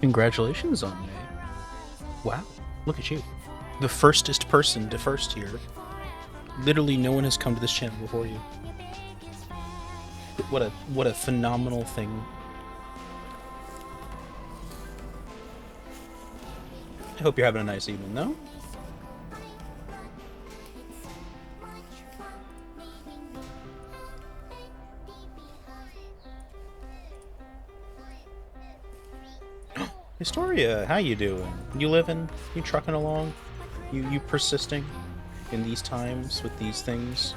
Congratulations on me. Wow, look at you. The firstest person to first here. Literally no one has come to this channel before you. What a phenomenal thing. I hope you're having a nice evening, though. Historia, how you doing? You living? You trucking along? You persisting in these times with these things?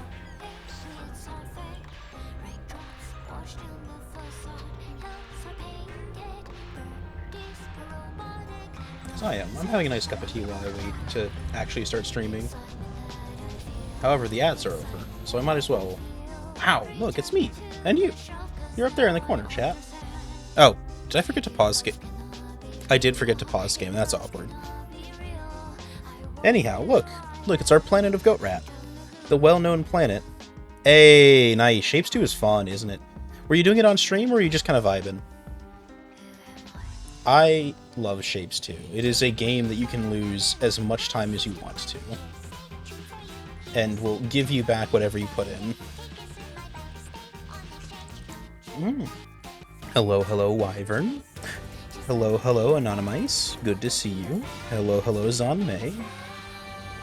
I am. I'm having a nice cup of tea while I wait to actually start streaming. However, the ads are over, so I might as well. Wow, look, it's me! And you! You're up there in the corner, chat. Oh, did I forget to pause game? I did forget to pause game, that's awkward. Anyhow, look! Look, it's our planet of Goat Rat. The well-known planet. Hey, nice. Shapes 2 is fun, isn't it? Were you doing it on stream, or were you just kind of vibing? I love Shapes 2. It is a game that you can lose as much time as you want to. And will give you back whatever you put in. Hello, hello, Wyvern. Hello, hello, Anonymice. Good to see you. Hello, hello, Zanmei.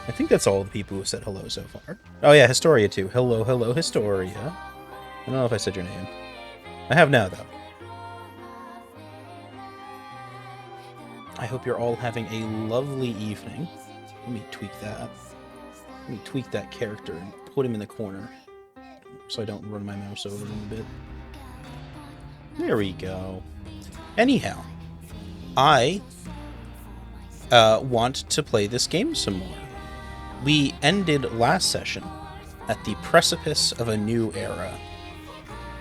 I think that's all the people who said hello so far. Oh yeah, Historia too. Hello, hello, Historia. I don't know if I said your name. I have now, though. I hope you're all having a lovely evening. Let me tweak that. Let me tweak that character and put him in the corner so I don't run my mouse over him a bit. There we go. Anyhow, I want to play this game some more. We ended last session at the precipice of a new era.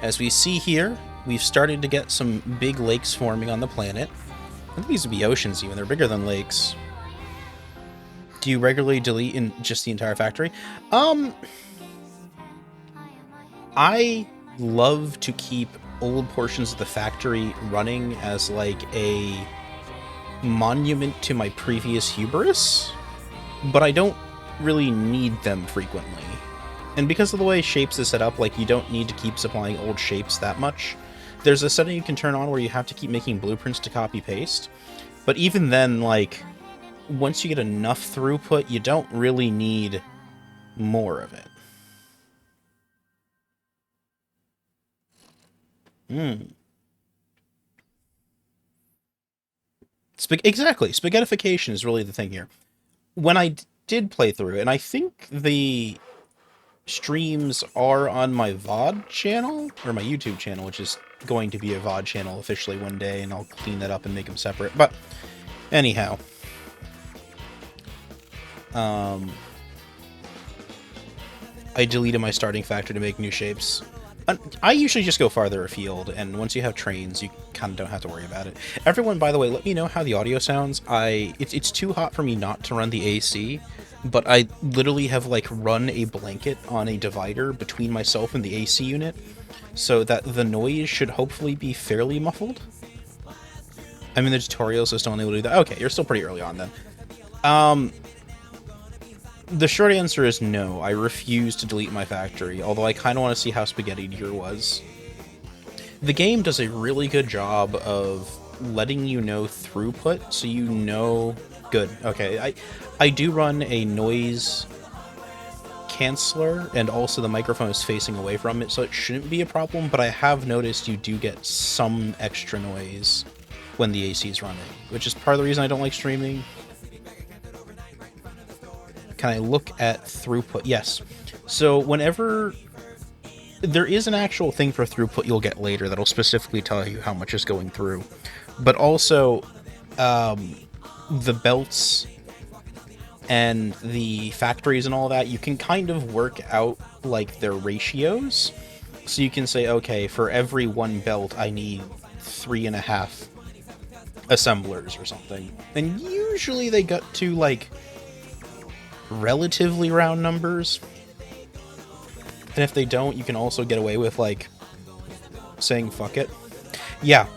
As we see here, we've started to get some big lakes forming on the planet. I think these would be oceans even, they're bigger than lakes. Do you regularly delete in just the entire factory? I love to keep old portions of the factory running as like a monument to my previous hubris, but I don't really need them frequently. And because of the way Shapes is set up, like, you don't need to keep supplying old shapes that much. There's a setting you can turn on where you have to keep making blueprints to copy-paste. But even then, like, once you get enough throughput, you don't really need more of it. Exactly. Spaghettification is really the thing here. When I did play through, and I think the streams are on my VOD channel, or my YouTube channel, which is going to be a VOD channel officially one day, and I'll clean that up and make them separate. But anyhow, I deleted my starting factor to make new shapes. I usually just go farther afield, and once you have trains, you kind of don't have to worry about it. Everyone, by the way, let me know how the audio sounds. It's too hot for me not to run the AC, but I literally have, like, run a blanket on a divider between myself and the AC unit, so that the noise should hopefully be fairly muffled. I'm in the tutorial, so still unable to do that. Okay, you're still pretty early on, then. The short answer is no. I refuse to delete my factory, although I kind of want to see how Spaghetti Deer was. The game does a really good job of letting you know throughput, so you know... Good. Okay, I do run a noise canceller, and also the microphone is facing away from it, so it shouldn't be a problem, but I have noticed you do get some extra noise when the AC is running, which is part of the reason I don't like streaming. Can I look at throughput? Yes. So whenever... There is an actual thing for throughput you'll get later that'll specifically tell you how much is going through. But also, the belts and the factories and all that, you can kind of work out, like, their ratios. So you can say, okay, for every one belt, I need 3.5 assemblers or something. And usually they get to, like, relatively round numbers. And if they don't, you can also get away with, like, saying fuck it. Yeah,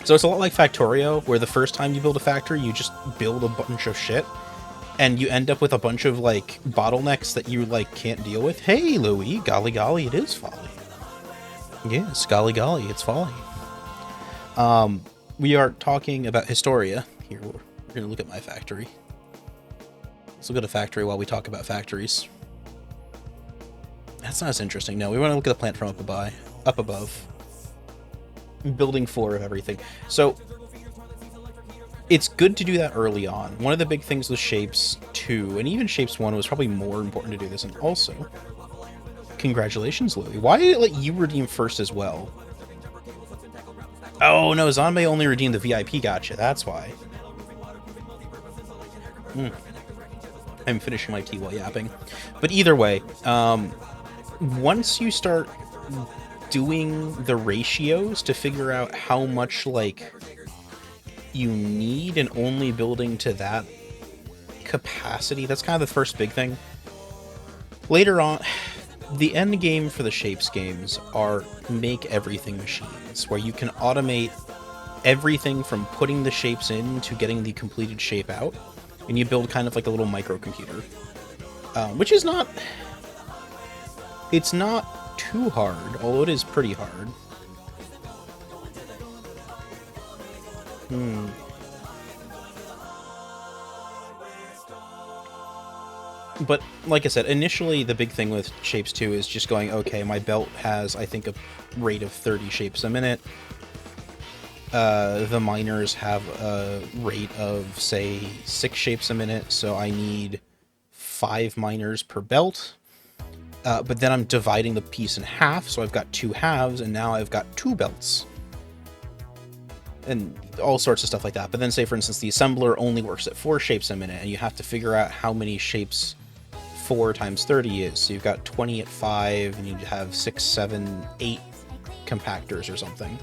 So it's a lot like Factorio, where the first time you build a factory, you just build a bunch of shit, and you end up with a bunch of, like, bottlenecks that you, like, can't deal with. Hey, Louis, golly golly, it is folly. Yes, golly golly, it's folly. We are talking about Historia. Here, we're going to look at my factory. Let's look at a factory while we talk about factories. That's not as interesting. No, we want to look at the plant from up above. Building 4 of everything. So, it's good to do that early on. One of the big things with Shapes 2, and even Shapes 1, was probably more important to do this. And also, congratulations, Louis. Why did it let you redeem first as well? Oh, no, Zanbei only redeemed the VIP gotcha. That's why. I'm finishing my tea while yapping. But either way, once you start doing the ratios to figure out how much, like, you need and only building to that capacity, that's kind of the first big thing. Later on, the end game for the Shapes games are make everything machines, where you can automate everything from putting the shapes in to getting the completed shape out, and you build kind of like a little microcomputer, which is not... It's not too hard, although it is pretty hard. But, like I said, initially the big thing with Shapes 2 is just going, okay, my belt has, I think, a rate of 30 shapes a minute. The miners have a rate of, say, 6 shapes a minute, so I need 5 miners per belt. But then I'm dividing the piece in half, so I've got 2 halves, and now I've got 2 belts. And all sorts of stuff like that. But then, say, for instance, the assembler only works at 4 shapes a minute, and you have to figure out how many shapes 4 times 30 is. So you've got 20 at 5, and you have 6, 7, 8 compactors or something.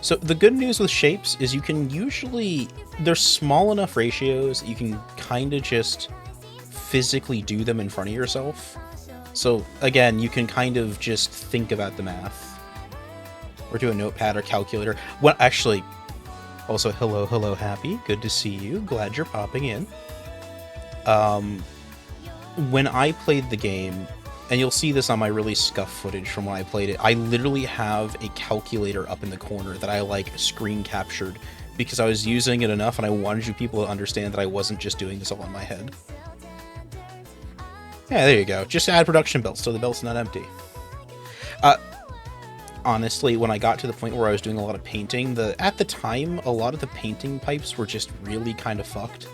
So the good news with Shapes is you can usually... They're small enough ratios that you can kind of just physically do them in front of yourself. So, again, you can kind of just think about the math. Or do a notepad or calculator. Well, actually... Also, hello, Happy. Good to see you. Glad you're popping in. When I played the game, and you'll see this on my really scuffed footage from when I played it, I literally have a calculator up in the corner that I, like, screen captured because I was using it enough and I wanted you people to understand that I wasn't just doing this all in my head. Yeah, there you go. Just add production belts so the belt's not empty. Honestly, when I got to the point where I was doing a lot of painting, at the time, a lot of the painting pipes were just really kind of fucked.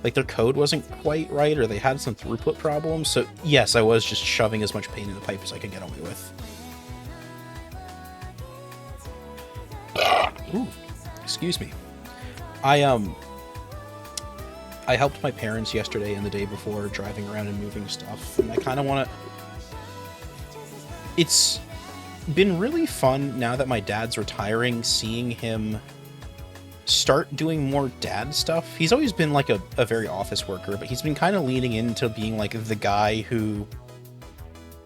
Like, their code wasn't quite right, or they had some throughput problems, so yes, I was just shoving as much paint in the pipe as I could get away with. Ooh, excuse me. I helped my parents yesterday and the day before driving around and moving stuff, and I kind of want to... It's been really fun now that my dad's retiring, seeing him start doing more dad stuff. He's always been like a very office worker, but he's been kind of leaning into being like the guy who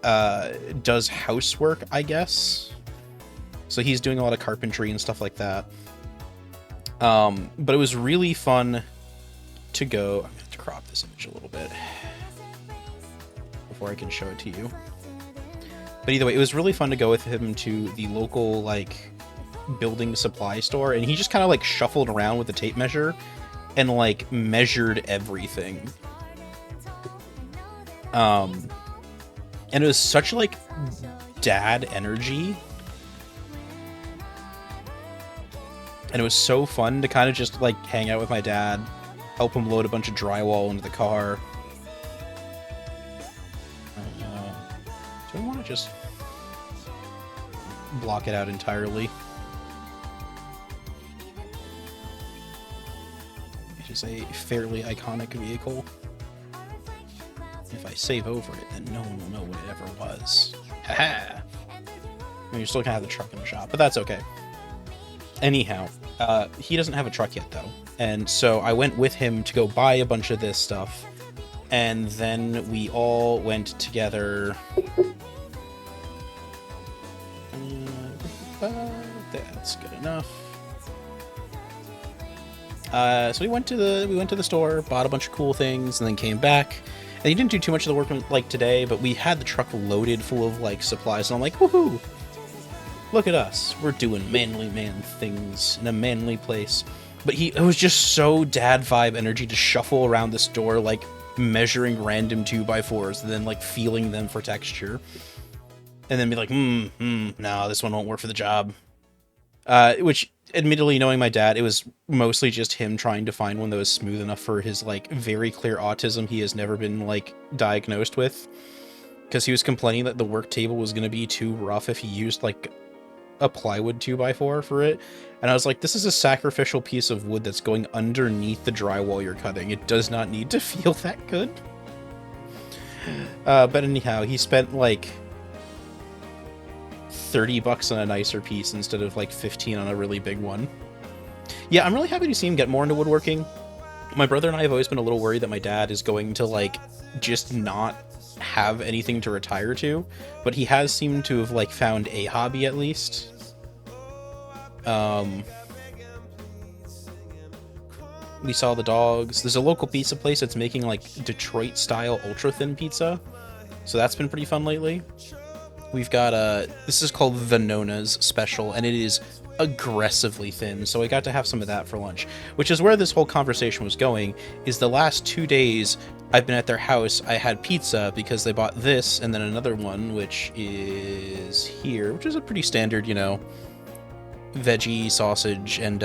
does housework, I guess. So he's doing a lot of carpentry and stuff like that. But it was really fun to go... I'm going to have to crop this image a little bit before I can show it to you. But either way, it was really fun to go with him to the local, like, building supply store, and he just kind of, like, shuffled around with the tape measure and, like, measured everything. And it was such, like, dad energy. And it was so fun to kind of just, like, hang out with my dad, help him load a bunch of drywall into the car. Do I want to just block it out entirely? It is a fairly iconic vehicle. If I save over it, then no one will know what it ever was. Haha! I mean, you're still gonna have the truck in the shop, but that's okay. Anyhow, he doesn't have a truck yet, though. And so I went with him to go buy a bunch of this stuff. And then we all went together... That's good enough. So we went to the store, bought a bunch of cool things, and then came back. And he didn't do too much of the work like today, but we had the truck loaded full of like supplies, and I'm like, woohoo! Look at us, we're doing manly man things in a manly place. But it was just so dad vibe energy to shuffle around the store, like measuring random 2x4s, and then like feeling them for texture, and then be like, no, this one won't work for the job. Which, admittedly, knowing my dad, it was mostly just him trying to find one that was smooth enough for his, like, very clear autism he has never been, like, diagnosed with. Because he was complaining that the work table was going to be too rough if he used, like, a plywood 2x4 for it. And I was like, this is a sacrificial piece of wood that's going underneath the drywall you're cutting. It does not need to feel that good. But anyhow, he spent, like, $30 on a nicer piece instead of like 15 on a really big one. Yeah, I'm really happy to see him get more into woodworking. My brother and I have always been a little worried that my dad is going to like just not have anything to retire to, but he has seemed to have like found a hobby at least. We saw the dogs. There's a local pizza place that's making like Detroit style ultra thin pizza, so that's been pretty fun lately. We've got this is called the Nona's special, and it is aggressively thin, so I got to have some of that for lunch, which is where this whole conversation was going. Is the last 2 days I've been at their house, I had pizza because they bought this and then another one, which is here, which is a pretty standard, you know, veggie sausage, and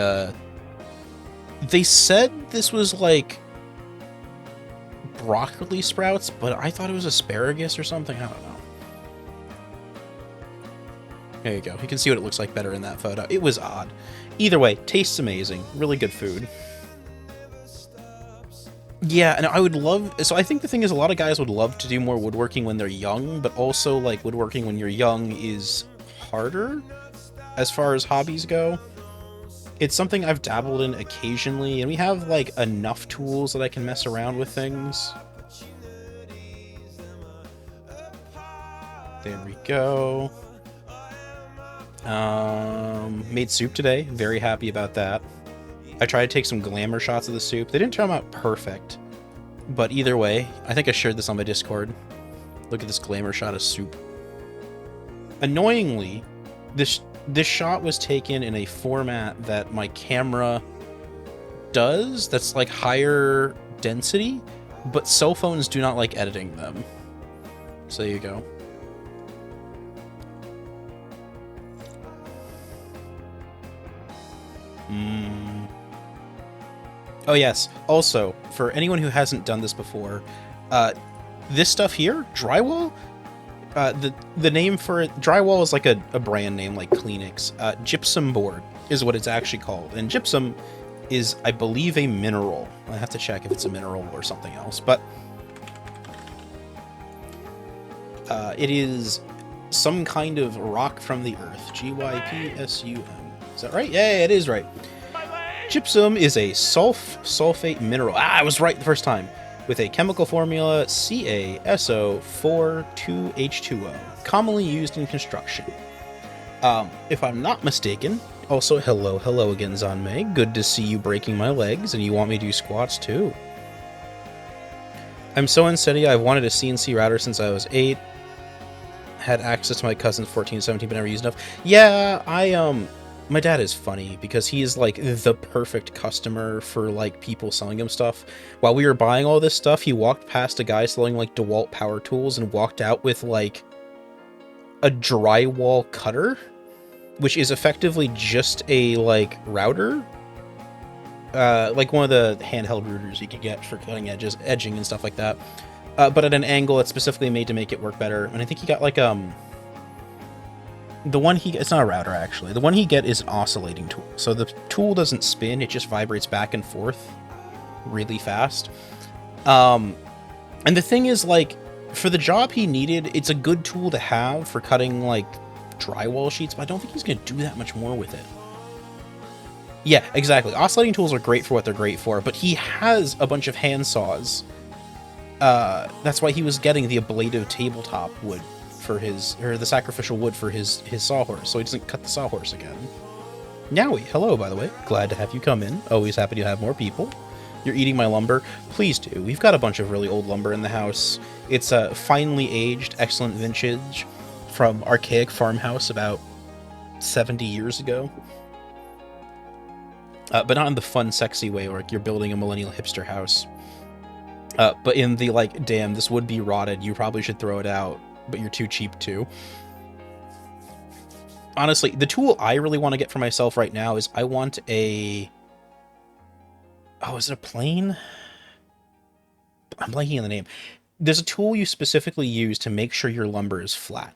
they said this was like broccoli sprouts, but I thought it was asparagus or something. I don't know. There you go. You can see what it looks like better in that photo. It was odd. Either way, tastes amazing. Really good food. Yeah, and I would love... So I think the thing is, a lot of guys would love to do more woodworking when they're young, but also, like, woodworking when you're young is harder as far as hobbies go. It's something I've dabbled in occasionally, and we have, like, enough tools that I can mess around with things. There we go. Made soup today. Very happy about that. I tried to take some glamour shots of the soup. They didn't turn out perfect, but either way, I think I shared this on my Discord. Look at this glamour shot of soup. Annoyingly, this shot was taken in a format that my camera does, that's like higher density, but cell phones do not like editing them. So there you go. Oh yes, also, for anyone who hasn't done this before, this stuff here, drywall, the name for it, drywall is like a brand name like Kleenex. Gypsum board is what it's actually called, and gypsum is, I believe, a mineral. I have to check if it's a mineral or something else, but it is some kind of rock from the earth. Gypsum. Is that right? Yeah, it is right. Gypsum is a sulfate mineral. I was right the first time. With a chemical formula CaSO4,2H2O, commonly used in construction. If I'm not mistaken, also hello again, Zanmei. Good to see you breaking my legs, and you want me to do squats too. I'm so unsteady. I've wanted a CNC router since I was 8. Had access to my cousin's 14, 17, but never used enough. Yeah, my dad is funny because he is like the perfect customer for like people selling him stuff. While we were buying all this stuff, he walked past a guy selling like DeWalt power tools and walked out with like a drywall cutter, which is effectively just a like router, like one of the handheld routers you can get for cutting edges, edging and stuff like that, but at an angle that's specifically made to make it work better. And I think he got like the one it's not a router actually. The one he get is an oscillating tool. So the tool doesn't spin, it just vibrates back and forth really fast. And the thing is, like, for the job he needed, it's a good tool to have for cutting like drywall sheets, but I don't think he's going to do that much more with it. Yeah, exactly. Oscillating tools are great for what they're great for, but he has a bunch of hand saws. That's why he was getting the ablative tabletop wood for his, or the sacrificial wood for his sawhorse, so he doesn't cut the sawhorse again. Nowie, hello, by the way. Glad to have you come in. Always happy to have more people. You're eating my lumber. Please do. We've got a bunch of really old lumber in the house. It's a finely aged, excellent vintage from archaic farmhouse about 70 years ago. But not in the fun, sexy way, like you're building a millennial hipster house. But in the, like, damn, this would be rotted, you probably should throw it out, but you're too cheap to. Honestly, the tool I really want to get for myself right now is I want a... Oh, is it a plane? I'm blanking on the name. There's a tool you specifically use to make sure your lumber is flat.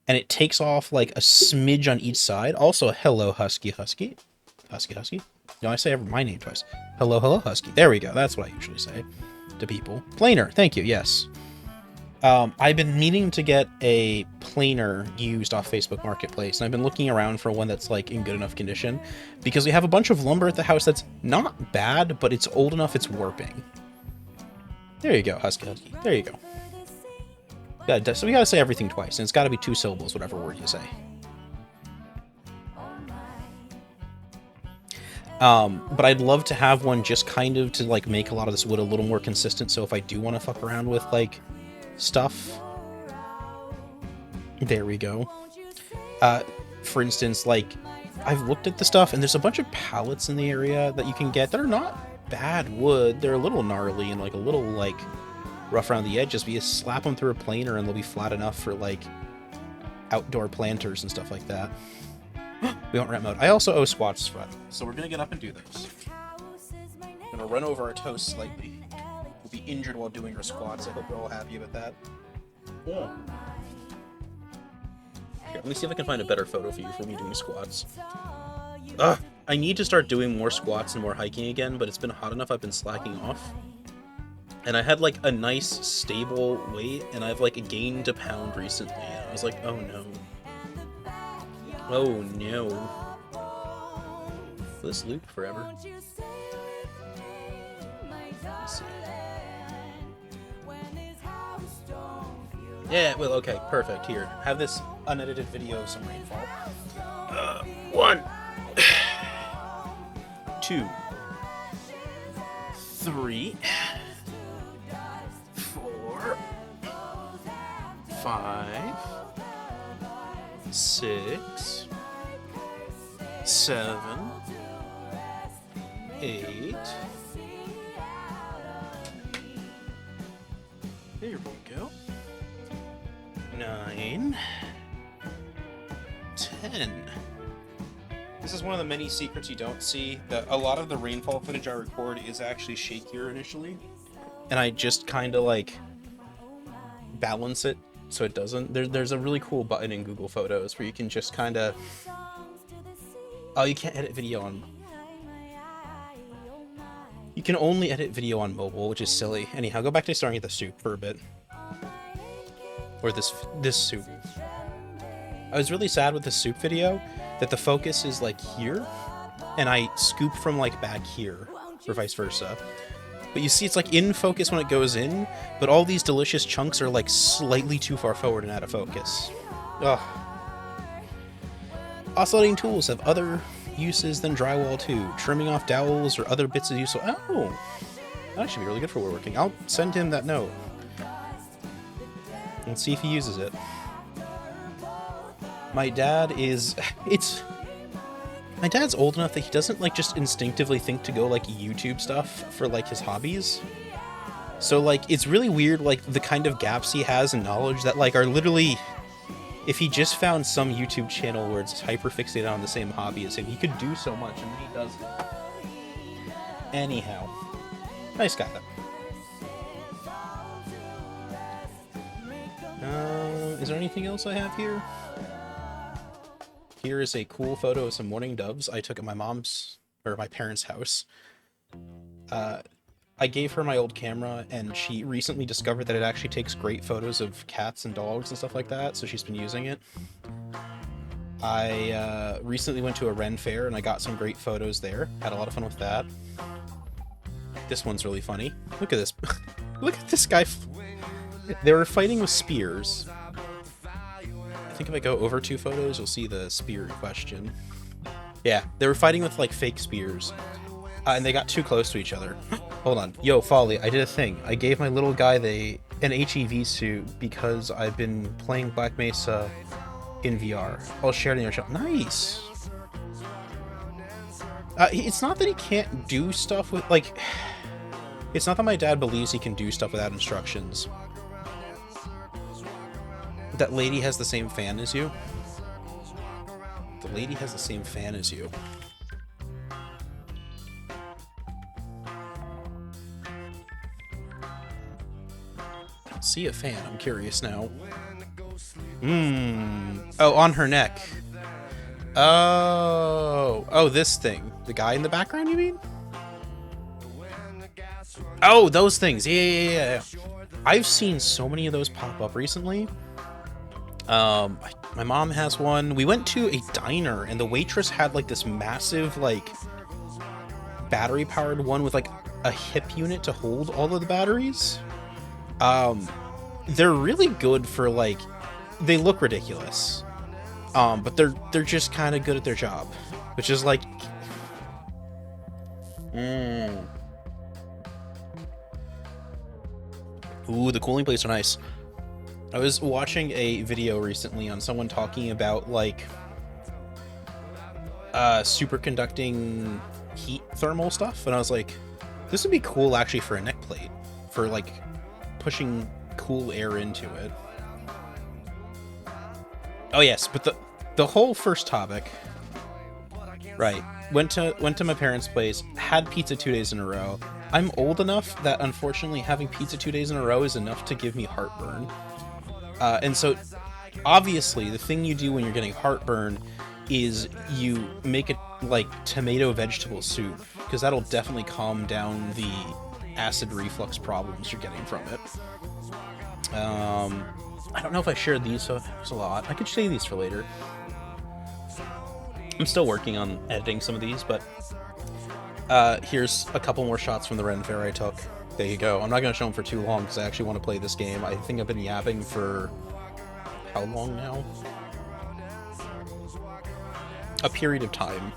And it takes off, like, a smidge on each side. Also, hello, Husky. Husky? No, I say my name twice. Hello, Husky. There we go. That's what I usually say to people. Planer. Thank you. Yes. I've been meaning to get a planer used off Facebook Marketplace, and I've been looking around for one that's, like, in good enough condition, because we have a bunch of lumber at the house that's not bad, but it's old enough it's warping. There you go, Husky. There you go. Yeah, so we gotta say everything twice, and it's gotta be 2 syllables, whatever word you say. But I'd love to have one just kind of to, like, make a lot of this wood a little more consistent, so if I do want to fuck around with, like, stuff. There we go. For instance, like, I've looked at the stuff, and there's a bunch of pallets in the area that you can get that are not bad wood. They're a little gnarly and, like, a little, like, rough around the edges, but you slap them through a planer and they'll be flat enough for, like, outdoor planters and stuff like that. We want rent mode. I also owe squats for that, so we're gonna get up and do those. I'm gonna run over our toes slightly. We'll be injured while doing our squats. I hope you're all happy with that. Yeah. Here, let me see if I can find a better photo for you for me doing squats. Ugh! I need to start doing more squats and more hiking again, but it's been hot enough I've been slacking off. And I had, like, a nice, stable weight, and I've, like, gained a pound recently, and I was like, oh no. Oh no. Will this loop forever? Let's see. Yeah, well, okay, perfect. Here, have this unedited video of some rainfall. 1, 2, 3, 4, 5, 6, 7, 8. There we go. 9, 10. This is one of the many secrets you don't see. That a lot of the rainfall footage I record is actually shakier initially, and I just kind of, like, balance it so it doesn't. There's a really cool button in Google Photos where you can just kind of... Oh, you can't edit video on... You can only edit video on mobile, which is silly. Anyhow, go back to starting at the soup for a bit. Or this soup. I was really sad with the soup video that the focus is, like, here, and I scoop from, like, back here, or vice versa. But you see it's, like, in focus when it goes in, but all these delicious chunks are, like, slightly too far forward and out of focus. Ugh. Oscillating tools have other uses than drywall too. Trimming off dowels or other bits of useful... Oh! That should be really good for woodworking. I'll send him that note. And see if he uses it. My dad is... My dad's old enough that he doesn't, like, just instinctively think to go, like, YouTube stuff for, like, his hobbies. So, like, it's really weird, like, the kind of gaps he has in knowledge that, like, are literally... If he just found some YouTube channel where it's hyper-fixated on the same hobby as him, he could do so much, and he doesn't. Anyhow. Nice guy, though. Is there anything else I have here? Here is a cool photo of some mourning doves I took at my mom's, or my parents' house. I gave her my old camera, and she recently discovered that it actually takes great photos of cats and dogs and stuff like that, so she's been using it. I recently went to a Ren fair, and I got some great photos there. Had a lot of fun with that. This one's really funny. Look at this. Look at this guy. They were fighting with spears, I think if I go over 2 photos, you'll see the spear in question. Yeah, they were fighting with, like, fake spears. And they got too close to each other. Hold on. Yo, Folly, I did a thing. I gave my little guy an HEV suit because I've been playing Black Mesa in VR. I'll share it in your channel. Nice! It's not that he can't do stuff with, like... It's not that my dad believes he can do stuff without instructions. That lady has the same fan as you? The lady has the same fan as you. See a fan. I'm curious now. Oh, on her neck. Oh, this thing. The guy in the background, you mean? Oh, those things. Yeah. I've seen so many of those pop up recently. My mom has one. We went to a diner, and the waitress had, like, this massive, like, battery-powered one with, like, a hip unit to hold all of the batteries. They're really good for, like, they look ridiculous, but they're just kind of good at their job, which is like, ooh, the cooling plates are nice. I was watching a video recently on someone talking about, like, superconducting heat thermal stuff, and I was like, this would be cool actually for a neck plate, for, like, pushing cool air into it. Oh yes, but the whole first topic, right? Went to my parents' place, had pizza 2 days in a row. I'm old enough that unfortunately having pizza 2 days in a row is enough to give me heartburn. And so, obviously, the thing you do when you're getting heartburn is you make it like tomato vegetable soup, because that'll definitely calm down the acid reflux problems you're getting from it. I don't know if I shared these, so there's a lot. I could save these for later. I'm still working on editing some of these, but here's a couple more shots from the Ren Fair I took. There you go. I'm not going to show them for too long because I actually want to play this game. I think I've been yapping for how long now? A period of time.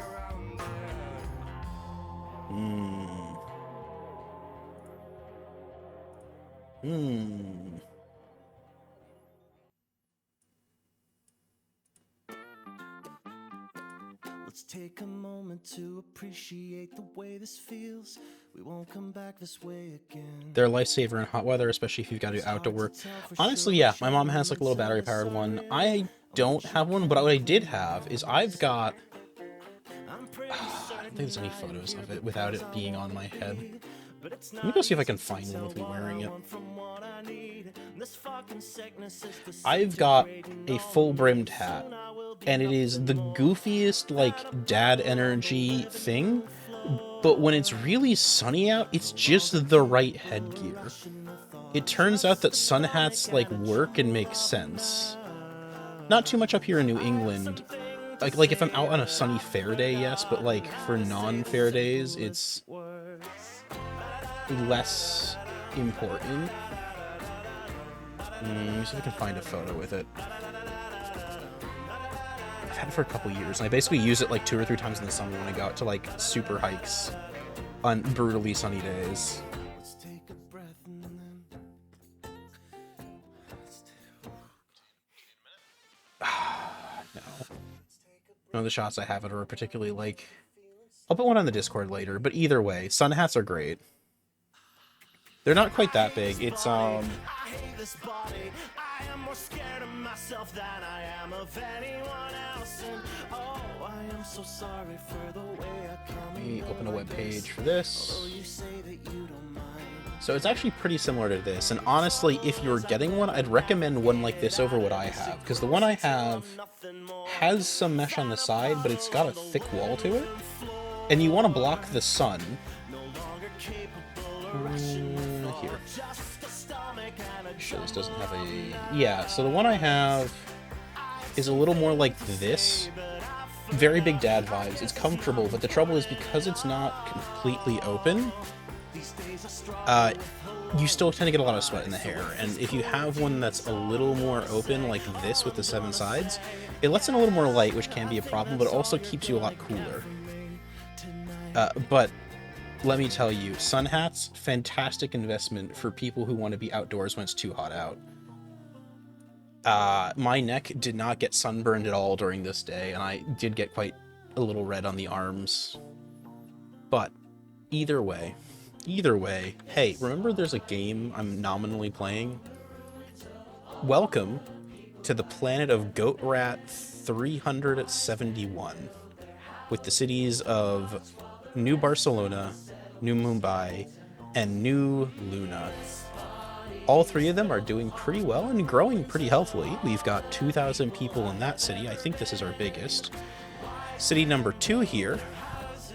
Let's take a moment to appreciate the way this feels. We won't come back this way again. They're a lifesaver in hot weather, especially if you've got to do outdoor work. Honestly, yeah, my mom has like a little battery powered one. I don't have one, but what I did have is I've got... I don't think there's any photos of it without it being on my head. Let me go see if I can find one with me wearing it. I've got a full-brimmed hat, and it is the goofiest, like, dad energy thing, but when it's really sunny out, it's just the right headgear. It turns out that sun hats, like, work and make sense. Not too much up here in New England. Like if I'm out on a sunny fair day, yes, but, like, for non-fair days, it's less important. Let me see if I can find a photo with it. I've had it for a couple years, and I basically use it like 2 or 3 times in the summer when I go out to like super hikes on brutally sunny days. No. None of the shots I have it are particularly like... I'll put one on the Discord later, but either way, sun hats are great. They're not quite that big. It's Let me open a web page for this. So it's actually pretty similar to this, and honestly, if you're getting one, I'd recommend one like this over what I have, because the one I have has some mesh on the side, but it's got a thick wall to it, and you want to block the sun. Here. Sure, this doesn't have a... Yeah, so the one I have is a little more like this. Very big dad vibes. It's comfortable, but the trouble is because it's not completely open, you still tend to get a lot of sweat in the hair. And if you have one that's a little more open, like this with the 7 sides, it lets in a little more light, which can be a problem, but it also keeps you a lot cooler. But let me tell you, sun hats, fantastic investment for people who want to be outdoors when it's too hot out. My neck did not get sunburned at all during this day, and I did get quite a little red on the arms. But either way, hey, remember there's a game I'm nominally playing? Welcome to the planet of Goat Rat 371, with the cities of New Barcelona, New Mumbai, and New Luna. All 3 of them are doing pretty well and growing pretty healthily. We've got 2,000 people in that city. I think this is our biggest. City number 2 here,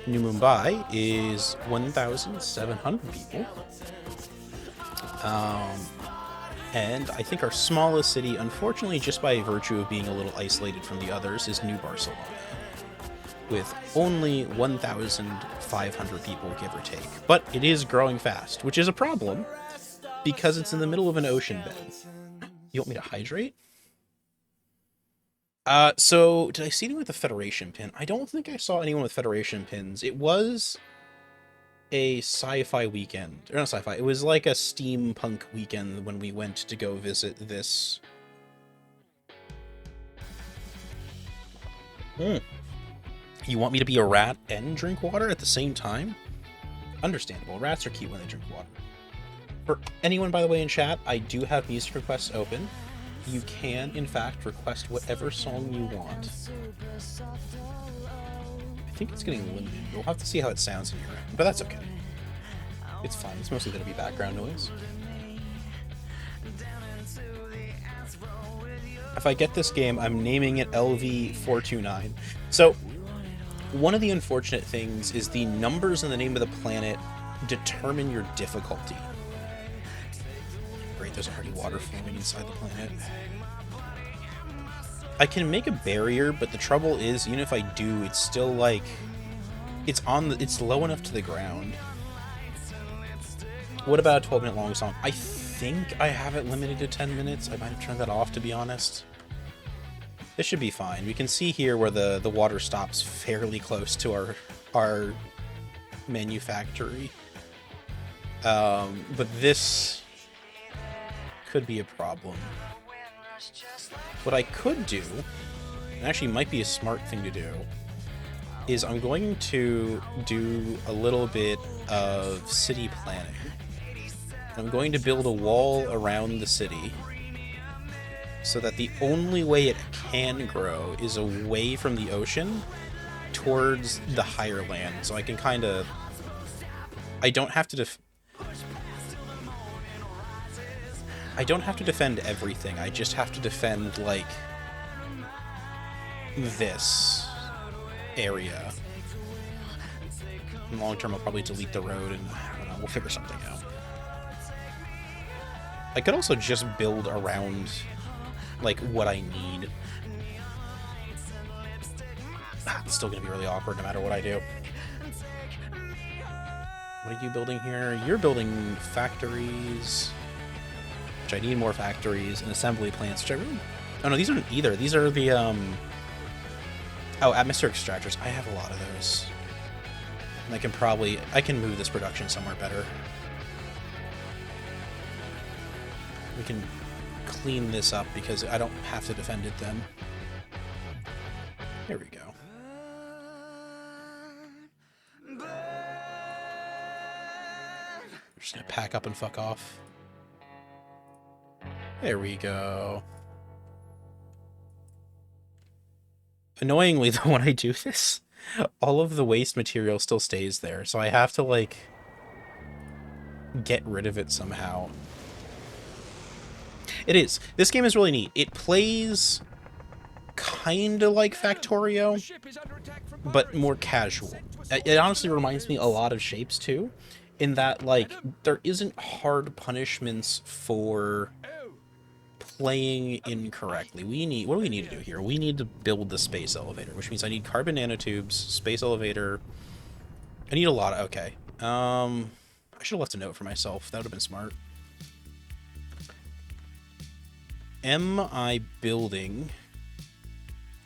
New Mumbai, is 1,700 people. And I think our smallest city, unfortunately, just by virtue of being a little isolated from the others, is New Barcelona, with only 1,500 people, give or take. But it is growing fast, which is a problem, because it's in the middle of an ocean bed. You want me to hydrate? So, did I see anyone with a Federation pin? I don't think I saw anyone with Federation pins. It was a sci-fi weekend. Or not sci-fi, it was like a steampunk weekend when we went to go visit this... You want me to be a rat and drink water at the same time? Understandable. Rats are cute when they drink water. For anyone, by the way, in chat, I do have music requests open. You can, in fact, request whatever song you want. I think it's getting limited. We'll have to see how it sounds in your end, but that's okay. It's fine. It's mostly going to be background noise. If I get this game, I'm naming it LV429. So, one of the unfortunate things is the numbers in the name of the planet determine your difficulty. Great, there's already water flowing inside the planet. I can make a barrier, but the trouble is, even if I do, it's still like... It's low enough to the ground. What about a 12-minute long song? I think I have it limited to 10 minutes. I might have turned that off, to be honest. This should be fine. We can see here where the water stops fairly close to our manufactory. But this could be a problem. What I could do, and actually might be a smart thing to do, is I'm going to do a little bit of city planning. I'm going to build a wall around the city so that the only way it can grow is away from the ocean towards the higher land. So I can kind of... I don't have to defend everything. I just have to defend, like, this area. In the long term, I'll probably delete the road, and I don't know, we'll figure something out. I could also just build around, like, what I need. It's still gonna be really awkward no matter what I do. What are you building here? You're building factories, which I need more factories, and assembly plants, which I really... Oh no, these aren't either. These are the, Oh, atmospheric extractors. I have a lot of those. And I can move this production somewhere better. We can clean this up because I don't have to defend it then. There we go. I'm just gonna pack up and fuck off. There we go. Annoyingly, though, when I do this, all of the waste material still stays there, so I have to, like, get rid of it somehow. It is. This game is really neat. It plays kinda like Factorio, but more casual. It honestly reminds me a lot of Shapes, too, in that, like, there isn't hard punishments for playing incorrectly. What do we need to do here? We need to build the space elevator, which means I need carbon nanotubes, space elevator. I need a lot of... Okay. I should have left a note for myself. That would have been smart. Am I building...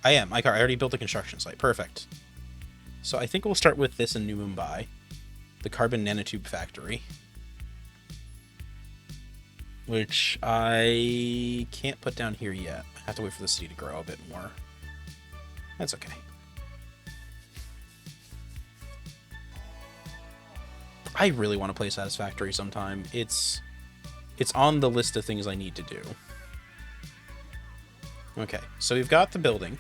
I am. I already built a construction site. Perfect. So I think we'll start with this in New Mumbai. The carbon nanotube factory. Which I can't put down here yet. I have to wait for the city to grow a bit more. That's okay. I really want to play Satisfactory sometime. It's on the list of things I need to do. Okay, so we've got the building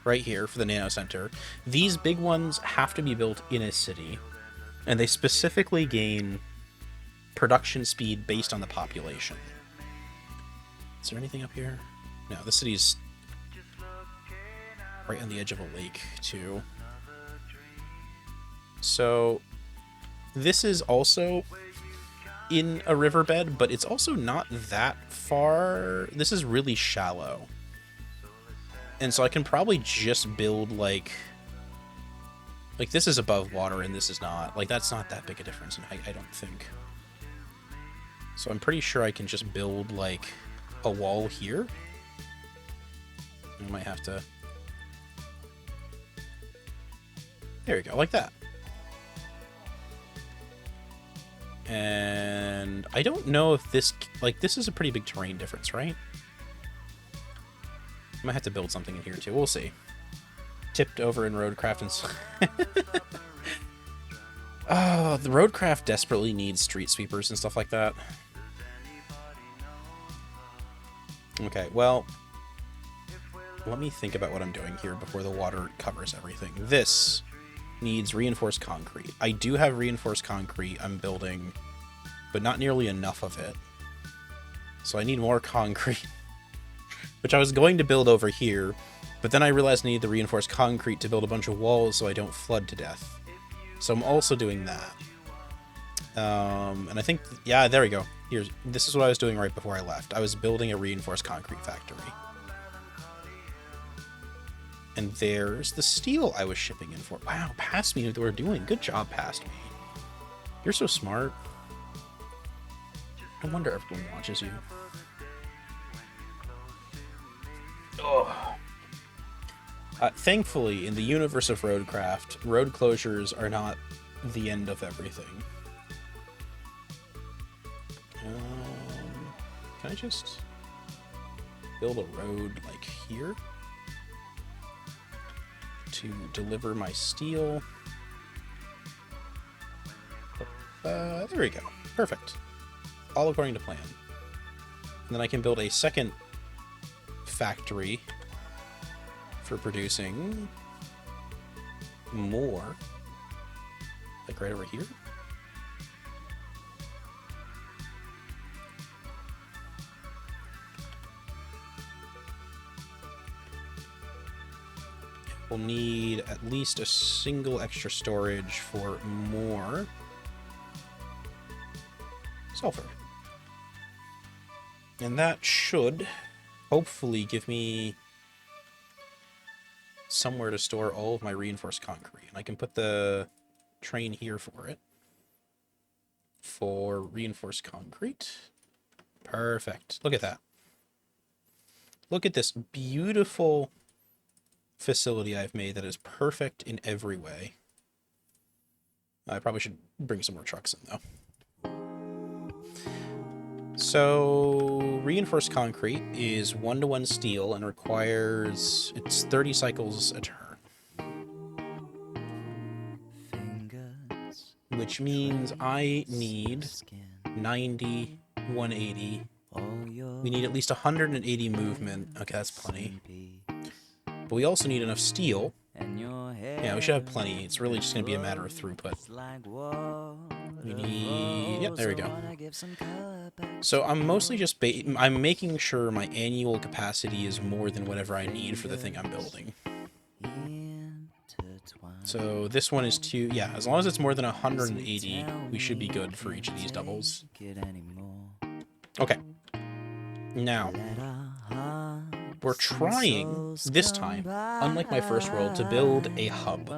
right here for the Nano Center. These big ones have to be built in a city, and they specifically gain production speed based on the population. Is there anything up here? No, the city's right on the edge of a lake, too. So this is also in a riverbed, but it's also not that far. This is really shallow. And so I can probably just build, like this is above water and this is not. Like, that's not that big a difference, I don't think. So I'm pretty sure I can just build, like, a wall here. I might have to... There we go, like that. And I don't know if this... Like, this is a pretty big terrain difference, right? I might have to build something in here, too. We'll see. Tipped over in Roadcraft and... Oh, the Roadcraft desperately needs street sweepers and stuff like that. Okay, well... Let me think about what I'm doing here before the water covers everything. This needs reinforced concrete. I do have reinforced concrete I'm building, but not nearly enough of it. So I need more concrete, which I was going to build over here, but then I realized I need the reinforced concrete to build a bunch of walls so I don't flood to death. So I'm also doing that. And I think, yeah, there we go. This is what I was doing right before I left. I was building a reinforced concrete factory. And there's the steel I was shipping in for. Wow, past me knew what they were doing. Good job, past me. You're so smart. No wonder everyone watches you. Oh. Thankfully, in the universe of Roadcraft, road closures are not the end of everything. Can I just build a road like here to deliver my steel? There we go. Perfect. All according to plan. And then I can build a second factory for producing more. Like right over here. We'll need at least a single extra storage for more sulfur. And that should hopefully give me somewhere to store all of my reinforced concrete. And I can put the train here for it. For reinforced concrete. Perfect. Look at that. Look at this beautiful facility I've made that is perfect in every way. I probably should bring some more trucks in, though. So, reinforced concrete is 1-to-1 steel and requires... It's 30 cycles a turn. Which means I need 90, 180. We need at least 180 movement. Okay, that's plenty. But we also need enough steel. Yeah, we should have plenty. It's really just going to be a matter of throughput. We need... Yep, there we go. So I'm mostly just... I'm making sure my annual capacity is more than whatever I need for the thing I'm building. So this one is 2... Yeah, as long as it's more than 180, we should be good for each of these doubles. Okay. Now... We're trying, this time, unlike my first world, to build a hub.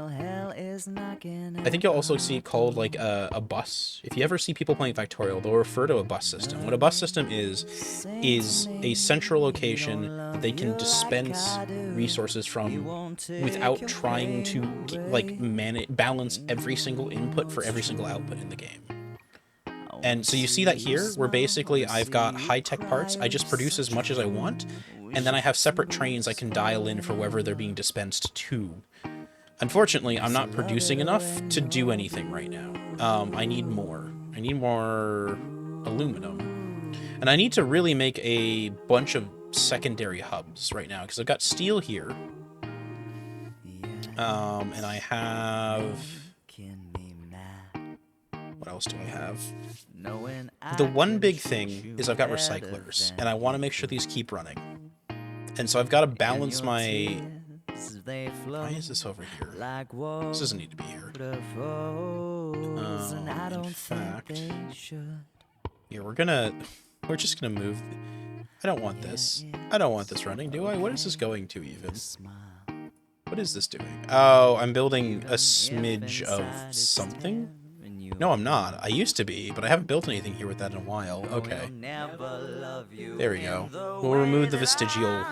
I think you'll also see it called like a bus. If you ever see people playing Factorial, they'll refer to a bus system. What a bus system is a central location that they can dispense resources from without trying to like balance every single input for every single output in the game. And so you see that here, where basically I've got high-tech parts. I just produce as much as I want, and then I have separate trains I can dial in for wherever they're being dispensed to. Unfortunately, I'm not producing enough to do anything right now. I need more. I need more aluminum. And I need to really make a bunch of secondary hubs right now, because I've got steel here. And I have... What else do I have? The one big thing is I've got recyclers, and I want to make sure these keep running. And so I've got to balance my... Why is this over here? This doesn't need to be here. In fact... Here, we're just gonna move... I don't want this. I don't want this running, do I? What is this going to, even? What is this doing? Oh, I'm building a smidge of something? No, I'm not. I used to be, but I haven't built anything here with that in a while. Okay. There we go. We'll remove the vestigial...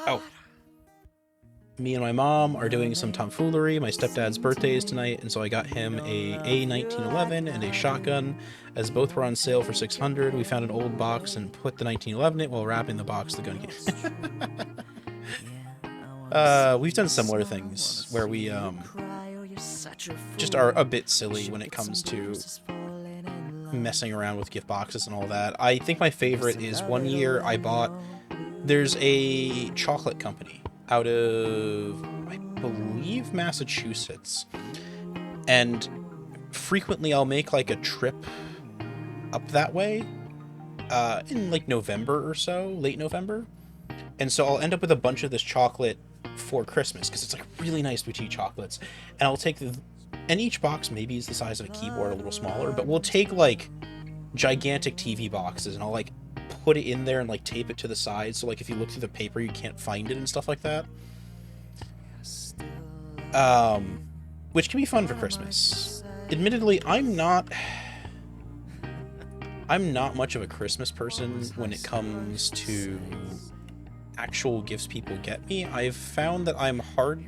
Oh. Me and my mom are doing some tomfoolery. My stepdad's birthday is tonight, and so I got him a A1911 and a shotgun. As both were on sale for $600, we found an old box and put the 1911 in it while wrapping the box the gun came. We've done similar things where we just are a bit silly when it comes to messing around with gift boxes and all that. I think my favorite is one year I bought... There's a chocolate company out of, I believe, Massachusetts. And frequently I'll make like a trip up that way in like November or so, late November. And so I'll end up with a bunch of this chocolate for Christmas, because it's like really nice boutique chocolates. And I'll take and each box maybe is the size of a keyboard, a little smaller, but we'll take like gigantic TV boxes and I'll like put it in there and like tape it to the side, so like if you look through the paper you can't find it and stuff like that. Which can be fun for Christmas. Admittedly, I'm not much of a Christmas person when it comes to actual gifts people get me. I've found that I'm hard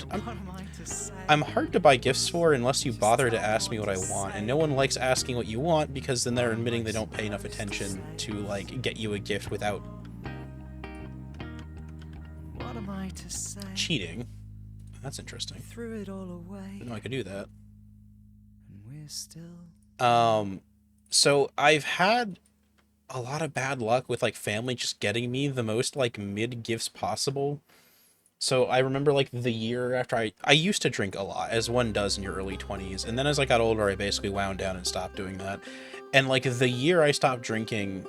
to buy gifts for unless you bother to ask me what I want, and no one likes asking what you want, because then they're admitting they don't pay enough attention to like get you a gift without cheating. That's interesting. Didn't know I could do that. So I've had a lot of bad luck with like family just getting me the most like mid gifts possible. So I remember like the year after I used to drink a lot, as one does in your early 20s, and then as I got older I basically wound down and stopped doing that. And like the year I stopped drinking,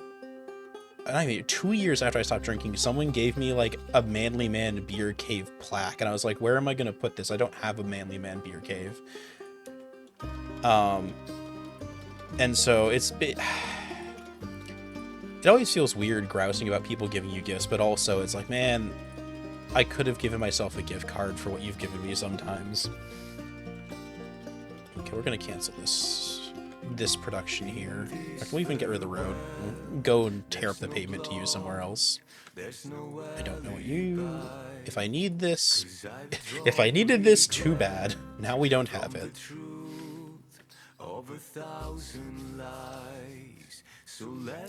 I mean 2 years after I stopped drinking, someone gave me like a Manly Man Beer Cave plaque, and I was like, where am I gonna put this? I don't have a Manly Man Beer Cave. And so it always feels weird grousing about people giving you gifts, but also it's like, man, I could have given myself a gift card for what you've given me sometimes. Okay, we're gonna cancel this production here. In fact, we'll even get rid of the road. We'll go and tear up the pavement to use somewhere else. I don't know what you... If I need this... If I needed this, too bad. Now we don't have it.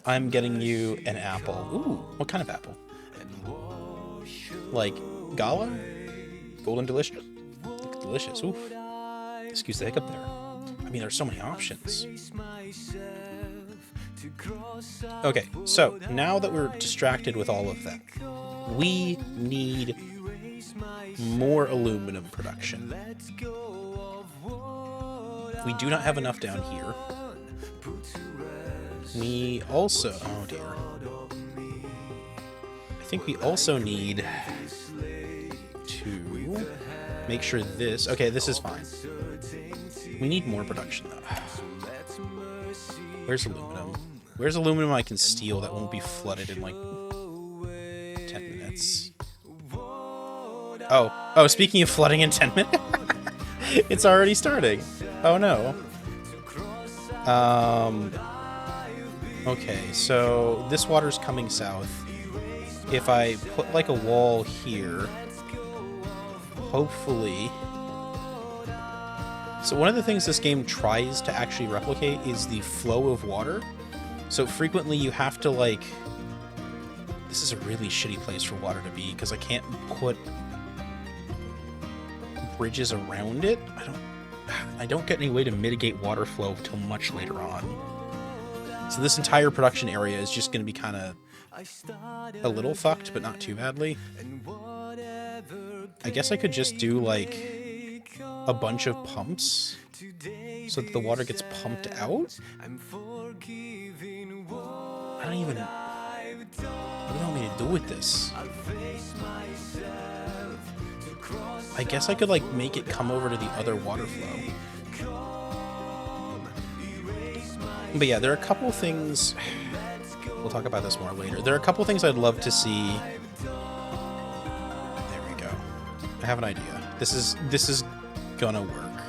I'm getting you an apple. Ooh, what kind of apple? Like Gala? Golden Delicious? Delicious. Ooh. Excuse the hiccup there. I mean, there's so many options. Okay, so now that we're distracted with all of that, we need more aluminum production. We do not have enough down here. We also... Oh dear. I think we also need to make sure this... Okay, this is fine. We need more production, though. Where's aluminum? Where's aluminum I can steal that won't be flooded in, like, 10 minutes? Oh, speaking of flooding in 10 minutes, it's already starting. Oh no. Okay, so this water's coming south. If I put like a wall here, hopefully... So one of the things this game tries to actually replicate is the flow of water. So frequently you have to like... This is a really shitty place for water to be because I can't put bridges around it. I don't get any way to mitigate water flow till much later on. So this entire production area is just going to be kind of a little fucked, but not too badly. I guess I could just do like a bunch of pumps so that the water gets pumped out. I don't even... What do you want me to do with this? I guess I could like make it come over to the other water flow. But yeah, there are a couple things... We'll talk about this more later. There are a couple things I'd love to see... There we go. I have an idea. This is gonna work.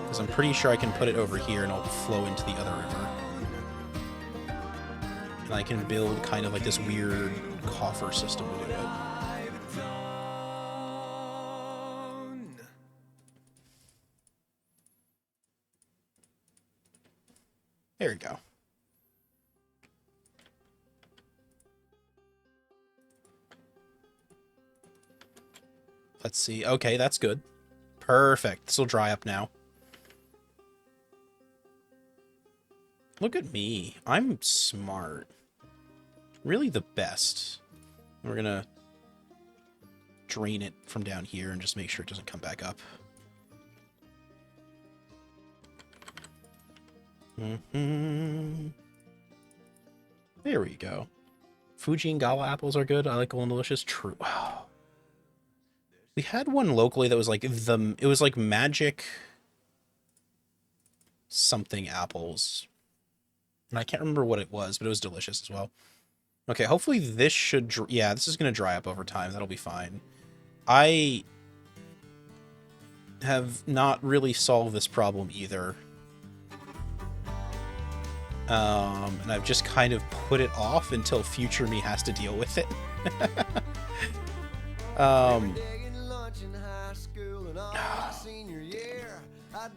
Because I'm pretty sure I can put it over here and it'll flow into the other river. And I can build kind of like this weird coffer system to do it. There we go. Let's see. Okay, that's good. Perfect. This will dry up now. Look at me. I'm smart. Really the best. We're gonna drain it from down here and just make sure it doesn't come back up. There we go. Fuji and Gala apples are good. I like Golden Delicious. True. Wow. We had one locally that was like it was like magic something apples. And I can't remember what it was, but it was delicious as well. Okay, hopefully this should... Yeah, this is going to dry up over time. That'll be fine. I have not really solved this problem either. And I've just kind of put it off until future me has to deal with it. I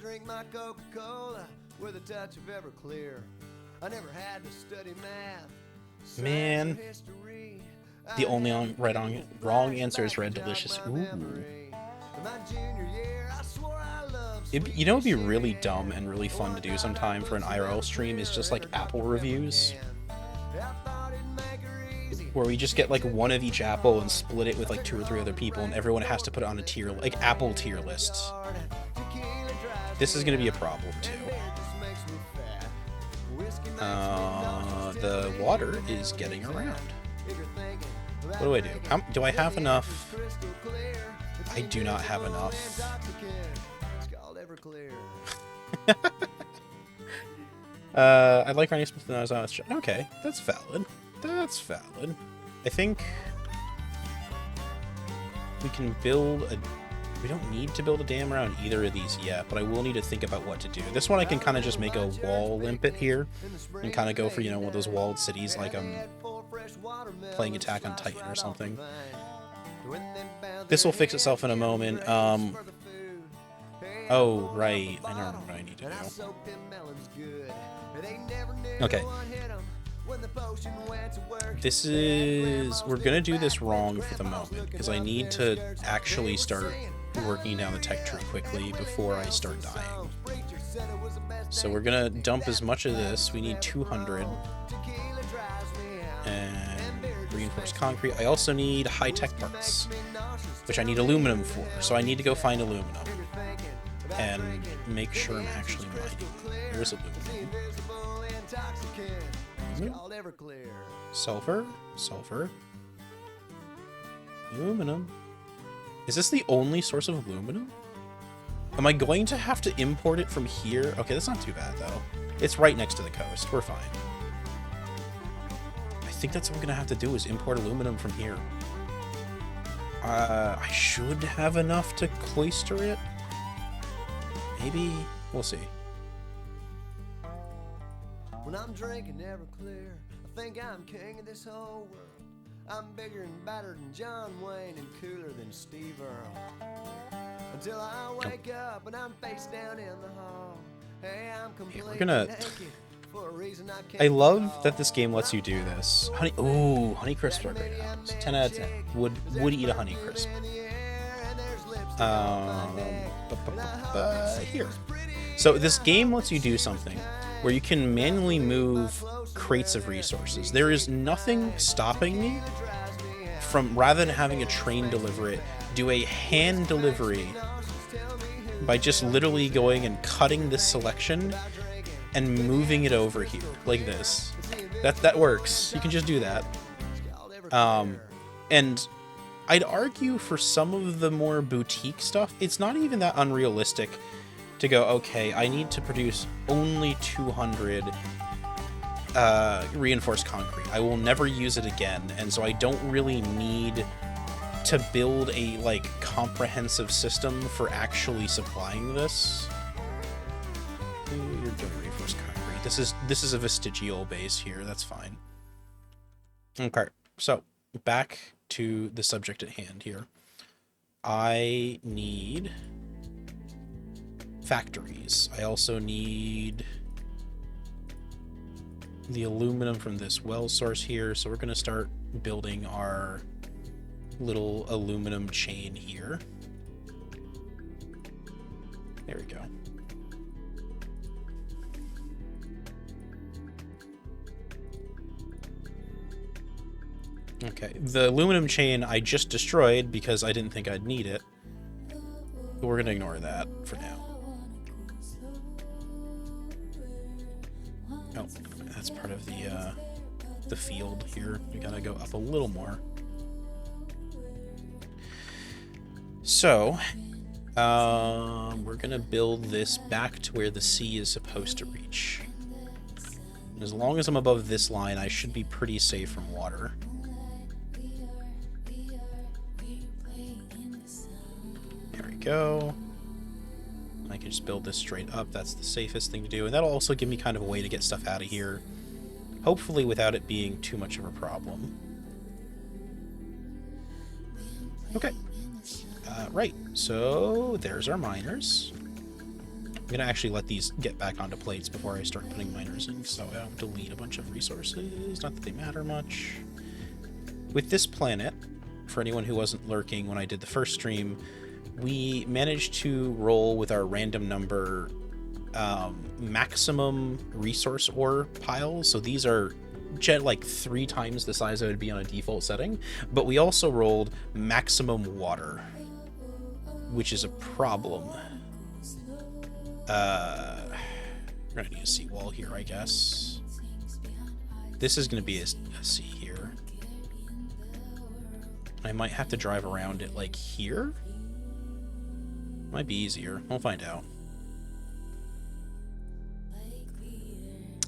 drink my Coca-Cola with a touch of Everclear. I never had to study math. Man, the only wrong answer is Red Delicious. Ooh. You know, it'd be really dumb and really fun to do sometime for an IRL stream is just like Apple reviews, where we just get like one of each apple and split it with like 2 or 3 other people, and everyone has to put it on a tier, like Apple tier lists. This is going to be a problem too. The water is getting around. What do I do? Do I have enough? I do not have enough. I'd like Randy Smith and I was okay, that's valid. That's valid. I think we can build a... We don't need to build a dam around either of these yet, but I will need to think about what to do. This one I can kind of just make a wall limpet here and kind of go for, you know, one of those walled cities like I'm playing Attack on Titan or something. This will fix itself in a moment. Oh, right. I know what I need to do. Okay. This is... We're going to do this wrong for the moment, because I need to actually start working down the tech tree quickly before I start dying. So we're going to dump as much of this. We need 200. And reinforced concrete. I also need high-tech parts, which I need aluminum for. So I need to go find aluminum and make sure I'm actually mining. There's aluminum. Sulfur, sulfur, aluminum. Is this the only source of aluminum? Am I going to have to import it from here? Okay, that's not too bad though. It's right next to the coast. We're fine. I think that's what I'm gonna have to do is import aluminum from here. I should have enough to cloister it. Maybe? We'll see. When I'm drinking Everclear, I think I'm king of this whole world. I'm bigger and badder than John Wayne and cooler than Steve Earle. Until I wake up and I'm face down in the hall. Hey, I'm completely naked for a reason I can't. I love that this game lets you do this. Honey crisps are great. 10 out of 10. Would eat a honey crisp. Here. So this game lets you do something where you can manually move crates of resources. There is nothing stopping me from, rather than having a train deliver it, do a hand delivery by just literally going and cutting this selection and moving it over here like this. That works. You can just do that. And I'd argue for some of the more boutique stuff, it's not even that unrealistic to go, okay, I need to produce only 200 reinforced concrete. I will never use it again, and so I don't really need to build a like comprehensive system for actually supplying this. Ooh, you're doing reinforced concrete. This is a vestigial base here. That's fine. Okay, so back to the subject at hand here. I need factories. I also need the aluminum from this well source here, so we're going to start building our little aluminum chain here. There we go. Okay, the aluminum chain I just destroyed because I didn't think I'd need it. But we're going to ignore that for now. Oh, that's part of the field here. We gotta go up a little more. So, we're gonna build this back to where the sea is supposed to reach. As long as I'm above this line, I should be pretty safe from water. There we go. I can just build this straight up. That's the safest thing to do. And that'll also give me kind of a way to get stuff out of here. Hopefully without it being too much of a problem. Okay. Right. So there's our miners. I'm going to actually let these get back onto plates before I start putting miners in, so I don't delete a bunch of resources. Not that they matter much. With this planet, for anyone who wasn't lurking when I did the first stream, we managed to roll with our random number maximum resource ore piles. So these are like 3 times the size it would be on a default setting. But we also rolled maximum water, which is a problem. We're gonna need a seawall here, I guess. This is gonna be a sea here. I might have to drive around it like here. Might be easier. We'll find out.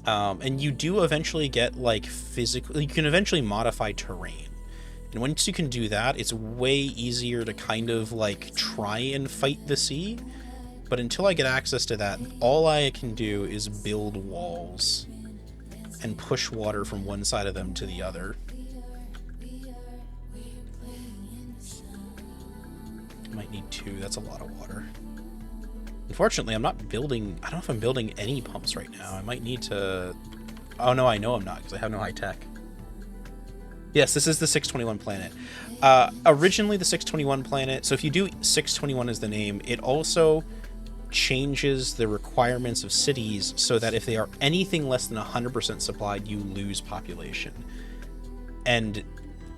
And you do eventually get like physical. You can eventually modify terrain, and once you can do that, it's way easier to kind of like try and fight the sea. But until I get access to that, all I can do is build walls and push water from one side of them to the other. Might need 2. That's a lot of water. Unfortunately, I'm not building... I don't know if I'm building any pumps right now. I might need to... Oh, no, I know I'm not, because I have no high tech. Yes, this is the 621 planet. Originally, the 621 planet... So if you do 621 as the name, it also changes the requirements of cities so that if they are anything less than 100% supplied, you lose population. And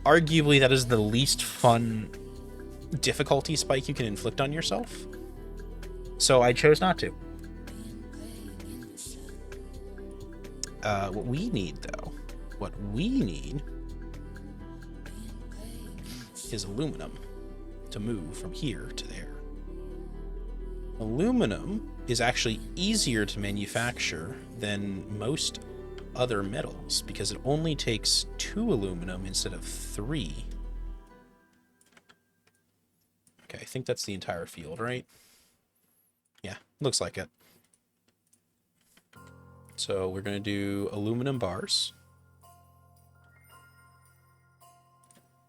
arguably, that is the least fun difficulty spike you can inflict on yourself. So I chose not to. What we need, though, is aluminum to move from here to there. Aluminum is actually easier to manufacture than most other metals because it only takes 2 aluminum instead of 3. Okay, I think that's the entire field, right? Yeah, looks like it. So we're going to do aluminum bars.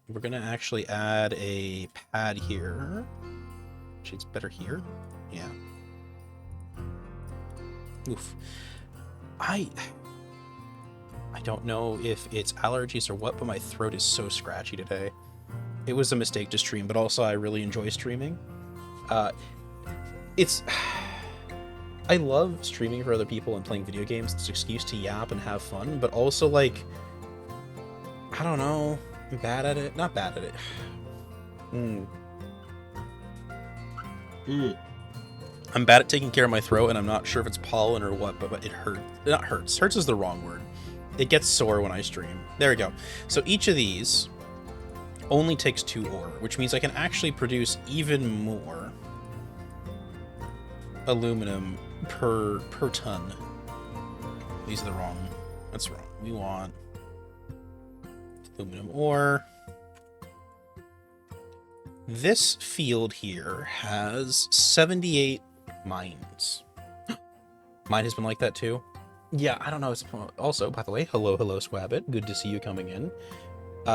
We're going to actually add a pad here. Actually, it's better here. Yeah. Oof. I don't know if it's allergies or what, but my throat is so scratchy today. It was a mistake to stream, but also I really enjoy streaming. It's... I love streaming for other people and playing video games. It's an excuse to yap and have fun, but also, like... I don't know. I'm bad at it. Not bad at it. I'm bad at taking care of my throat, and I'm not sure if it's pollen or what, but it hurts. Not hurts. Hurts is the wrong word. It gets sore when I stream. There we go. So each of these only takes 2 ore, which means I can actually produce even more aluminum per ton. These are the wrong. That's wrong. We want aluminum ore. This field here has 78 mines. Mine has been like that too. Yeah, I don't know. Also, by the way, hello, Squabbit. Good to see you coming in.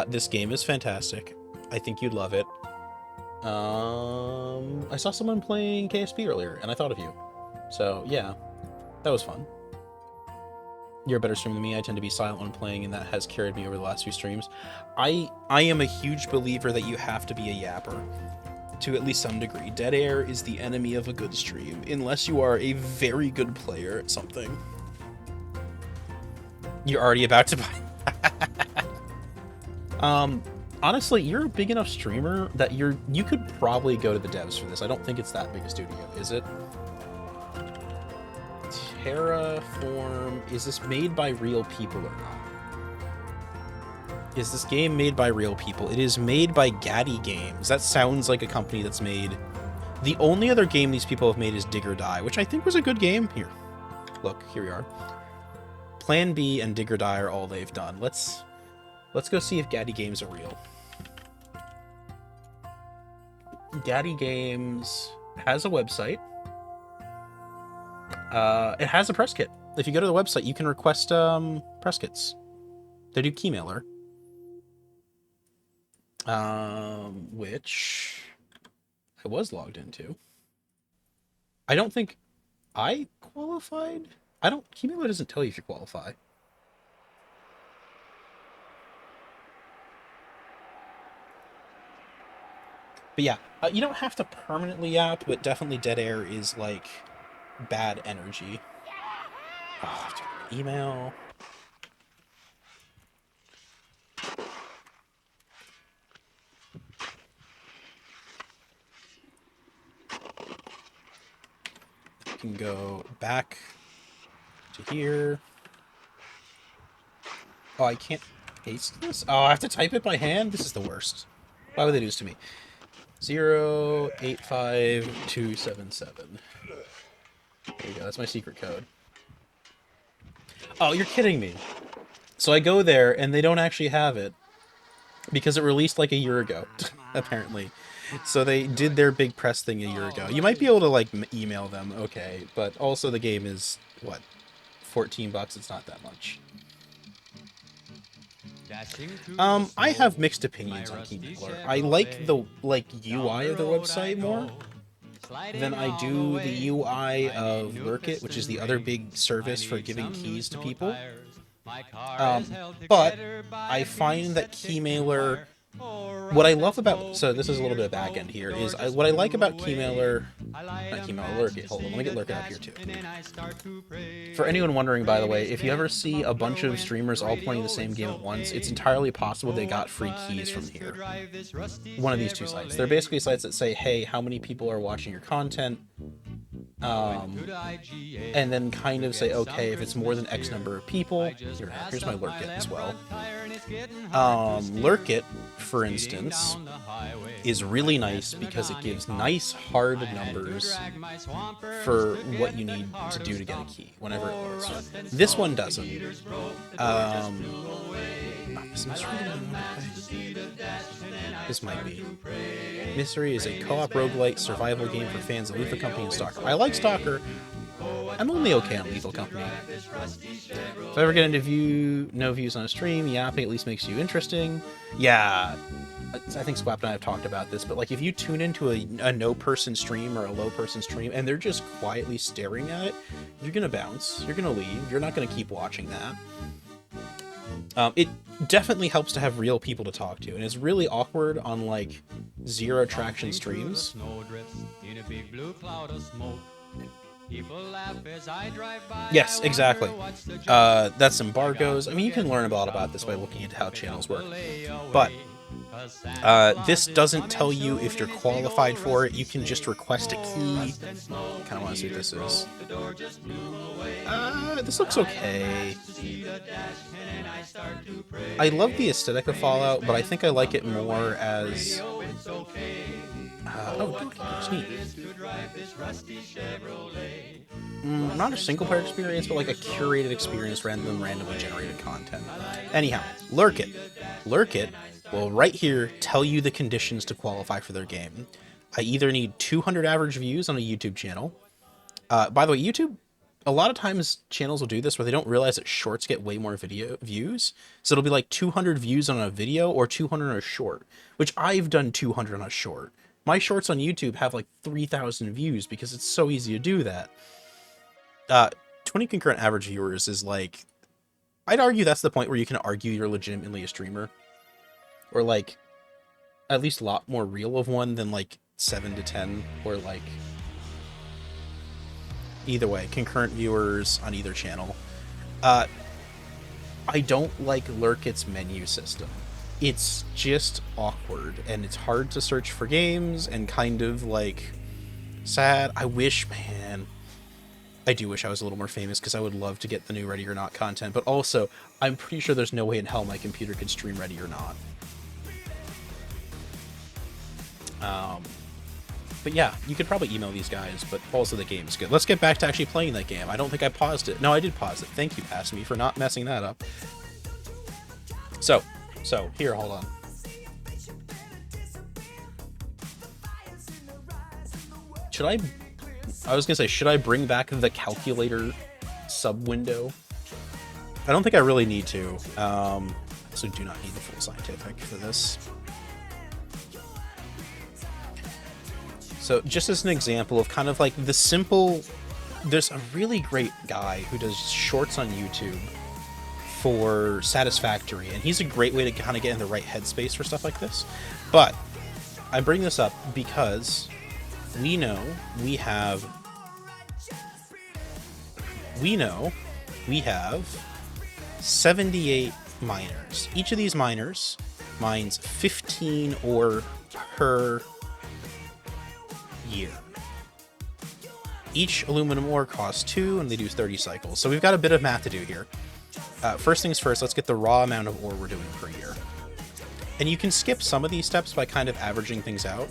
This game is fantastic. I think you'd love it. I saw someone playing KSP earlier, and I thought of you. So, yeah, that was fun. You're a better streamer than me. I tend to be silent when playing, and that has carried me over the last few streams. I am a huge believer that you have to be a yapper, to at least some degree. Dead air is the enemy of a good stream, unless you are a very good player at something. You're already about to buy. Honestly, you're a big enough streamer that you could probably go to the devs for this. I don't think it's that big a studio, is it? Terraform. Is this made by real people or not? Is this game made by real people? It is made by Gaddy Games. That sounds like a company that's made... The only other game these people have made is Dig or Die, which I think was a good game. Here. Look, here we are. Plan B and Dig or Die are all they've done. Let's go see if Gaddy Games are real. Gaddy Games has a website. It has a press kit. If you go to the website, you can request press kits. They do Keymailer. Which I was logged into. I don't think I qualified. Keymailer doesn't tell you if you qualify. But yeah, you don't have to permanently yap, but definitely dead air is like bad energy. Oh, email. I can go back to here. Oh, I can't paste this? Oh, I have to type it by hand? This is the worst. Why would they do this to me? 085277. There you go, that's my secret code. Oh, you're kidding me. So I go there, and they don't actually have it. Because it released like a year ago, apparently. So they did their big press thing a year ago. You might be able to, like, email them, okay. But also the game is, what, $14? It's not that much. I have mixed opinions on Keymailer. I like the UI of the website more than I do the UI of Lurkit, which is the other big service for giving keys to people. But I find that Keymailer... What I love about... So this is a little bit of back end here. What I like about Keymailer... Not Keymailer, Lurkit. Hold on, let me get Lurkit up here too. For anyone wondering, by the way, if you ever see a bunch of streamers all playing the same game at once, it's entirely possible they got free keys from here. One of these two sites. They're basically sites that say, hey, how many people are watching your content? And then kind of say, okay, if it's more than X number of people, here's my Lurkit as well. Lurkit, for instance, is really nice because it gives nice hard numbers for what you need to do to get a key, whenever it loads. This one doesn't. This might be. Mystery is a co-op roguelite survival game for fans of Lethal Company and Stalker. I like Stalker. I'm only okay on Lethal Company. If I ever get into no views on a stream, yapping at least makes you interesting. Yeah, I think Squap and I have talked about this, but like if you tune into a no-person stream or a low-person stream and they're just quietly staring at it, you're gonna bounce. You're gonna leave. You're not gonna keep watching that. It definitely helps to have real people to talk to, and it's really awkward on like zero traction streams. Yes, exactly. That's embargoes. I mean, you can learn a lot about this by looking into how channels work. But this doesn't tell you if you're qualified for it. You can just request a key. Kind of want to see what this is. This looks okay. I love the aesthetic of Fallout, but I think I like it more as... it's neat. Not a single-player experience, but like a curated experience rather than randomly generated content. Anyhow, Lurk It will right here tell you the conditions to qualify for their game. I either need 200 average views on a YouTube channel. By the way, YouTube, a lot of times channels will do this where they don't realize that shorts get way more video views. So it'll be like 200 views on a video or 200 on a short, which I've done 200 on a short. My shorts on YouTube have like 3,000 views because it's so easy to do that. 20 concurrent average viewers is like, I'd argue that's the point where you can argue you're legitimately a streamer. Or like, at least a lot more real of one than like 7 to 10 or like... Either way, concurrent viewers on either channel. I don't like Lurkit's menu system. It's just awkward, and it's hard to search for games, and kind of, like, sad. I wish, man... I do wish I was a little more famous, because I would love to get the new Ready or Not content, but also, I'm pretty sure there's no way in hell my computer could stream Ready or Not. But yeah, you could probably email these guys, but also the game's good. Let's get back to actually playing that game. I don't think I paused it. No, I did pause it. Thank you, Passme, for not messing that up. So, here, hold on. I was gonna say, should I bring back the calculator sub-window? I don't think I really need to. So do not need the full scientific for this. So just as an example of kind of like the simple, there's a really great guy who does shorts on YouTube for Satisfactory, and he's a great way to kind of get in the right headspace for stuff like this. But I bring this up because we know we have 78 miners. Each of these miners mines 15 ore per year. Each aluminum ore costs 2, and they do 30 cycles. So we've got a bit of math to do here. First things first, let's get the raw amount of ore we're doing per year. And you can skip some of these steps by kind of averaging things out.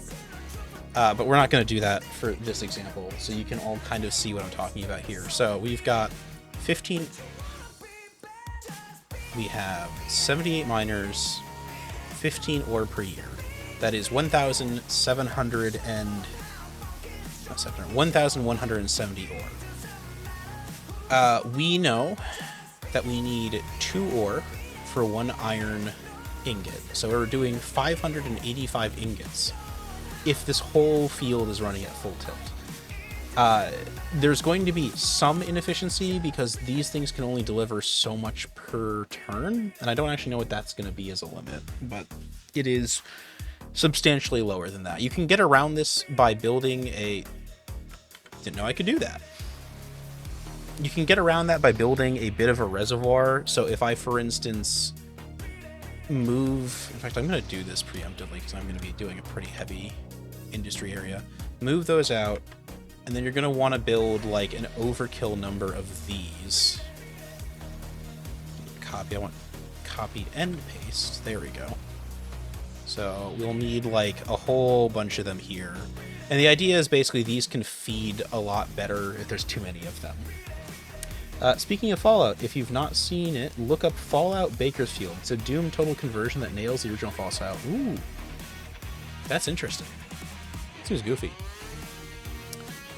But we're not going to do that for this example, so you can all kind of see what I'm talking about here. So we've got 15... We have 78 miners, 15 ore per year. That is 1,170 ore. We know that we need 2 ore for 1 iron ingot. So we're doing 585 ingots if this whole field is running at full tilt. There's going to be some inefficiency because these things can only deliver so much per turn, and I don't actually know what that's going to be as a limit, but it is substantially lower than that. You can get around this by building a... Didn't know I could do that. You can get around that by building a bit of a reservoir. So if I, for instance, move... In fact, I'm going to do this preemptively because I'm going to be doing a pretty heavy industry area. Move those out, and then you're going to want to build like an overkill number of these. Copy. I want copy and paste. There we go. So we'll need like a whole bunch of them here. And the idea is basically these can feed a lot better if there's too many of them. Speaking of Fallout, if you've not seen it, look up Fallout Bakersfield. It's a Doom total conversion that nails the original Fallout. Ooh. That's interesting. Seems goofy.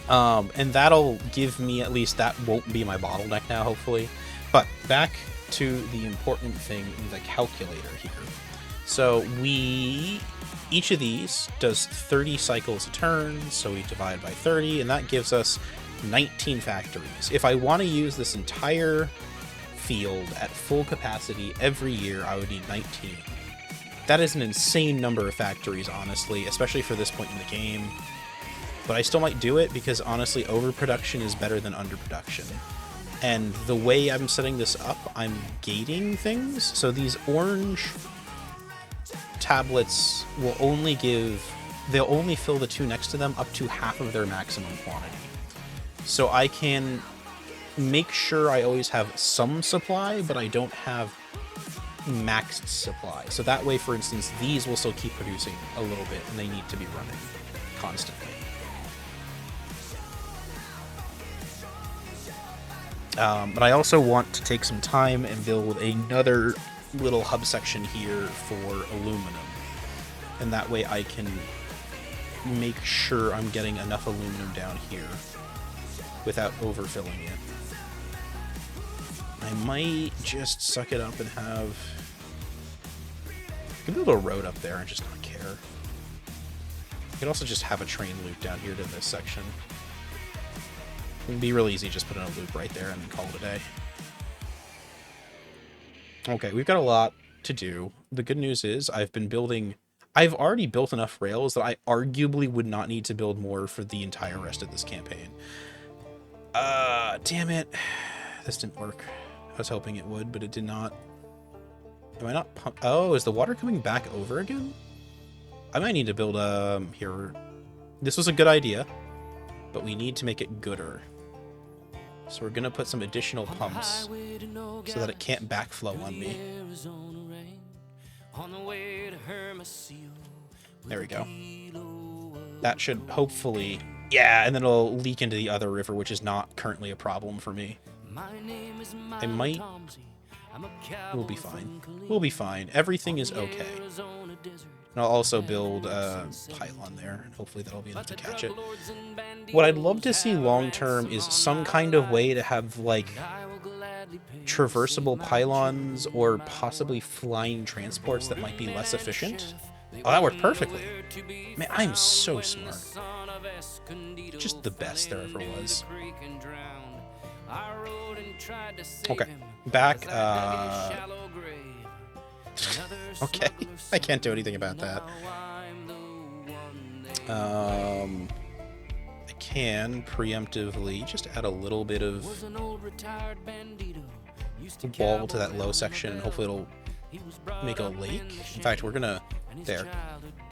And that'll give me, at least that won't be my bottleneck now, hopefully. But back to the important thing, the calculator here. So each of these does 30 cycles a turn, so we divide by 30, and that gives us 19 factories. If I want to use this entire field at full capacity every year, I would need 19. That is an insane number of factories, honestly, especially for this point in the game. But I still might do it because, honestly, overproduction is better than underproduction. And the way I'm setting this up, I'm gating things. So these orange tablets will only they'll only fill the two next to them up to half of their maximum quantity. So I can make sure I always have some supply, but I don't have maxed supply. So that way, for instance, these will still keep producing a little bit, and they need to be running constantly. But I also want to take some time and build another little hub section here for aluminum. And that way I can make sure I'm getting enough aluminum down here without overfilling it. I might just suck it up and have... I can build a road up there and just not care. I could also just have a train loop down here to this section. It'd be real easy, just put in a loop right there and then call it a day. Okay, we've got a lot to do. The good news is I've already built enough rails that I arguably would not need to build more for the entire rest of this campaign. Damn it. This didn't work. I was hoping it would, but it did not. Am I not oh, is the water coming back over again? I might need to build here. This was a good idea, but we need to make it gooder. So we're gonna put some additional pumps so that it can't backflow on me. There we go. That should hopefully, yeah, and then it'll leak into the other river, which is not currently a problem for me. I might, we'll be fine. We'll be fine. Everything is okay. And I'll also build a pylon there, and hopefully that'll be enough to catch it. What I'd love to see long-term is some kind of way to have, like, traversable pylons or possibly flying transports that might be less efficient. Oh, that worked perfectly. Man, I'm so smart. Just the best there ever was. Okay, back, okay, I can't do anything about that. I can preemptively just add a little bit of wall to that low section, and hopefully it'll make a lake. In fact, we're gonna, there.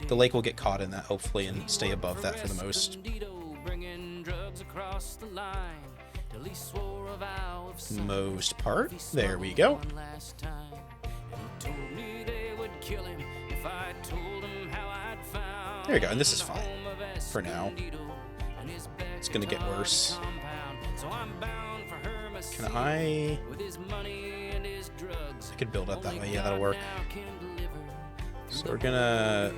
The lake will get caught in that, hopefully, and stay above that for the most part. There we go. There you go, and this is fine for now. It's gonna get worse. Can I could build up that way. Yeah, that'll work. So we're gonna...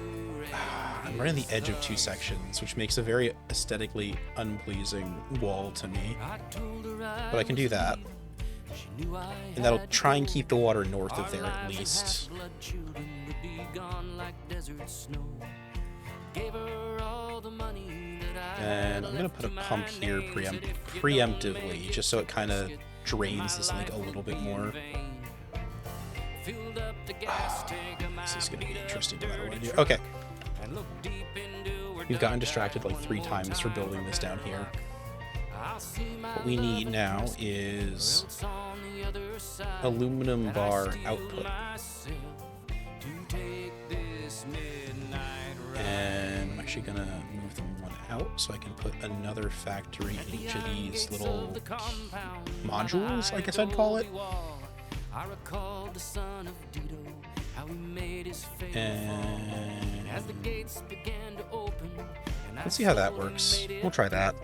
I'm right on the edge of two sections, which makes a very aesthetically unpleasing wall to me. But I can do that. And that'll try and keep the water north of there at least. And I'm gonna put a pump here preemptively, just so it kind of drains this lake a little bit more. This is gonna be interesting no matter what I do. Okay. We've gotten distracted like 3 times for building this down here. What we need now is aluminum bar output. And I'm actually gonna move them one out so I can put another factory in each of these little modules, I guess I'd call it. And let's see how that works. We'll try that.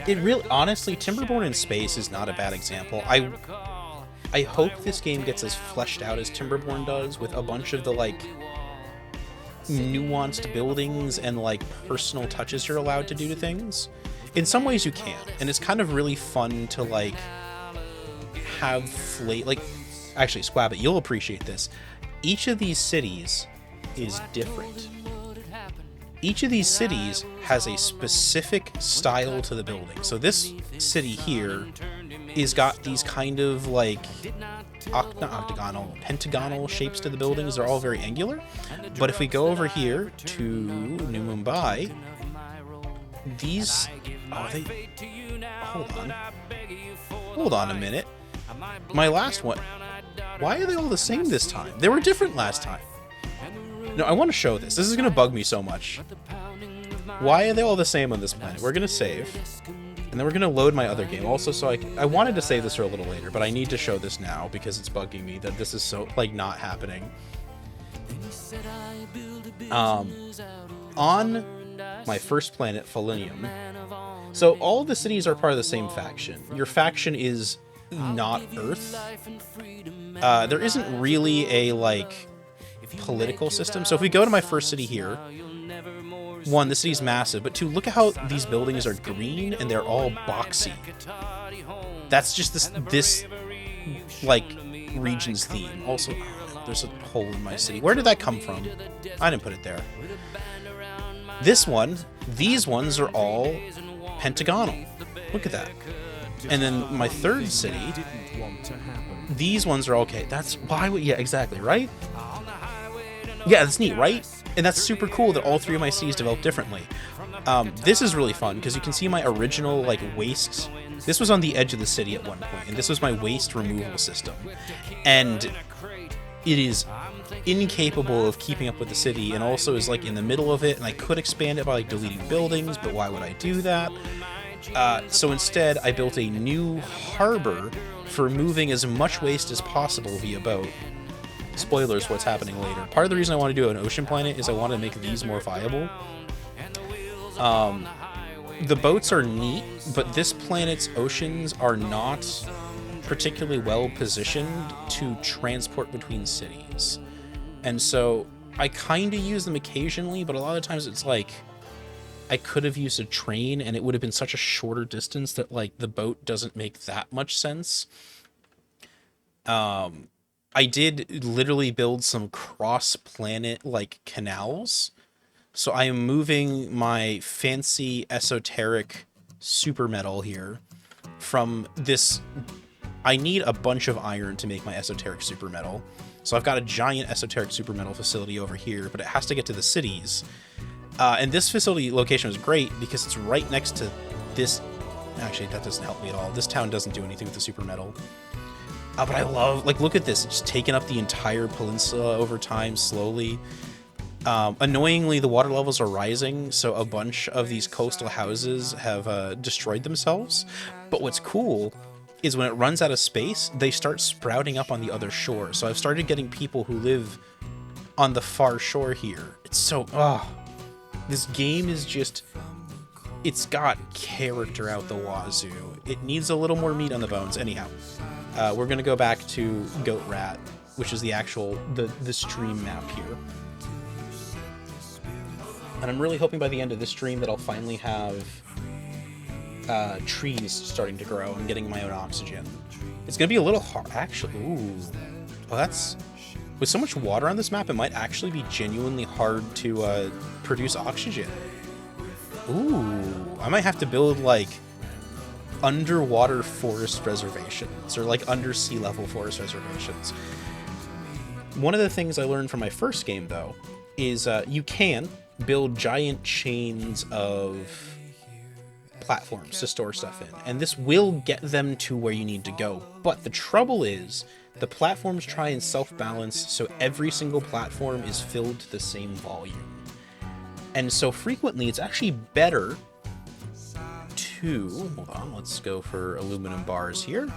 It really, honestly, Timberborn in space is not a bad example. I hope this game gets as fleshed out as Timberborn does, with a bunch of the, like, nuanced buildings and, like, personal touches you're allowed to do to things. In some ways you can, and it's kind of really fun to, like, have like, actually, Squabbit, you'll appreciate this. Each of these cities is different. Each of these cities has a specific style to the building. So this city here is got these kind of, like, not octagonal, pentagonal shapes to the buildings. They're all very angular. But if we go over here to New Mumbai, these... Oh, they... Hold on a minute. My last one... Why are they all the same this time? They were different last time. No, I want to show this. This is going to bug me so much. Why are they all the same on this planet? We're going to save. And then we're going to load my other game. Also, so I wanted to save this for a little later, but I need to show this now because it's bugging me that this is so, like, not happening. On my first planet, Felinium. So all the cities are part of the same faction. Your faction is not Earth. There isn't really a, like, political system. So if we go to my first city here, one, the city's massive, but two, look at how these buildings are green and they're all boxy. That's just this like, region's theme. Also, there's a hole in my city. Where did that come from? I didn't put it there. This one, these ones are all pentagonal. Look at that. And then my third city, these ones are okay. That's why, yeah, exactly, right? Yeah, that's neat, right? And that's super cool that all three of my cities develop differently. This is really fun because you can see my original, like, waste. This was on the edge of the city at one point, and this was my waste removal system. And it is incapable of keeping up with the city, and also is, like, in the middle of it, and I could expand it by, like, deleting buildings, but why would I do that? So instead, I built a new harbor for moving as much waste as possible via boat. Spoilers, what's happening later. Part of the reason I want to do an ocean planet is I want to make these more viable. The boats are neat, but this planet's oceans are not particularly well positioned to transport between cities. And so I kind of use them occasionally, but a lot of times it's like I could have used a train and it would have been such a shorter distance that, like, the boat doesn't make that much sense. I did literally build some cross-planet, like, canals. So I am moving my fancy esoteric super metal here from this... I need a bunch of iron to make my esoteric super metal. So I've got a giant esoteric super metal facility over here, but it has to get to the cities. And this facility location is great because it's right next to this... Actually, that doesn't help me at all. This town doesn't do anything with the super metal. But I love... Like, look at this. It's taken up the entire peninsula over time, slowly. Annoyingly, the water levels are rising, so a bunch of these coastal houses have destroyed themselves. But what's cool is when it runs out of space, they start sprouting up on the other shore. So I've started getting people who live on the far shore here. It's so... This game is just... It's got character out the wazoo. It needs a little more meat on the bones. Anyhow, we're going to go back to Goat Rat, which is the actual... the stream map here. And I'm really hoping by the end of this stream that I'll finally have trees starting to grow and getting my own oxygen. It's going to be a little hard, actually. Ooh. Well, that's... With so much water on this map, it might actually be genuinely hard to produce oxygen. Ooh. I might have to build, like, underwater forest reservations, or, like, under sea level forest reservations. One of the things I learned from my first game, though, is you can build giant chains of platforms to store stuff in, and this will get them to where you need to go. But the trouble is, the platforms try and self-balance, so every single platform is filled to the same volume. And so frequently, it's actually better to... Hold on, let's go for aluminum bars here.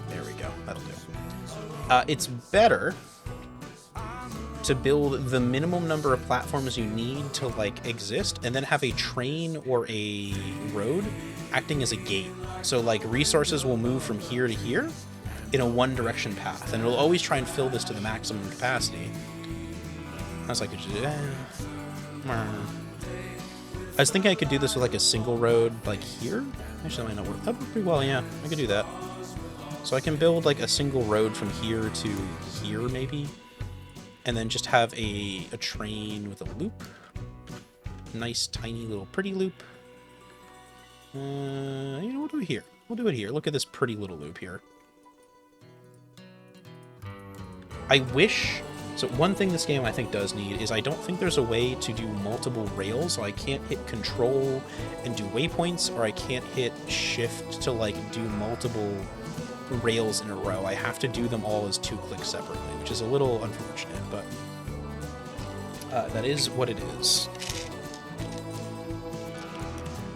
There we go, that'll do. It's better to build the minimum number of platforms you need to like exist, and then have a train or a road acting as a gate. So like resources will move from here to here in a one direction path, and it'll always try and fill this to the maximum capacity. I was like, I was thinking I could do this with like a single road like here. Actually, that might not work. That would pretty well, yeah. I could do that. So I can build like a single road from here to here maybe, and then just have a train with a loop. Nice tiny little pretty loop. You know, we'll do it here. We'll do it here. Look at this pretty little loop here. I wish... So one thing this game I think does need is I don't think there's a way to do multiple rails, so I can't hit control and do waypoints, or I can't hit shift to like do multiple rails in a row. I have to do them all as 2 clicks separately, which is a little unfortunate, but that is what it is.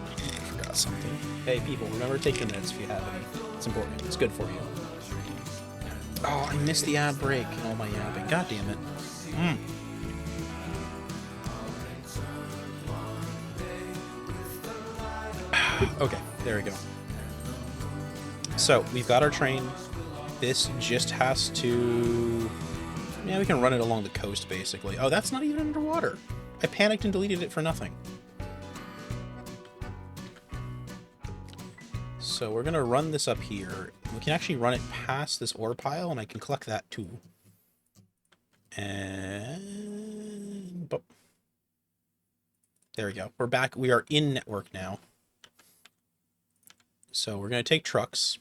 I forgot something. Hey people, remember to take your meds if you have any. It's important. It's good for you. Oh, I missed the ad break and all my yapping. God damn it. Okay, there we go. So, we've got our train. This just has to... Yeah, we can run it along the coast, basically. Oh, that's not even underwater. I panicked and deleted it for nothing. So we're going to run this up here. We can actually run it past this ore pile, and I can collect that too. And... Boop. There we go. We're back. We are in network now. So we're going to take trucks.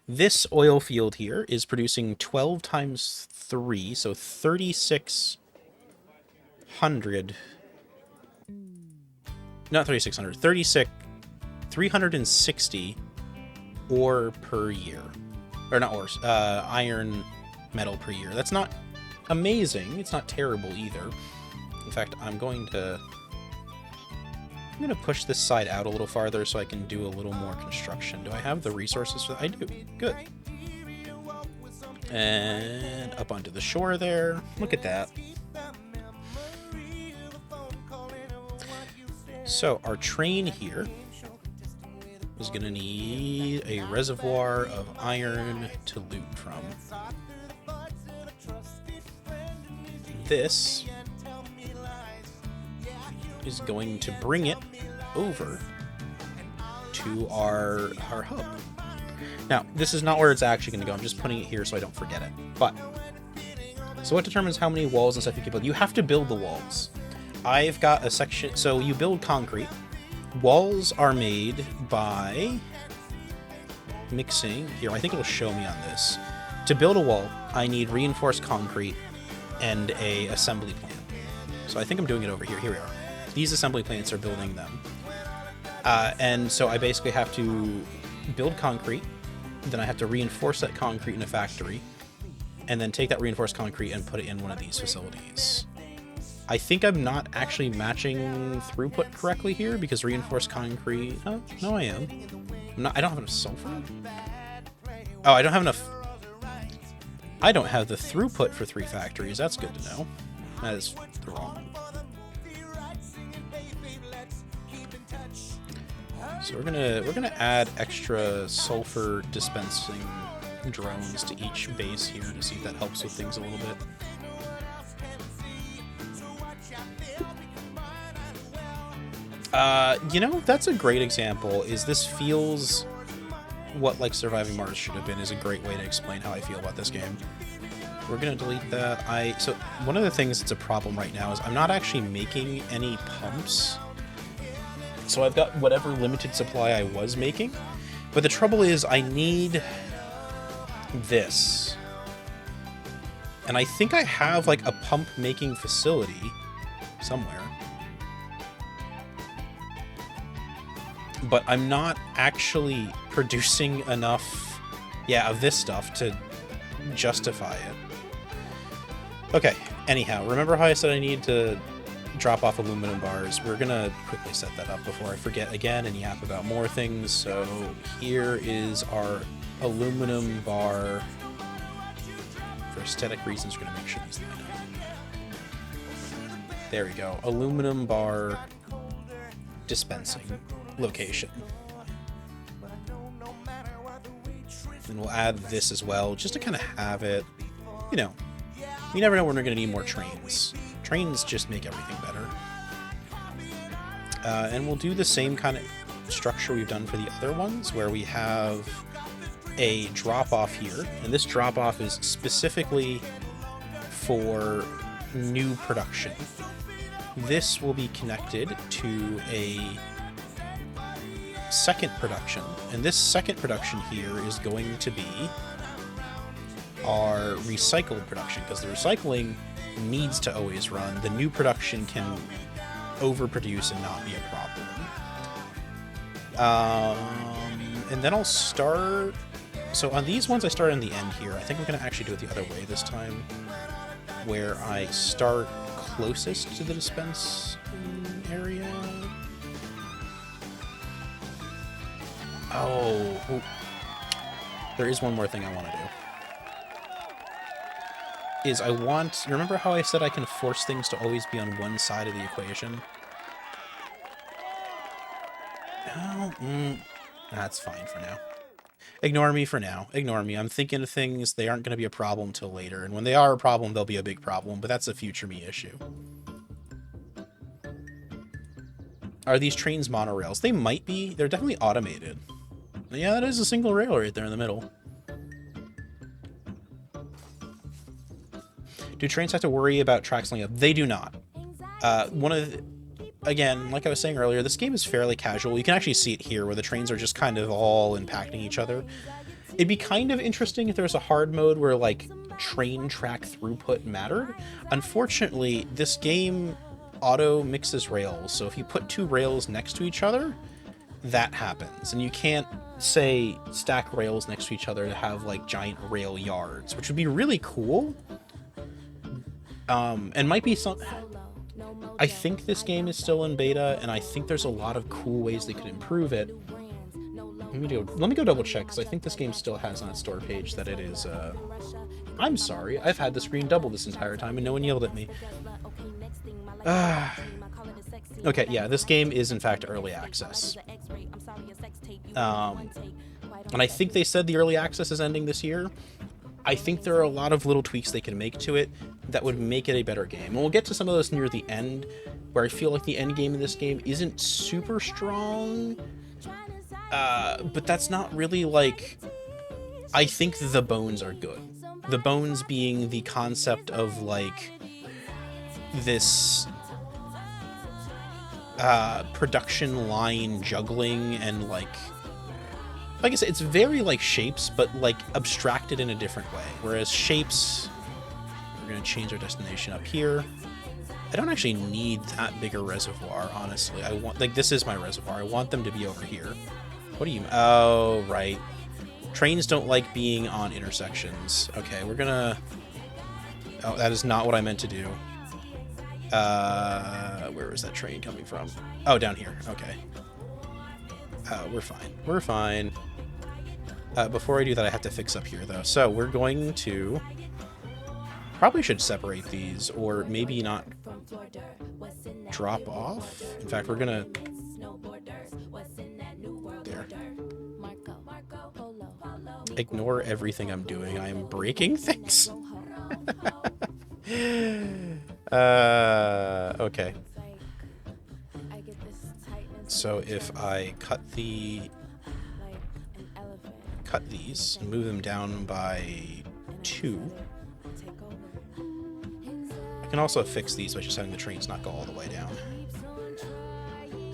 This oil field here is producing 12 times 3, so 3,600. Not 3,600. 360 ore per year. Or not ores, iron metal per year. That's not amazing. It's not terrible either. In fact, I'm going to push this side out a little farther so I can do a little more construction. Do I have the resources for that? I do. Good. And up onto the shore there. Look at that. So our train here is going to need a reservoir of iron to loot from. This is going to bring it over to our hub. Now, this is not where it's actually going to go. I'm just putting it here so I don't forget it. But, so what determines how many walls and stuff you can build? You have to build the walls. I've got a section, so you build concrete. Walls are made by mixing, here, I think it'll show me on this. To build a wall, I need reinforced concrete and a assembly plant. So I think I'm doing it over here. Here we are. These assembly plants are building them. And so I basically have to build concrete, then I have to reinforce that concrete in a factory, and then take that reinforced concrete and put it in one of these facilities. I think I'm not actually matching throughput correctly here, because reinforced concrete... Oh, no I am. I don't have enough sulfur? Oh, I don't have enough... I don't have the throughput for 3 factories. That's good to know. That is the wrong one. So we're gonna add extra sulfur dispensing drones to each base here to see if that helps with things a little bit. You know, that's a great example. Is this feels what like Surviving Mars should have been is a great way to explain how I feel about this game. We're gonna delete that. So one of the things that's a problem right now is I'm not actually making any pumps. So I've got whatever limited supply I was making, but the trouble is I need this. And I think I have like a pump making facility somewhere. But I'm not actually producing enough, of this stuff to justify it. Okay, anyhow, remember how I said I need to drop off aluminum bars? We're gonna quickly set that up before I forget again and yap about more things. So here is our aluminum bar. For aesthetic reasons, we're gonna make sure these line up. There we go. Aluminum bar dispensing location. And we'll add this as well, just to kind of have it, you know, you never know when we're going to need more trains. Trains just make everything better. And we'll do the same kind of structure we've done for the other ones, where we have a drop-off here, and this drop-off is specifically for new production. This will be connected to a second production, and this second production here is going to be our recycled production, because the recycling needs to always run. The new production can overproduce and not be a problem. And then I'll start... So on these ones I start in the end here. I think I'm going to actually do it the other way this time, where I start closest to the dispense area. Oh, there is one more thing I want to do. You remember how I said I can force things to always be on one side of the equation? Oh, that's fine for now. Ignore me for now. Ignore me. I'm thinking of things. They aren't going to be a problem till later. And when they are a problem, they'll be a big problem. But that's a future me issue. Are these trains monorails? They might be. They're definitely automated. Yeah, that is a single rail right there in the middle. Do trains have to worry about tracks lining up? They do not. Again, like I was saying earlier, this game is fairly casual. You can actually see it here, where the trains are just kind of all impacting each other. It'd be kind of interesting if there was a hard mode where, like, train track throughput mattered. Unfortunately, this game auto mixes rails, so if you put two rails next to each other, that happens. And you can't, say, stack rails next to each other to have, like, giant rail yards, which would be really cool. And might be some... I think this game is still in beta, and I think there's a lot of cool ways they could improve it. Let me go double check, because I think this game still has on its store page that it is, I'm sorry, I've had the screen double this entire time, and no one yelled at me. Okay, yeah, this game is in fact early access. And I think they said the early access is ending this year. I think there are a lot of little tweaks they can make to it that would make it a better game. And we'll get to some of those near the end, where I feel like the end game in this game isn't super strong. But that's not really, like... I think the bones are good. The bones being the concept of, like, this production line juggling and, like I said, it's very like Shapes, but like abstracted in a different way. Whereas Shapes, we're going to change our destination up here. I don't actually need that big a reservoir, honestly. I want, like, this is my reservoir. I want them to be over here. What do you... Oh, right. Trains don't like being on intersections. Okay, we're gonna... Oh, that is not what I meant to do. Where was that train coming from? Oh, down here. Okay. We're fine. We're fine. Before I do that, I have to fix up here, though. So we're going to... Probably should separate these, or maybe not drop off. In fact, we're gonna... There. Ignore everything I'm doing. I am breaking things. Okay. So if I cut these and move them down by 2. I can also fix these by just having the trains not go all the way down.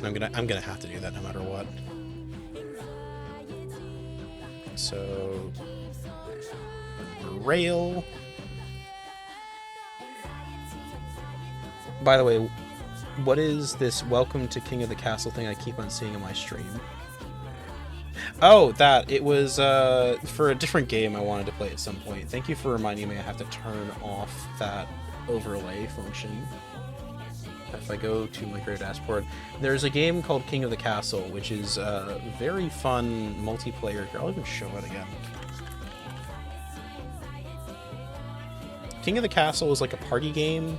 And I'm gonna have to do that no matter what. So rail. By the way, what is this welcome to King of the Castle thing I keep on seeing in my stream? Oh, that. It was for a different game I wanted to play at some point. Thank you for reminding me I have to turn off that overlay function. If I go to my creator dashboard, there's a game called King of the Castle, which is a very fun multiplayer. I'll even show it again. King of the Castle is like a party game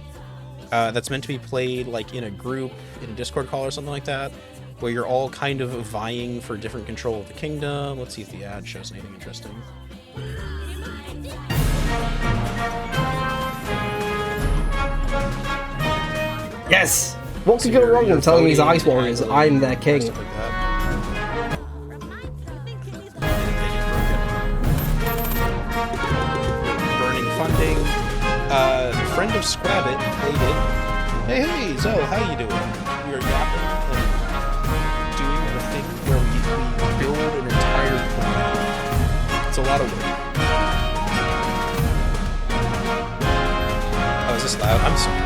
that's meant to be played like in a group, in a Discord call or something like that, where you're all kind of vying for different control of the kingdom. Let's see if the ad shows anything interesting. Yes! What could go wrong with telling these Ice Warriors I'm their king? Stuff like that. Burning funding. Friend of Squabbit played it. Hey, Zoe, how you doing? We are yapping and doing a thing where we build an entire planet. It's a lot of work. Oh, is this loud? I'm sorry.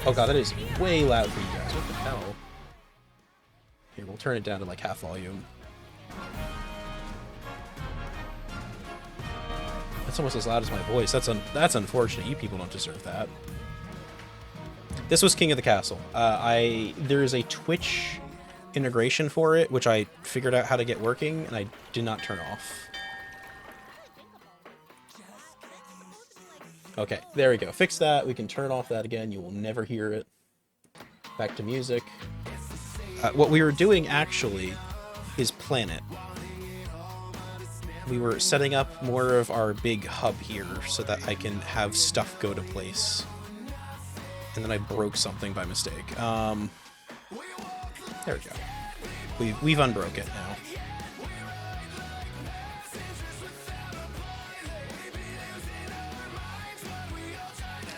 Oh god, that is way loud for you guys. What the hell? Here, we'll turn it down to like half volume. That's almost as loud as my voice. That's unfortunate. You people don't deserve that. This was King of the Castle. There's a Twitch integration for it, which I figured out how to get working, and I did not turn off. Okay, there we go. Fix that. We can turn off that again. You will never hear it. Back to music. What we were doing, actually, is Planet. We were setting up more of our big hub here so that I can have stuff go to place. And then I broke something by mistake. There we go. We've unbroke it now.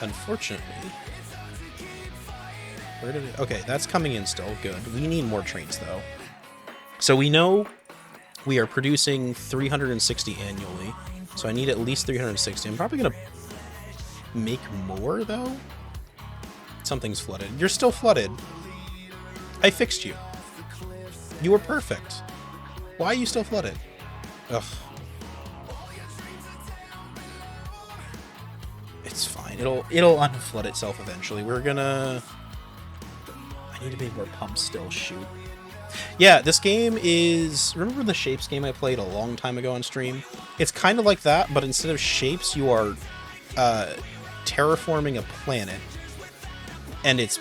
Unfortunately, where did it? Okay, that's coming in still. Good. We need more trains though. So we know we are producing 360 annually. So I need at least 360. I'm probably gonna make more though. Something's flooded. You're still flooded. I fixed you. You were perfect. Why are you still flooded? Ugh. It's fine. It'll unflood itself eventually. We're gonna... I need to make more pumps still. Shoot. Yeah, this game is... Remember the Shapes game I played a long time ago on stream? It's kind of like that, but instead of shapes, you are terraforming a planet. And it's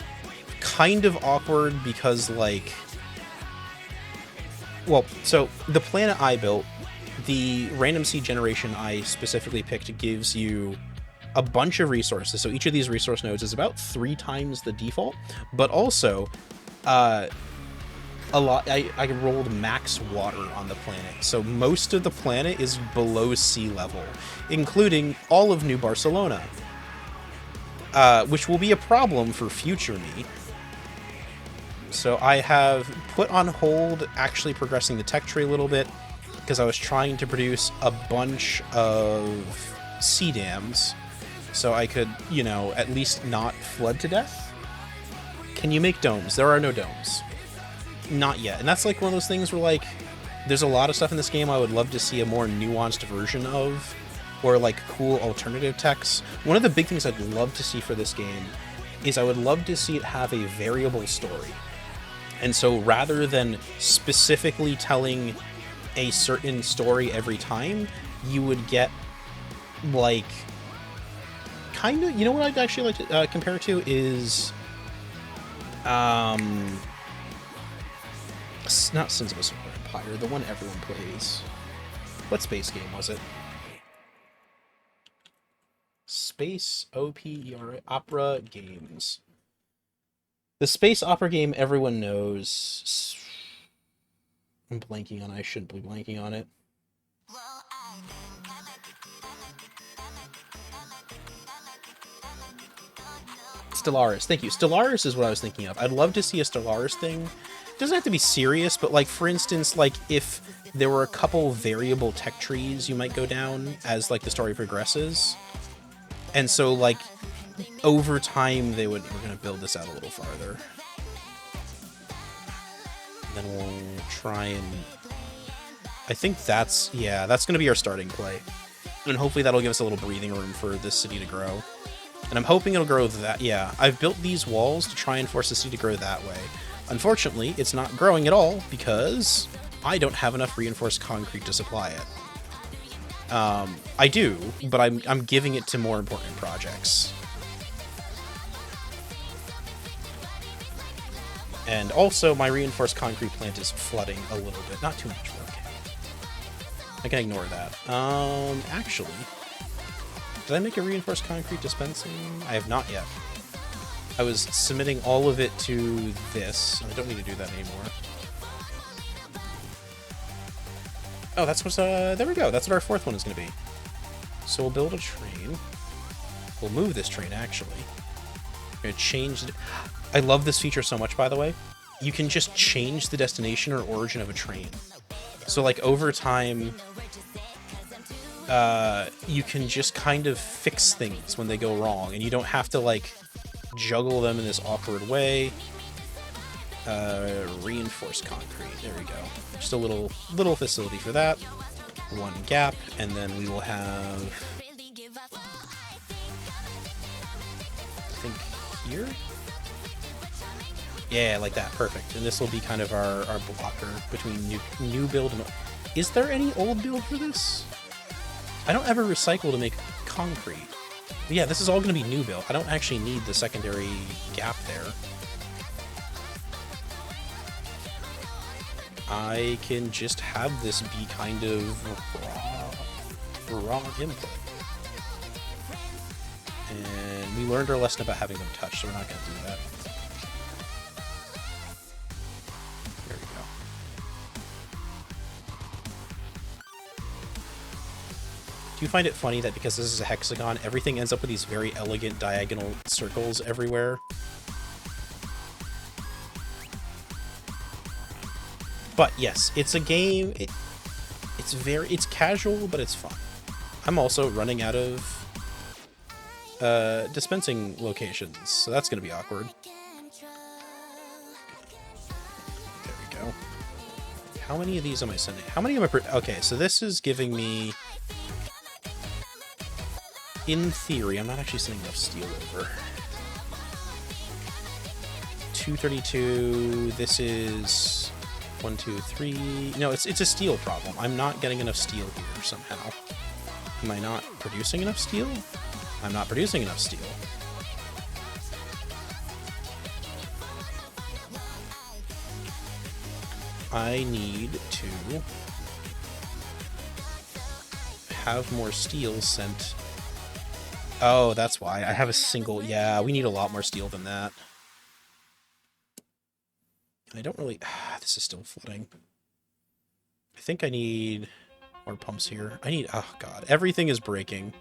kind of awkward because, like... Well, so the planet I built, the random seed generation I specifically picked gives you a bunch of resources. So each of these resource nodes is about 3 times the default, but also a lot. I rolled max water on the planet, so most of the planet is below sea level, including all of New Barcelona, which will be a problem for future me. So I have put on hold actually progressing the tech tree a little bit because I was trying to produce a bunch of sea dams so I could, you know, at least not flood to death. Can you make domes? There are no domes. Not yet. And that's like one of those things where, like, there's a lot of stuff in this game I would love to see a more nuanced version of, or like cool alternative techs. One of the big things I'd love to see for this game is I would love to see it have a variable story. And so rather than specifically telling a certain story every time, you would get, like, kind of, you know what I'd actually like to compare it to is, not Sins of a Solar Empire, the one everyone plays. What space game was it? Space Opera Games. The space opera game everyone knows. I'm blanking on it. I shouldn't be blanking on it. Stellaris. Thank you. Stellaris is what I was thinking of. I'd love to see a Stellaris thing. It doesn't have to be serious, but, like, for instance, like, if there were a couple variable tech trees you might go down as, like, the story progresses. And so, like, over time we're gonna build this out a little farther. And then we'll try and... I think that's gonna be our starting play. And hopefully that'll give us a little breathing room for this city to grow. And I'm hoping it'll grow that... Yeah, I've built these walls to try and force the city to grow that way. Unfortunately, it's not growing at all because I don't have enough reinforced concrete to supply it. I do, but I'm giving it to more important projects. And also, my reinforced concrete plant is flooding a little bit. Not too much, but okay. I can ignore that. Actually, did I make a reinforced concrete dispensing? I have not yet. I was submitting all of it to this. I don't need to do that anymore. Oh, that's what's, there we go. That's what our fourth one is going to be. So we'll build a train. We'll move this train, actually. We're going to change it. I love this feature so much, by the way. You can just change the destination or origin of a train. So, like, over time, you can just kind of fix things when they go wrong, and you don't have to, like, juggle them in this awkward way. Reinforced concrete. There we go. Just a little facility for that. One gap, and then we will have, I think, here? Yeah, like that. Perfect. And this will be kind of our blocker between new build and... Is there any old build for this? I don't ever recycle to make concrete. But yeah, this is all going to be new build. I don't actually need the secondary gap there. I can just have this be kind of raw input. And we learned our lesson about having them touch, so we're not going to do that. There we go. Do you find it funny that because this is a hexagon, everything ends up with these very elegant diagonal circles everywhere? But yes, it's a game. It's casual, but it's fun. I'm also running out of dispensing locations, so that's gonna be awkward. There we go. How many of these am I sending? How many am I? Okay, so this is giving me, in theory, I'm not actually sending enough steel over. 232. This is 1, 2, 3. No, it's a steel problem. I'm not getting enough steel here somehow. Am I not producing enough steel? I'm not producing enough steel. I need to have more steel sent. Oh, that's why. I have a single... Yeah, we need a lot more steel than that. I don't really... this is still flooding. I think I need more pumps here. I need... Oh, God. Everything is breaking.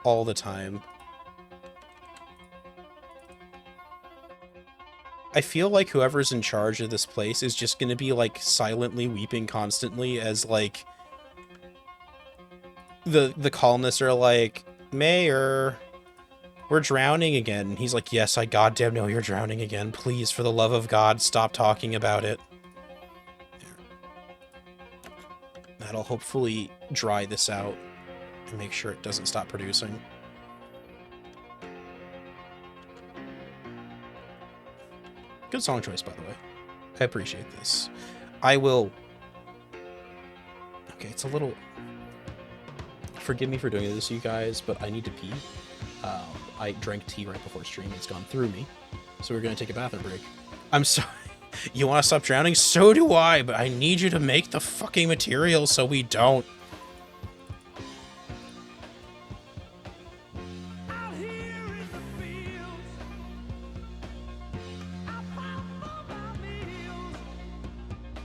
All the time. I feel like whoever's in charge of this place is just going to be, like, silently weeping constantly as, like... The colonists are like, Mayor... We're drowning again. And he's like, yes, I goddamn know you're drowning again. Please, for the love of God, stop talking about it. There. That'll hopefully dry this out and make sure it doesn't stop producing. Good song choice, by the way. I appreciate this. I will... Okay, it's a little... Forgive me for doing this, you guys, but I need to pee. I drank tea right before stream. It's gone through me. So we're going to take a bathroom break. I'm sorry. You want to stop drowning? So do I, but I need you to make the fucking material so we don't.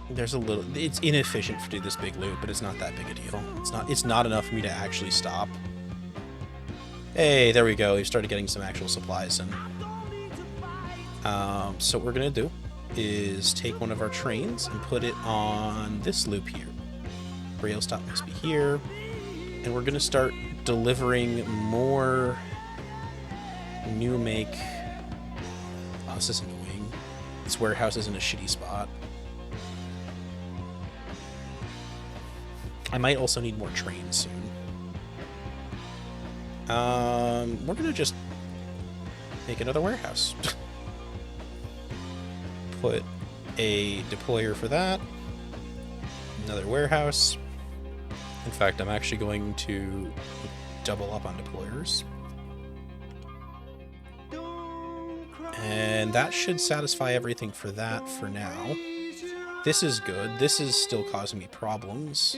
There's a little... It's inefficient to do this big loop, but it's not that big a deal. It's not enough for me to actually stop. Hey, there we go. We've started getting some actual supplies in. So what we're going to do is take one of our trains and put it on this loop here. Rail stop must be here. And we're going to start delivering more new make... Oh, this is annoying. This warehouse is in a shitty spot. I might also need more trains soon. We're gonna just make another warehouse. Put a deployer for that. Another warehouse. In fact, I'm actually going to double up on deployers. And that should satisfy everything for that for now. This is good. This is still causing me problems.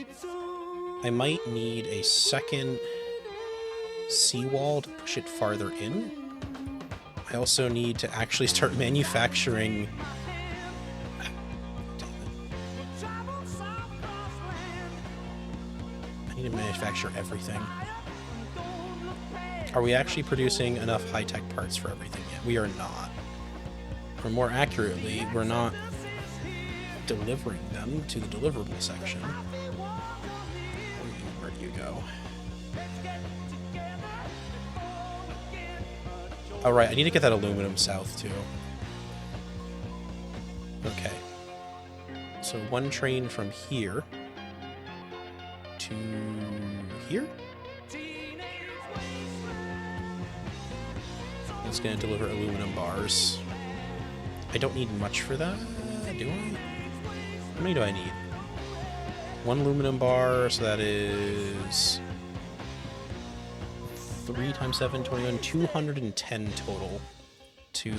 I might need a second seawall to push it farther in. I also need to actually start manufacturing... I need to manufacture everything. Are we actually producing enough high-tech parts for everything yet? We are not. Or more accurately, we're not delivering them to the deliverable section. Where do you go? Oh, right, I need to get that aluminum south, too. Okay. So one train from here to here? It's going to deliver aluminum bars. I don't need much for that, do I? How many do I need? One aluminum bar, so that is 3 times 7, 21, 210 total to... There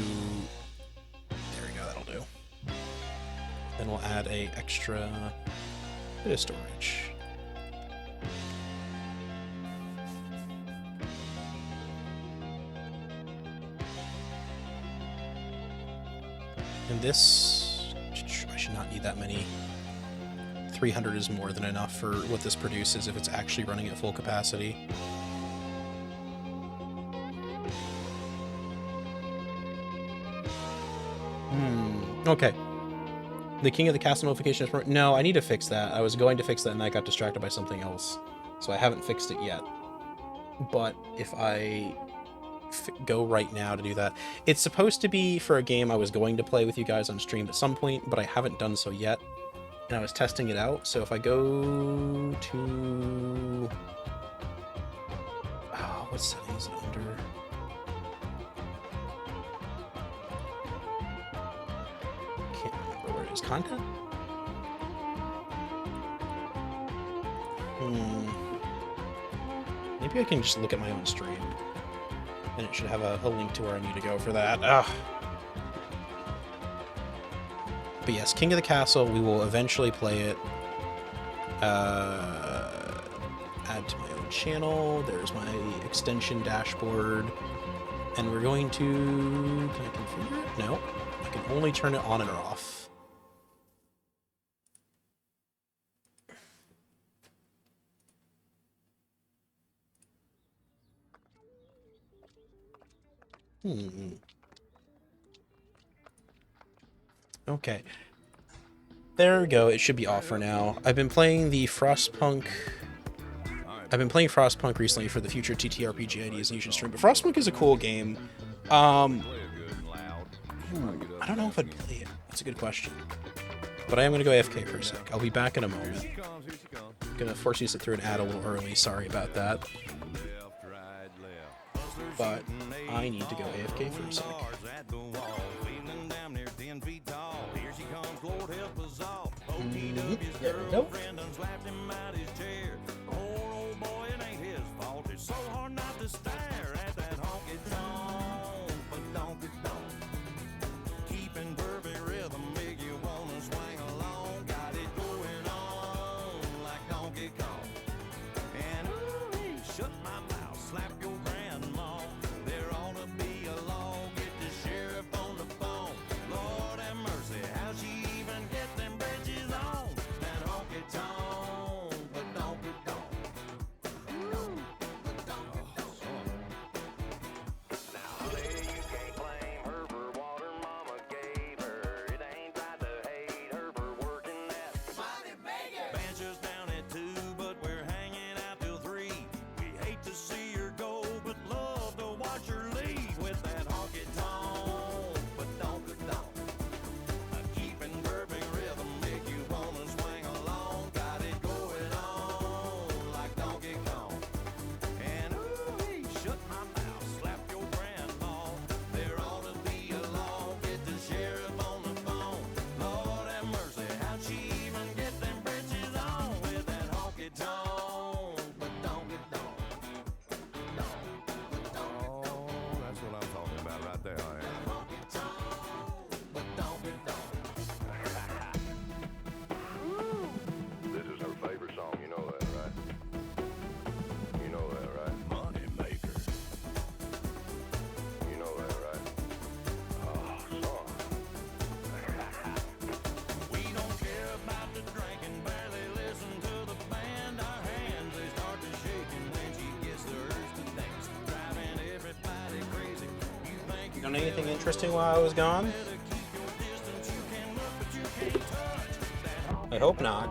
we go, that'll do. Then we'll add a extra bit of storage. And this... I should not need that many. 300 is more than enough for what this produces if it's actually running at full capacity. Okay. The King of the Castle notification is... No, I need to fix that. I was going to fix that and I got distracted by something else. So I haven't fixed it yet. But if I go right now to do that... It's supposed to be for a game I was going to play with you guys on stream at some point, but I haven't done so yet. And I was testing it out. So if I go to... Oh, what setting is it under? Can't remember where it is. Content? Maybe I can just look at my own stream. And it should have a link to where I need to go for that. Ugh. But yes, King of the Castle, we will eventually play it. Add to my own channel. There's my extension dashboard. And we're going to... Can I configure it? No. I can only turn it on and off. Okay. There we go. It should be off for now. I've been playing the Frostpunk... I've been playing Frostpunk recently for the future TTRPG ideas and you should stream. But Frostpunk is a cool game. I don't know if I'd play it. That's a good question. But I am going to go AFK for a sec. I'll be back in a moment. I'm going to force you to sit through an ad a little early. Sorry about that. But I need to go AFK for a sec. There we go. doing anything interesting while I was gone? I hope not.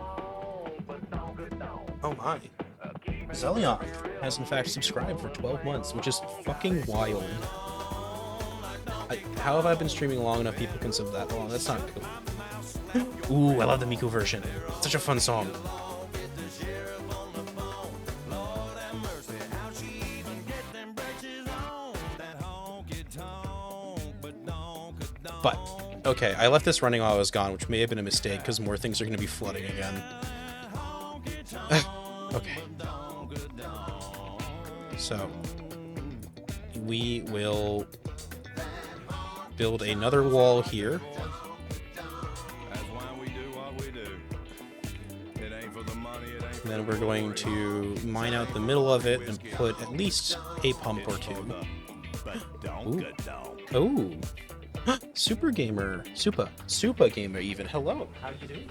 Oh my. Zelion has in fact subscribed for 12 months, which is fucking wild. How have I been streaming long enough people can sub that long? That's not cool. Ooh, I love the Miku version. It's such a fun song. But, okay, I left this running while I was gone, which may have been a mistake, because more things are going to be flooding again. Okay. So, we will build another wall here. And then we're going to mine out the middle of it and put at least a pump or two. Ooh. Oh. Super Gamer. Super Gamer even. Hello. How you doing?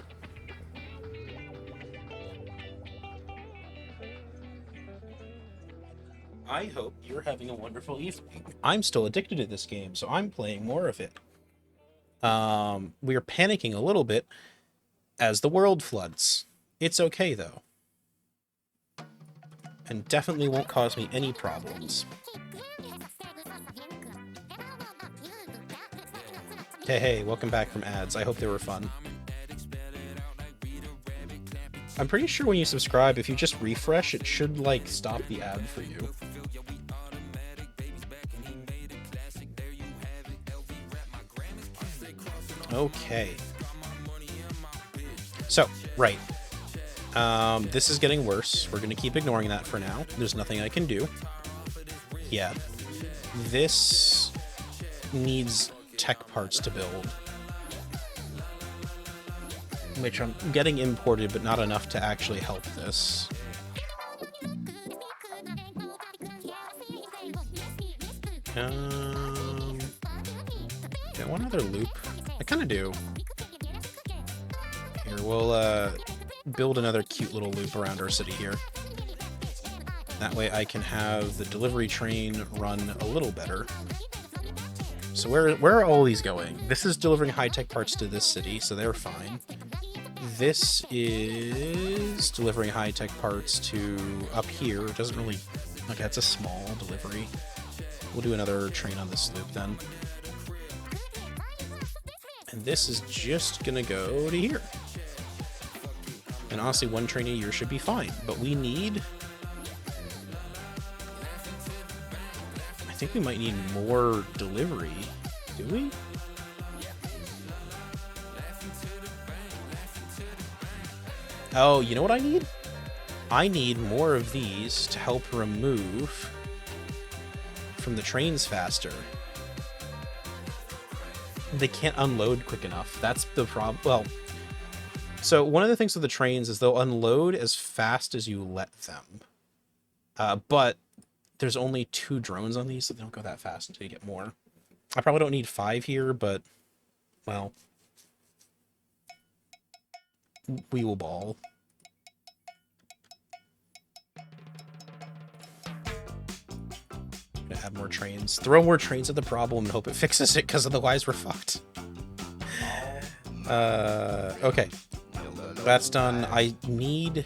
I hope you're having a wonderful evening. I'm still addicted to this game, so I'm playing more of it. We're panicking a little bit as the world floods. It's okay, though. And definitely won't cause me any problems. Hey, welcome back from ads. I hope they were fun. I'm pretty sure when you subscribe, if you just refresh, it should, like, stop the ad for you. Okay. So, right. This is getting worse. We're going to keep ignoring that for now. There's nothing I can do. Yeah. This needs tech parts to build, which I'm getting imported, but not enough to actually help this. Yeah, one other loop. I kind of do. Here, we'll build another cute little loop around our city here. That way I can have the delivery train run a little better. So where are all these going? This is delivering high-tech parts to this city, so they're fine. This is delivering high-tech parts to up here. It doesn't really... Okay, that's a small delivery. We'll do another train on this loop then. And this is just gonna go to here. And honestly, one train a year should be fine. But we need... I think we might need more delivery. Do we? Oh, you know what I need? I need more of these to help remove from the trains faster. They can't unload quick enough. That's the problem. Well, so one of the things with the trains is they'll unload as fast as you let them. But there's only 2 drones on these, so they don't go that fast until you get more. I probably don't need 5 here, but, well, we will ball. Gonna add more trains. Throw more trains at the problem and hope it fixes it, because otherwise we're fucked. Okay. That's done. I need...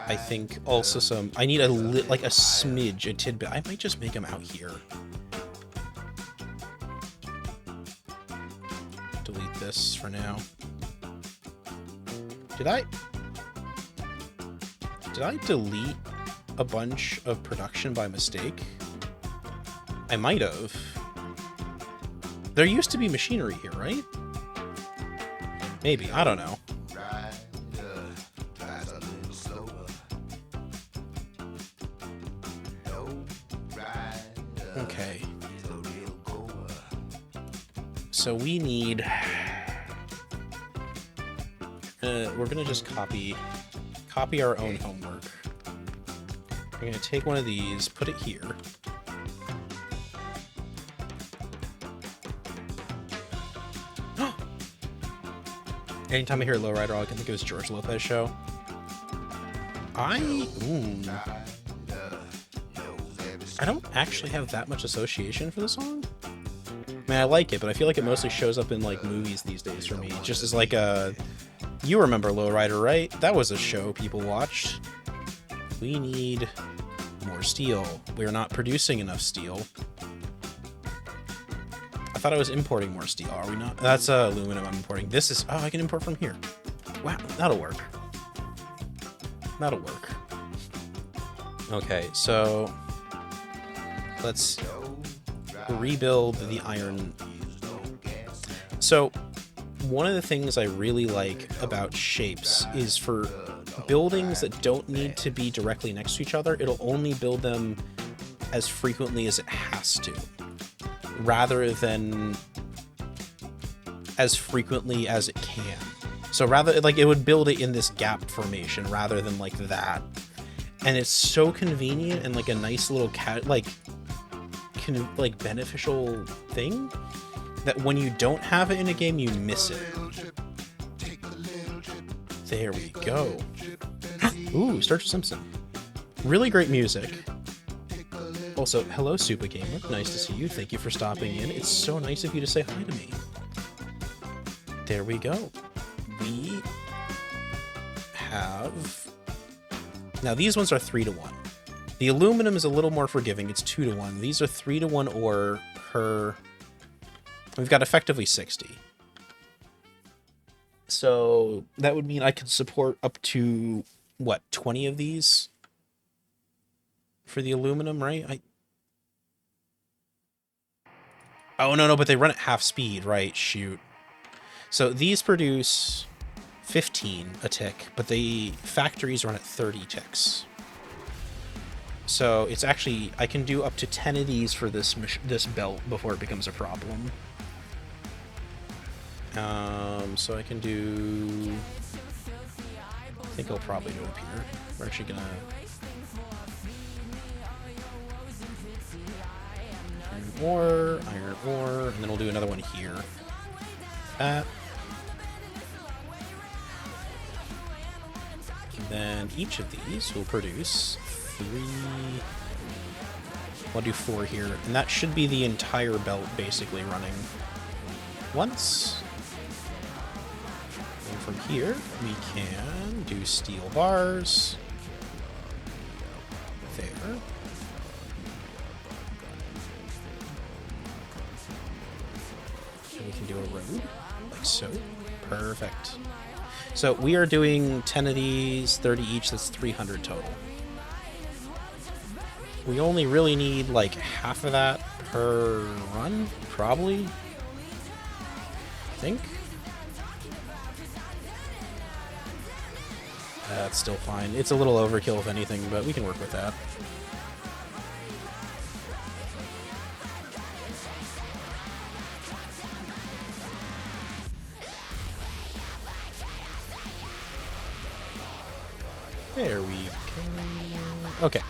I think also some... I need like a smidge, a tidbit. I might just make them out here. Delete this for now. Did I delete a bunch of production by mistake? I might have. There used to be machinery here, right? Maybe. I don't know. Okay. So we need... we're gonna just copy our own homework. We're gonna take one of these, put it here. Anytime I hear Lowrider, all I can think of is George Lopez show. I don't actually have that much association for the song. I mean, I like it, but I feel like it mostly shows up in like movies these days for me. Just as like a, you remember Lowrider, right? That was a show people watched. We need more steel. We're not producing enough steel. I thought I was importing more steel. Are we not? That's aluminum I'm importing. This is, oh, I can import from here. Wow, that'll work. That'll work. Okay, so let's rebuild the iron. So one of the things I really like about shapes is for buildings that don't need to be directly next to each other, it'll only build them as frequently as it has to, rather than as frequently as it can. So rather, like, it would build it in this gap formation rather than like that. And it's so convenient and like a nice little beneficial thing that when you don't have it in a game, you miss it. There we go. Ooh, Sturge Simpson. Really great music. Also, hello, Super Gamer. Nice to see you. Thank you for stopping in. It's so nice of you to say hi to me. There we go. We have... Now, these ones are 3 to 1. The aluminum is a little more forgiving. It's 2 to 1. These are 3 to 1 ore per... We've got effectively 60. So that would mean I could support up to, what, 20 of these for the aluminum, right? Oh, no, but they run at half speed, right? Shoot. So these produce 15 a tick, but the factories run at 30 ticks. So it's actually, I can do up to 10 of these for this belt before it becomes a problem. So I can do, I think I'll probably go up here. We're actually gonna iron ore, and then we'll do another one here. And then each of these will produce 3. I'll do 4 here, and that should be the entire belt basically running once. And from here, we can do steel bars. There. And we can do a road, like so. Perfect. So we are doing 10 of these, 30 each, that's 300 total. We only really need like half of that per run, probably. I think. That's still fine. It's a little overkill if anything, but we can work with that. There we go. Okay.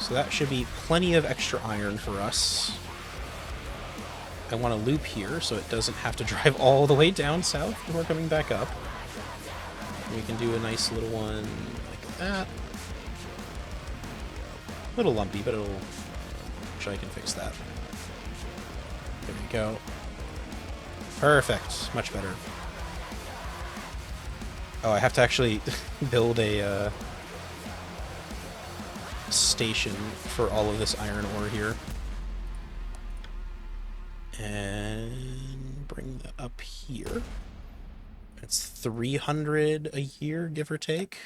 So that should be plenty of extra iron for us. I want to loop here so it doesn't have to drive all the way down south before coming back up. We can do a nice little one like that. A little lumpy, but it'll... I'm sure I can fix that. There we go. Perfect. Much better. Oh, I have to actually build a station for all of this iron ore here. And bring that up here. It's 300 a year, give or take.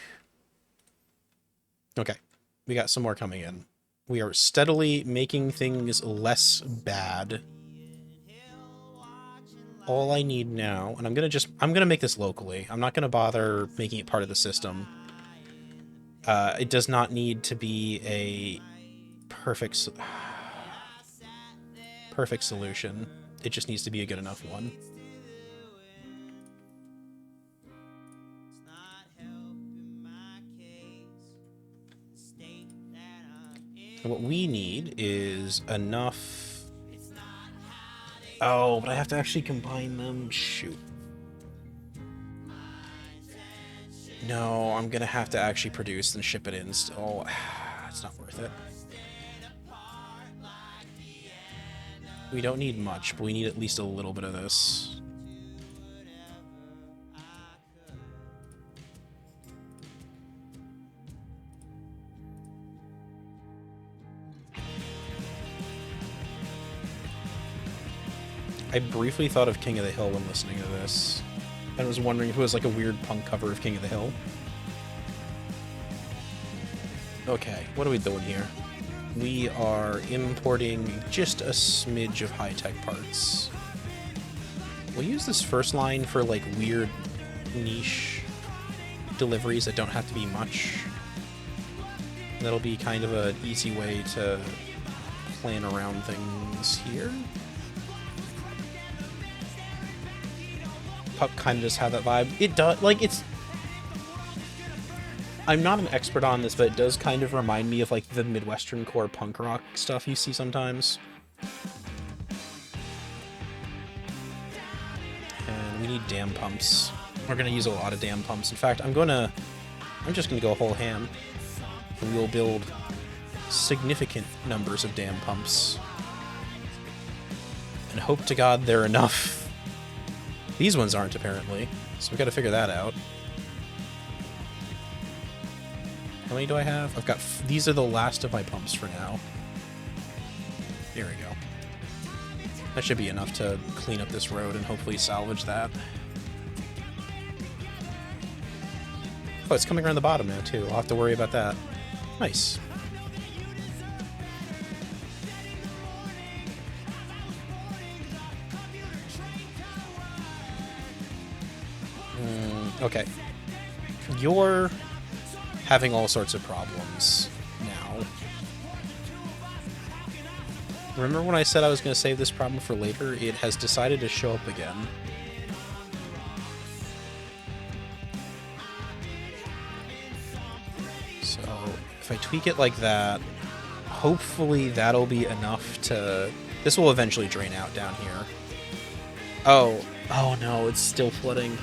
Okay, we got some more coming in. We are steadily making things less bad. All I need now, and I'm gonna make this locally. I'm not gonna bother making it part of the system. It does not need to be a perfect solution. It just needs to be a good enough one. And what we need is enough... Oh, but I have to actually combine them. Shoot. No, I'm gonna have to actually produce and ship it in still. It's not worth it. We don't need much, but we need at least a little bit of this. I briefly thought of King of the Hill when listening to this. I was wondering if it was like a weird punk cover of King of the Hill. Okay, what are we doing here? We are importing just a smidge of high-tech parts. We'll use this first line for like weird niche deliveries that don't have to be much. That'll be kind of an easy way to plan around things here. Pup kind of just have that vibe. It does, like, it's... I'm not an expert on this, but it does kind of remind me of, like, the Midwestern core punk rock stuff you see sometimes. And we need dam pumps. We're gonna use a lot of dam pumps. In fact, I'm just gonna go whole ham. And we'll build significant numbers of dam pumps. And hope to God they're enough. These ones aren't, apparently, so we've got to figure that out. How many do I have? I've got... These are the last of my pumps for now. There we go. That should be enough to clean up this road and hopefully salvage that. Oh, it's coming around the bottom now, too. I'll have to worry about that. Nice. Okay. You're having all sorts of problems now. Remember when I said I was going to save this problem for later? It has decided to show up again. So, if I tweak it like that, hopefully that'll be enough to... This will eventually drain out down here. Oh no, it's still flooding.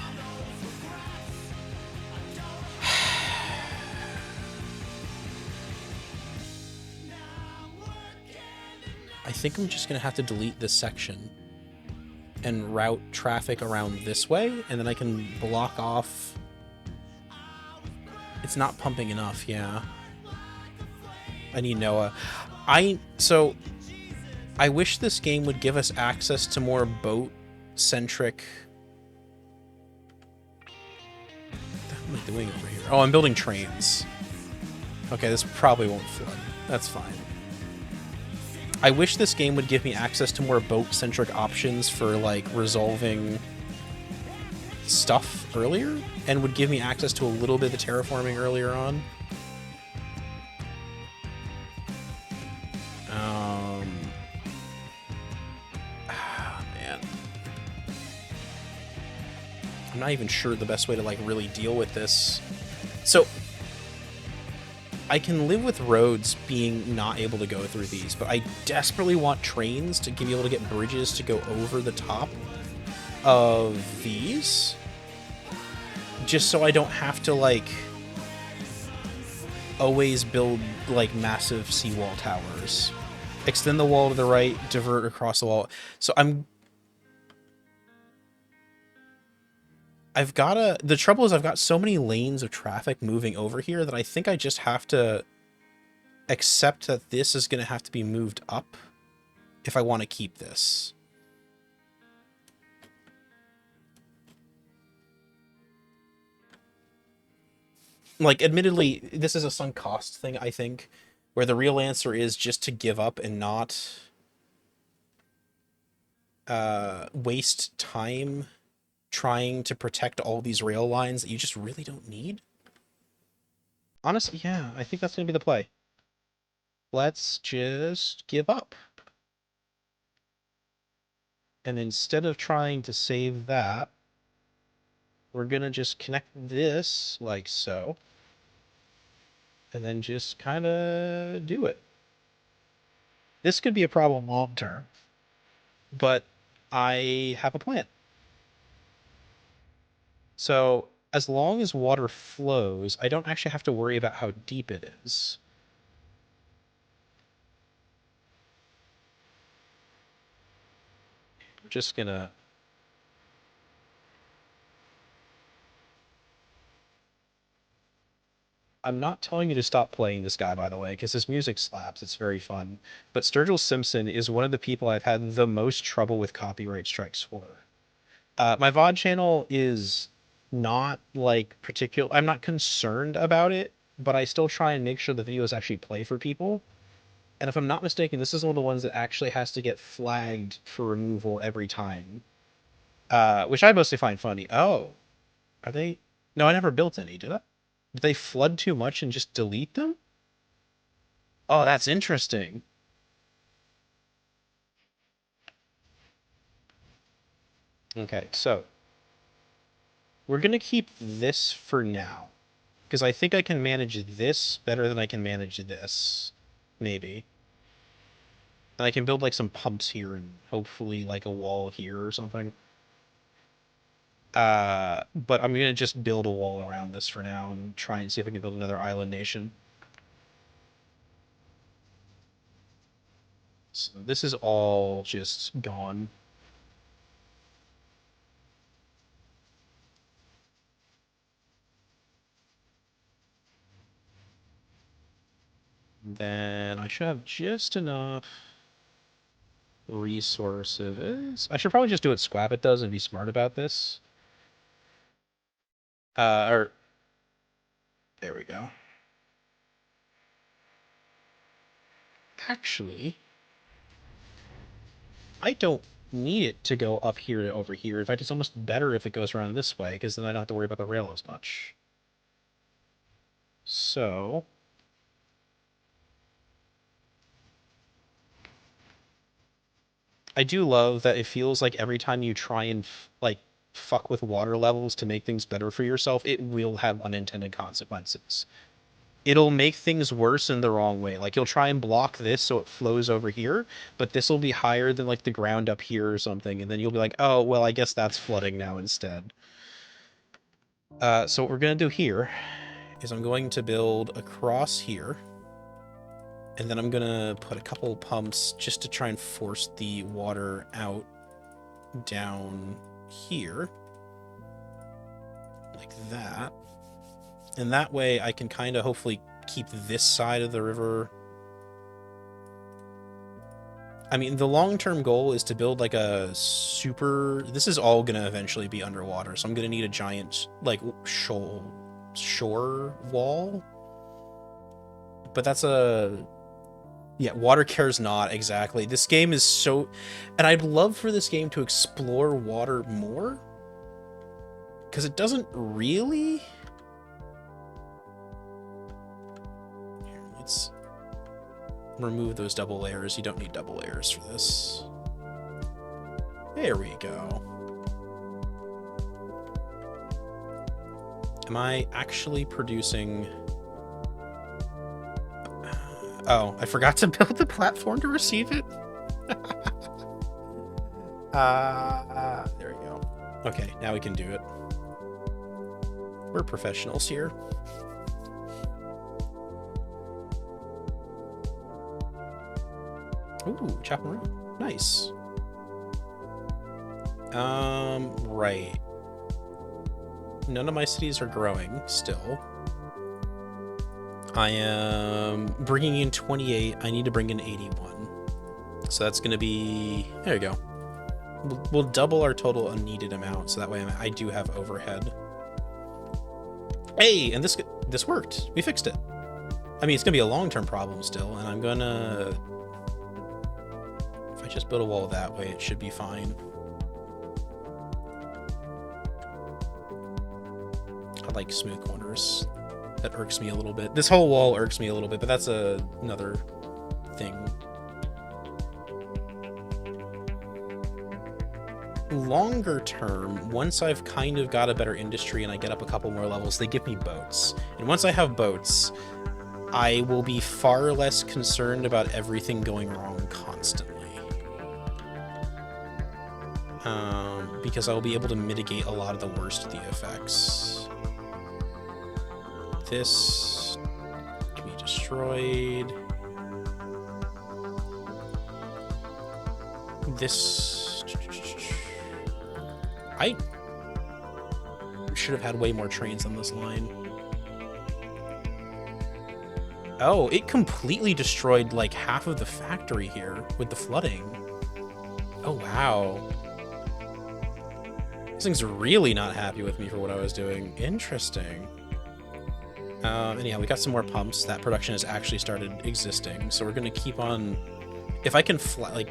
I think I'm just going to have to delete this section and route traffic around this way, and then I can block off... It's not pumping enough, yeah. I need Noah. So, I wish this game would give us access to more boat-centric... What am I doing over here? Oh, I'm building trains. Okay, this probably won't flood. That's fine. I wish this game would give me access to more boat-centric options for, like, resolving stuff earlier, and would give me access to a little bit of the terraforming earlier on. Man. I'm not even sure the best way to, like, really deal with this. So... I can live with roads being not able to go through these, but I desperately want trains to be able to get bridges to go over the top of these. Just so I don't have to, like, always build, like, massive seawall towers. Extend the wall to the right, divert across the wall. So the trouble is I've got so many lanes of traffic moving over here that I think I just have to accept that this is going to have to be moved up if I want to keep this. Like, admittedly, this is a sunk cost thing, I think, where the real answer is just to give up and not waste time trying to protect all these rail lines that you just really don't need. Honestly, yeah, I think that's going to be the play. Let's just give up. And instead of trying to save that, we're going to just connect this like so. And then just kind of do it. This could be a problem long term, but I have a plan. So as long as water flows, I don't actually have to worry about how deep it is. I'm just gonna... I'm not telling you to stop playing this guy, by the way, because his music slaps. It's very fun. But Sturgill Simpson is one of the people I've had the most trouble with copyright strikes for. My VOD channel is not, like, particular... I'm not concerned about it, but I still try and make sure the videos actually play for people. And if I'm not mistaken, this is one of the ones that actually has to get flagged for removal every time. Which I mostly find funny. Oh, are they... No, I never built any, did I? Did they flood too much and just delete them? Oh, that's interesting. Okay, so we're going to keep this for now, because I think I can manage this better than I can manage this, maybe. And I can build like some pumps here and hopefully like a wall here or something. But I'm going to just build a wall around this for now and try and see if I can build another island nation. So this is all just gone. Then I should have just enough resources. I should probably just do what Squabbit does and be smart about this. Or there we go. Actually, I don't need it to go up here to over here. In fact, it's almost better if it goes around this way, because then I don't have to worry about the rail as much. So I do love that it feels like every time you try and like fuck with water levels to make things better for yourself, it will have unintended consequences. It'll make things worse in the wrong way. Like you'll try and block this so it flows over here, but this will be higher than like the ground up here or something, and then you'll be like, oh, well, I guess that's flooding now instead. So what we're gonna do here is I'm going to build across here, and then I'm gonna put a couple pumps just to try and force the water out down here, like that. And that way I can kind of hopefully keep this side of the river. I mean, the long-term goal is to build like a super... This is all going to eventually be underwater, so I'm going to need a giant, like, shore wall. But that's a... Yeah, water cares not, exactly. This game is so... And I'd love for this game to explore water more, because it doesn't really... Here, let's remove those double layers. You don't need double layers for this. There we go. Am I actually producing... Oh, I forgot to build the platform to receive it. There we go. Okay, now we can do it. We're professionals here. Ooh, chaperone. Nice. Right. None of my cities are growing still. I am bringing in 28. I need to bring in 81. So that's going to be... There you go. We'll double our total unneeded amount, so that way I do have overhead. Hey, and this worked. We fixed it. I mean, it's going to be a long-term problem still, and I'm going to... If I just build a wall that way, it should be fine. I like smooth corners. That irks me a little bit. This whole wall irks me a little bit, but that's another thing. Longer term, once I've kind of got a better industry and I get up a couple more levels, they give me boats. And once I have boats, I will be far less concerned about everything going wrong constantly. Because I will be able to mitigate a lot of the worst of the effects. This can be destroyed. This I should have had way more trains on this line. Oh, it completely destroyed like half of the factory here with the flooding. Oh, wow. This thing's really not happy with me for what I was doing. Interesting. Anyhow, we got some more pumps. That production has actually started existing, so we're gonna keep on... If I can like...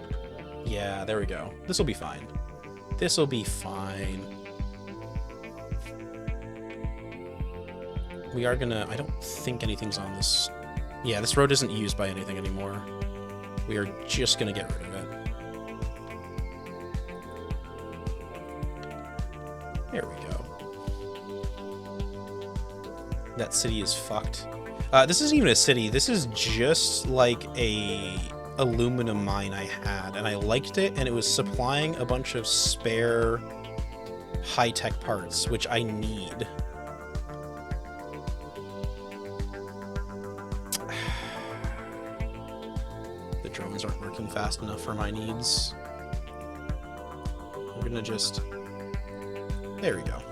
Yeah, there we go. This will be fine. This will be fine. We are gonna... I don't think anything's on this... Yeah, this road isn't used by anything anymore. We are just gonna get rid of it. There we go. That city is fucked. This isn't even a city. This is just like a aluminum mine I had, and I liked it, and it was supplying a bunch of spare high-tech parts, which I need. The drones aren't working fast enough for my needs. We're gonna just... There we go.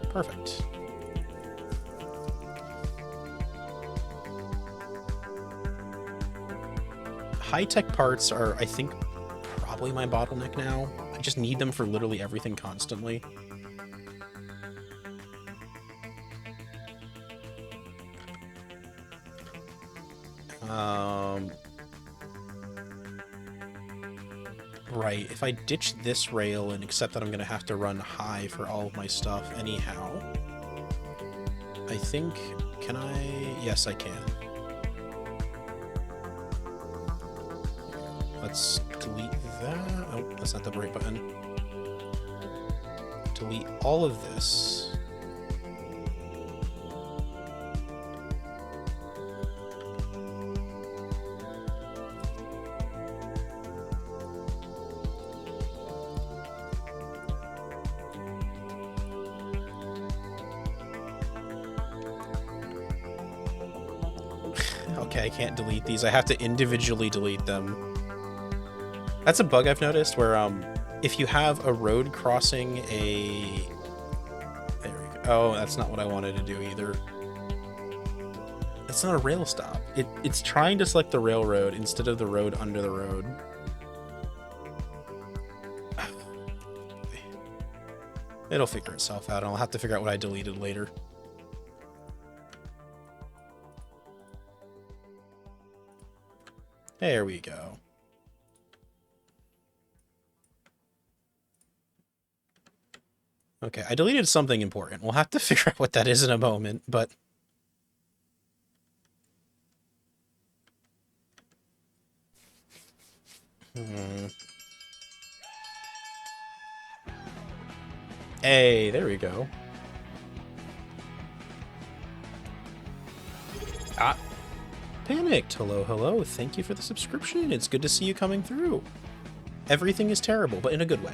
Perfect. High-tech parts are, I think, probably my bottleneck now. I just need them for literally everything constantly. Right, if I ditch this rail and accept that I'm going to have to run high for all of my stuff anyhow, I think... Can I? Yes, I can. Let's delete that. Oh, that's not the right button. Delete all of this. Okay, I can't delete these. I have to individually delete them. That's a bug I've noticed where, if you have a road crossing a... There we go. Oh, that's not what I wanted to do either. It's not a rail stop. It's trying to select the railroad instead of the road under the road. It'll figure itself out, and I'll have to figure out what I deleted later. There we go. Okay, I deleted something important. We'll have to figure out what that is in a moment, but... Hey, there we go. Ah. Panicked. Hello, hello. Thank you for the subscription. It's good to see you coming through. Everything is terrible, but in a good way.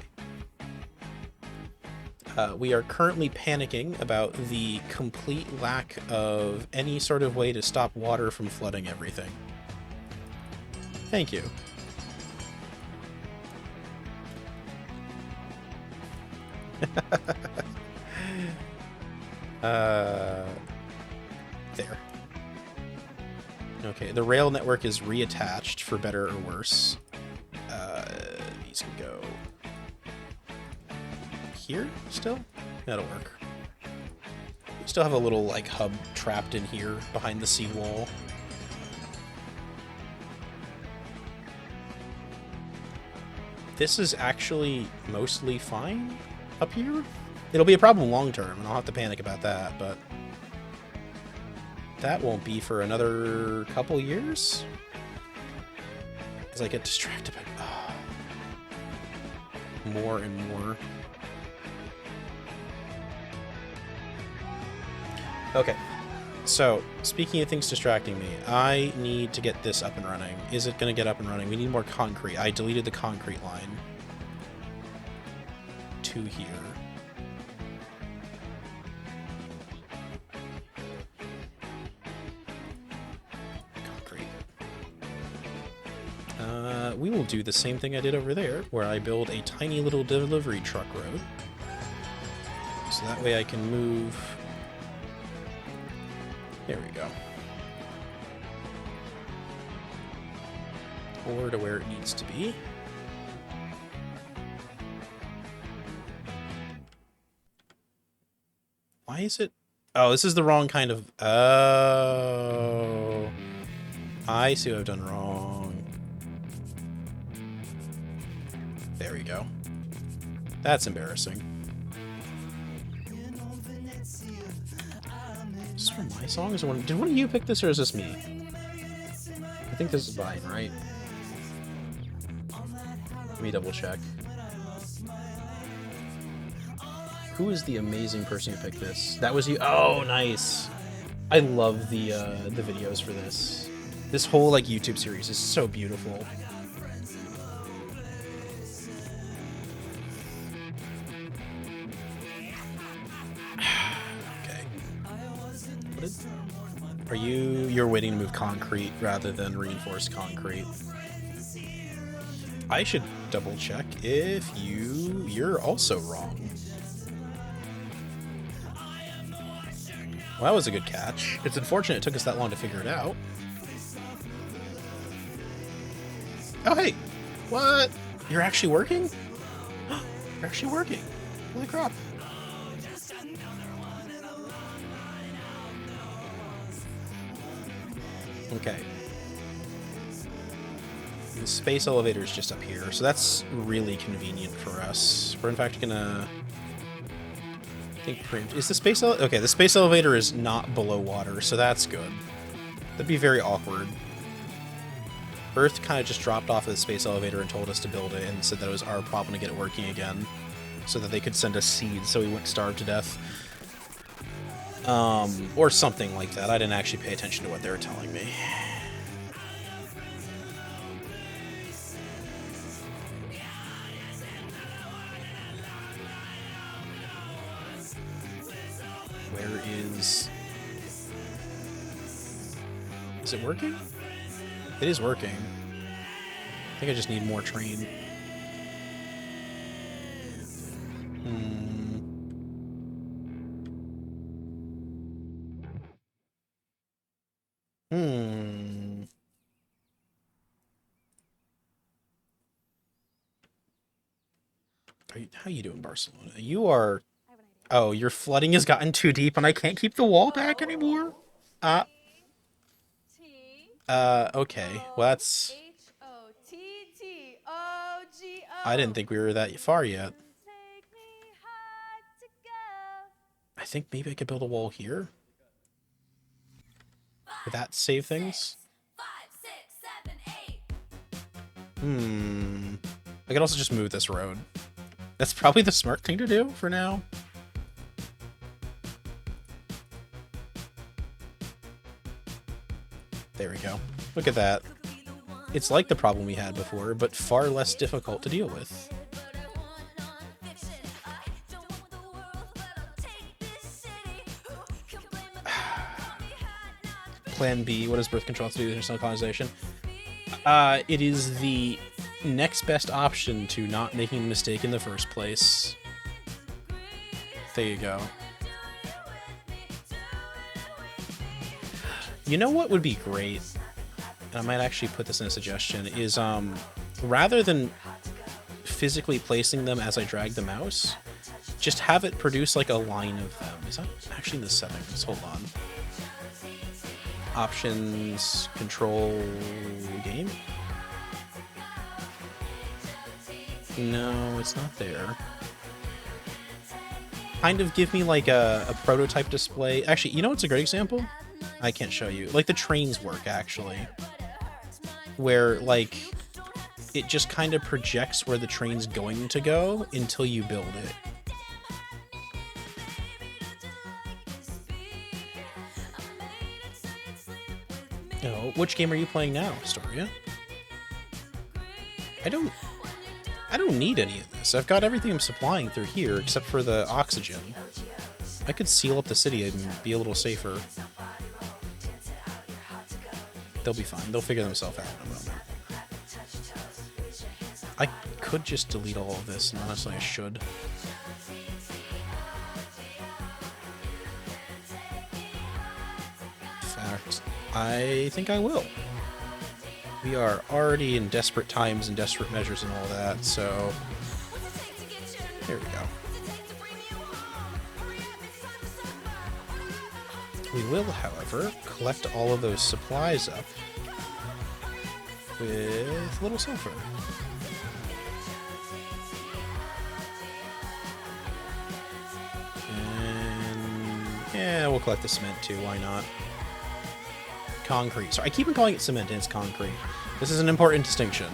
We are currently panicking about the complete lack of any sort of way to stop water from flooding everything. Thank you. There. Okay, the rail network is reattached for better or worse. These can go here still? That'll work. We still have a little like hub trapped in here behind the seawall. This is actually mostly fine up here. It'll be a problem long term, and I'll have to panic about that, but that won't be for another couple years. As I get distracted by more and more. Okay, so speaking of things distracting me, I need to get this up and running. Is it going to get up and running? We need more concrete. I deleted the concrete line to here. We will do the same thing I did over there, where I build a tiny little delivery truck road. So that way I can move... There we go. Or to where it needs to be. Why is it... Oh, this is the wrong kind of... Oh... I see what I've done wrong. There we go. That's embarrassing. Is this from my songs? Did one of you pick this, or is this me? I think this is mine, right? Let me double check. Who is the amazing person who picked this? That was you. Oh, nice. I love the videos for this. This whole like YouTube series is so beautiful. Okay. Are you're waiting to move concrete rather than reinforced concrete? I should double check if you're also wrong. Well, that was a good catch. It's unfortunate it took us that long to figure it out. Oh, hey! What? You're actually working? You're actually working. Holy crap. Okay. The space elevator is just up here, so that's really convenient for us. We're in fact gonna... Is the space okay, the space elevator is not below water, so that's good. That'd be very awkward. Earth kind of just dropped off of the space elevator and told us to build it and said that it was our problem to get it working again so that they could send us seeds so we wouldn't starve to death. Or something like that. I didn't actually pay attention to what they were telling me. Where is... Is it working? It is working. I think I just need more train. How you doing, Barcelona? You are... Oh, your flooding has gotten too deep and I can't keep the wall back anymore? Okay. Well, that's... I didn't think we were that far yet. I think maybe I could build a wall here. Would that save things? I could also just move this road. That's probably the smart thing to do for now. There we go. Look at that. It's like the problem we had before, but far less difficult to deal with. Plan B, what does birth control have to do with international colonization? It is the next best option to not making a mistake in the first place. There you go. You know what would be great? And I might actually put this in a suggestion, is rather than physically placing them as I drag the mouse, just have it produce like a line of them. Is that actually in the settings? Hold on. Options, control, game? No, it's not there. Kind of give me like a prototype display. Actually, you know what's a great example? I can't show you. Like the trains work, actually. Where, like, it just kind of projects where the train's going to go until you build it. Oh, which game are you playing now, Astoria? I don't need any of this. I've got everything I'm supplying through here except for the oxygen. I could seal up the city and be a little safer. They'll be fine. They'll figure themselves out in a moment. I could just delete all of this, and honestly I should. In fact, I think I will. We are already in desperate times and desperate measures and all that, so... There we go. We will, however, collect all of those supplies up with a little sulfur. And yeah, we'll collect the cement too, why not? Concrete. So I keep on calling it cement and it's concrete. This is an important distinction.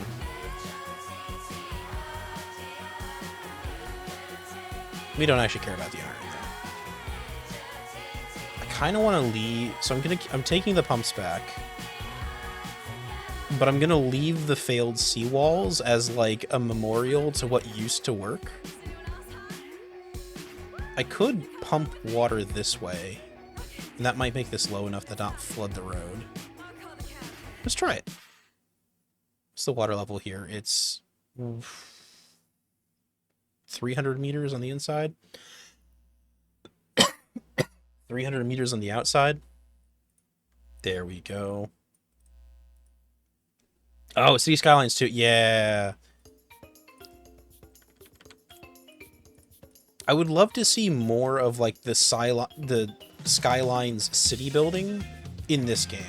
We don't actually care about the iron though. I kind of want to leave, so I'm taking the pumps back. But I'm gonna leave the failed seawalls as like a memorial to what used to work. I could pump water this way, and that might make this low enough to not flood the road. Let's try it. What's the water level here? It's 300 meters on the inside. 300 meters on the outside. There we go. Oh, City Skylines too. Yeah. I would love to see more of like the Skylines city building in this game.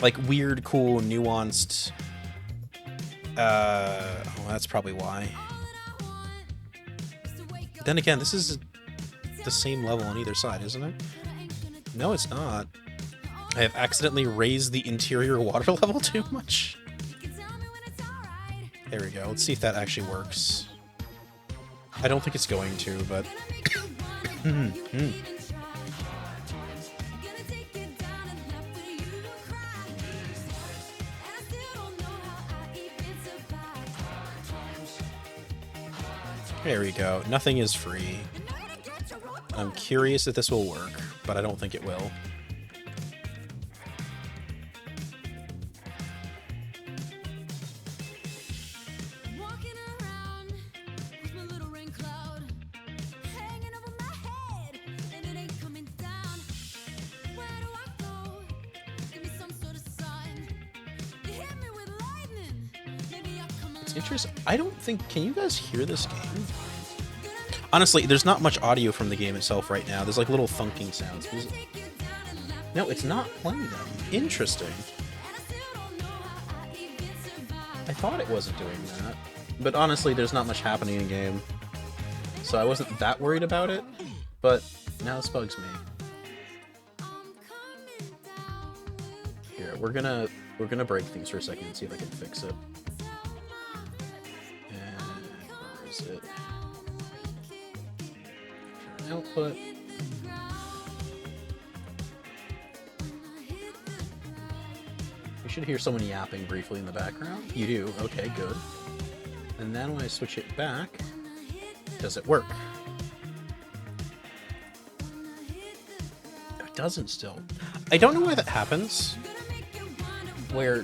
Like weird, cool, nuanced. Oh, that's probably why. Then again, this is the same level on either side, isn't it? No, it's not. I have accidentally raised the interior water level too much. There we go. Let's see if that actually works. I don't think it's going to, but... There we go. Nothing is free. I'm curious if this will work, but I don't think it will. Interesting. I don't think... Can you guys hear this game? Honestly, there's not much audio from the game itself right now. There's like little thunking sounds. No, it's not playing them. Interesting. I thought it wasn't doing that. But honestly, there's not much happening in game. So I wasn't that worried about it. But now this bugs me. Here, we're gonna break things for a second and see if I can fix it. It. Output. You should hear someone yapping briefly in the background. You do? Okay, good. And then when I switch it back, does it work? It doesn't still. I don't know why that happens. Where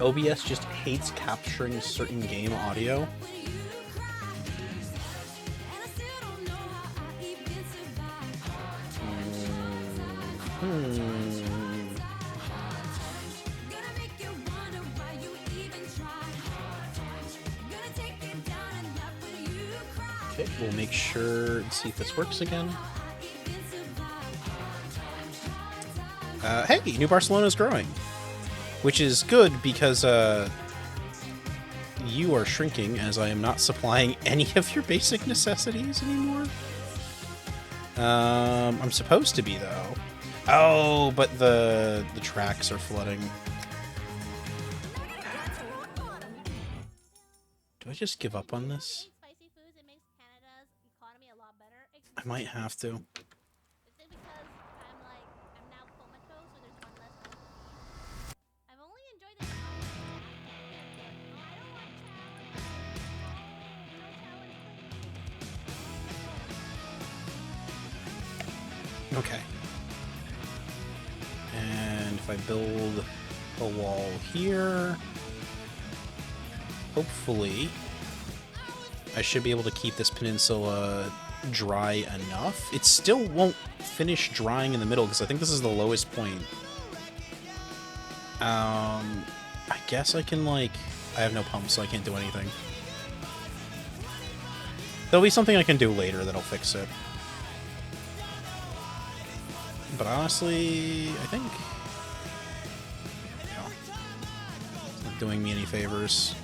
OBS just hates capturing certain game audio. Okay, we'll make sure and see if this works again. Hey, New Barcelona is growing, which is good because you are shrinking as I am not supplying any of your basic necessities anymore. I'm supposed to be though. Oh, but the tracks are flooding. Do I just give up on this? I might have to. Okay. And if I build a wall here, hopefully, I should be able to keep this peninsula dry enough. It still won't finish drying in the middle, because I think this is the lowest point. I guess I can, like... I have no pumps, so I can't do anything. There'll be something I can do later that'll fix it. But honestly, I think... no. It's not doing me any favors.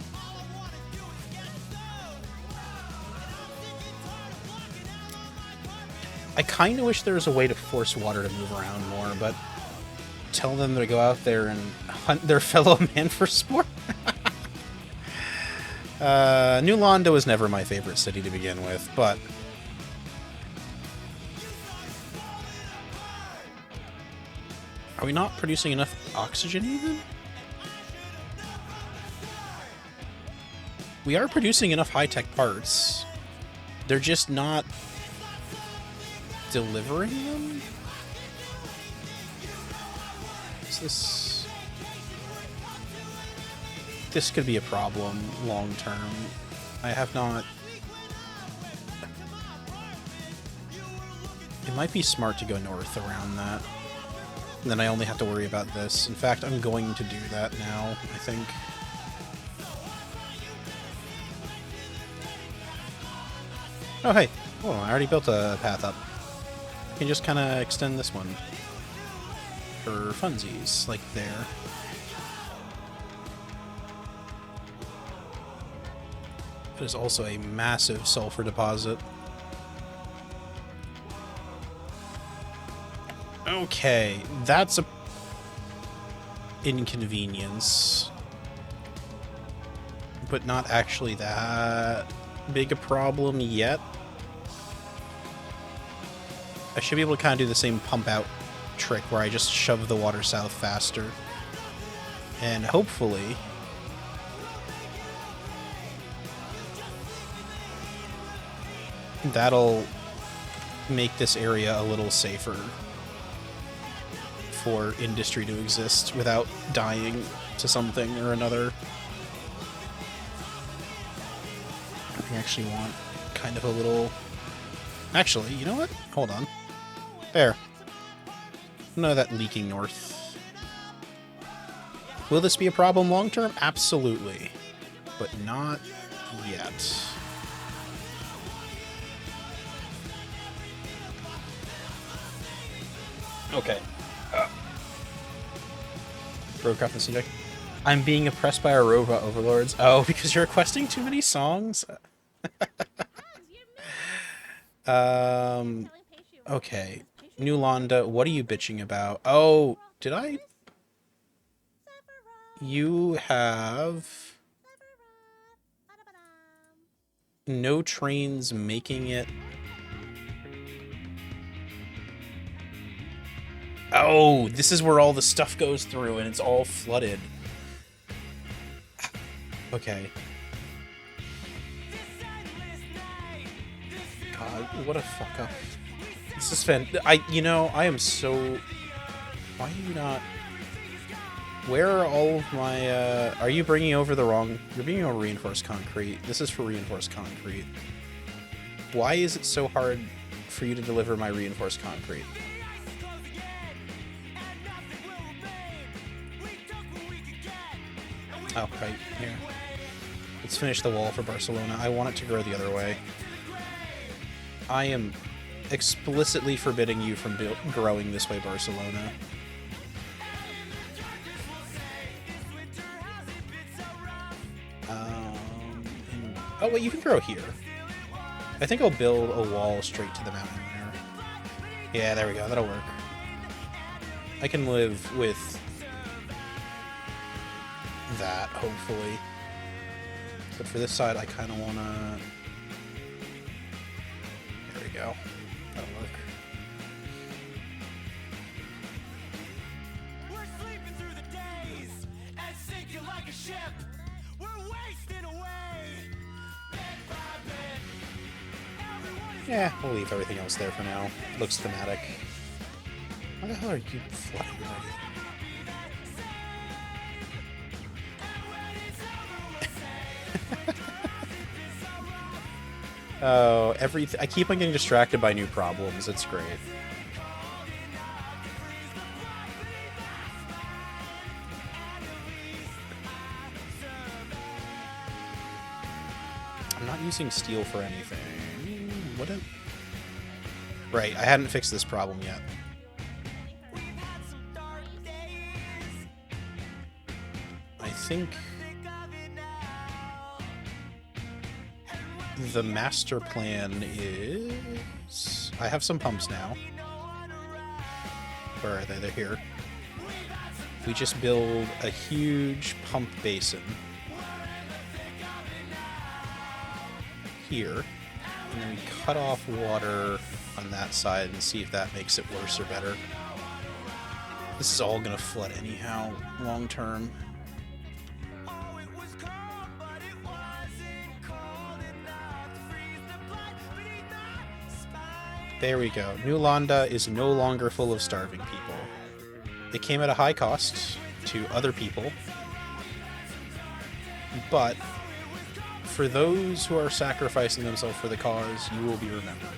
I kind of wish there was a way to force water to move around more, but tell them to go out there and hunt their fellow man for sport. New Londo was never my favorite city to begin with, but... are we not producing enough oxygen, even? We are producing enough high-tech parts. They're just not... delivering them? Is this... this could be a problem long term. I have not... it might be smart to go north around that. And then I only have to worry about this. In fact, I'm going to do that now, I think. Oh, hey. Oh, I already built a path up. I can just kind of extend this one for funsies, like there. It is also a massive sulfur deposit. Okay, that's a inconvenience, but not actually that big a problem yet. I should be able to kind of do the same pump out trick where I just shove the water south faster. And hopefully... that'll make this area a little safer for industry to exist without dying to something or another. I actually want kind of a little... actually, you know what? Hold on. There. No, that leaking north. Will this be a problem long term? Absolutely. But not yet. Okay. Roadcraft and CJ. I'm being oppressed by our robot overlords. Oh, because you're requesting too many songs? Okay. New Londa, what are you bitching about? Oh, did I? You have... no trains making it... oh, this is where all the stuff goes through and it's all flooded. Okay. God, what a fuck up. This is you know, I am so... why are you not... where are all of my, are you bringing over the wrong... you're bringing over reinforced concrete. This is for reinforced concrete. Why is it so hard for you to deliver my reinforced concrete? Oh, right here. Let's finish the wall for Barcelona. I want it to grow the other way. I am explicitly forbidding you from growing this way, Barcelona. Oh, wait, you can grow here. I think I'll build a wall straight to the mountain there. Yeah, there we go. That'll work. I can live with that, hopefully. But for this side, I kind of want to... there we go. That'll work. We're sleeping through the days and sinking like a ship. We're wasting away. Bit by bit. Yeah, we'll leave everything else there for now. Looks thematic. Why the hell are you flying already? Oh, I keep on getting distracted by new problems. It's great. I'm not using steel for anything. What? Right, I hadn't fixed this problem yet. I think the master plan is... I have some pumps now. Where are they? They're here. We just build a huge pump basin here, and then we cut off water on that side and see if that makes it worse or better. This is all gonna flood anyhow, long term. There we go. New Londa is no longer full of starving people. It came at a high cost to other people, but for those who are sacrificing themselves for the cause, you will be remembered.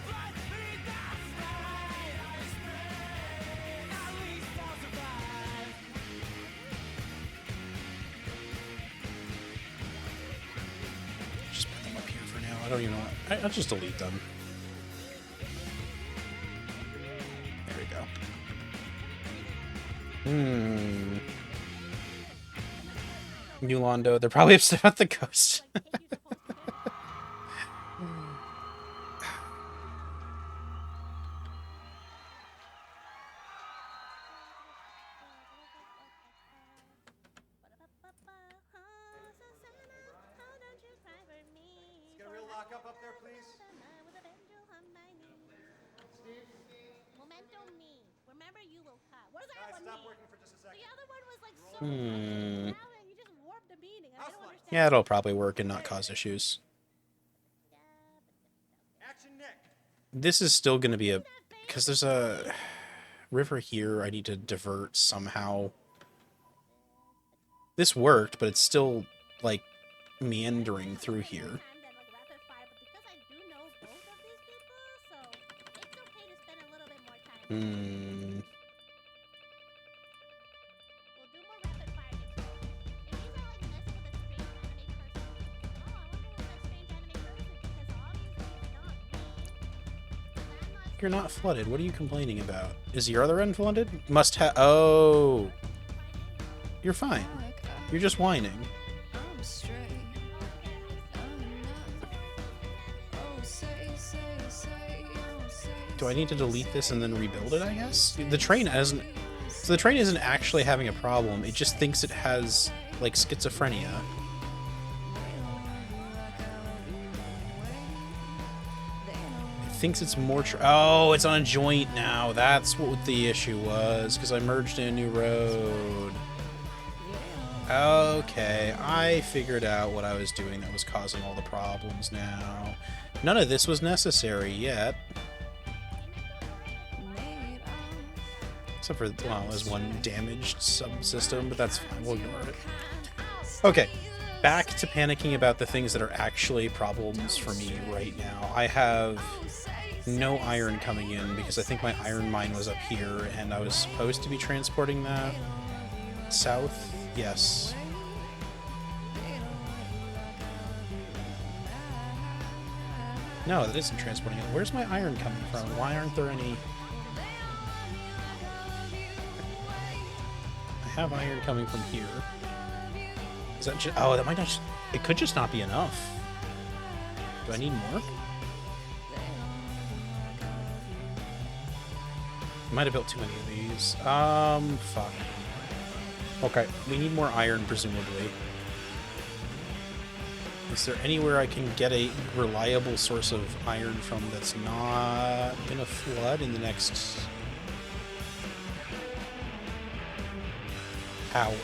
Just put them up here for now. I don't even know what... I'll just delete them. There we go. New Londo, they're probably upset about the ghost. Yeah, it'll probably work and not cause issues. This is still going to be a... Because there's a river here I need to divert somehow. This worked, but it's still, like, meandering through here. You're not flooded. What are you complaining about? Is your other end flooded? Must have... Oh. You're fine. You're just whining. Do I need to delete this and then rebuild it, I guess? The train hasn't... So the train isn't actually having a problem. It just thinks it has, like, schizophrenia. Thinks it's more oh, it's on a joint now. That's what the issue was, because I merged in a new road. Okay, I figured out what I was doing that was causing all the problems now. None of this was necessary yet. Except for, well, there's one damaged subsystem, but that's fine. We'll ignore it. Okay, back to panicking about the things that are actually problems for me right now. I have no iron coming in because I think my iron mine was up here and I was supposed to be transporting that south. Yes. No, that isn't transporting it. Where's my iron coming from? Why aren't there any... I have iron coming from here. Is that just... Oh, that might not... It could just not be enough. Do I need more? Might have built too many of these. Fuck. Okay, we need more iron, presumably. Is there anywhere I can get a reliable source of iron from that's not gonna flood in the next hour?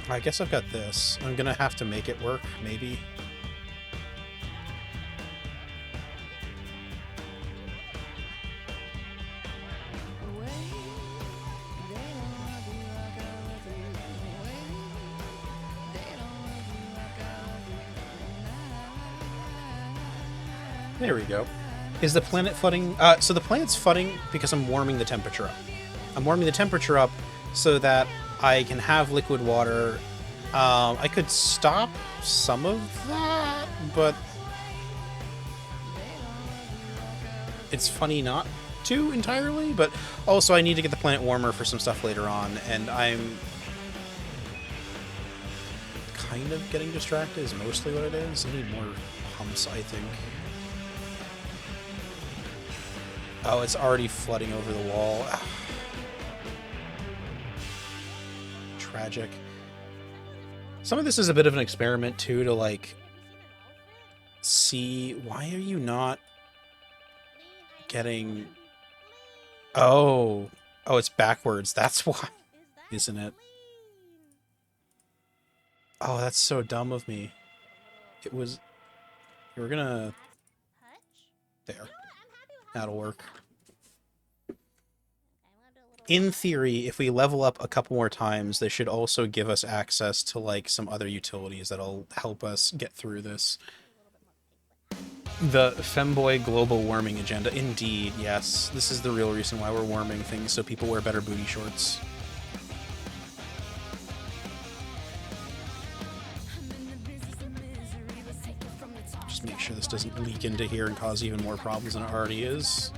I guess I've got this. I'm gonna have to make it work, maybe. There we go. Is the planet flooding? So the planet's flooding because I'm warming the temperature up. I'm warming the temperature up so that I can have liquid water. I could stop some of that, but it's funny not to entirely. But also I need to get the planet warmer for some stuff later on, and I'm kind of getting distracted is mostly what it is. I need more humps, I think. Oh, it's already flooding over the wall. Tragic. Some of this is a bit of an experiment, too, to, like, see... Why are you not getting... Oh. Oh, it's backwards. That's why, isn't it? Oh, that's so dumb of me. It was... We're gonna... There. That'll work. In theory, if we level up a couple more times, they should also give us access to, like, some other utilities that'll help us get through this. The femboy global warming agenda. Indeed, yes. This is the real reason why we're warming things, so people wear better booty shorts. Just make sure this doesn't leak into here and cause even more problems than it already is.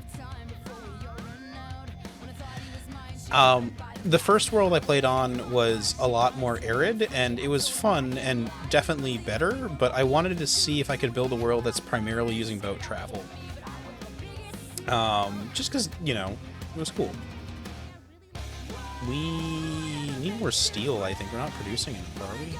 The first world I played on was a lot more arid, and it was fun and definitely better, but I wanted to see if I could build a world that's primarily using boat travel. Just because, you know, it was cool. We need more steel, I think. We're not producing it, are we?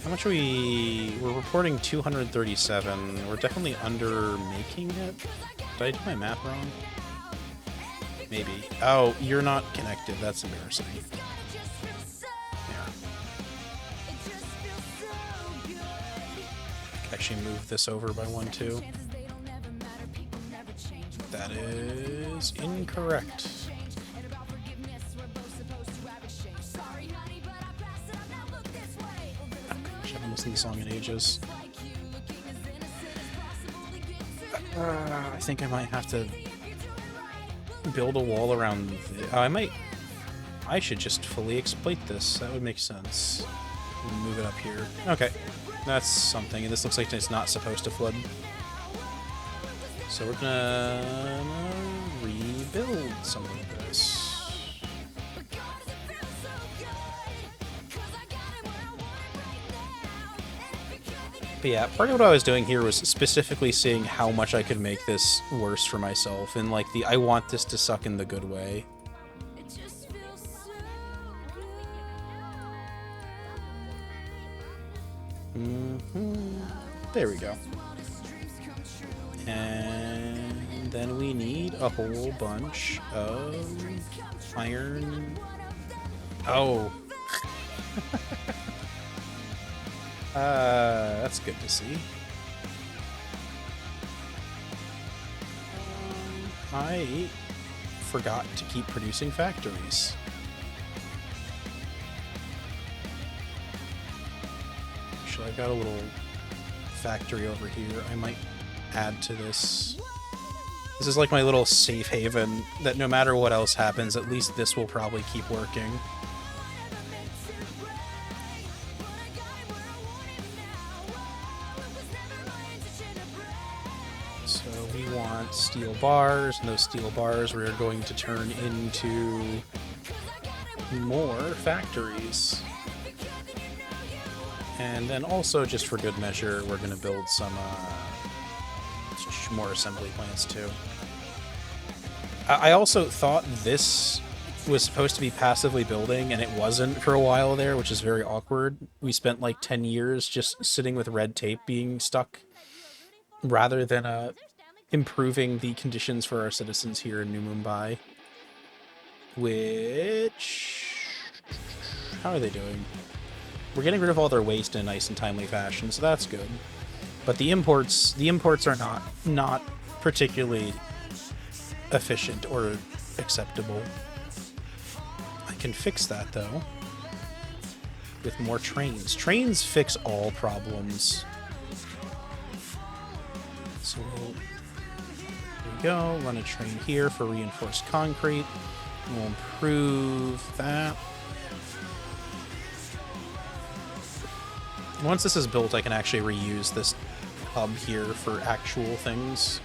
How much are we... We're reporting 237. We're definitely under making it. Did I do my math wrong? Maybe. Oh, you're not connected. That's embarrassing. Yeah. Actually move this over by 1, 2. That is incorrect. I haven't listened to the song in ages. I think I might have to build a wall around I should just fully exploit this. That would make sense. Move it up here. Okay. That's something. And this looks like it's not supposed to flood. So we're gonna rebuild some of this. But yeah, part of what I was doing here was specifically seeing how much I could make this worse for myself, and like I want this to suck in the good way. There we go. And then we need a whole bunch of iron. Oh. That's good to see. I forgot to keep producing factories. Actually, I've got a little factory over here. I might add to this. This is like my little safe haven that no matter what else happens, at least this will probably keep working. Steel bars, and those steel bars we're going to turn into more factories. And then also, just for good measure, we're going to build some more assembly plants too. I also thought this was supposed to be passively building, and it wasn't for a while there, which is very awkward. We spent like 10 years just sitting with red tape being stuck, rather than improving the conditions for our citizens here in New Mumbai. Which... How are they doing? We're getting rid of all their waste in a nice and timely fashion, so that's good. But the imports are not particularly efficient or acceptable. I can fix that, though. with more trains. Trains fix all problems. So we'll, there we go, run a train here for reinforced concrete. We'll improve that. And once this is built, I can actually reuse this hub here for actual things.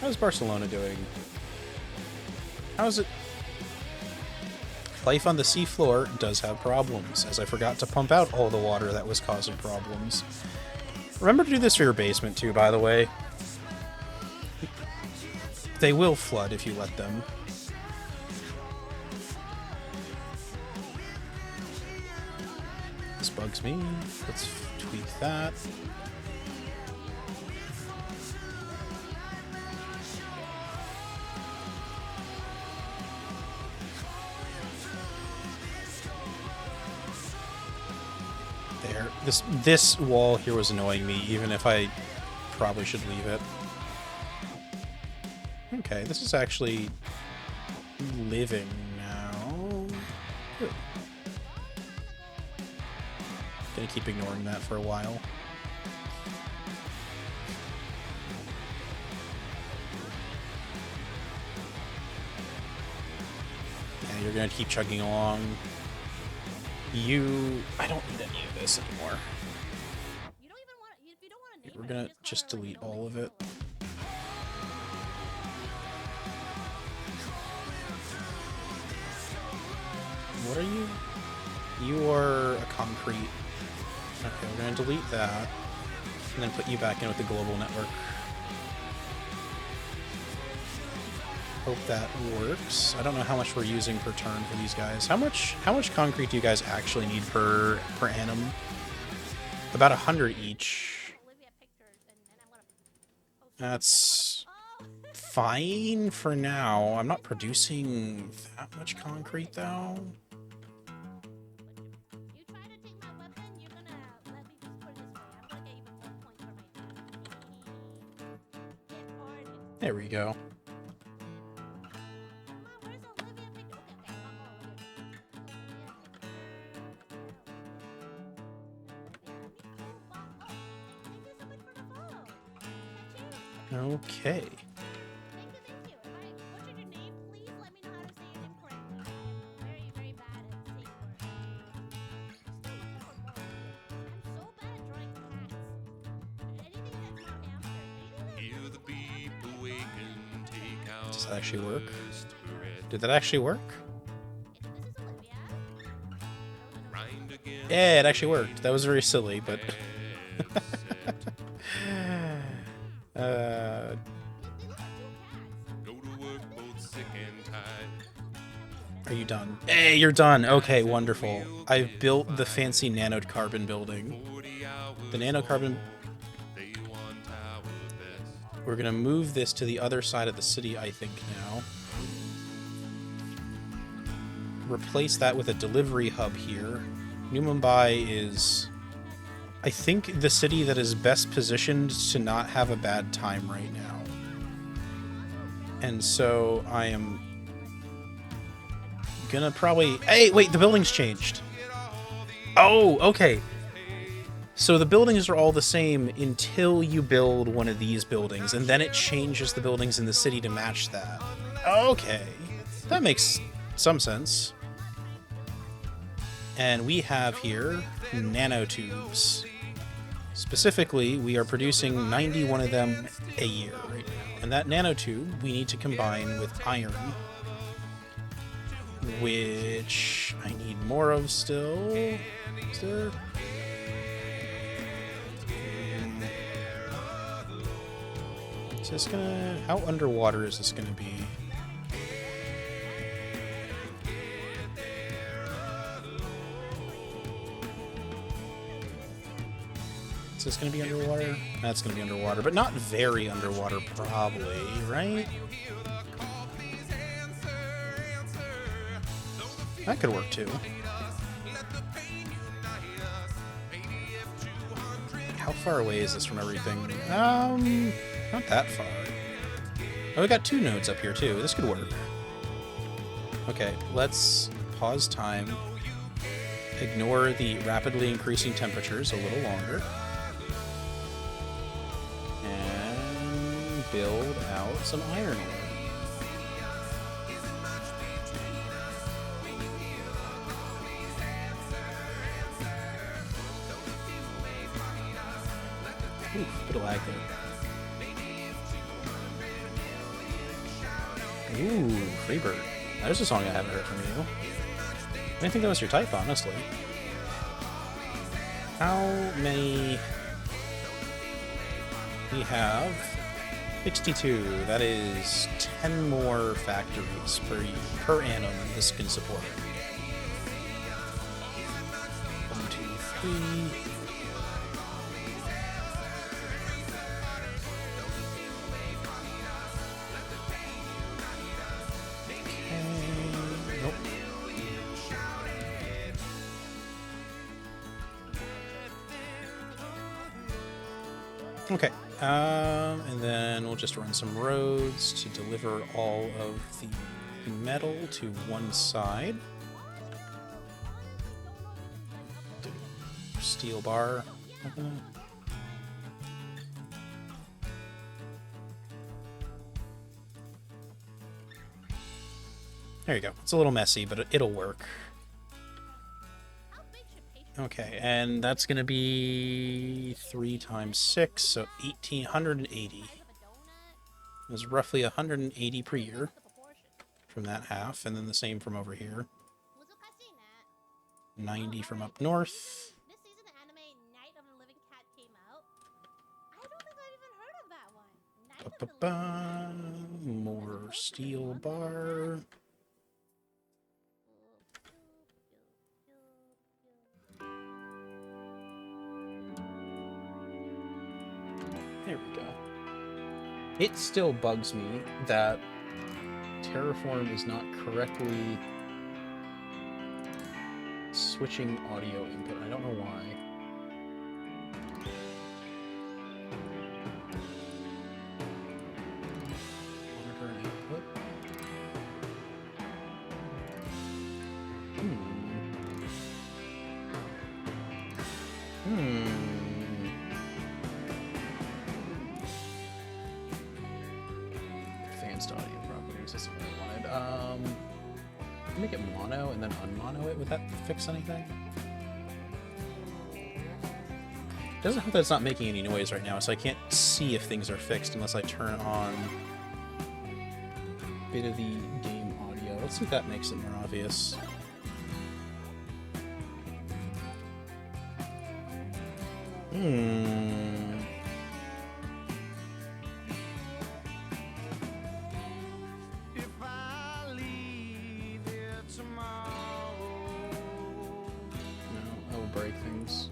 How's Barcelona doing? How's it? Life on the seafloor does have problems, as I forgot to pump out all the water that was causing problems. Remember to do this for your basement too, by the way. They will flood if you let them. This bugs me. Let's tweak that. There. This wall here was annoying me, even if I probably should leave it. Okay, this is actually living now. Good. Gonna keep ignoring that for a while. Yeah, you're gonna keep chugging along. I don't need any of this anymore. You don't even want if you don't want to name We're it, gonna you just call it delete like all of it. What are you? You are a concrete. Okay, we're gonna delete that. And then put you back in with the global network. Hope that works. I don't know how much we're using per turn for these guys. How much concrete do you guys actually need per annum? About 100 each. Olivia pictures and I'm gonna post That's fine for now. I'm not producing that much concrete though. You try to take my weapon, you're gonna let me just put it this way. I'm gonna get even more points for my get hard. There we go. Mom, where's Olivia picture? Okay, Okay. Thank you. If I butchered your name, please let me know how to say your name correctly. I'm very, very bad at saying words. Still looking for more. I'm so bad at drawing cats. Anything that's not hamsters. Anything that's not hamsters. Does that actually work? Did that actually work? This is Olivia. Yeah, it actually worked. That was very silly, but... Are you done? Hey, you're done. Okay, wonderful. I've built the fancy nanocarbon building. The nanocarbon... We're gonna move this to the other side of the city, I think, now. Replace that with a delivery hub here. New Mumbai is... I think the city that is best positioned to not have a bad time right now. And so I am gonna probably... Hey, wait, the building's changed. Oh, okay. So the buildings are all the same until you build one of these buildings, and then it changes the buildings in the city to match that. Okay. That makes some sense. And we have here nanotubes. Specifically, we are producing 91 of them a year right now. And that nanotube we need to combine with iron, which I need more of still. Is there... Is this gonna... How underwater is this gonna be? Is this gonna be underwater? That's gonna be underwater, but not very underwater, probably, right? That could work too. How far away is this from everything? Not that far. Oh, we got 2 nodes up here too. This could work. Okay, let's pause time, ignore the rapidly increasing temperatures a little longer, and build out some iron ore. Ooh, bit of lag there. Ooh, Freebird. There's a song I haven't heard from you. I didn't think that was your type, honestly. How many... We have 62. That is 10 more factories per annum this can support. 1, 2, 3... Okay, and then we'll just run some roads to deliver all of the metal to one side. Steel bar. There you go. It's a little messy, but it'll work. Okay, and that's going to be 3 times 6, so 1,880. There's roughly 180 per year from that half, and then the same from over here. 90 from up north. This season the anime Night of the Living Cat came out. I don't think I've even heard of that one. Night of the Living Cat. More steel bar. There we go. It still bugs me that Terraform is not correctly switching audio input. I don't know why. Monitor and output. Advanced audio properties. That's what I wanted. Make it mono and then unmono it. Would that fix anything? It doesn't help that it's not making any noise right now, so I can't see if things are fixed unless I turn on a bit of the game audio. Let's see if that makes it more obvious. Break things.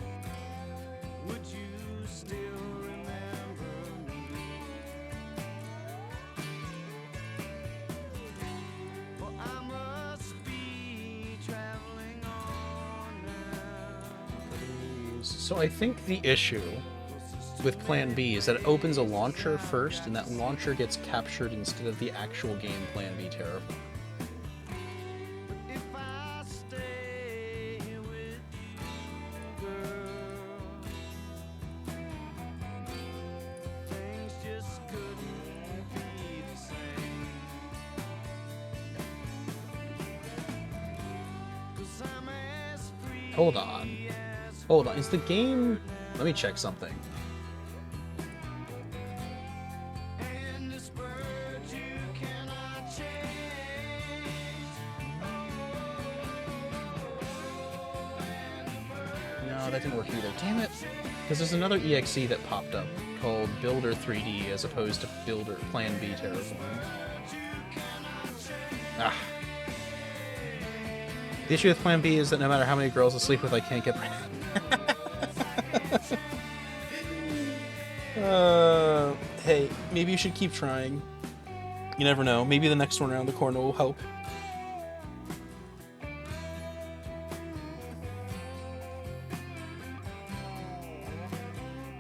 Would you still remember me? Well, I must be traveling on now. So I think the issue with Plan B is that it opens a launcher first, and that launcher gets captured instead of the actual game Plan B Terraform. If I stay with you, girl, things just couldn't be the same. 'Cause I'm as free. Hold on. Hold on. Is the game... Let me check something. And this bird you cannot change. No, that didn't work either. Damn it. Because there's another EXE that popped up called Builder 3D as opposed to Builder Plan B Terraform. Ah. The issue with Plan B is that no matter how many girls I sleep with, I can't get pregnant. Hey, maybe you should keep trying. You never know. Maybe the next one around the corner will help.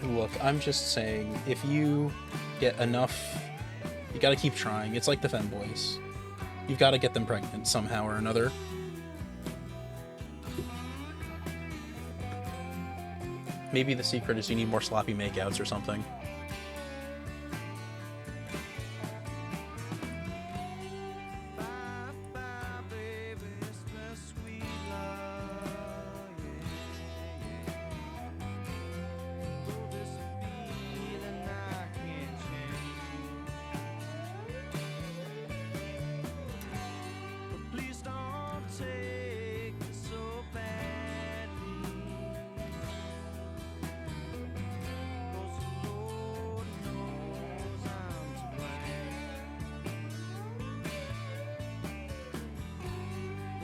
Look, I'm just saying, if you get enough, you gotta keep trying. It's like the femboys. You've gotta get them pregnant somehow or another. Maybe the secret is you need more sloppy makeouts or something.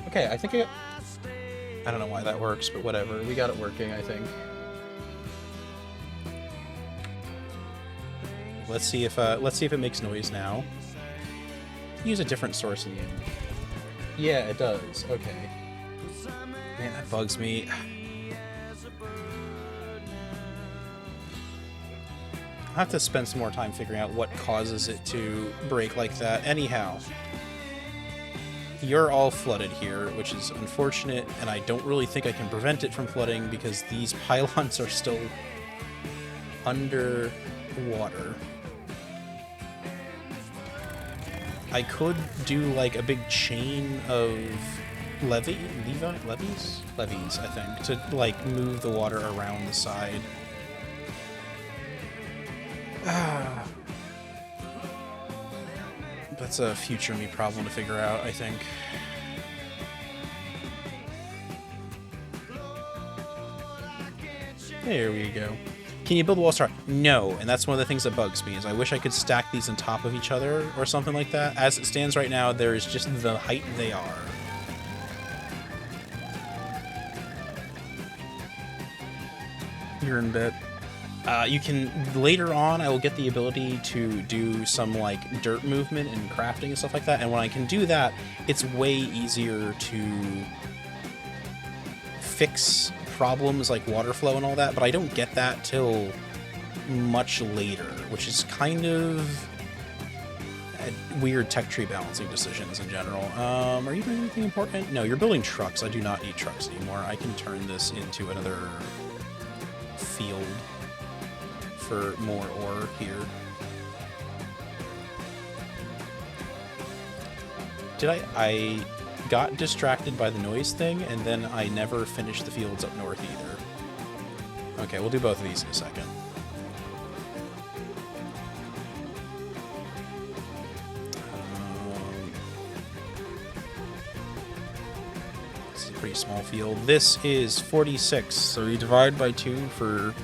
Okay, I think I don't know why that works, but whatever. We got it working, I think. Let's see if it makes noise now. Use a different source in the end. Yeah, it does. Okay. Man, that bugs me. I'll have to spend some more time figuring out what causes it to break like that. Anyhow. You're all flooded here, which is unfortunate, and I don't really think I can prevent it from flooding because these pylons are still under water. I could do like a big chain of levies, I think, to like move the water around the side. That's a future me problem to figure out, I think. There we go. Can you build a wall star? No, and that's one of the things that bugs me, is I wish I could stack these on top of each other or something like that. As it stands right now, there is just the height they are. You're in bed. You can, later on, I will get the ability to do some, like, dirt movement and crafting and stuff like that, and when I can do that, it's way easier to fix problems like water flow and all that, but I don't get that till much later, which is kind of weird tech tree balancing decisions in general. Are you doing anything important? No, you're building trucks. I do not need trucks anymore. I can turn this into another field for more ore here. Did I got distracted by the noise thing, and then I never finished the fields up north either. Okay, we'll do both of these in a second. This is a pretty small field. This is 46, so you divide by 2 for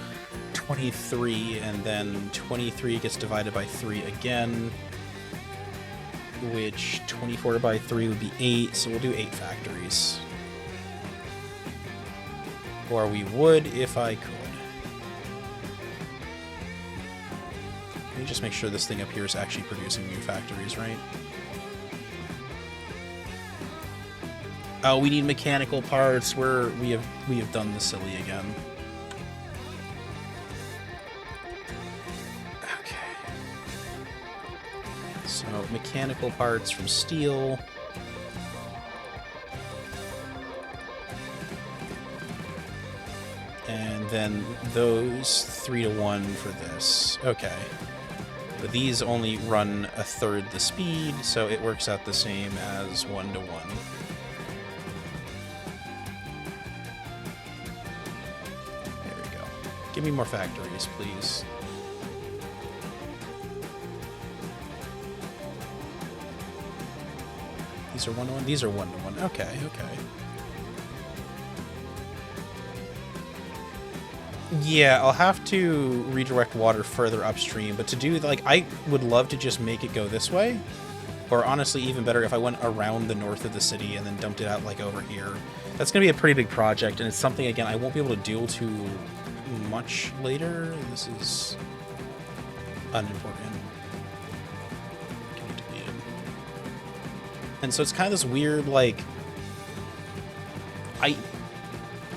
23, and then 23 gets divided by 3 again, which 24 by 3 would be 8, so we'll do 8 factories. Or we would if I could. Let me just make sure this thing up here is actually producing new factories, right? Oh, we need mechanical parts. We have done this silly again. So, mechanical parts from steel. And then those 3 to 1 for this. Okay. But these only run a third the speed, so it works out the same as 1 to 1. There we go. Give me more factories, please. These are 1 to 1? These are 1 to 1. Okay, okay. Yeah, I'll have to redirect water further upstream, but to do, like, I would love to just make it go this way. Or honestly, even better, if I went around the north of the city and then dumped it out, like, over here. That's going to be a pretty big project, and it's something, again, I won't be able to deal too much later. This is unimportant. And so it's kind of this weird, like,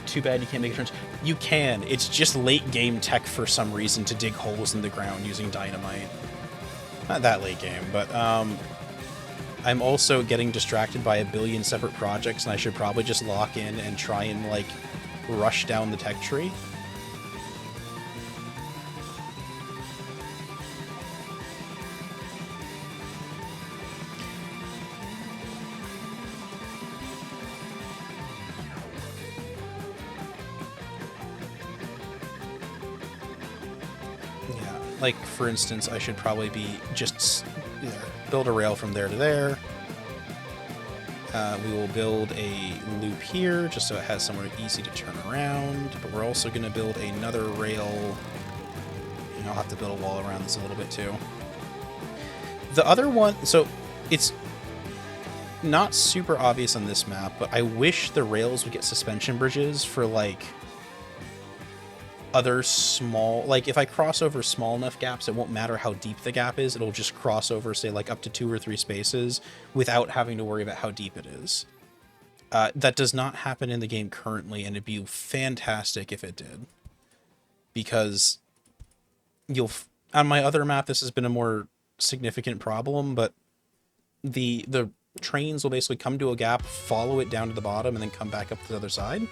too bad you can't make turns. You can. It's just late game tech for some reason to dig holes in the ground using dynamite. Not that late game, but I'm also getting distracted by a billion separate projects, and I should probably just lock in and try and, like, rush down the tech tree. Like, for instance, I should probably be just build a rail from there to there. We will build a loop here, just so it has somewhere easy to turn around. But we're also going to build another rail. And I'll have to build a wall around this a little bit, too. The other one... So, it's not super obvious on this map, but I wish the rails would get suspension bridges for, like, other small... Like, if I cross over small enough gaps, it won't matter how deep the gap is. It'll just cross over, say, like, up to 2 or 3 spaces without having to worry about how deep it is. That does not happen in the game currently, and it'd be fantastic if it did. Because you'll... On my other map, this has been a more significant problem, but the trains will basically come to a gap, follow it down to the bottom, and then come back up to the other side.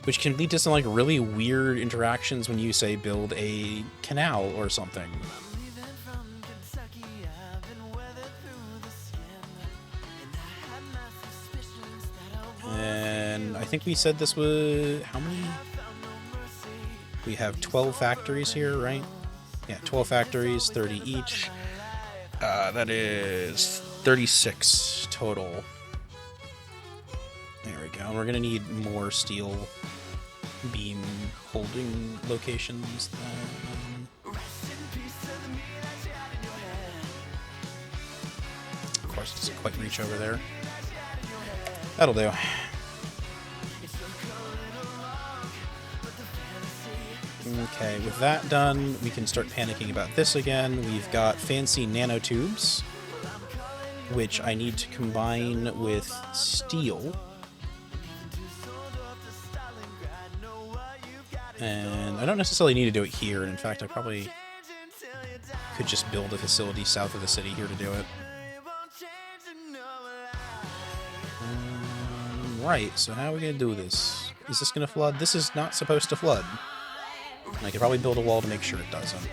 Which can lead to some, like, really weird interactions when you, say, build a canal or something. And I think we said this was... How many? We have 12 factories here, right? Yeah, 12 factories, 30 each. That is 36 total. There we go. And we're going to need more steel beam holding locations. Of course, it doesn't quite reach over there. That'll do. Okay, with that done, we can start panicking about this again. We've got fancy nanotubes, which I need to combine with steel. And I don't necessarily need to do it here. In fact, I probably could just build a facility south of the city here to do it. Right, so how are we going to do this? Is this going to flood? This is not supposed to flood. And I could probably build a wall to make sure it doesn't.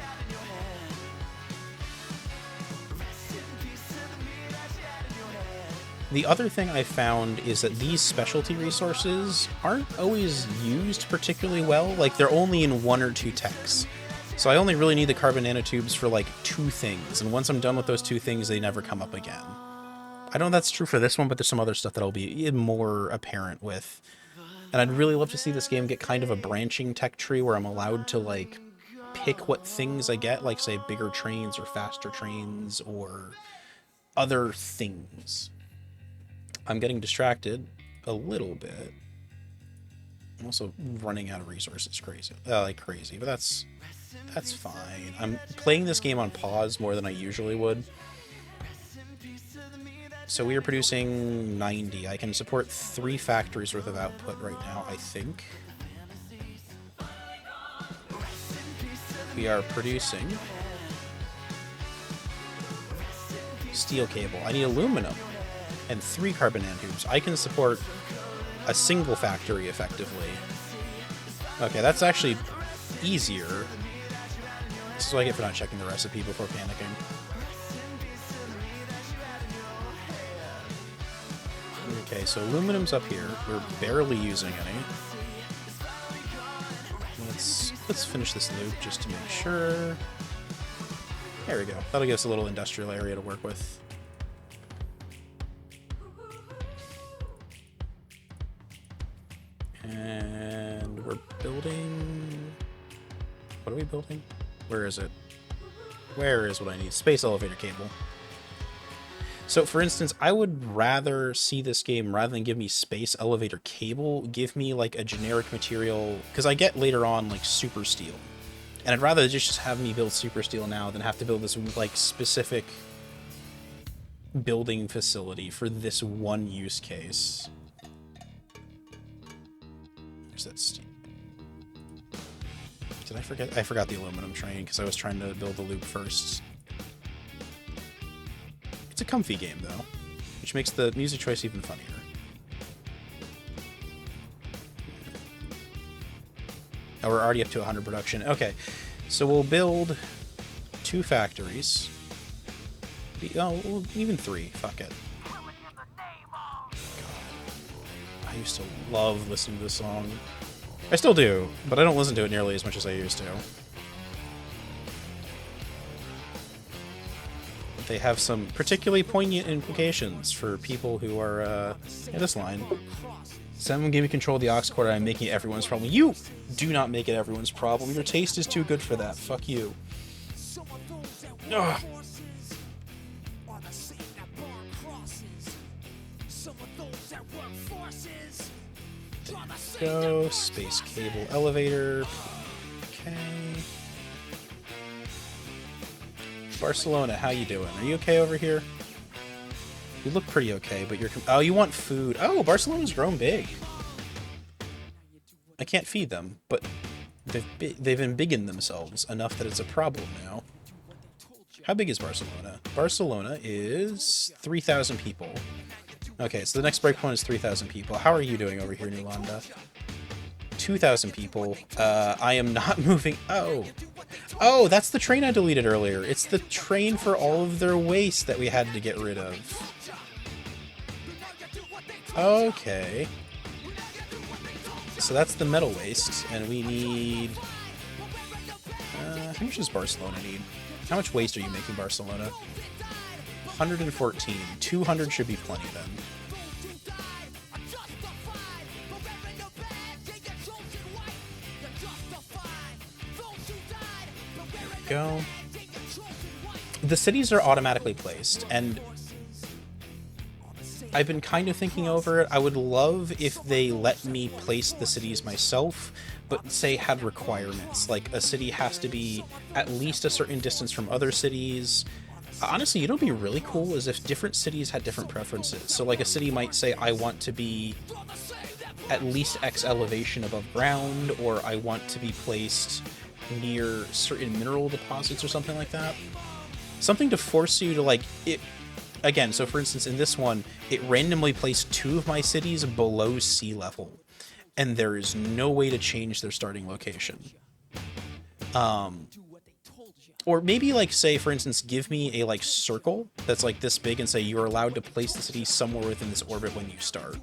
The other thing I found is that these specialty resources aren't always used particularly well. Like, they're only in 1 or 2 techs. So I only really need the carbon nanotubes for, like, 2 things. And once I'm done with those 2 things, they never come up again. I know that's true for this one, but there's some other stuff that'll be more apparent with. And I'd really love to see this game get kind of a branching tech tree where I'm allowed to, like, pick what things I get, like, say, bigger trains or faster trains or other things. I'm getting distracted a little bit. I'm also running out of resources crazy, but that's fine. I'm playing this game on pause more than I usually would. So we are producing 90. I can support 3 factories worth of output right now, I think. We are producing steel cable. I need aluminum and 3 carbon nanotubes. I can support a single factory effectively. Okay, that's actually easier. This is what I get for not checking the recipe before panicking. Okay, so aluminum's up here. We're barely using any. Let's finish this loop just to make sure. There we go. That'll give us a little industrial area to work with. And we're building... What are we building? Where is it? Where is what I need? Space elevator cable. So, for instance, I would rather see this game, rather than give me space elevator cable, give me, like, a generic material, because I get later on, like, super steel. And I'd rather just have me build super steel now than have to build this, like, specific building facility for this one use case. There's that steel. Did I forget? I forgot the aluminum train, because I was trying to build the loop first. It's a comfy game, though, which makes the music choice even funnier. Oh, we're already up to 100 production. Okay, so we'll build 2 factories. Oh, well, even 3. Fuck it. God. I used to love listening to this song. I still do, but I don't listen to it nearly as much as I used to. they have some particularly poignant implications for people who are, in this line. Someone give me control of the aux cord, I'm making it everyone's problem. You do not make it everyone's problem. Your taste is too good for that. Fuck you. Ugh. Go. Space cable elevator. Okay. Barcelona, how you doing? Are you okay over here? You look pretty okay, but you're... Oh, you want food. Oh, Barcelona's grown big. I can't feed them, but they've embiggened themselves enough that it's a problem now. How big is Barcelona? Barcelona is 3,000 people. Okay, so the next breakpoint is 3,000 people. How are you doing over here, Nulanda? 2,000 people. I am not moving... Oh! Oh, that's the train I deleted earlier. It's the train for all of their waste that we had to get rid of. Okay. So that's the metal waste, and we need... how much does Barcelona need? How much waste are you making, Barcelona? 114. 200 should be plenty, then. Go. The cities are automatically placed, and I've been kind of thinking over it. I would love if they let me place the cities myself, but say had requirements. Like, a city has to be at least a certain distance from other cities. Honestly, you know what would be really cool is if different cities had different preferences. So, like, a city might say, I want to be at least X elevation above ground, or I want to be placed near certain mineral deposits or something like that. Something to force you to, like, it. Again, so for instance, in this one, it randomly placed 2 of my cities below sea level, and there is no way to change their starting location. Or maybe, like, say, for instance, give me a, like, circle that's, like, this big and say you're allowed to place the city somewhere within this orbit when you start.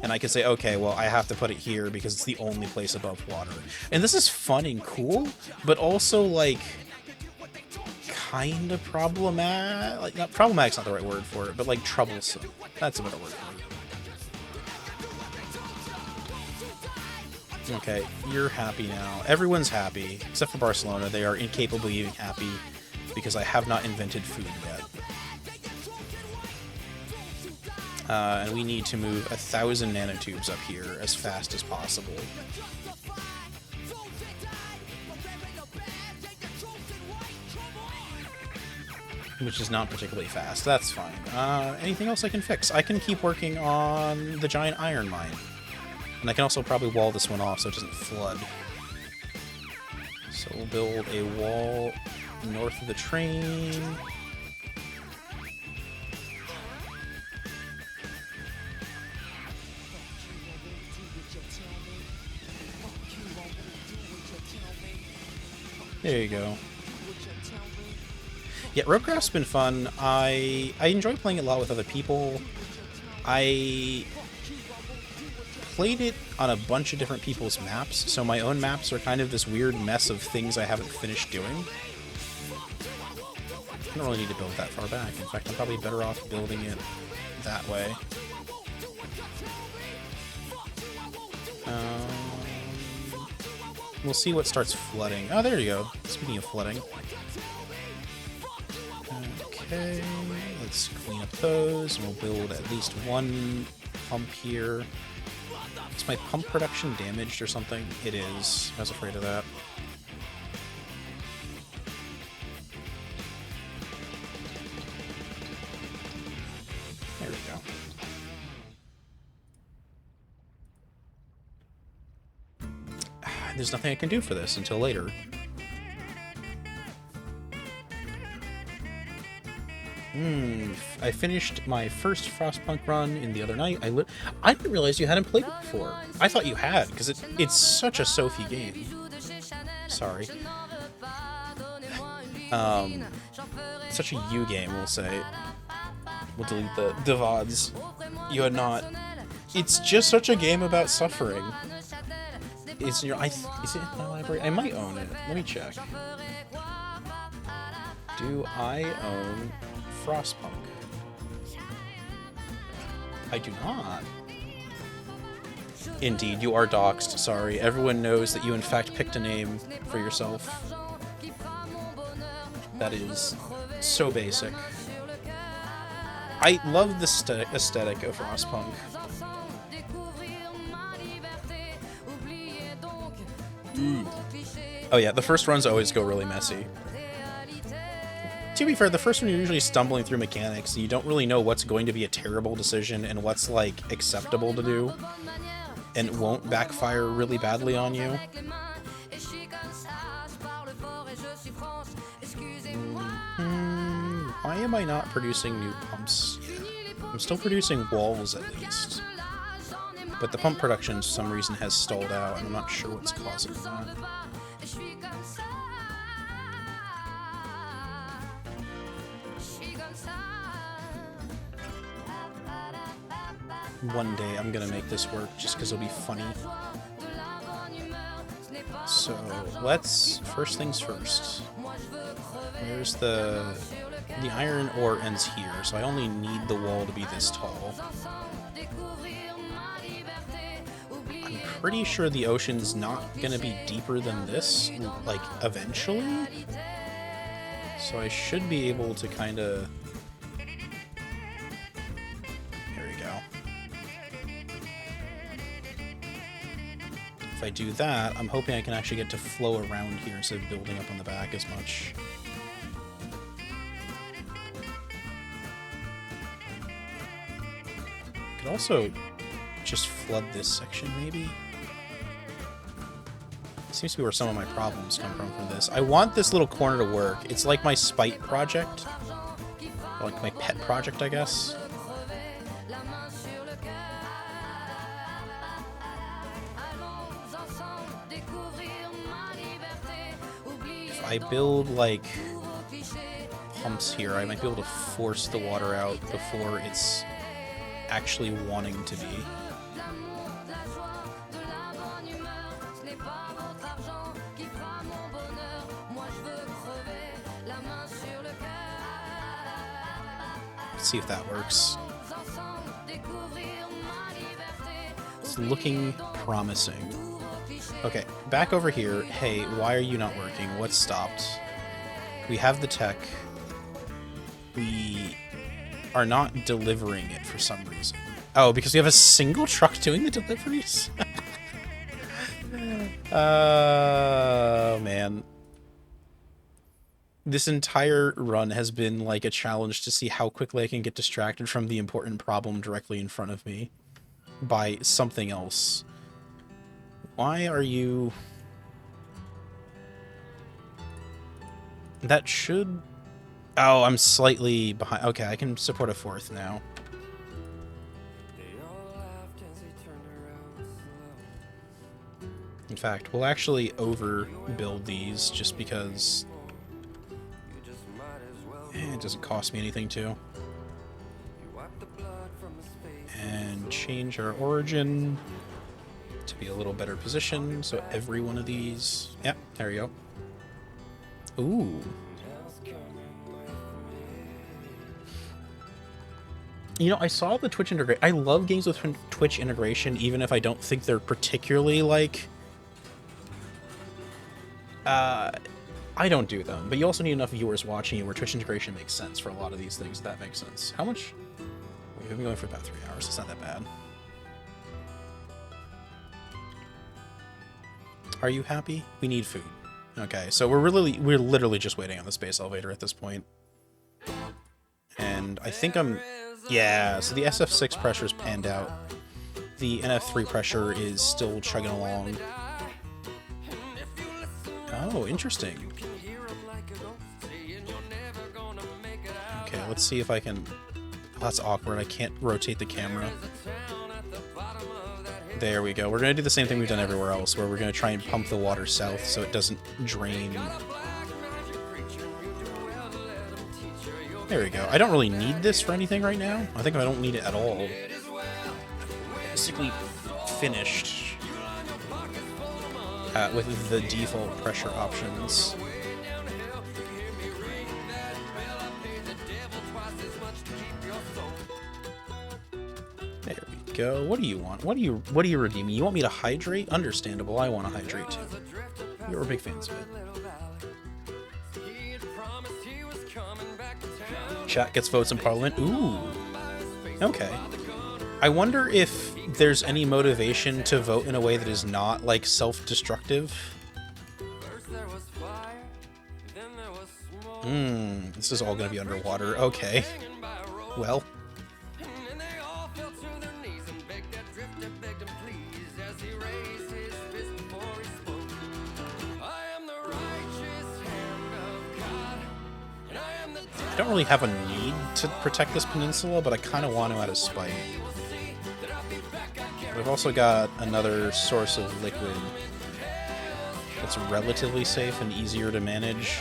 And I can say, okay, well, I have to put it here because it's the only place above water. And this is fun and cool, but also, like, kind of problematic. Like, not problematic's not the right word for it, but, like, troublesome. That's a better word for it. Okay, you're happy now. Everyone's happy, except for Barcelona. They are incapable of being happy because I have not invented food yet. And we need to move 1,000 nanotubes up here as fast as possible. Which is not particularly fast. That's fine. Anything else I can fix? I can keep working on the giant iron mine. And I can also probably wall this one off so it doesn't flood. So we'll build a wall north of the train. There you go. Yeah, Roadcraft's been fun. I enjoy playing it a lot with other people. I played it on a bunch of different people's maps, so my own maps are kind of this weird mess of things I haven't finished doing. I don't really need to build that far back. In fact, I'm probably better off building it that way. We'll see what starts flooding. Oh, there you go. Speaking of flooding. Okay, let's clean up those, and we'll build at least one pump here. Is my pump production damaged or something? It is. I was afraid of that. There we go. There's nothing I can do for this until later. I finished my first Frostpunk run in the other night. I didn't realize you hadn't played it before. I thought you had, because it's such a Sophie game. Sorry. Such a you game, we'll say. We'll delete the VODs. You had not. It's just such a game about suffering. Is it in my library? I might own it. Let me check. Do I own Frostpunk? I do not. Indeed, you are doxxed. Sorry. Everyone knows that you in fact picked a name for yourself. That is so basic. I love the aesthetic of Frostpunk. Oh yeah, the first runs always go really messy. To be fair, the first one you're usually stumbling through mechanics, and you don't really know what's going to be a terrible decision and what's, like, acceptable to do, and won't backfire really badly on you. Why am I not producing new pumps? I'm still producing walls, at least. But the pump production, for some reason, has stalled out, and I'm not sure what's causing that. One day I'm gonna make this work just because it'll be funny. So let's, first things first. Where's the iron ore ends here, so I only need the wall to be this tall. I'm pretty sure the ocean's not gonna be deeper than this, like, eventually. So I should be able to kinda... There we go. If I do that, I'm hoping I can actually get to flow around here instead of building up on the back as much. Could also just flood this section, maybe? Seems to be where some of my problems come from this. I want this little corner to work. It's like my spite project. Or like my pet project, I guess. If I build, like, pumps here, I might be able to force the water out before it's actually wanting to be. Let's see if that works. It's looking promising. Okay, back over here. Hey, why are you not working? What's stopped? We have the tech. We are not delivering it for some reason. Oh, because we have a single truck doing the deliveries? Oh, man. This entire run has been like a challenge to see how quickly I can get distracted from the important problem directly in front of me by something else. Why are you... That should... Oh, I'm slightly behind. Okay, I can support a fourth now. In fact, we'll actually overbuild these just because it doesn't cost me anything to. And change our origin to be a little better position, so every one of these... Yep, there we go. Ooh. You know, I saw the Twitch integration. I love games with Twitch integration, even if I don't think they're particularly, like... I don't do them, but you also need enough viewers watching you where Twitch integration makes sense for a lot of these things. That makes sense. How much? We've been going for about 3 hours. It's not that bad. Are you happy? We need food. Okay, so we're literally just waiting on the space elevator at this point. And I think I'm... Yeah, so the SF6 pressure is panned out. The NF3 pressure is still chugging along. Oh, interesting. Okay, let's see if I can... Oh, that's awkward. I can't rotate the camera. There we go. We're going to do the same thing we've done everywhere else, where we're going to try and pump the water south so it doesn't drain. There we go. I don't really need this for anything right now. I think I don't need it at all. Basically finished with the default pressure options. There we go. What do you want? What are you redeeming? You want me to hydrate? Understandable. I want to hydrate too. You're big fans of it. Chat gets votes in Parliament. Ooh. Okay. I wonder if there's any motivation to vote in a way that is not, like, self-destructive. This is all gonna be underwater. Okay. Well. I don't really have a need to protect this peninsula, but I kind of want to out of spite. We've also got another source of liquid that's relatively safe and easier to manage.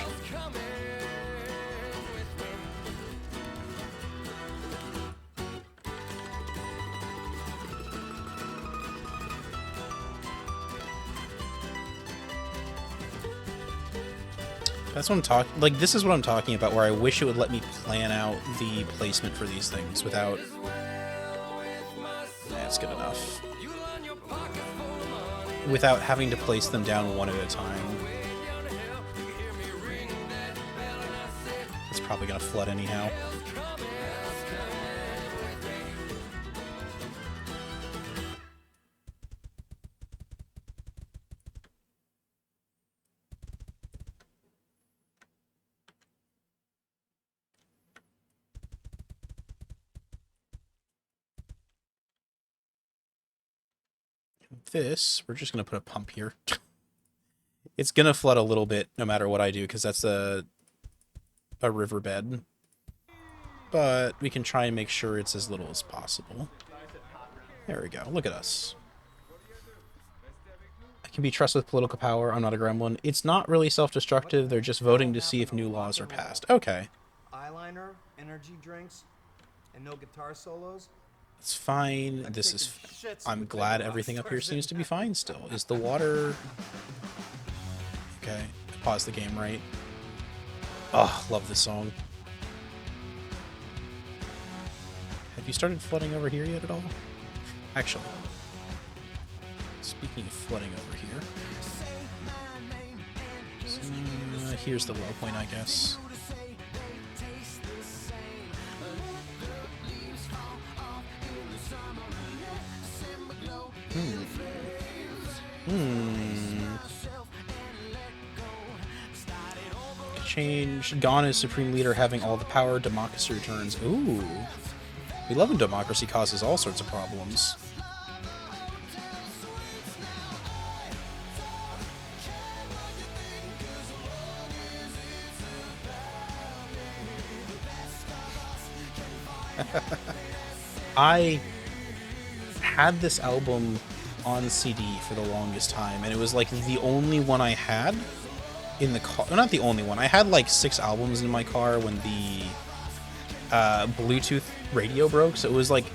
That's what I'm talking. Like, this is what I'm talking about, where I wish it would let me plan out the placement for these things without. That's good enough. Without having to place them down one at a time. It's probably gonna flood anyhow. This, we're just going to put a pump here. It's going to flood a little bit no matter what I do, because that's a riverbed. But we can try and make sure it's as little as possible. There we go. Look at us. I can be trusted with political power. I'm not a gremlin. It's not really self-destructive. They're just voting to see if new laws are passed. Okay. Eyeliner, energy drinks, and no guitar solos. It's fine. This is... I'm glad everything up here seems to be fine still. Is the water... Okay. Pause the game, right? Oh, love this song. Have you started flooding over here yet at all? Actually, speaking of flooding over here... So, here's the well point, I guess. Change. Gone is supreme leader, having all the power. Democracy returns. Ooh. We love when democracy causes all sorts of problems. I had this album on CD for the longest time, and it was like the only one I had in the car. Well, not the only one. I had like 6 albums in my car when the Bluetooth radio broke, so it was like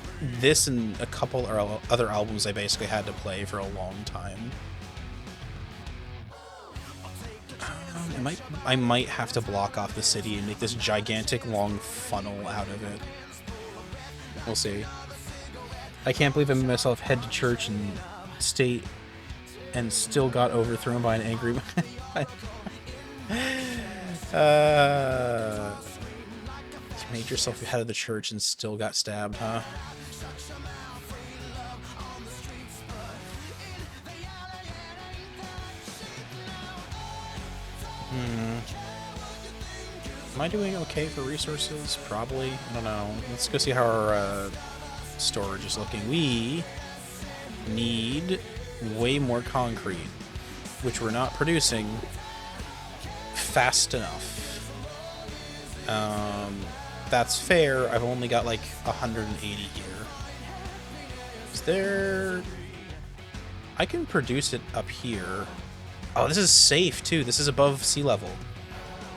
this and a couple other albums I basically had to play for a long time. I might have to block off the city and make this gigantic long funnel out of it. We'll see. I can't believe I made myself head to church and state and still got overthrown by an angry man. You made yourself head of the church and still got stabbed, huh? Am I doing okay for resources? Probably. I don't know. Let's go see how our storage is looking. We need way more concrete, which we're not producing fast enough. That's fair. I've only got like 180 here. Is there... I can produce it up here. Oh, this is safe too. This is above sea level.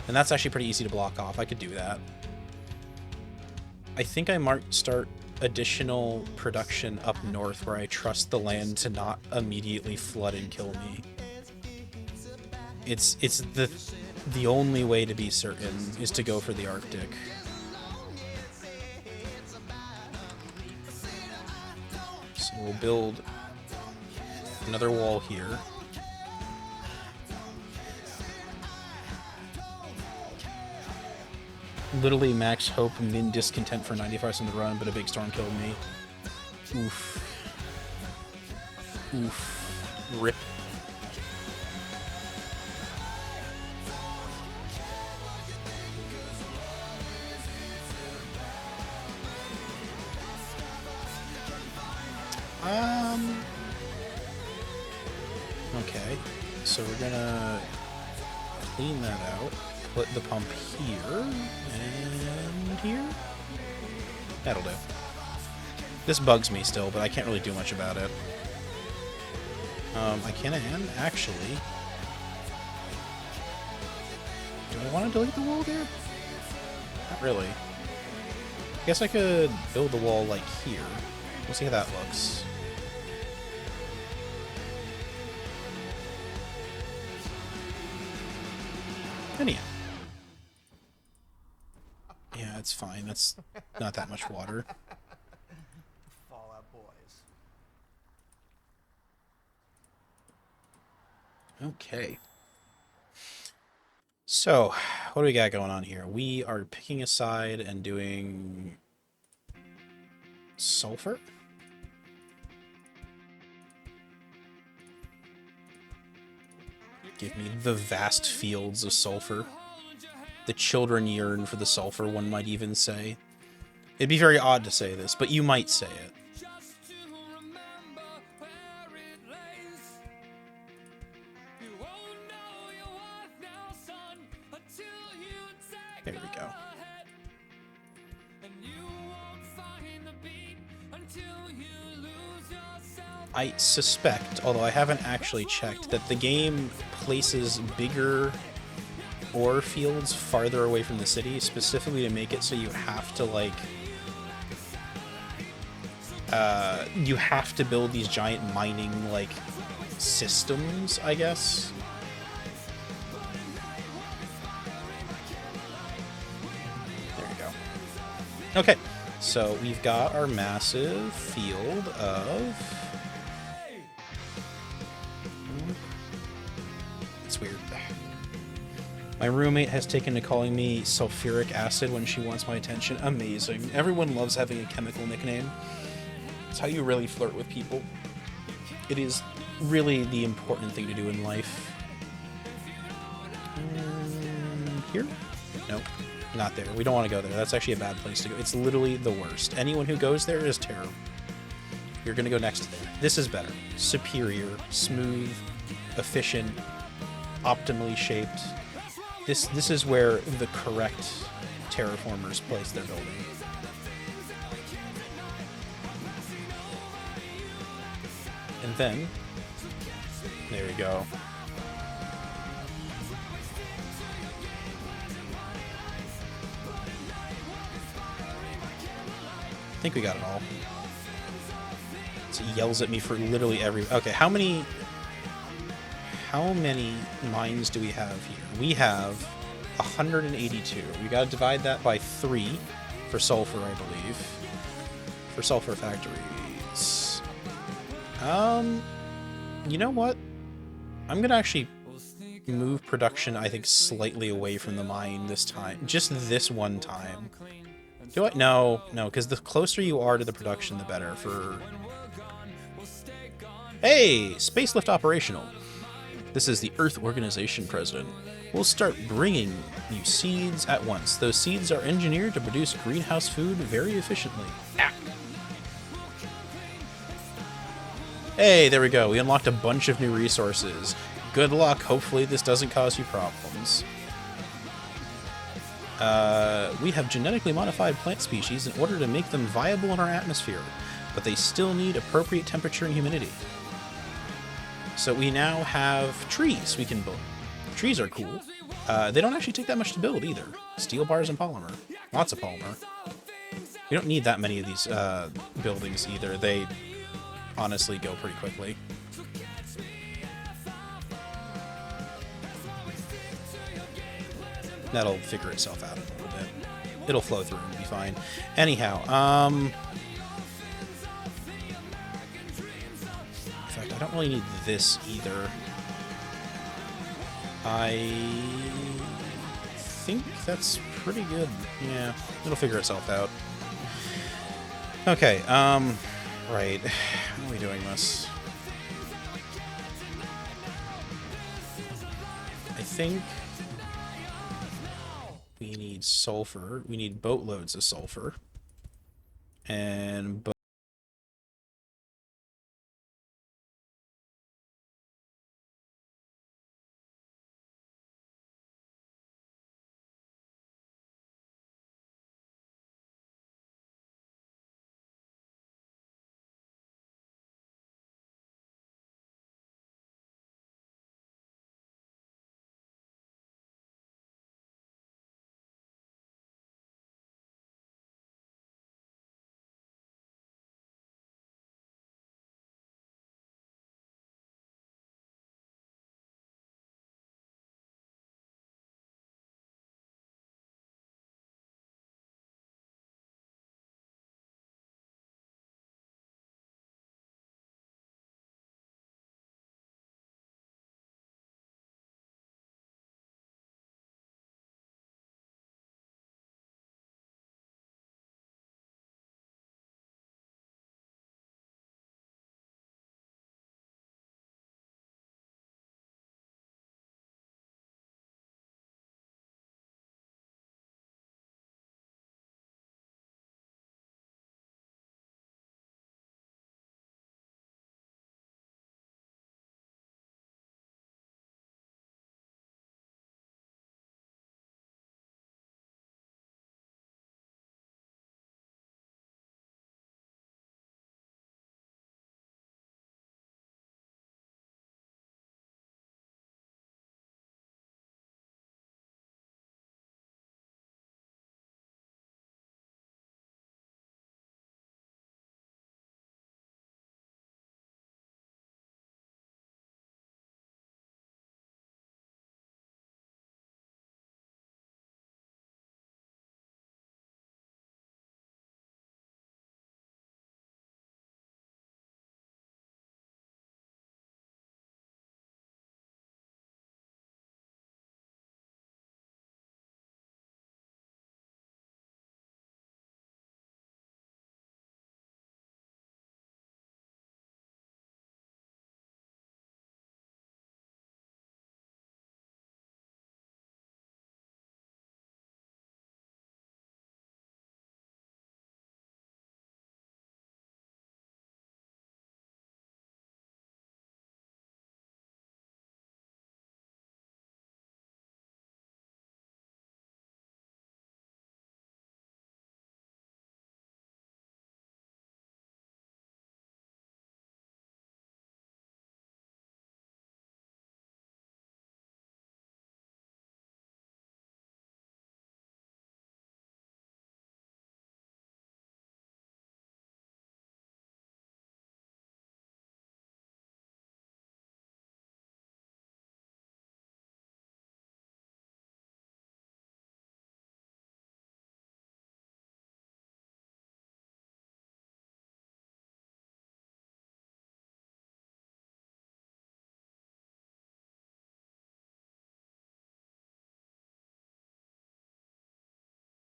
And that's actually pretty easy to block off. I could do that. I think I might start additional production up north where I trust the land to not immediately flood and kill me. It's the only way to be certain is to go for the Arctic. this. And we'll build another wall here. Literally max hope, min discontent for 95% of the run, but a big storm killed me. Oof. Oof. Rip. Okay, so we're gonna clean that out. Put the pump here and here. That'll do. This bugs me still, but I can't really do much about it. I can actually. Do I want to delete the wall there? Not really. I guess I could build the wall like here. We'll see how that looks. Anyhow. Yeah, it's fine. That's not that much water. Fallout Boys. Okay. So, what do we got going on here? We are picking a side and doing sulfur? Give me the vast fields of sulfur. The children yearn for the sulfur, one might even say. It'd be very odd to say this, but you might say it. There we go. I suspect, although I haven't actually checked, that the game places bigger ore fields farther away from the city, specifically to make it so you have to, like, you have to build these giant mining, like, systems, I guess. There you go. Okay, so we've got our massive field of... It's weird. My roommate has taken to calling me sulfuric acid when she wants my attention. Amazing. Everyone loves having a chemical nickname. It's how you really flirt with people. It is really the important thing to do in life. Here? Nope. Not there. We don't want to go there. That's actually a bad place to go. It's literally the worst. Anyone who goes there is terrible. You're going to go next to there. This is better. Superior. Smooth. Efficient. Optimally shaped. This is where the correct terraformers place their building. And then, there we go. I think we got it all. So it yells at me for literally every... Okay, how many mines do we have here? We have 182. We gotta divide that by 3 for sulfur, I believe. For sulfur factories. You know what? I'm gonna actually move production, I think, slightly away from the mine this time. Just this one time. Do I? No, because the closer you are to the production, the better for... Hey! Space lift operational. This is the Earth Organization president. We'll start bringing you seeds at once. Those seeds are engineered to produce greenhouse food very efficiently. Ah. Hey, there we go. We unlocked a bunch of new resources. Good luck. Hopefully this doesn't cause you problems. We have genetically modified plant species in order to make them viable in our atmosphere, but they still need appropriate temperature and humidity. So we now have trees we can build. Trees are cool. They don't actually take that much to build either. Steel bars and polymer. Lots of polymer. We don't need that many of these buildings either. They honestly go pretty quickly. That'll figure itself out a little bit. It'll flow through and be fine. Anyhow, don't really need this either. I think that's pretty good. Yeah, it'll figure itself out. Okay, right. How are we doing this? I think we need sulfur. We need boatloads of sulfur. And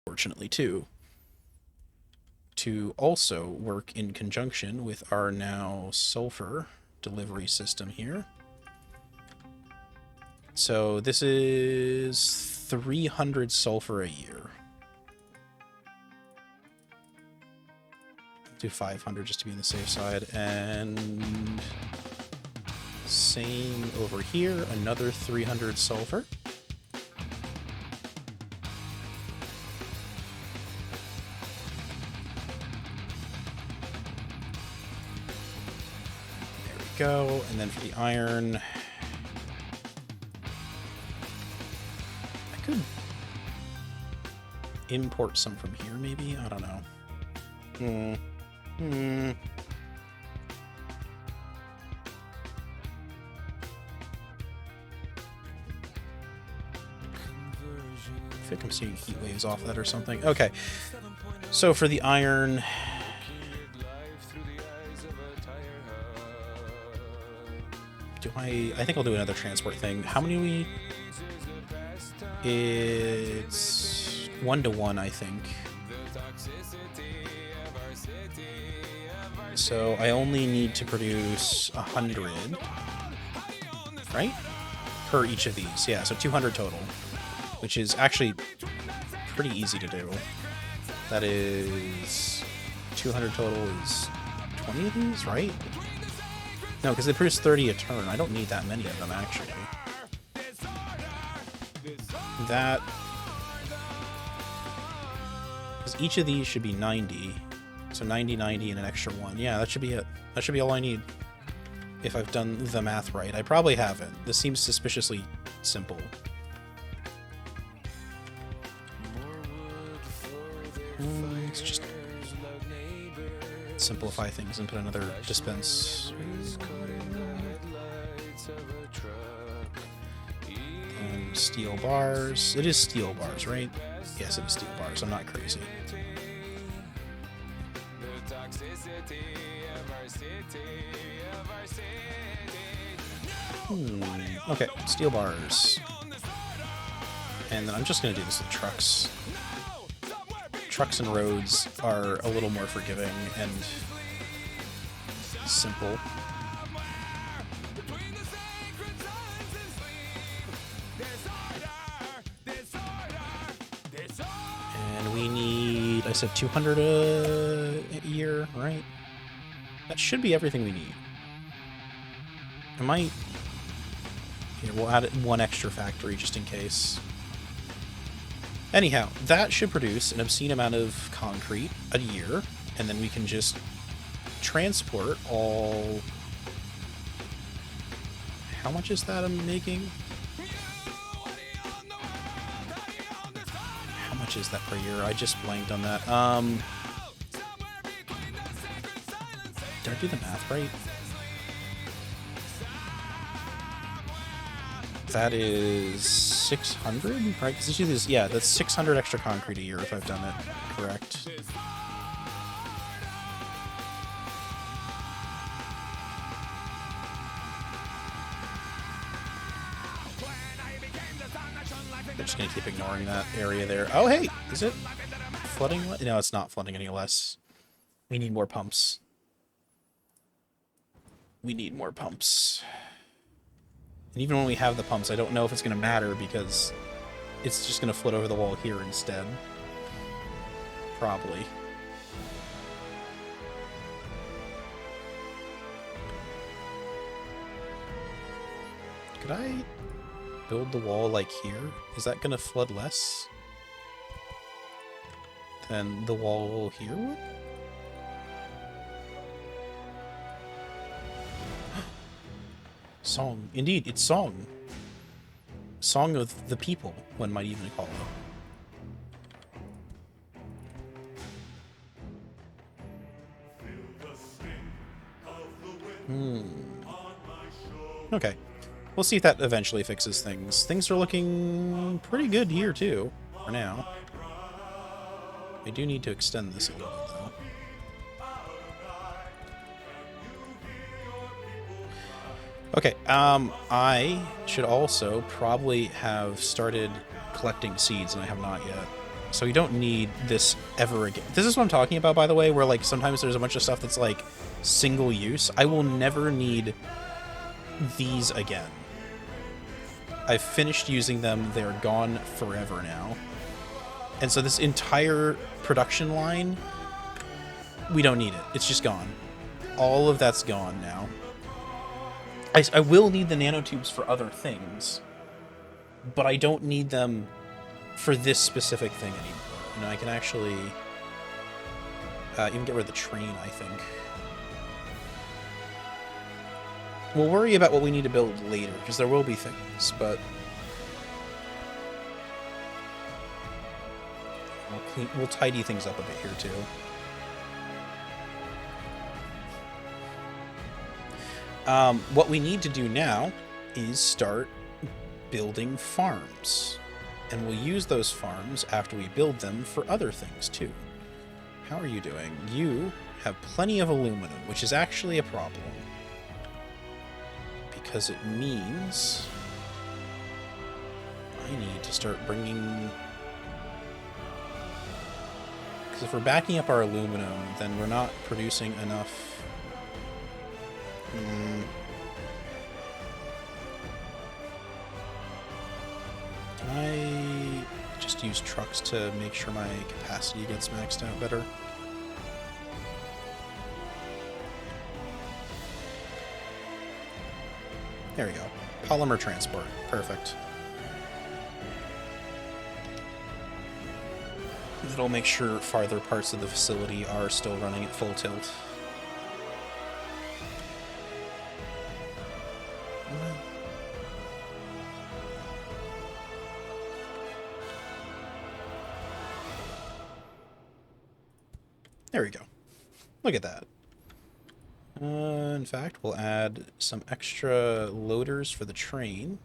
fortunately, too, to also work in conjunction with our now sulfur delivery system here. So this is 300 sulfur a year. Do 500 just to be on the safe side. And same over here, another 300 sulfur. There we go. And then for the iron, I could import some from here, maybe? I don't know. I think I'm seeing heat waves off that or something. Okay. So for the iron, Do I think I'll do another transport thing. How many we... It's 1 to 1, I think. So I only need to produce 100, right? Per each of these. Yeah, so 200 total, which is actually pretty easy to do. That is 200 total is 20 of these, right? No, because they produce 30 a turn. I don't need that many of them, actually. That... Because each of these should be 90. So 90, 90, and an extra 1. Yeah, that should be it. That should be all I need. If I've done the math right. I probably haven't. This seems suspiciously simple. Let's just simplify things and put another dispense. And steel bars. It is steel bars, right? Yes, it is steel bars. I'm not crazy. Okay, steel bars. And then I'm just going to do this with trucks. Trucks and roads are a little more forgiving and simple. And we need, I said 200 a year, right? That should be everything we need. I might... Here, we'll add one extra factory just in case. Anyhow, that should produce an obscene amount of concrete a year, and then we can just transport all... How much is that I'm making? How much is that per year? I just blanked on that. Did I do the math right? That is 600, right? Because yeah, that's 600 extra concrete a year if I've done it correct. I'm just gonna keep ignoring that area there. Oh, hey, is it flooding? No, it's not flooding any less. We need more pumps. We need more pumps. And even when we have the pumps, I don't know if it's going to matter because it's just going to float over the wall here instead. Probably. Could I build the wall like here? Is that going to flood less than the wall here would? Song. Indeed, it's song. Song of the people, one might even call it. Okay. We'll see if that eventually fixes things. Things are looking pretty good here, too, for now. I do need to extend this a little bit, though. Okay, I should also probably have started collecting seeds, and I have not yet. So you don't need this ever again. This is what I'm talking about, by the way, where, like, sometimes there's a bunch of stuff that's, like, single use. I will never need these again. I've finished using them. They're gone forever now. And so this entire production line, we don't need it. It's just gone. All of that's gone now. I will need the nanotubes for other things, but I don't need them for this specific thing anymore. You know, I can actually even get rid of the train, I think. We'll worry about what we need to build later, because there will be things, but we'll tidy things up a bit here, too. What we need to do now is start building farms. And we'll use those farms after we build them for other things, too. How are you doing? You have plenty of aluminum, which is actually a problem. because it means I need to start bringing... Because if we're backing up our aluminum, then we're not producing enough... Can I just use trucks to make sure my capacity gets maxed out better? There we go. Polymer transport. Perfect. That'll make sure farther parts of the facility are still running at full tilt. There we go. Look at that. In fact, we'll add some extra loaders for the train,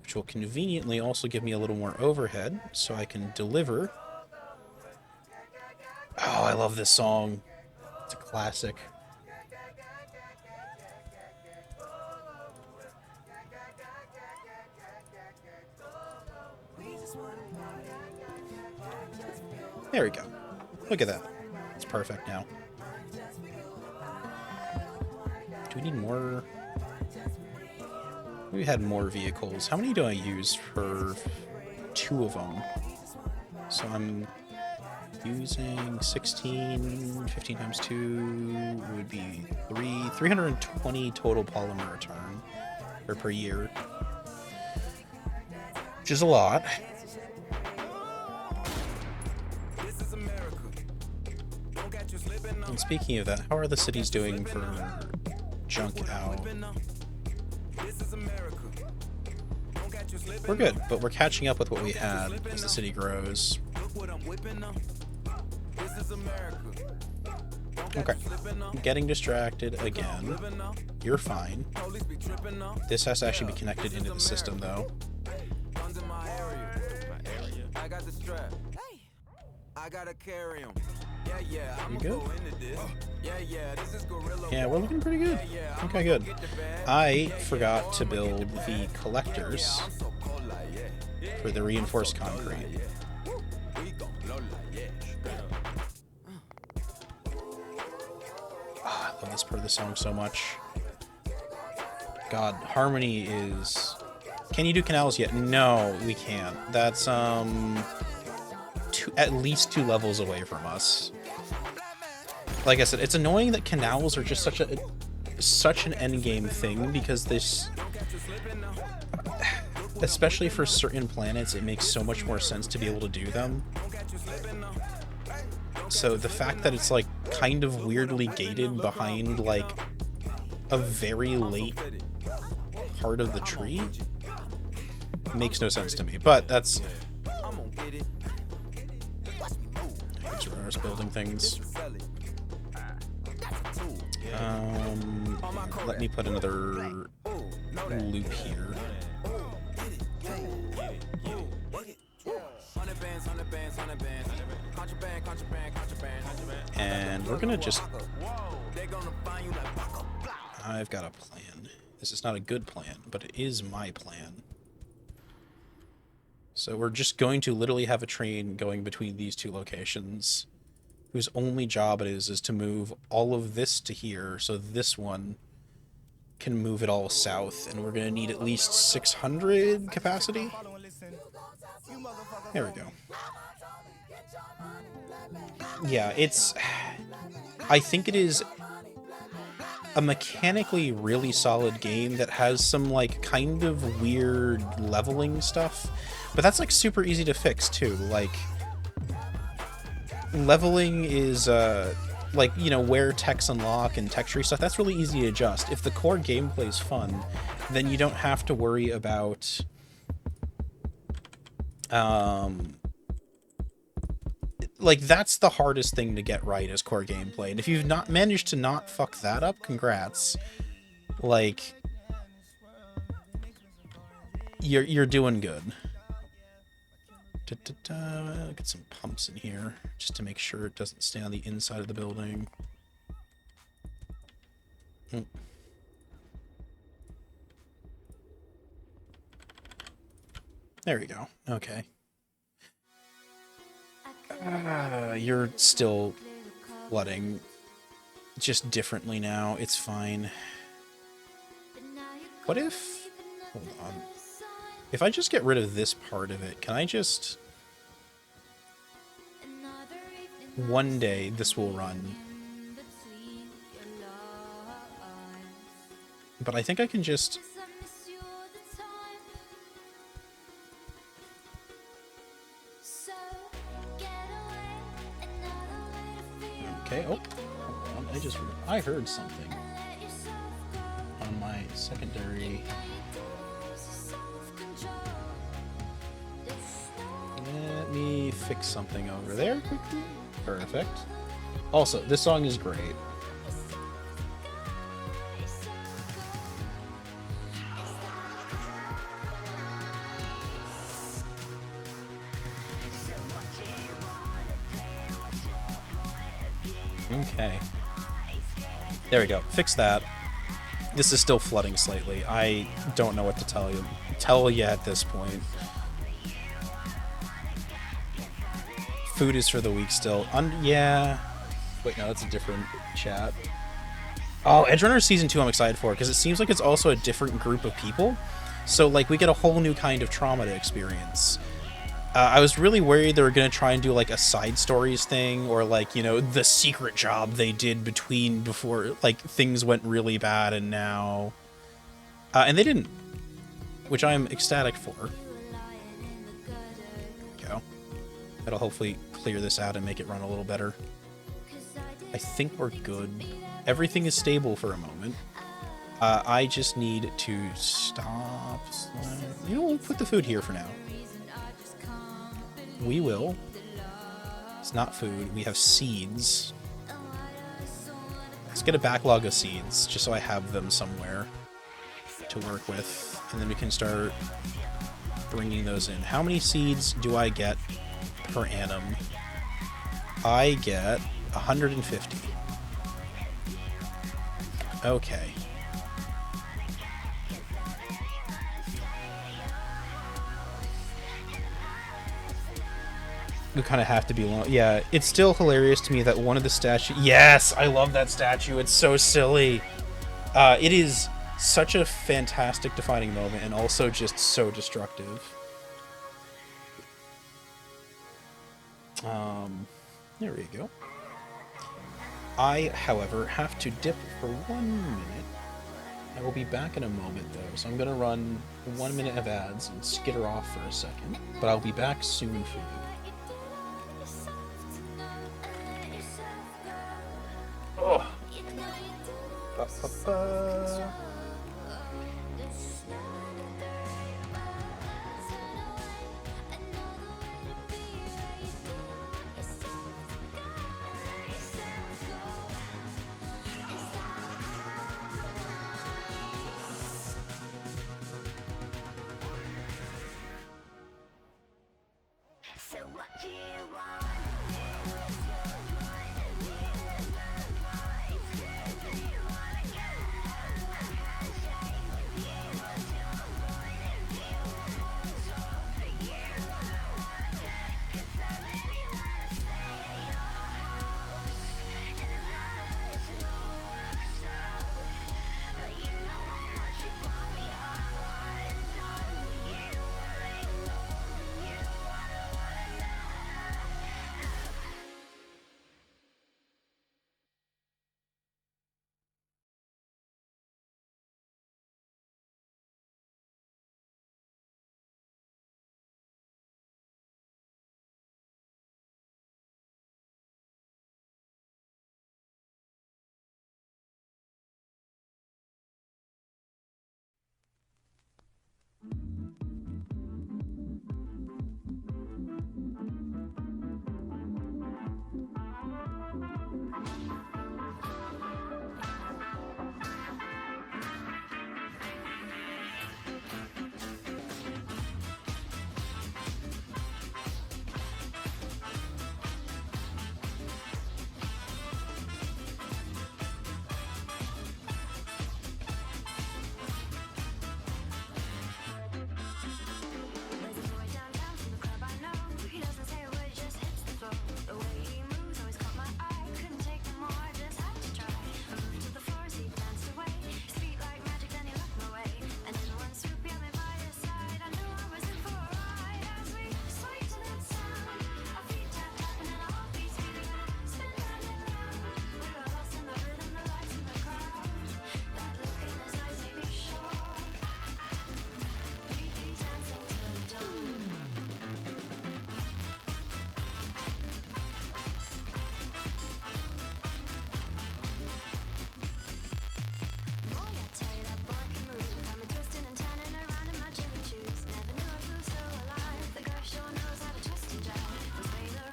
which will conveniently also give me a little more overhead, so I can deliver. Oh, I love this song. It's a classic. There we go. Look at that. It's perfect now. Do we need more? We had more vehicles. How many do I use for 2 of them? So I'm using 16, 15 times 2 would be 320 total polymer return per year, which is a lot. And speaking of that, how are the cities doing for junk out? We're good, but we're catching up with what we had as the city grows. Okay, I'm getting distracted again. You're fine. This has to actually be connected into the system, though. You good? Yeah, we're looking pretty good. Okay, good. I forgot to build the collectors for the reinforced concrete. Oh, I love this part of the song so much. God, harmony is... Can you do canals yet? No, we can't. That's, at least 2 levels away from us. Like I said, it's annoying that canals are just such an endgame thing, because this, especially for certain planets, it makes so much more sense to be able to do them. So the fact that it's like kind of weirdly gated behind like a very late part of the tree makes no sense to me, but that's building things. Let me put another loop here. And we're gonna just... I've got a plan. This is not a good plan, but it is my plan. So we're just going to literally have a train going between these 2 locations, whose only job it is to move all of this to here, so this one can move it all south, and we're going to need at least 600 capacity. There we go. Yeah, it's... I think it is a mechanically really solid game that has some, like, kind of weird leveling stuff, but that's, like, super easy to fix, too. Like... Leveling is, like, you know, where techs unlock and tech tree stuff, that's really easy to adjust. If the core gameplay is fun, then you don't have to worry about, like, that's the hardest thing to get right as core gameplay. And if you've not managed to not fuck that up, congrats. Like, you're doing good. Get some pumps in here, just to make sure it doesn't stay on the inside of the building. There we go. Okay. You're still flooding. Just differently now. It's fine. What if... Hold on. If I just get rid of this part of it, can I just... One day this will run. But I think I can just... Okay, oh. Hold on. I heard something on my secondary. Let me fix something over there quickly. Perfect. Also, this song is great. Okay. There we go. Fix that. This is still flooding slightly. I don't know what to tell you at this point. Food is for the weak still. Yeah. Wait, no, that's a different chat. Oh, Edge Runner Season 2 I'm excited for, because it seems like it's also a different group of people. So, like, we get a whole new kind of trauma to experience. I was really worried they were going to try and do, like, a side stories thing, or, like, you know, the secret job they did before, like, things went really bad and now... and they didn't, which I'm ecstatic for. Go. That'll hopefully clear this out and make it run a little better. I think we're good. Everything is stable for a moment. I just need to stop... You know, we'll put the food here for now. We will. It's not food. We have seeds. Let's get a backlog of seeds, just so I have them somewhere to work with. And then we can start bringing those in. How many seeds do I get per annum? I get 150. Okay. We kind of have to be long. Yeah, it's still hilarious to me that one of the statues... Yes! I love that statue. It's so silly. It is such a fantastic defining moment and also just so destructive. There we go. I, however, have to dip for 1 minute. I will be back in a moment, though, so I'm going to run 1 minute of ads and skitter off for a second. But I'll be back soon for you. Oh. Ba, ba, ba.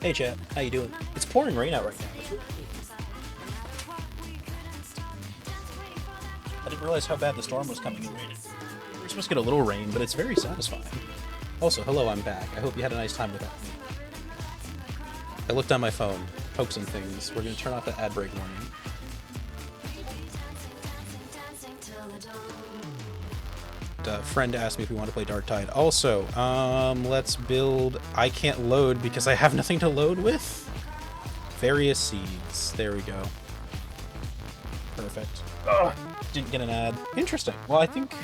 Hey chat, how you doing? It's pouring rain out right now. I didn't realize how bad the storm was coming in rain. We're supposed to get a little rain, but it's very satisfying. Also, hello, I'm back. I hope you had a nice time without me. I looked on my phone, poked some things. We're gonna turn off the ad break warning. Friend asked me if we want to play Dark Tide. Also, let's build... I can't load because I have nothing to load with. Various seeds. There we go. Perfect. Oh, didn't get an ad. Interesting. Well, I think...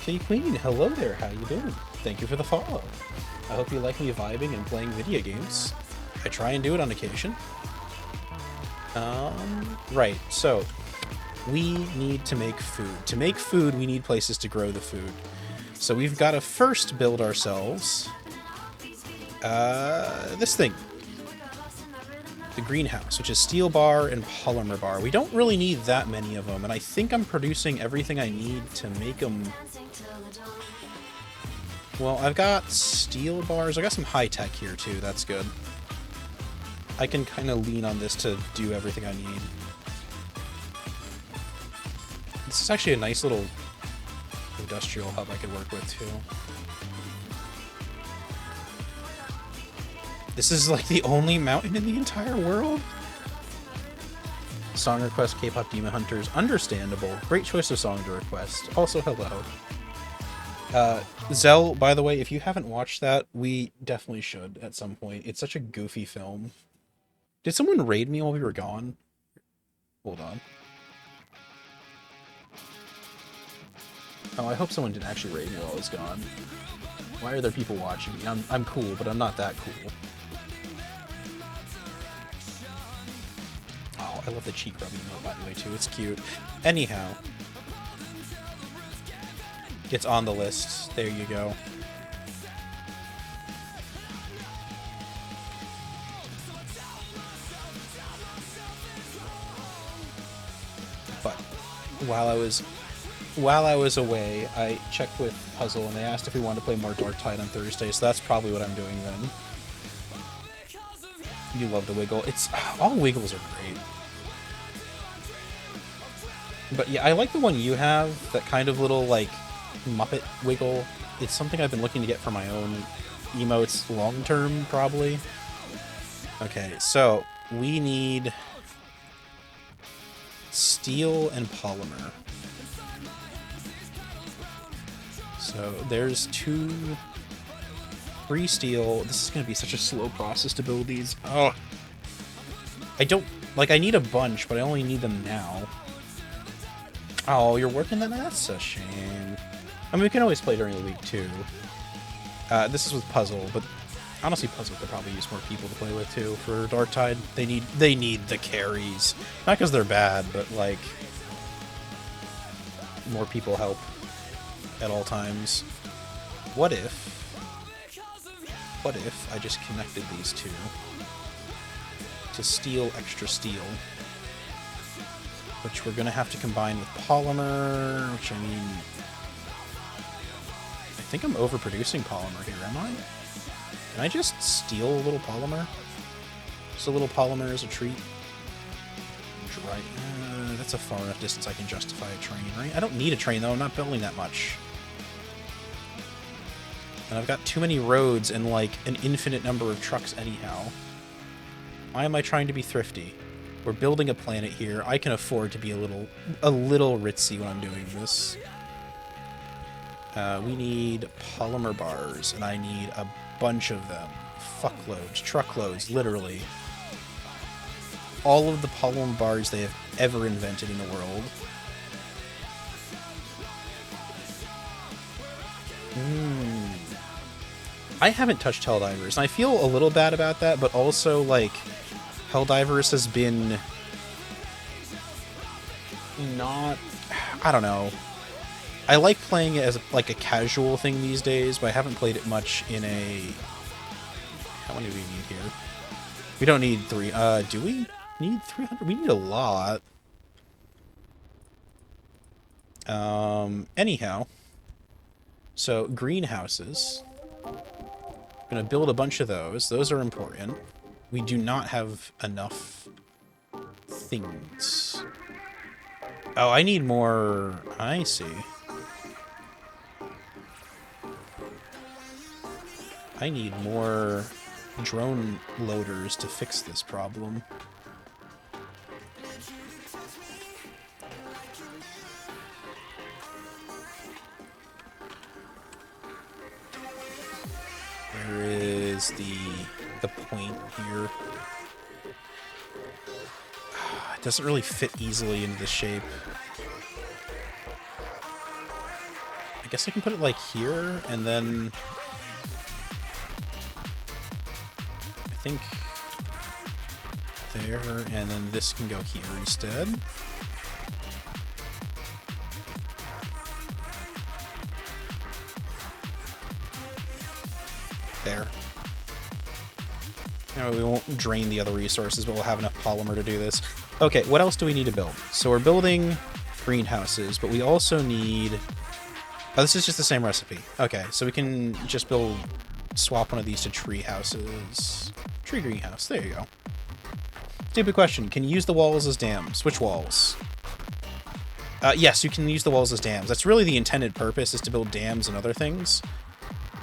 Kitty Queen, hello there. How you doing? Thank you for the follow. I hope you like me vibing and playing video games. I try and do it on occasion. Right, so... we need to make food. To make food, we need places to grow the food. So we've got to first build ourselves this thing. The greenhouse, which is steel bar and polymer bar. We don't really need that many of them, and I think I'm producing everything I need to make them. Well, I've got steel bars. I got some high tech here too. That's good. I can kind of lean on this to do everything I need. This is actually a nice little industrial hub I could work with, too. This is, like, the only mountain in the entire world? Song request, K-pop Demon Hunters. Understandable. Great choice of song to request. Also, hello. Zell, by the way, if you haven't watched that, we definitely should at some point. It's such a goofy film. Did someone raid me while we were gone? Hold on. Oh, I hope someone didn't actually raid me while I was gone. Why are there people watching me? I'm cool, but I'm not that cool. Oh, I love the cheek rubbing emote, by the way, too. It's cute. Anyhow. It's on the list. There you go. But while I was away, I checked with Puzzle, and they asked if we wanted to play more Dark Tide on Thursday, so that's probably what I'm doing then. You love the wiggle. It's... all wiggles are great. But yeah, I like the one you have, that kind of little, like, Muppet wiggle. It's something I've been looking to get for my own emotes long-term, probably. Okay, so we need steel and polymer. So there's 3 steel. This is going to be such a slow process to build these. Oh, I don't... like, I need a bunch, but I only need them now. Oh, you're working that? That's a shame. I mean, we can always play during the week, too. This is with Puzzle, but honestly, Puzzle could probably use more people to play with, too, for Dark Tide. They need the carries. Not because they're bad, but, like, more people help at all times. What if I just connected these two to steel, extra steel, which we're gonna have to combine with polymer, which, I mean, I think I'm overproducing polymer here, am I? Can I just steal a little polymer? Just a little polymer as a treat? Right, that's a far enough distance I can justify a train, right? I don't need a train, though. I'm not building that much. And I've got too many roads and, like, an infinite number of trucks anyhow. Why am I trying to be thrifty? We're building a planet here. I can afford to be a little ritzy when I'm doing this. We need polymer bars, and I need a bunch of them. Fuckloads, truckloads, literally. All of the polymer bars they have ever invented in the world. I haven't touched Helldivers, and I feel a little bad about that, but also, like, Helldivers has been not... I don't know. I like playing it as, like, a casual thing these days, but I haven't played it much in a... How many do we need here? We don't need 3. Do we need 300? We need a lot. Anyhow. So, greenhouses. Gonna build a bunch of those. Those are important. We do not have enough things. Oh, I need more... I see. I need more drone loaders to fix this problem. Where is the point here? It doesn't really fit easily into the shape. I guess I can put it like here, and then... I think there, and then this can go here instead. There. No, we won't drain the other resources, but we'll have enough polymer to do this. Okay, what else do we need to build? So we're building greenhouses, but we also need... Oh, this is just the same recipe. Okay, so we can just swap one of these to tree houses. Tree greenhouse, there you go. Stupid question, can you use the walls as dams? Which walls? Yes, you can use the walls as dams. That's really the intended purpose, is to build dams and other things.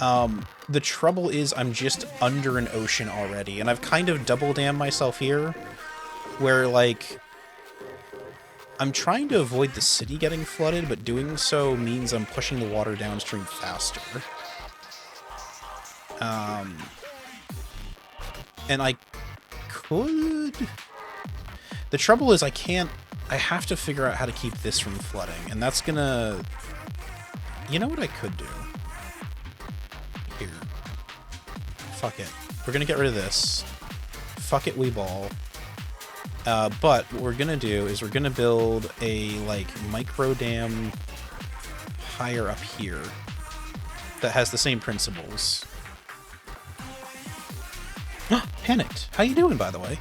The trouble is I'm just under an ocean already, and I've kind of double dammed myself here, where, like, I'm trying to avoid the city getting flooded, but doing so means I'm pushing the water downstream faster. And I could... The trouble is I have to figure out how to keep this from flooding, and that's gonna... You know what I could do? Here. Fuck it. We're gonna get rid of this. Fuck it, we ball. But what we're gonna do is we're gonna build a, like, micro dam higher up here that has the same principles. Panicked. How you doing, by the way?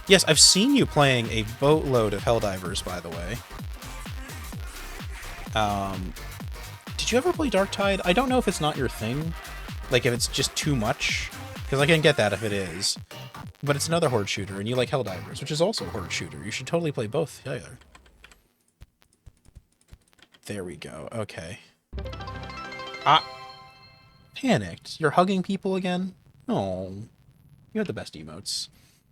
Yes, I've seen you playing a boatload of Helldivers, by the way. Did you ever play Darktide? I don't know if it's not your thing. Like, if it's just too much. Because I can get that if it is. But it's another horde shooter, and you like Helldivers, which is also a horde shooter. You should totally play both together. There we go. Okay. Ah! Panicked. You're hugging people again? Oh. You had the best emotes.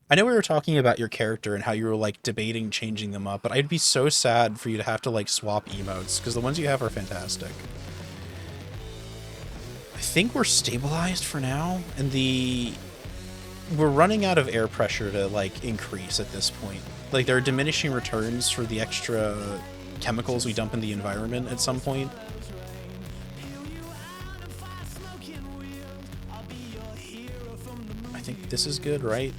I know we were talking about your character and how you were, like, debating changing them up, but I'd be so sad for you to have to, like, swap emotes, because the ones you have are fantastic. I think we're stabilized for now, and we're running out of air pressure to, like, increase at this point. Like, there are diminishing returns for the extra chemicals we dump in the environment at some point. I think this is good, right?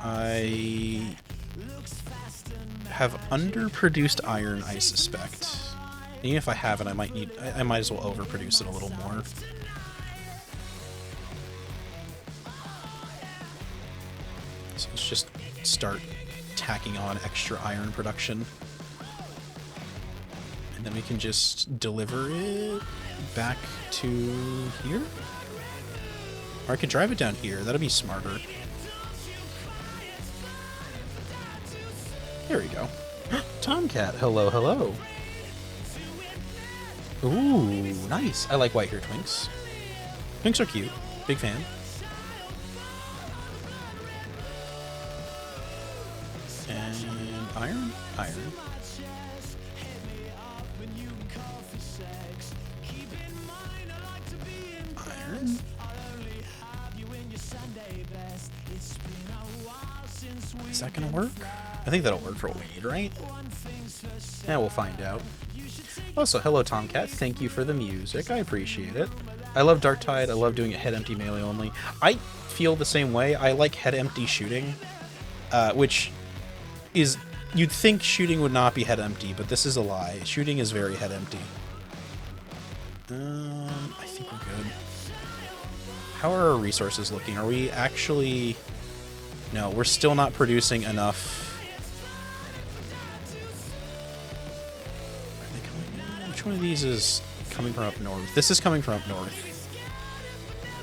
I have underproduced iron, I suspect. Even if I haven't, I might as well overproduce it a little more. So let's just start tacking on extra iron production. And then we can just deliver it back to here? Or I could drive it down here. That'd be smarter. There we go. Tomcat, hello, hello. Ooh, nice. I like white hair twinks. Twinks are cute. Big fan. And iron? Iron. Iron? Is that gonna work? I think that'll work for what we need, right? Yeah, we'll find out. Also, hello Tomcat, thank you for the music, I appreciate it. I love Darktide, I love doing it head empty melee only. I feel the same way, I like head empty shooting, which is, you'd think shooting would not be head empty, but this is a lie. Shooting is very head empty. I think we're good. How are our resources looking? Are we actually... No, we're still not producing enough. Are they coming? Which one of these is coming from up north? This is coming from up north.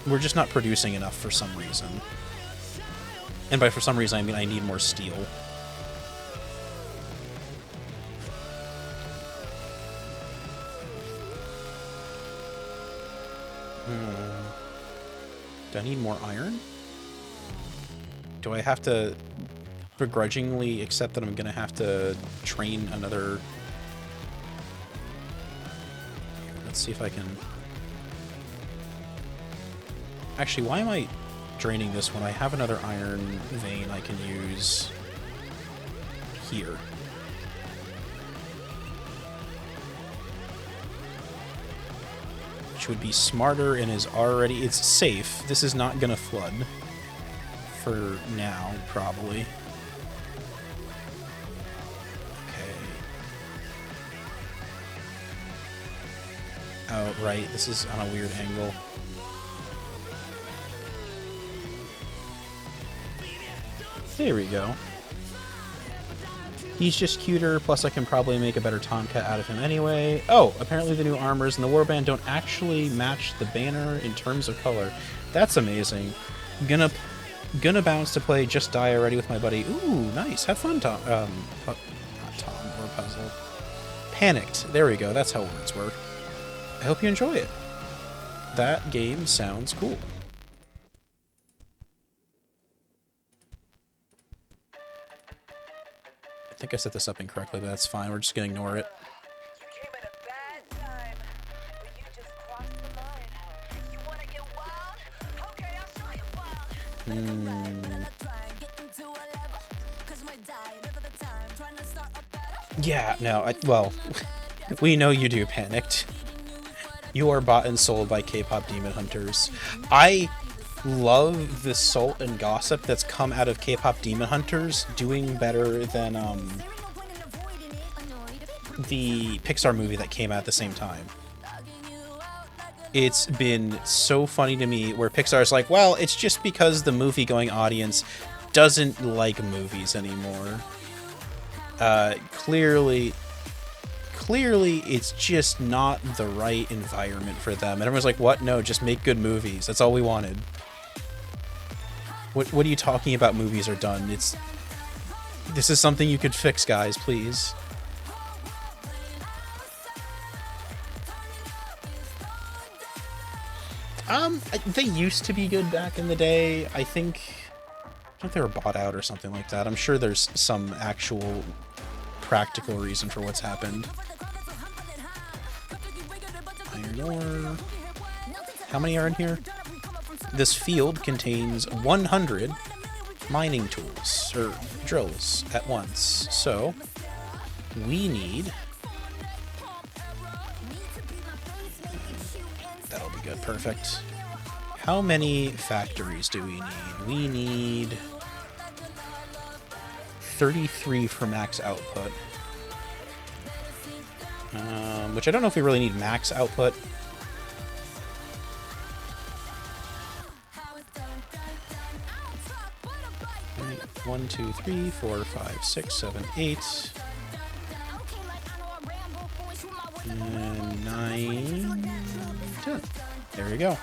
We're just not producing enough for some reason. And by for some reason, I mean I need more steel. Do I need more iron? Do I have to begrudgingly accept that I'm gonna have to train another... Let's see if I can... Actually, why am I draining this when I have another iron vein I can use here? Which would be smarter and is already... It's safe. This is not gonna flood. For now, probably. Okay. Oh, right. This is on a weird angle. There we go. He's just cuter, plus I can probably make a better Tomcat out of him anyway. Oh, apparently the new armors and the warband don't actually match the banner in terms of color. That's amazing. Gonna bounce to play Just Die Already with my buddy. Ooh, nice. Have fun, Tom. Not Tom, or Puzzle. Panicked. There we go. That's how words work. I hope you enjoy it. That game sounds cool. I think I set this up incorrectly, but that's fine. We're just gonna ignore it. You came at a bad time, but you just crossed the line. You wanna get wild? Okay, I'll show you wild. Yeah, no, well, we know you do, Panicked. You are bought and sold by K-pop demon hunters. I love the salt and gossip that's come out of K-pop demon hunters doing better than the Pixar movie that came out at the same time. It's been so funny to me where Pixar's like, well, it's just because the movie-going audience doesn't like movies anymore. Clearly, it's just not the right environment for them. And everyone's like, what? No, just make good movies. That's all we wanted. What are you talking about? Movies are done. This is something you could fix, guys, please. They used to be good back in the day. I think they were bought out or something like that. I'm sure there's some actual practical reason for what's happened. Iron ore. How many are in here? This field contains 100 mining tools, or drills, at once. So, we need... That'll be good, perfect. How many factories do we need? We need 33 for max output. Which I don't know if we really need max output. Right, 1, 2, 3, 4, 5, 6, 7, 8. And 9, 10. There we go.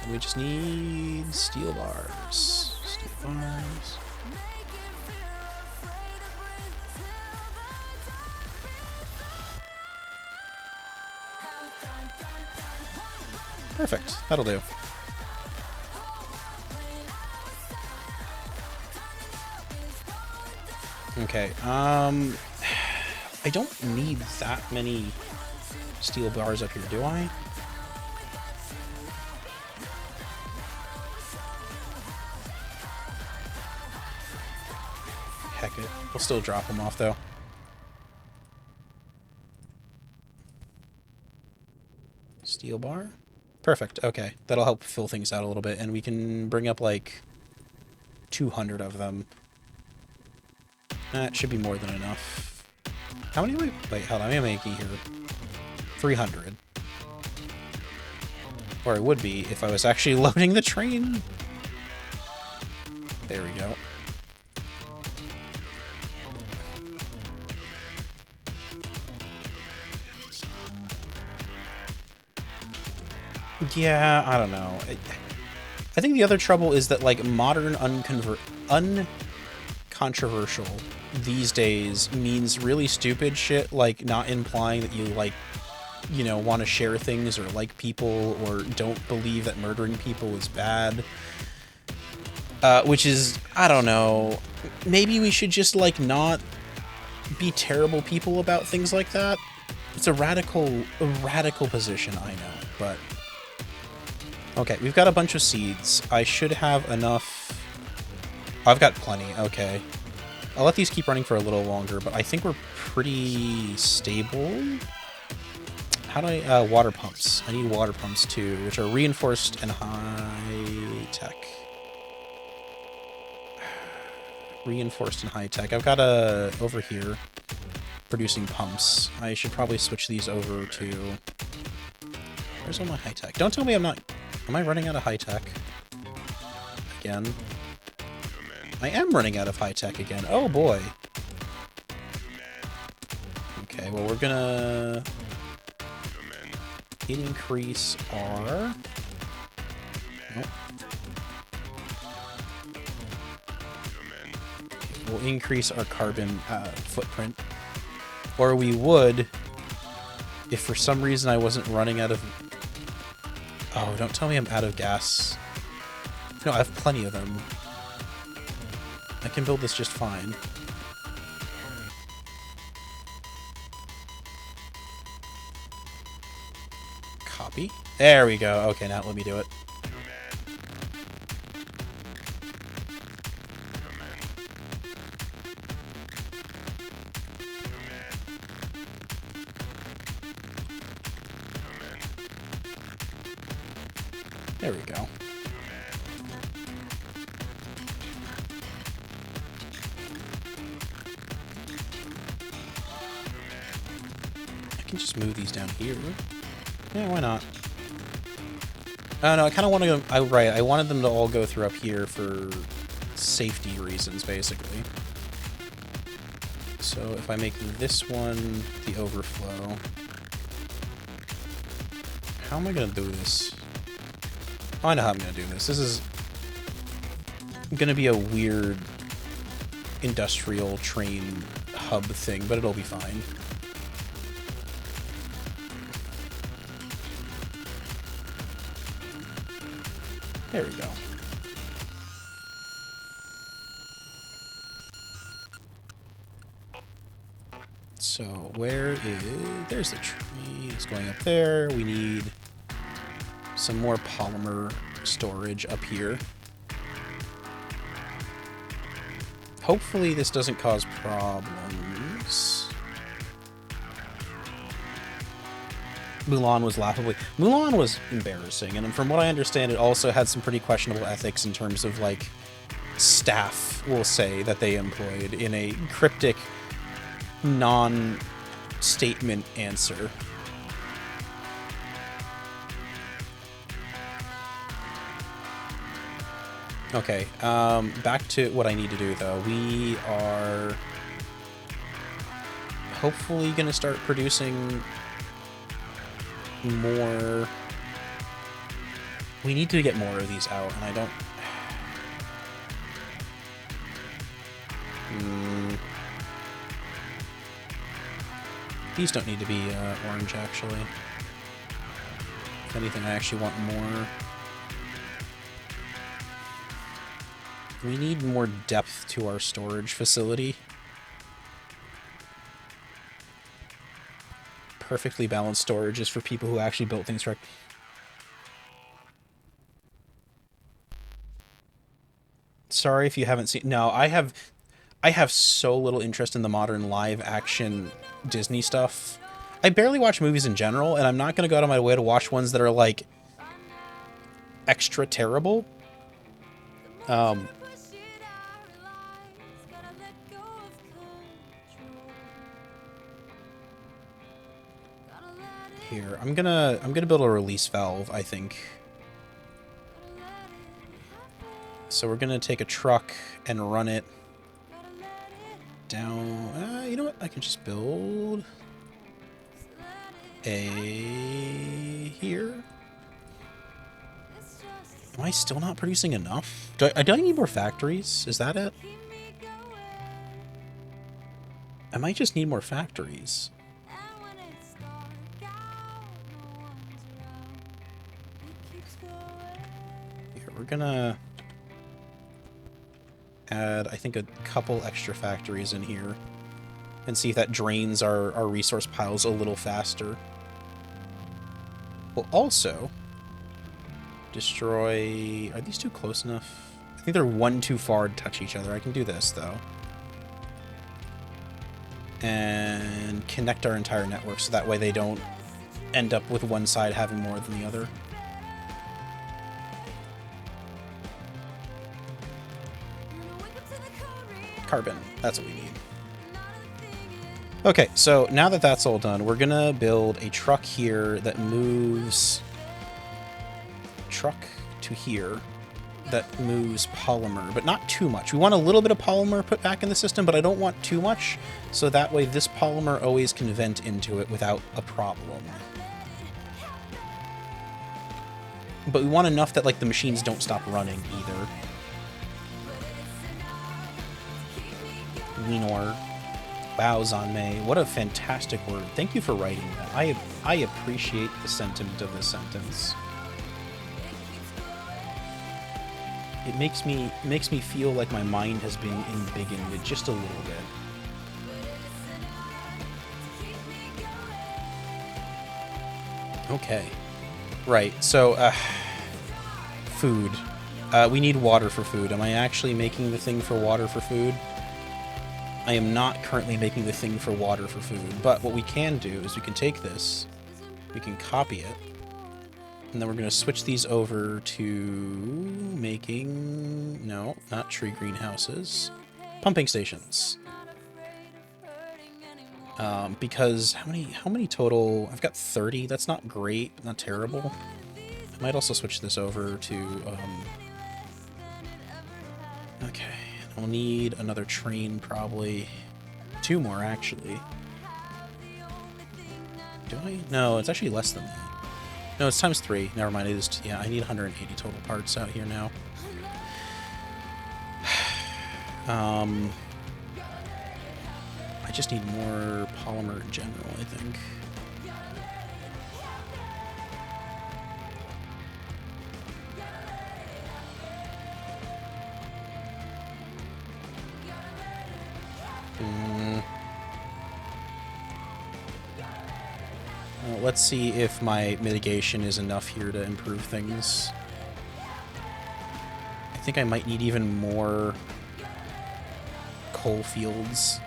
And we just need steel bars. Steel bars. Perfect. That'll do. Okay. I don't need that many steel bars up here, do I? Heck it. We'll still drop them off, though. Steel bar? Perfect. Okay. That'll help fill things out a little bit, and we can bring up, like, 200 of them. That should be more than enough. How many am I... Wait, hold on. How many am I making here? 300. Or it would be if I was actually loading the train. There we go. Yeah, I don't know. I think the other trouble is that, like, modern uncontroversial these days means really stupid shit, like not implying that you, like, you know, want to share things or like people or don't believe that murdering people is bad. Which is, I don't know, maybe we should just, like, not be terrible people about things like that. It's a radical position, I know, but... Okay, we've got a bunch of seeds. I should have enough... Oh, I've got plenty, okay. I'll let these keep running for a little longer, but I think we're pretty stable. How do I... water pumps. I need water pumps, too, which are reinforced and high-tech. Reinforced and high-tech. I've got a... over here, producing pumps. I should probably switch these over to... Where's all my high-tech? Don't tell me I'm not... Am I running out of high-tech? Again? I am running out of high-tech again. Oh, boy. Okay, well, we're gonna... increase our... Nope. We'll increase our carbon footprint. Or we would, if for some reason I wasn't running out of... Oh, don't tell me I'm out of gas. No, I have plenty of them. I can build this just fine. Copy. There we go. Okay, now let me do it. There we go. I can just move these down here. Yeah, why not? Oh no, I kind of want to go... right, I wanted them to all go through up here for safety reasons, basically. So if I make this one the overflow... How am I going to do this? Oh, I know how I'm going to do this. This is going to be a weird industrial train hub thing, but it'll be fine. There we go. So where is... There's the tree. It's going up there. We need some more polymer storage up here. Hopefully this doesn't cause problems. Mulan was laughably... Mulan was embarrassing, and from what I understand, it also had some pretty questionable ethics in terms of, like, staff, we'll say, that they employed in a cryptic, non-statement answer. Okay, back to what I need to do, though. We are hopefully going to start producing more... We need to get more of these out, and I don't... These don't need to be orange, actually. If anything, I actually want more... We need more depth to our storage facility. Perfectly balanced storage is for people who actually built things correct. Sorry if you haven't seen... No, I have so little interest in the modern live-action Disney stuff. I barely watch movies in general, and I'm not going to go out of my way to watch ones that are, like, extra terrible. Here, I'm gonna build a release valve, I think. So we're gonna take a truck and run it down. You know what? I can just build a here. Am I still not producing enough? Do I need more factories? Is that it? I might just need more factories. Here, we're gonna add, I think, a couple extra factories in here and see if that drains our resource piles a little faster. We'll also destroy... Are these two close enough? I think they're one too far to touch each other. I can do this, though. And connect our entire network so that way they don't end up with one side having more than the other. Carbon. That's what we need. Okay, so now that that's all done, we're gonna build a truck here that moves... Truck to here that moves polymer, but not too much. We want a little bit of polymer put back in the system, but I don't want too much, so that way this polymer always can vent into it without a problem. But we want enough that, like, the machines don't stop running either. Winor. Wow, Zanmei. What a fantastic word. Thank you for writing that. I appreciate the sentiment of this sentence. It makes me feel like my mind has been embiggened just a little bit. Okay. Right, so, food. We need water for food. Am I actually making the thing for water for food? I am not currently making the thing for water for food, but what we can do is we can take this, we can copy it, and then we're going to switch these over to making... No, not tree greenhouses. Pumping stations. Because how many total? I've got 30. That's not great, but not terrible. I might also switch this over to... Okay, I'll need another train, probably. 2 more, actually. Do I? No, it's actually less than that. No, it's times 3. Never mind, it is... Yeah, I need 180 total parts out here now. I just need more polymer in general, I think. Well, let's see if my mitigation is enough here to improve things. I think I might need even more coal fields.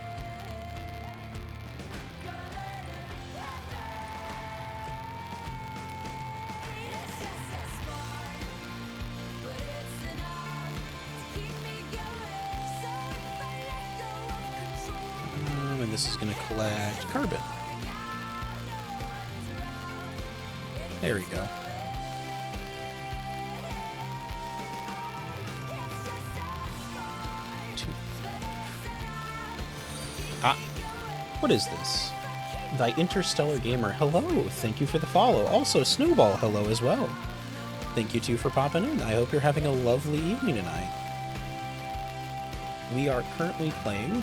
And this is going to collect carbon. There we go. Ah, what is this? Thy Interstellar Gamer, hello, thank you for the follow. Also, Snowball, hello as well. Thank you too for popping in. I hope you're having a lovely evening tonight. We are currently playing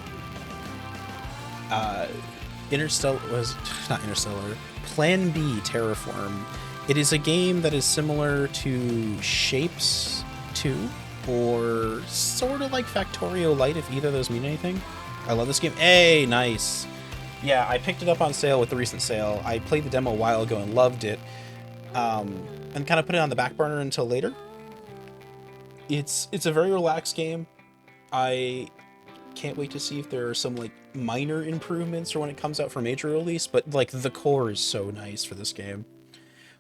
Plan B Terraform. It is a game that is similar to Shapes 2, or sort of like Factorio Light, if either of those mean anything. I love this game. Hey, nice. Yeah, I picked it up on sale with the recent sale. I played the demo a while ago and loved it, and kind of put it on the back burner until later. It's a very relaxed game. I can't wait to see if there are some like minor improvements or when it comes out for major release, but like the core is so nice for this game.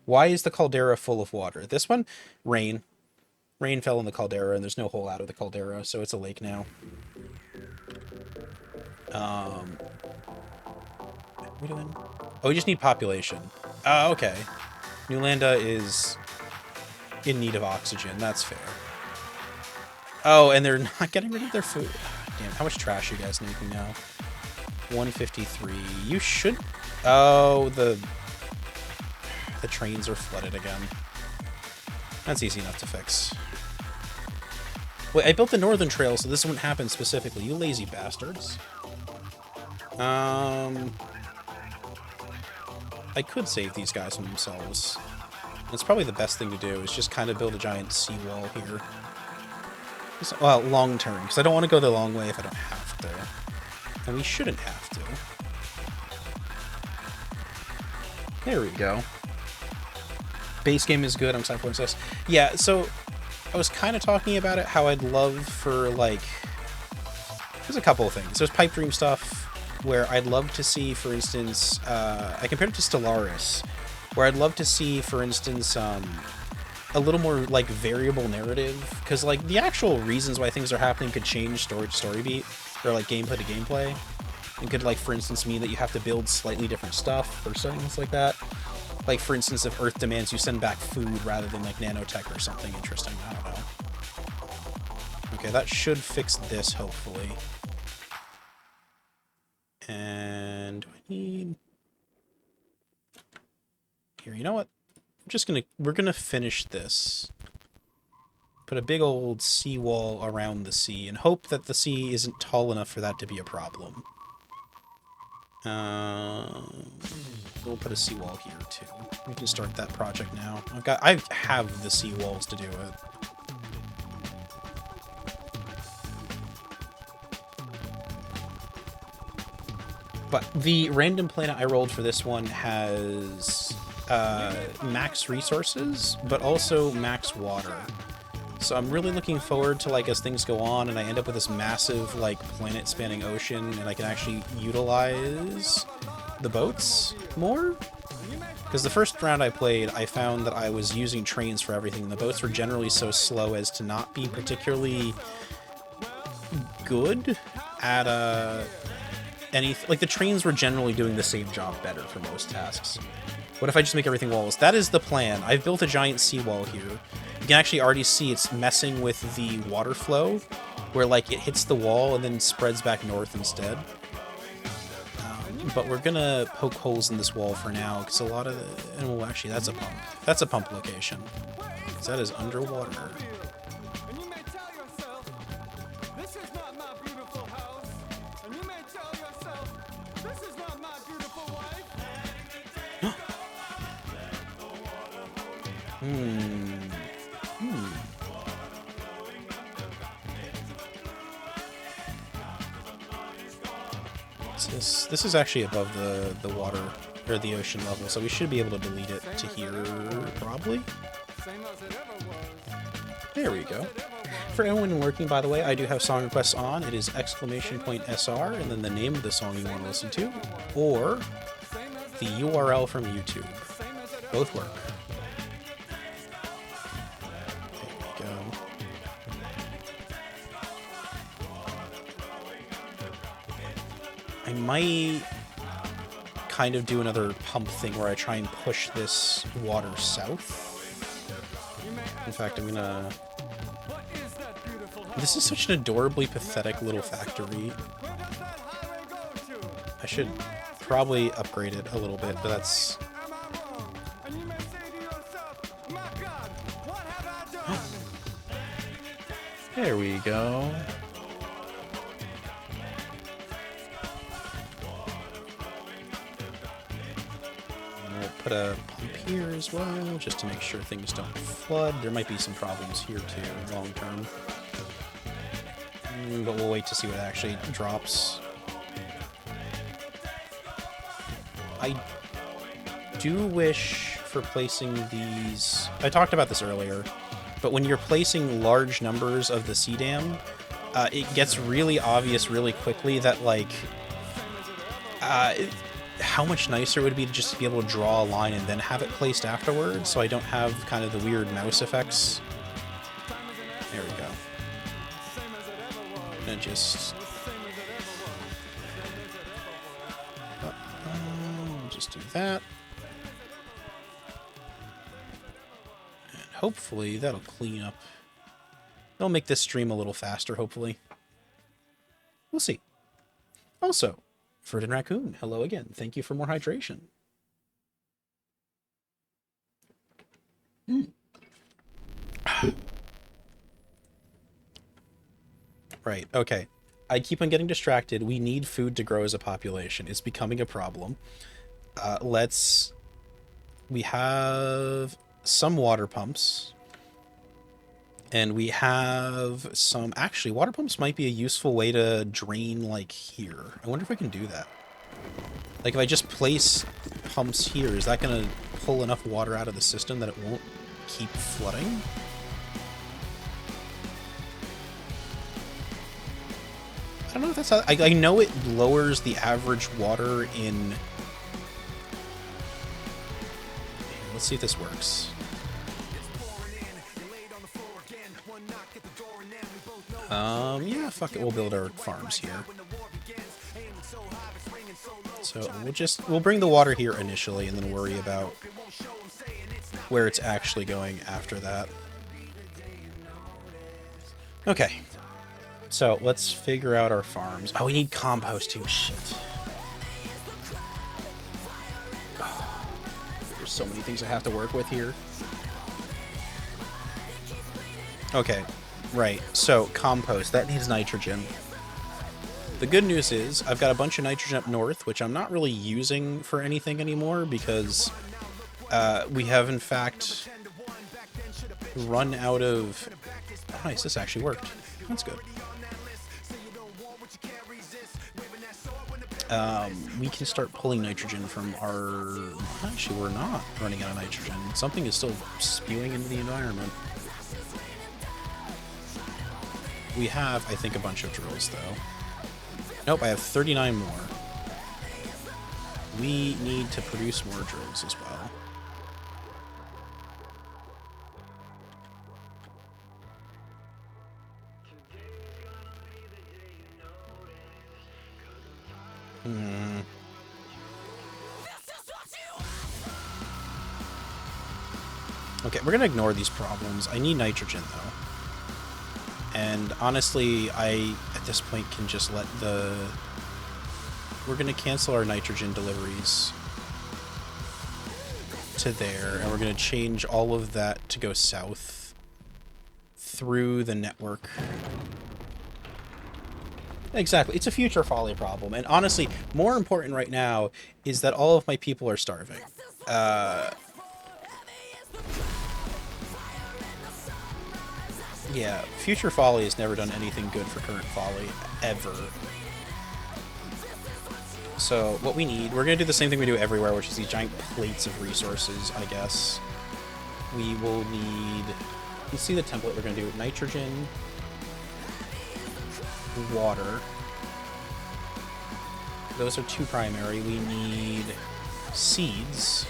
Why is the caldera full of water? This one, rain. Rain fell in the caldera and there's no hole out of the caldera, so it's a lake now. What are we doing? Oh, we just need population. Oh, okay. Newlanda is in need of oxygen. That's fair. Oh, and they're not getting rid of their food. Damn, how much trash are you guys making now? 153. You should... Oh, the trains are flooded again. That's easy enough to fix. Wait, I built the northern trail, so this wouldn't happen specifically. You lazy bastards. I could save these guys from themselves. That's probably the best thing to do, is just kind of build a giant seawall here. Well, long term, because I don't want to go the long way if I don't have to. And we shouldn't have to. There we go. Base game is good, I'm excited for this. Yeah, so I was kind of talking about it, how I'd love for, like... There's a couple of things. There's pipe dream stuff, where I'd love to see, for instance... I compared it to Stellaris, where I'd love to see, for instance, a little more, like, variable narrative. Because, like, the actual reasons why things are happening could change story to story beat, or, like, gameplay to gameplay. It could, like, for instance, mean that you have to build slightly different stuff, or things like that. Like, for instance, if Earth demands you send back food rather than, like, nanotech or something interesting. I don't know. Okay, that should fix this, hopefully. And do I need... Here, you know what? We're gonna finish this. Put a big old seawall around the sea, and hope that the sea isn't tall enough for that to be a problem. We'll put a seawall here too. We can start that project now. I have the seawalls to do it. But the random planet I rolled for this one has max resources, but also max water. So I'm really looking forward to, like, as things go on and I end up with this massive, like, planet-spanning ocean and I can actually utilize the boats more. Because the first round I played, I found that I was using trains for everything, and the boats were generally so slow as to not be particularly good at anything. Like, the trains were generally doing the same job better for most tasks. What if I just make everything walls? That is the plan. I've built a giant seawall here. You can actually already see it's messing with the water flow, where, like, it hits the wall and then spreads back north instead. But we're gonna poke holes in this wall for now, because a lot of the... Oh, actually, that's a pump. That's a pump location. Because that is underwater. This is actually above the water, or the ocean level, so we should be able to delete it to here, probably? There we go. For anyone lurking, by the way, I do have song requests on. It is !SR, and then the name of the song you want to listen to, or the URL from YouTube. Both work. There we go. I might kind of do another pump thing where I try and push this water south. In fact, I'm gonna... This is such an adorably pathetic little factory. I should probably upgrade it a little bit, but that's... There we go. Put a pump here as well, just to make sure things don't flood. There might be some problems here too, long term. But we'll wait to see what actually drops. I do wish for placing these... I talked about this earlier, but when you're placing large numbers of the sea dam, it gets really obvious really quickly that, like... how much nicer it would be to just be able to draw a line and then have it placed afterwards, so I don't have kind of the weird mouse effects. There we go. And just... just do that. And hopefully that'll clean up. That'll make this stream a little faster, hopefully. We'll see. Also, Ferdinand Raccoon, hello again. Thank you for more hydration. Right, okay. I keep on getting distracted. We need food to grow as a population. It's becoming a problem. We have some water pumps. And we have some... Actually, water pumps might be a useful way to drain, like, here. I wonder if I can do that. Like, if I just place pumps here, is that going to pull enough water out of the system that it won't keep flooding? I don't know if that's how... I know it lowers the average water in... Let's see if this works. Yeah, fuck it, we'll build our farms here. So we'll bring the water here initially and then worry about where it's actually going after that. Okay. So let's figure out our farms. Oh, we need compost too. Shit. Oh, there's so many things I have to work with here. Okay. Right, so compost, that needs nitrogen. The good news is I've got a bunch of nitrogen up north, which I'm not really using for anything anymore because we have in fact run out of... Oh, nice, this actually worked. That's good. We can start pulling nitrogen from our... Actually, we're not running out of nitrogen. Something is still spewing into the environment. We have, I think, a bunch of drills, though. Nope, I have 39 more. We need to produce more drills as well. Okay, we're gonna ignore these problems. I need nitrogen, though. And honestly, I, at this point, can just let the... We're going to cancel our nitrogen deliveries to there, and we're going to change all of that to go south through the network. Exactly. It's a future folly problem. And honestly, more important right now is that all of my people are starving. Yeah, future folly has never done anything good for current folly, ever. So, what we need, we're going to do the same thing we do everywhere, which is these giant plates of resources, I guess. We will need... Let's see the template we're going to do. Nitrogen, water. Those are two primary. We need seeds.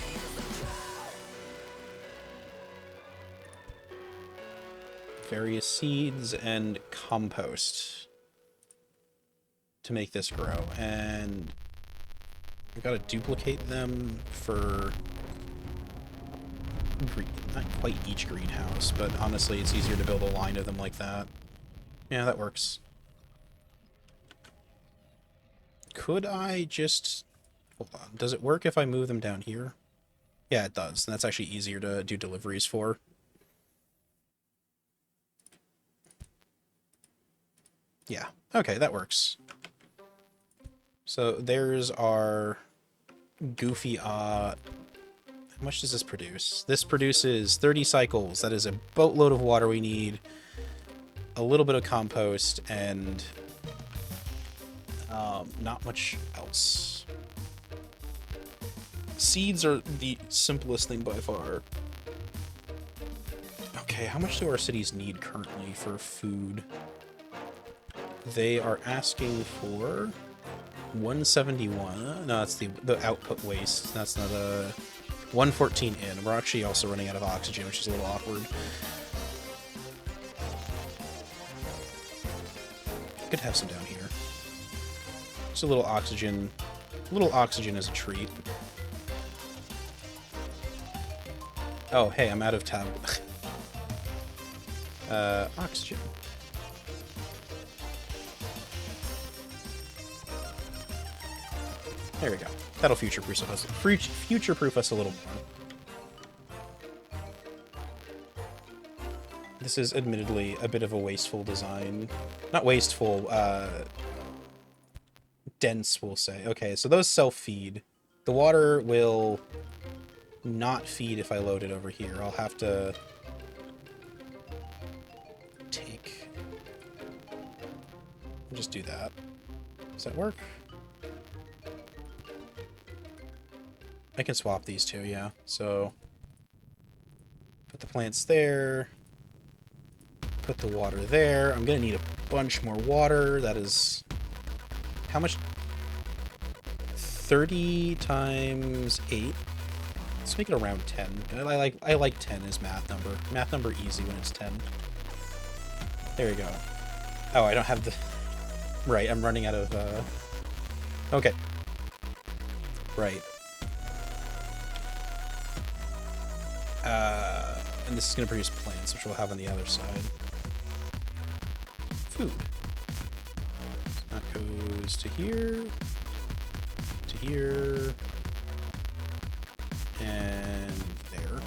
Various seeds and compost to make this grow. And we've got to duplicate them for not quite each greenhouse, but honestly it's easier to build a line of them like that. Yeah, that works. Could I just... Hold on. Does it work if I move them down here? Yeah, it does. And that's actually easier to do deliveries for. Yeah, okay, that works. So there's our goofy, how much does this produce? This produces 30 cycles. That is a boatload of water we need, a little bit of compost, and not much else. Seeds are the simplest thing by far. Okay, how much do our cities need currently for food? They are asking for 171. No, that's the output waste. That's not a 114 in. We're actually also running out of oxygen, which is a little awkward. Could have some down here. Just a little oxygen. A little oxygen is a treat. Oh, hey, I'm out of tab. Oxygen. There we go. That'll future-proof us a little more. This is admittedly a bit of a wasteful design. Not wasteful, dense, we'll say. Okay, so those self-feed. The water will not feed if I load it over here. I'll have to take... I'll just do that. Does that work? I can swap these two, yeah. So, put the plants there. Put the water there. I'm gonna need a bunch more water. That is... How much? 30 times 8. Let's make it around 10. I like 10 as math number. Math number easy when it's 10. There we go. Oh, I don't have the... Right, I'm running out of... Okay. Right. And this is going to produce plants, which we'll have on the other side. Food. That goes to here, to here, and there.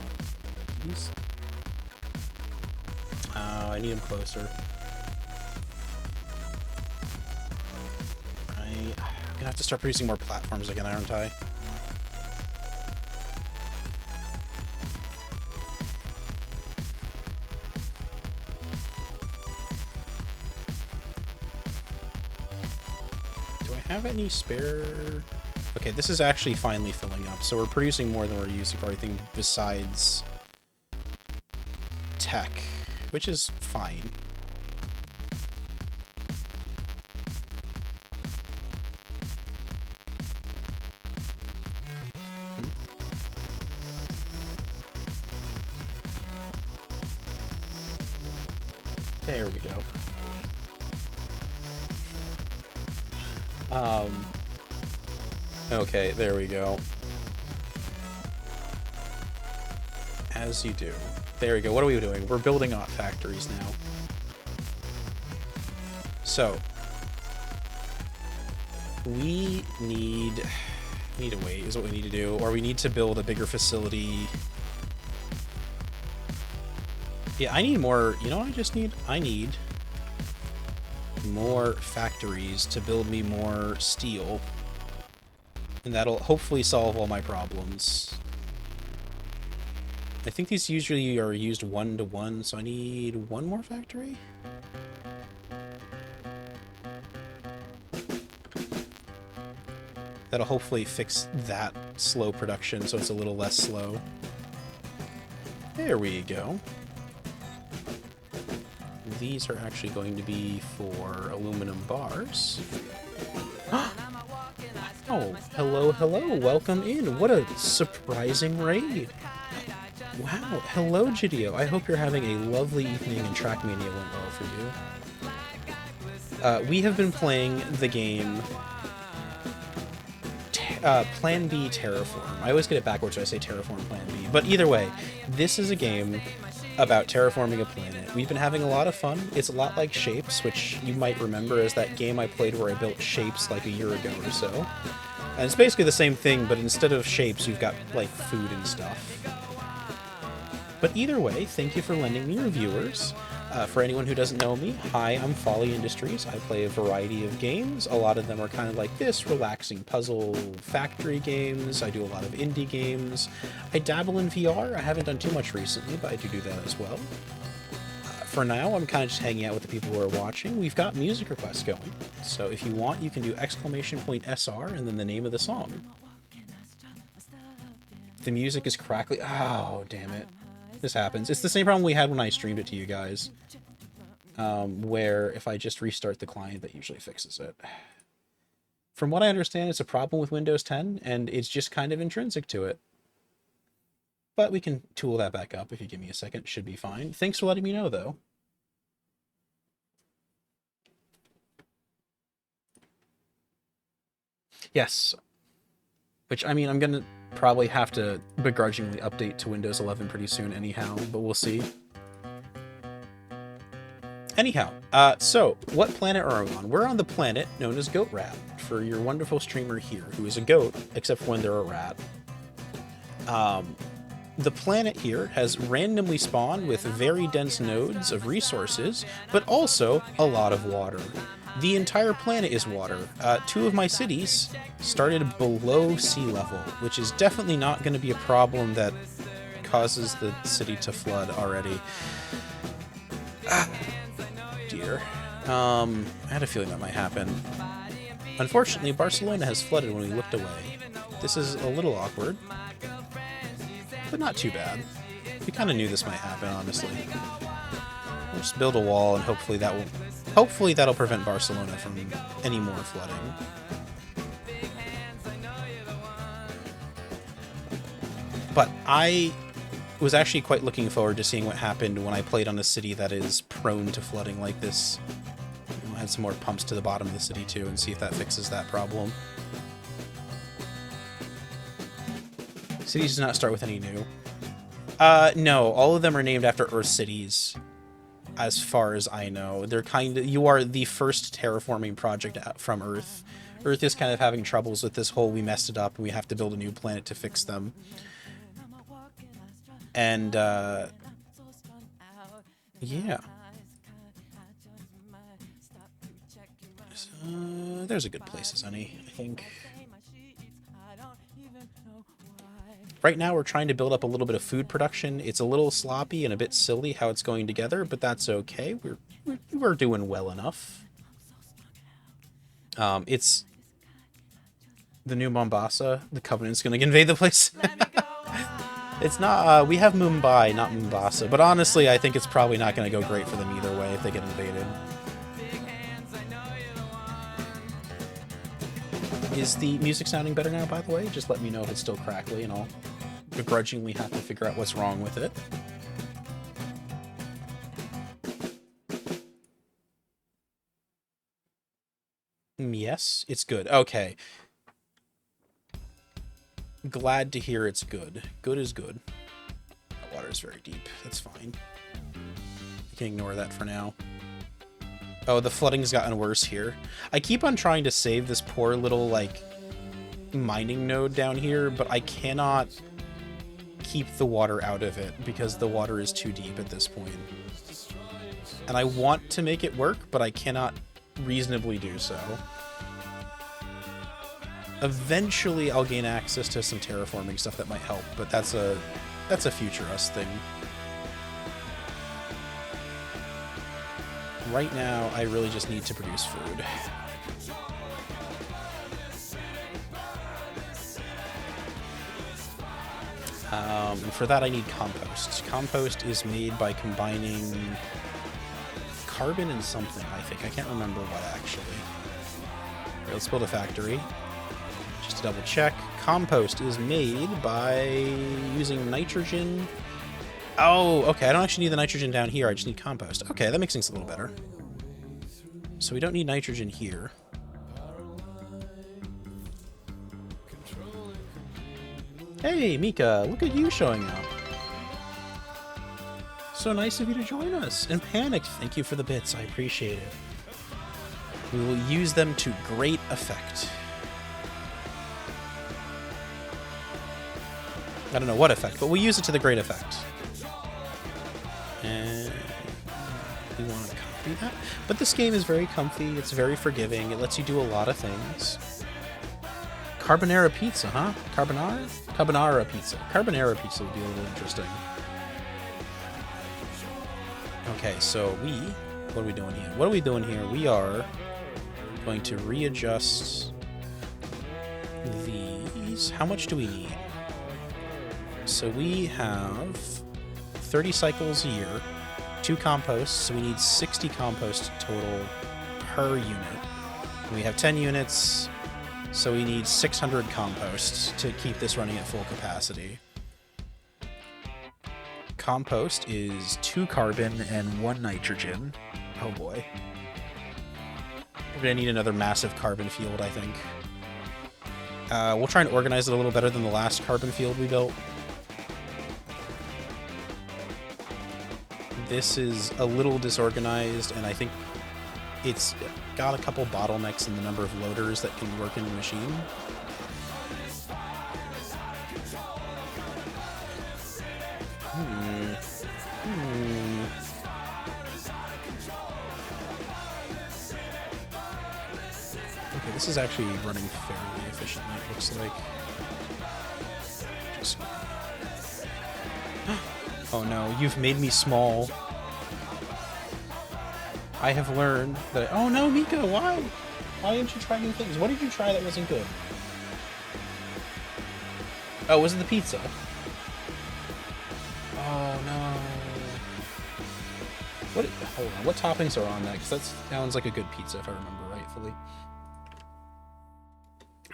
These. I need them closer. I'm gonna have to start producing more platforms again, aren't I? Have any spare? Okay, this is actually finally filling up, so we're producing more than we're using for everything besides tech, which is fine. There we go. Okay, there we go. As you do. There we go. What are we doing? We're building out factories now. So, we need to wait is what we need to do, or we need to build a bigger facility. Yeah, I need more. You know what I just need? I need more factories to build me more steel. And that'll hopefully solve all my problems. I think these usually are used 1-to-1, so I need one more factory? That'll hopefully fix that slow production so it's a little less slow. There we go. These are actually going to be for aluminum bars. Oh, hello, hello, welcome in. What a surprising raid. Wow, hello, Gidio. I hope you're having a lovely evening and Trackmania went well for you. We have been playing the game Plan B Terraform. I always get it backwards when I say Terraform Plan B. But either way, this is a game about terraforming a planet. We've been having a lot of fun. It's a lot like Shapes, which you might remember as that game I played where I built Shapes like a year ago or so. And it's basically the same thing, but instead of shapes, you've got, like, food and stuff. But either way, thank you for lending me your viewers. For anyone who doesn't know me, hi, I'm Folly Industries. I play a variety of games. A lot of them are kind of like this, relaxing puzzle factory games. I do a lot of indie games. I dabble in VR. I haven't done too much recently, but I do that as well. For now, I'm kind of just hanging out with the people who are watching. We've got music requests going. So if you want, you can do !SR and then the name of the song. The music is crackly. Oh, damn it. This happens. It's the same problem we had when I streamed it to you guys. Where if I just restart the client, that usually fixes it. From what I understand, it's a problem with Windows 10, and it's just kind of intrinsic to it. But we can tool that back up if you give me a second. Should be fine. Thanks for letting me know, though. Yes. Which, I mean, I'm going to probably have to begrudgingly update to Windows 11 pretty soon anyhow, but we'll see. Anyhow, so, what planet are we on? We're on the planet known as Goat Rat, for your wonderful streamer here, who is a goat, except for when they're a rat. The planet here has randomly spawned with very dense nodes of resources, but also a lot of water. The entire planet is water. 2 of my cities started below sea level, which is definitely not going to be a problem that causes the city to flood already. Dear. I had a feeling that might happen. Unfortunately, Barcelona has flooded when we looked away. This is a little awkward, but not too bad. We kind of knew this might happen, honestly. We'll just build a wall, and hopefully that'll prevent Barcelona from any more flooding. But I was actually quite looking forward to seeing what happened when I played on a city that is prone to flooding like this. We'll add some more pumps to the bottom of the city too, and see if that fixes that problem. Cities does not start with any new. No, all of them are named after Earth cities, as far as I know. They're you are the first terraforming project from Earth. Earth is kind of having troubles with this whole we messed it up and we have to build a new planet to fix them. And, yeah. There's a good place as any, I think. Right now we're trying to build up a little bit of food production. It's a little sloppy and a bit silly how it's going together, but that's okay. We're doing well enough. It's the new Mombasa. The Covenant's going to invade the place. It's not, we have Mumbai, not Mombasa, but honestly, I think it's probably not going to go great for them either way if they get invaded. Is the music sounding better now, by the way? Just let me know if it's still crackly, and I'll begrudgingly have to figure out what's wrong with it. Yes, it's good. Okay. Glad to hear it's good. Good is good. That water is very deep. That's fine. You can ignore that for now. Oh, the flooding's gotten worse here. I keep on trying to save this poor little, like, mining node down here, but I cannot keep the water out of it because the water is too deep at this point. And I want to make it work, but I cannot reasonably do so. Eventually, I'll gain access to some terraforming stuff that might help, but that's a future us thing. Right now, I really just need to produce food. And for that, I need compost. Compost is made by combining carbon and something, I think. I can't remember what, actually. Okay, let's build a factory. Just to double check, compost is made by using nitrogen. Oh, okay, I don't actually need the nitrogen down here, I just need compost. Okay, that makes things a little better. So we don't need nitrogen here. Hey, Mika, look at you showing up. So nice of you to join us. And Panic, thank you for the bits, I appreciate it. We will use them to great effect. I don't know what effect, but we'll use it to the great effect. And we want to copy that. But this game is very comfy, it's very forgiving, it lets you do a lot of things. Carbonara pizza, huh? Carbonara? Carbonara pizza. Carbonara pizza would be a little interesting. Okay, so what are we doing here? What are we doing here? We are going to readjust these. How much do we need? So we have 30 cycles a year, 2 composts, so we need 60 compost total per unit. And we have 10 units, so we need 600 composts to keep this running at full capacity. Compost is 2 carbon and 1 nitrogen. Oh boy. We're gonna need another massive carbon field, I think. We'll try and organize it a little better than the last carbon field we built. This is a little disorganized, and I think it's got a couple bottlenecks in the number of loaders that can work in the machine. Okay, this is actually running fairly efficiently, it looks like. Just... Oh no, you've made me small. I have learned that... Oh no, Mika, why? Why didn't you try new things? What did you try that wasn't good? Oh, was it the pizza? Oh no. What? Hold on. What toppings are on that? Because that sounds like a good pizza, if I remember rightfully.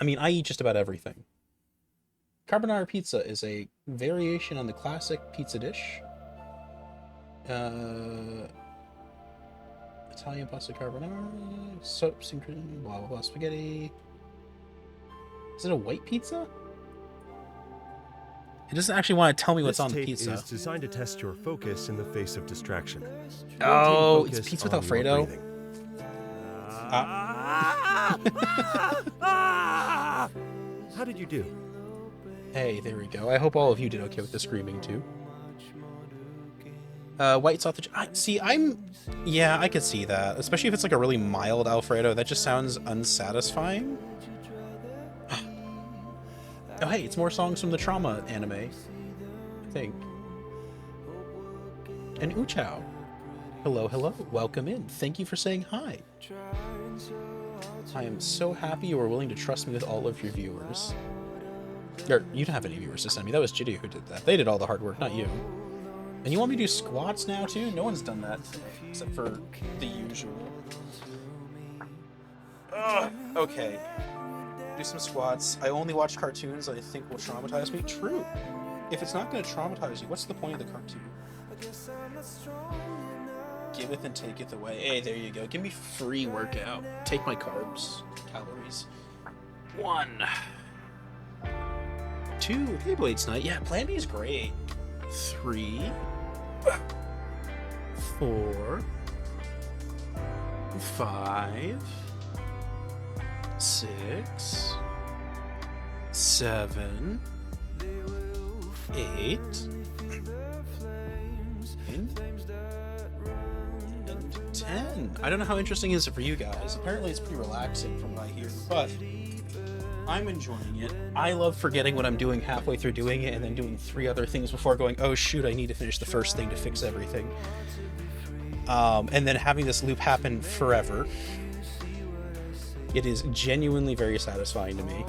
I mean, I eat just about everything. Carbonara pizza is a variation on the classic pizza dish. Italian pasta carbonara, soaps and cream, blah blah blah, spaghetti. Is it a white pizza? It doesn't actually want to tell me what's on the pizza. This tape is designed to test your focus in the face of distraction. Oh, Maintain it's focus pizza with on your Alfredo. breathing. How did you do? Hey, there we go. I hope all of you did okay with the screaming too. White sausage. Yeah, I could see that. Especially if it's like a really mild Alfredo. That just sounds unsatisfying. Oh, hey, it's more songs from the Trauma anime. I think. And Uchao. Hello, hello. Welcome in. Thank you for saying hi. I am so happy you are willing to trust me with all of your viewers. Or, you don't have any viewers to send me. That was Jitty who did that. They did all the hard work, not you. And you want me to do squats now, too? No one's done that today, except for the usual. Ugh, okay. Do some squats. I only watch cartoons that I think will traumatize me. True. If it's not going to traumatize you, what's the point of the cartoon? Giveth and taketh away. Hey, there you go. Give me free workout. Take my carbs. Calories. 1. 2. Hey, Blades Night. Yeah, Plan B is great. 3. 4. 5. 6. 7. 8. And 10. I don't know how interesting is it for you guys. Apparently it's pretty relaxing from what I hear, but I'm enjoying it. I love forgetting what I'm doing halfway through doing it and then doing 3 other things before going, oh shoot, I need to finish the first thing to fix everything. And then having this loop happen forever. It is genuinely very satisfying to me.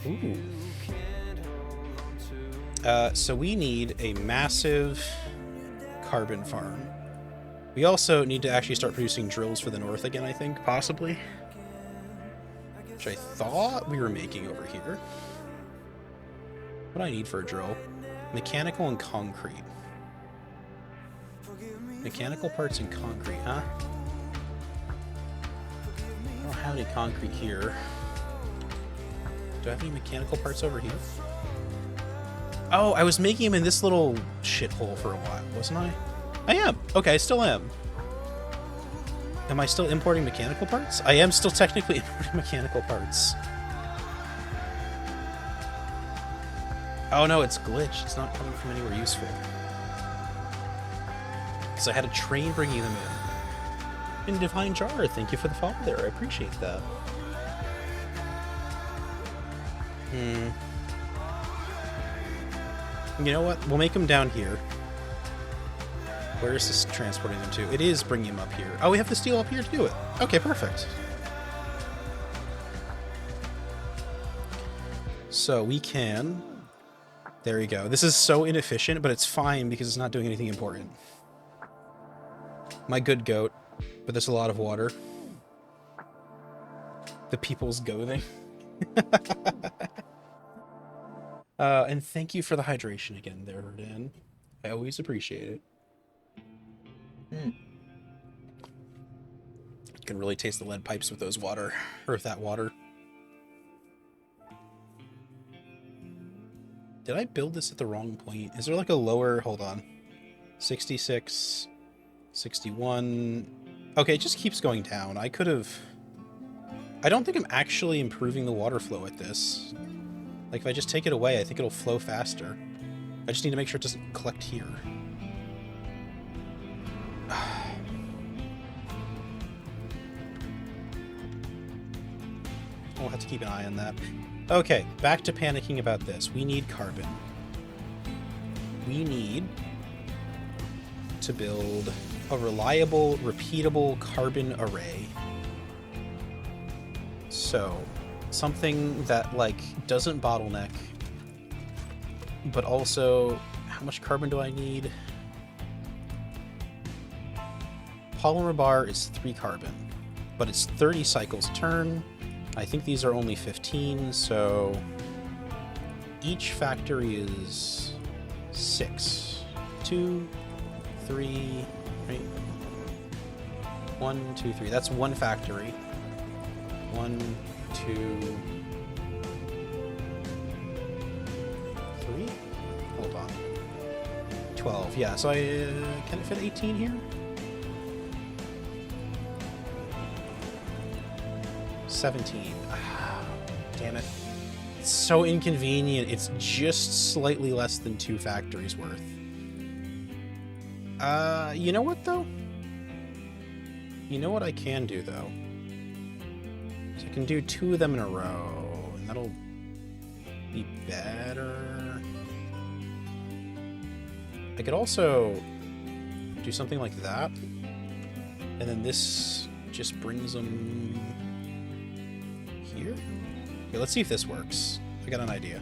Ooh. So we need a massive carbon farm. We also need to actually start producing drills for the north again, I think, possibly. Which I thought we were making over here. What do I need for a drill? Mechanical and concrete. Mechanical parts and concrete, huh? I don't have any concrete here. Do I have any mechanical parts over here? Oh, I was making them in this little shithole for a while, wasn't I? I am. Okay, I still am. Am I still importing mechanical parts? I am still technically importing mechanical parts. Oh no, it's glitched. It's not coming from anywhere useful. Because I had a train bringing them in. And Divine Jar, thank you for the follow there. I appreciate that. You know what? We'll make them down here. Where is this transporting them to? It is bringing them up here. Oh, we have the steel up here to do it. Okay, perfect. So we can... There we go. This is so inefficient, but it's fine because it's not doing anything important. My good goat, but there's a lot of water. The people's goathing. And thank you for the hydration again there, Dan. I always appreciate it. You can really taste the lead pipes with those water, or with that water. Did I build this at the wrong point? Is there like a lower, hold on, 66, 61. Okay, it just keeps going down. I could have, I don't think I'm actually improving the water flow at this. Like if I just take it away, I think it'll flow faster. I just need to make sure it doesn't collect here. We'll have to keep an eye on that. Okay, back to panicking about this. We need carbon. We need to build a reliable, repeatable carbon array. So, something that, like, doesn't bottleneck, but also, how much carbon do I need? Polymer bar is 3 carbon, but it's 30 cycles a turn. I think these are only 15, so each factory is 6. 2, 3, right? 1, 2, 3. That's one factory. 1, 2, 3? Hold on. 12. Yeah, so can it fit 18 here? 17. Ah, damn it. It's so inconvenient. It's just slightly less than 2 factories worth. You know what, though? You know what I can do, though? So I can do 2 of them in a row, and that'll be better. I could also do something like that, and then this just brings them here. Okay, let's see if this works. I got an idea.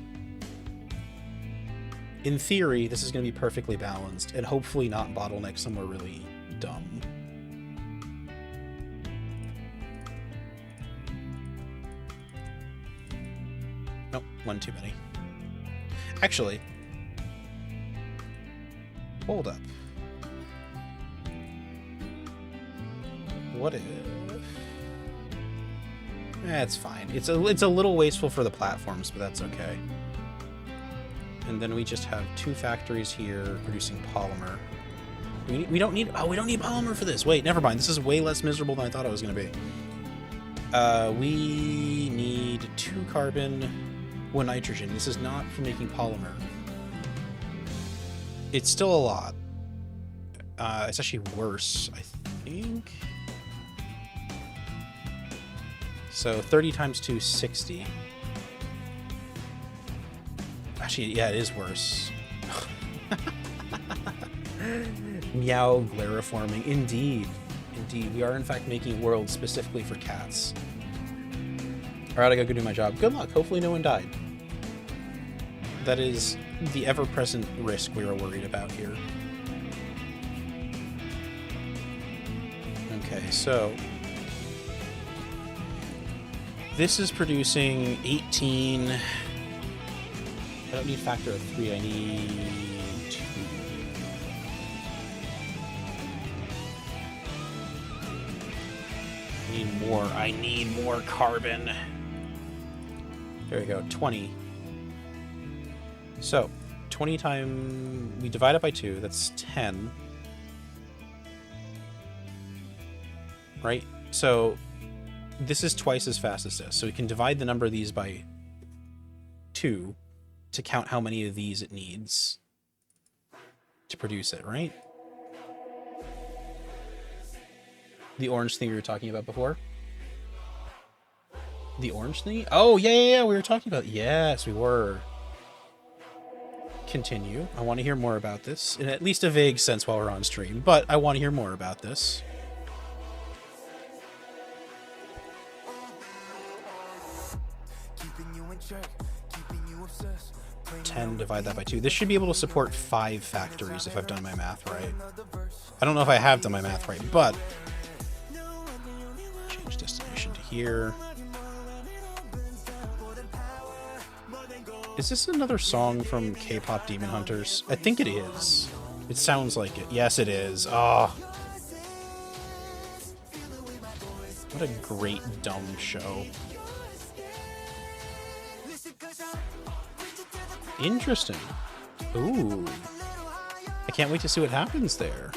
In theory, this is going to be perfectly balanced, and hopefully not bottleneck somewhere really dumb. Nope, one too many. Actually, hold up. What if... it's fine. It's a little wasteful for the platforms, but that's okay. And then we just have 2 factories here producing polymer. We don't need... Oh, we don't need polymer for this. Wait, never mind. This is way less miserable than I thought it was going to be. We need 2 carbon, 1 nitrogen. This is not for making polymer. It's still a lot. It's actually worse, I think. So 30 times 2 is 60. Actually, yeah, it is worse. Meow glariforming. Indeed. Indeed. We are, in fact, making worlds specifically for cats. Alright, I gotta go do my job. Good luck. Hopefully no one died. That is the ever-present risk we are worried about here. Okay, so... this is producing 18... I don't need factor of 3, I need 2. I need more carbon. There we go, 20. So, 20 times... we divide it by 2, that's 10. Right? So, this is twice as fast as this. So we can divide the number of these by 2 to count how many of these it needs to produce it, right? The orange thing we were talking about before? The orange thing? Oh, yeah, we were talking about... yes, we were. Continue. I want to hear more about this, in at least a vague sense while we're on stream, but I want to hear more about this. Keeping you in check, keeping you obsessed. 10, divide that by 2. This should be able to support 5 factories if I've done my math right. I don't know if I have done my math right, but... change destination to here. Is this another song from K-pop Demon Hunters? I think it is. It sounds like it. Yes, it is. Oh. What a great dumb show. Interesting. Ooh. I can't wait to see what happens there.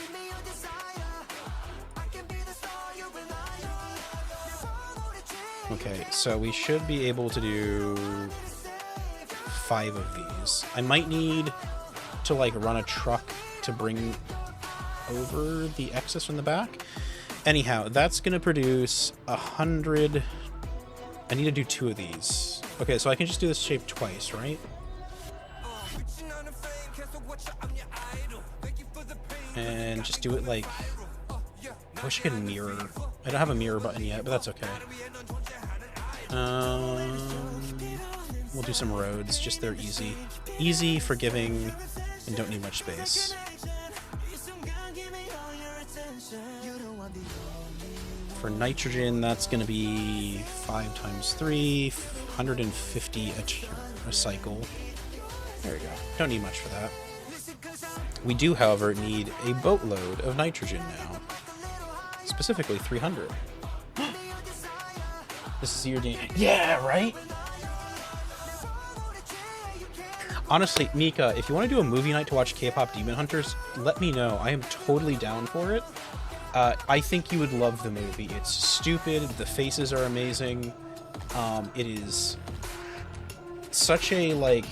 Okay, so we should be able to do 5 of these. I might need to, like, run a truck to bring over the excess from the back. Anyhow, that's going to produce 100 I need to do 2 of these. Okay, so I can just do this shape twice, right? And just do it like... I wish I could mirror. I don't have a mirror button yet, but that's okay. We'll do some roads, just they're easy. Easy, forgiving, and don't need much space. For nitrogen, that's going to be 5 times 3, 150 a cycle. There we go. Don't need much for that. We do, however, need a boatload of nitrogen now. Specifically 300. This is your day. Yeah, right? Honestly, Mika, if you want to do a movie night to watch K-pop Demon Hunters, let me know. I am totally down for it. I think you would love the movie. It's stupid. The faces are amazing. It is such a, like...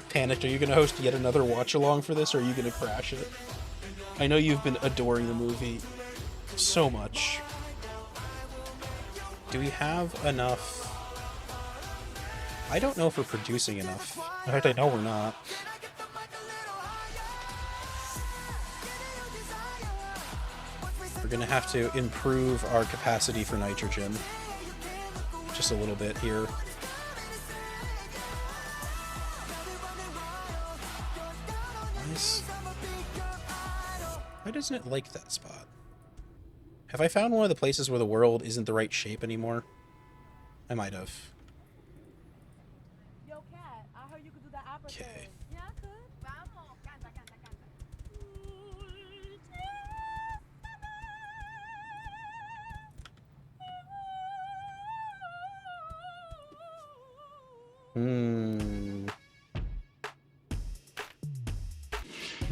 Panicked, are you going to host yet another watch-along for this, or are you going to crash it? I know you've been adoring the movie so much. Do we have enough? I don't know if we're producing enough. In fact, I know we're not. We're gonna have to improve our capacity for nitrogen. Just a little bit here. Why doesn't it like that spot? Have I found one of the places where the world isn't the right shape anymore? I might have. Yo, Cat, I heard you could do that opera Okay. thing. Yeah, I could. Vamos, canta, canta, canta.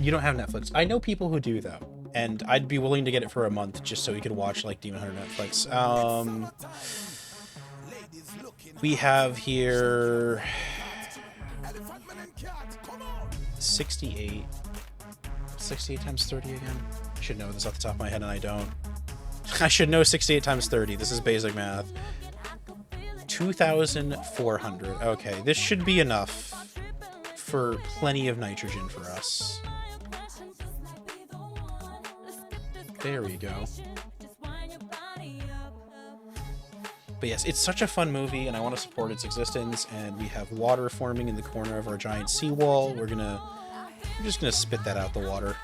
You don't have Netflix. I know people who do, though. And I'd be willing to get it for a month just so we could watch, like, Demon Hunter Netflix. We have here... 68. 68 times 30 again? I should know this off the top of my head, and I don't. I should know 68 times 30. This is basic math. 2,400. Okay, this should be enough for plenty of nitrogen for us. There we go. But yes, it's such a fun movie, and I want to support its existence. And we have water forming in the corner of our giant seawall. We're just gonna spit that out the water.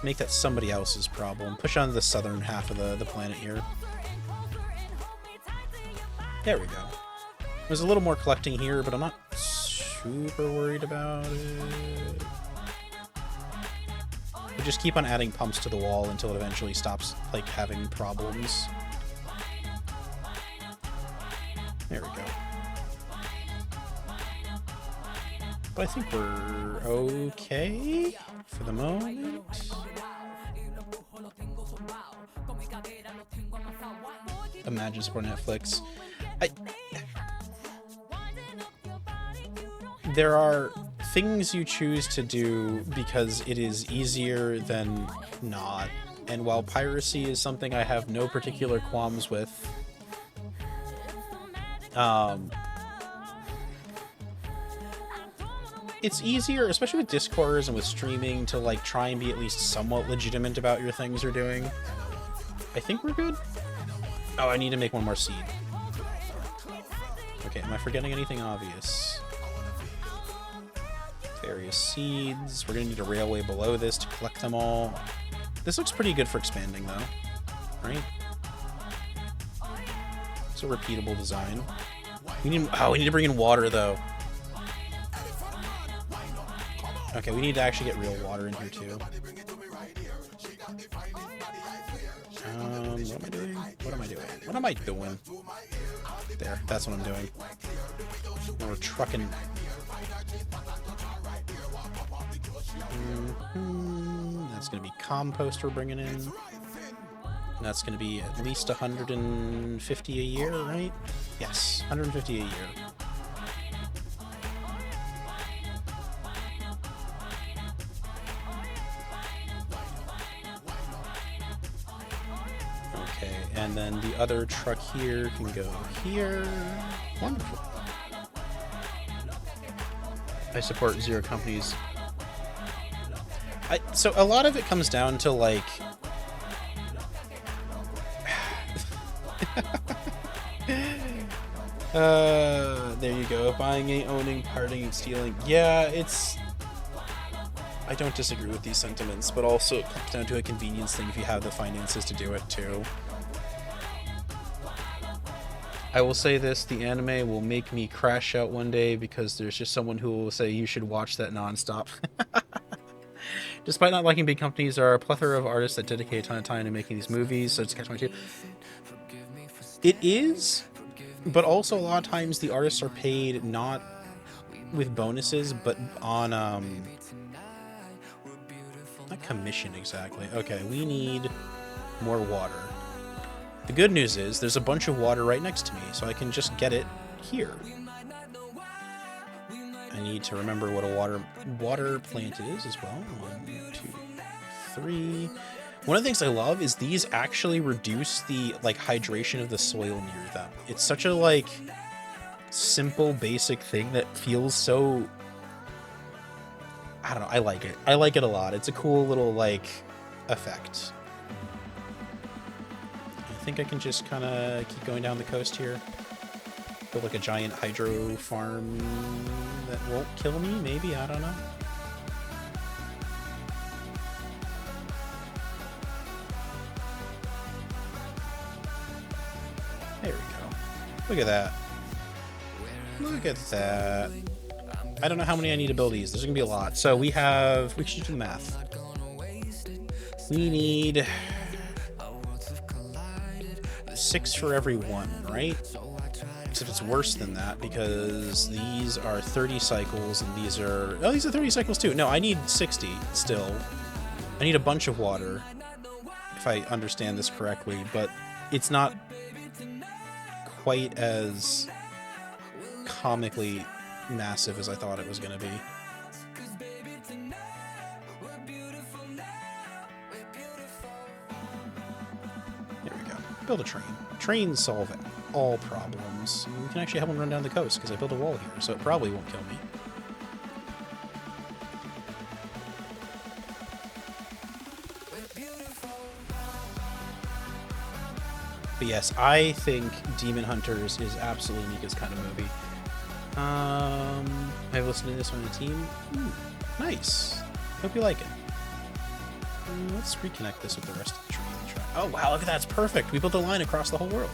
Make that somebody else's problem. Push on the southern half of the planet here. There we go. There's a little more collecting here, but I'm not super worried about it. We just keep on adding pumps to the wall until it eventually stops, like, having problems. There we go. But I think we're okay for the moment. Imagine support Netflix. There are things you choose to do because it is easier than not. And while piracy is something I have no particular qualms with, it's easier, especially with Discords and with streaming, to like try and be at least somewhat legitimate about your things you're doing. I think we're good. Oh, I need to make one more seed. Okay, am I forgetting anything obvious? Various seeds. We're gonna need a railway below this to collect them all. This looks pretty good for expanding, though. Right? It's a repeatable design. We need to bring in water, though. Okay, we need to actually get real water in here, too. What am I doing? What am I doing? What am I doing? There, that's what I'm doing. We're trucking. That's going to be compost we're bringing in. And that's going to be at least 150 a year, right? Yes, 150 a year. Okay, And then the other truck here can go here. Wonderful. I support zero companies. So a lot of it comes down to, like... there you go. Buying, ain't owning, parting, and stealing. Yeah, it's... I don't disagree with these sentiments, but also it comes down to a convenience thing if you have the finances to do it, too. I will say this, the anime will make me crash out one day because there's just someone who will say you should watch that nonstop. Despite not liking big companies, there are a plethora of artists that dedicate a ton of time to making these movies, so it's catch-22. It is, but also a lot of times the artists are paid not with bonuses, but on, not commission exactly. Okay, we need more water. The good news is there's a bunch of water right next to me, so I can just get it here. I need to remember what a water plant is as well. 1, 2, 3. One of the things I love is these actually reduce the hydration of the soil near them. It's such a simple, basic thing that feels so... I don't know, I like it. I like it a lot. It's a cool little effect. I think I can just kind of keep going down the coast here. Build a giant hydro farm that won't kill me, maybe? I don't know. There we go. Look at that. Look at that. I don't know how many I need to build these. There's going to be a lot. So we should do the math. We need 6 for every 1, right? Except it's worse than that because these are 30 cycles and these are... Oh, these are 30 cycles too. No, I need 60 still. I need a bunch of water, if I understand this correctly, but it's not quite as comically massive as I thought it was going to be. There we go. Build a train. Trains solve all problems. We can actually have one run down the coast because I built a wall here, so it probably won't kill me. But yes, I think Demon Hunters is absolutely Nika's kind of movie. I've listened to this on the team. Nice. Hope you like it. Let's reconnect this with the rest of the train. Oh wow, look at that, it's perfect. We built a line across the whole world.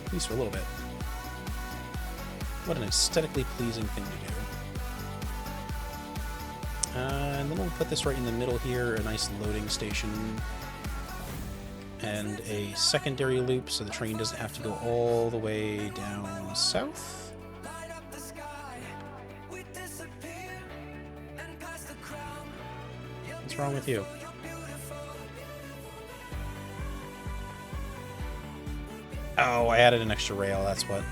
At least for a little bit. What an aesthetically pleasing thing to do. And then we'll put this right in the middle here, a nice loading station. And a secondary loop so the train doesn't have to go all the way down south. What's wrong with you? Oh, I added an extra rail, that's what.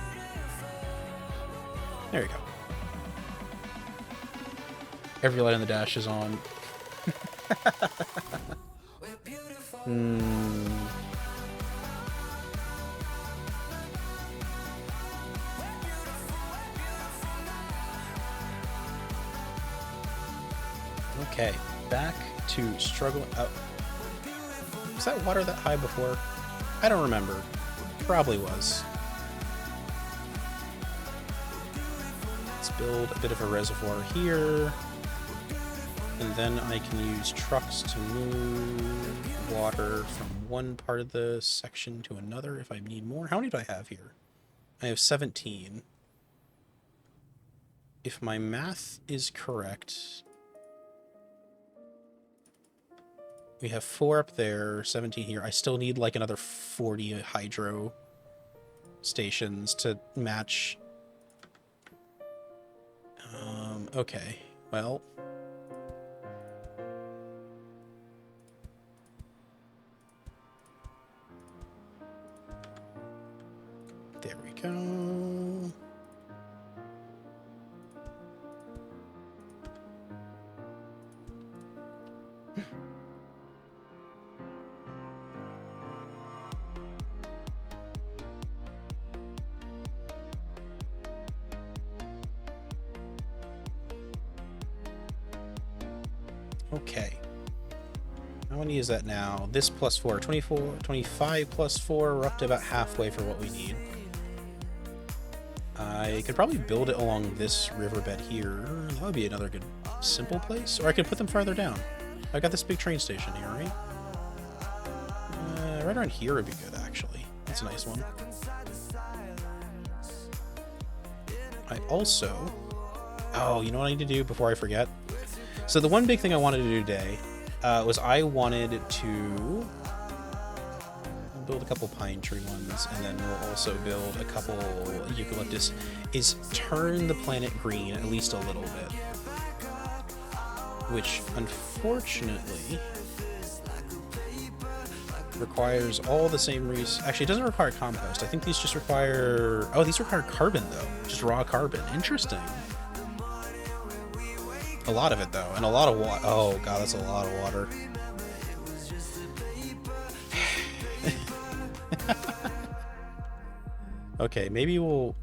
There you go. Every light on the dash is on. Okay, back to struggle. Was that water that high before? I don't remember. Probably was. Let's build a bit of a reservoir here. And then I can use trucks to move water from one part of the section to another if I need more. How many do I have here? I have 17. If my math is correct, we have 4 up there, 17 here. I still need like another 40 hydro stations to match. Okay, well. There we go. Okay. How many is that now? This plus 4, 24, 25 plus 4, we're up to about halfway for what we need. I could probably build it along this riverbed here. That would be another good simple place. Or I could put them farther down. I got this big train station here, right? Right around here would be good, actually. That's a nice one. I also... Oh, you know what I need to do before I forget? So the one big thing I wanted to do today was I wanted to build a couple pine tree ones, and then we'll also build a couple eucalyptus, is turn the planet green at least a little bit. Which, unfortunately, requires all the same Actually, it doesn't require compost. I think these just require... Oh, these require carbon, though. Just raw carbon. Interesting. A lot of it, though, and a lot of water. Oh, God, that's a lot of water. Okay, maybe we'll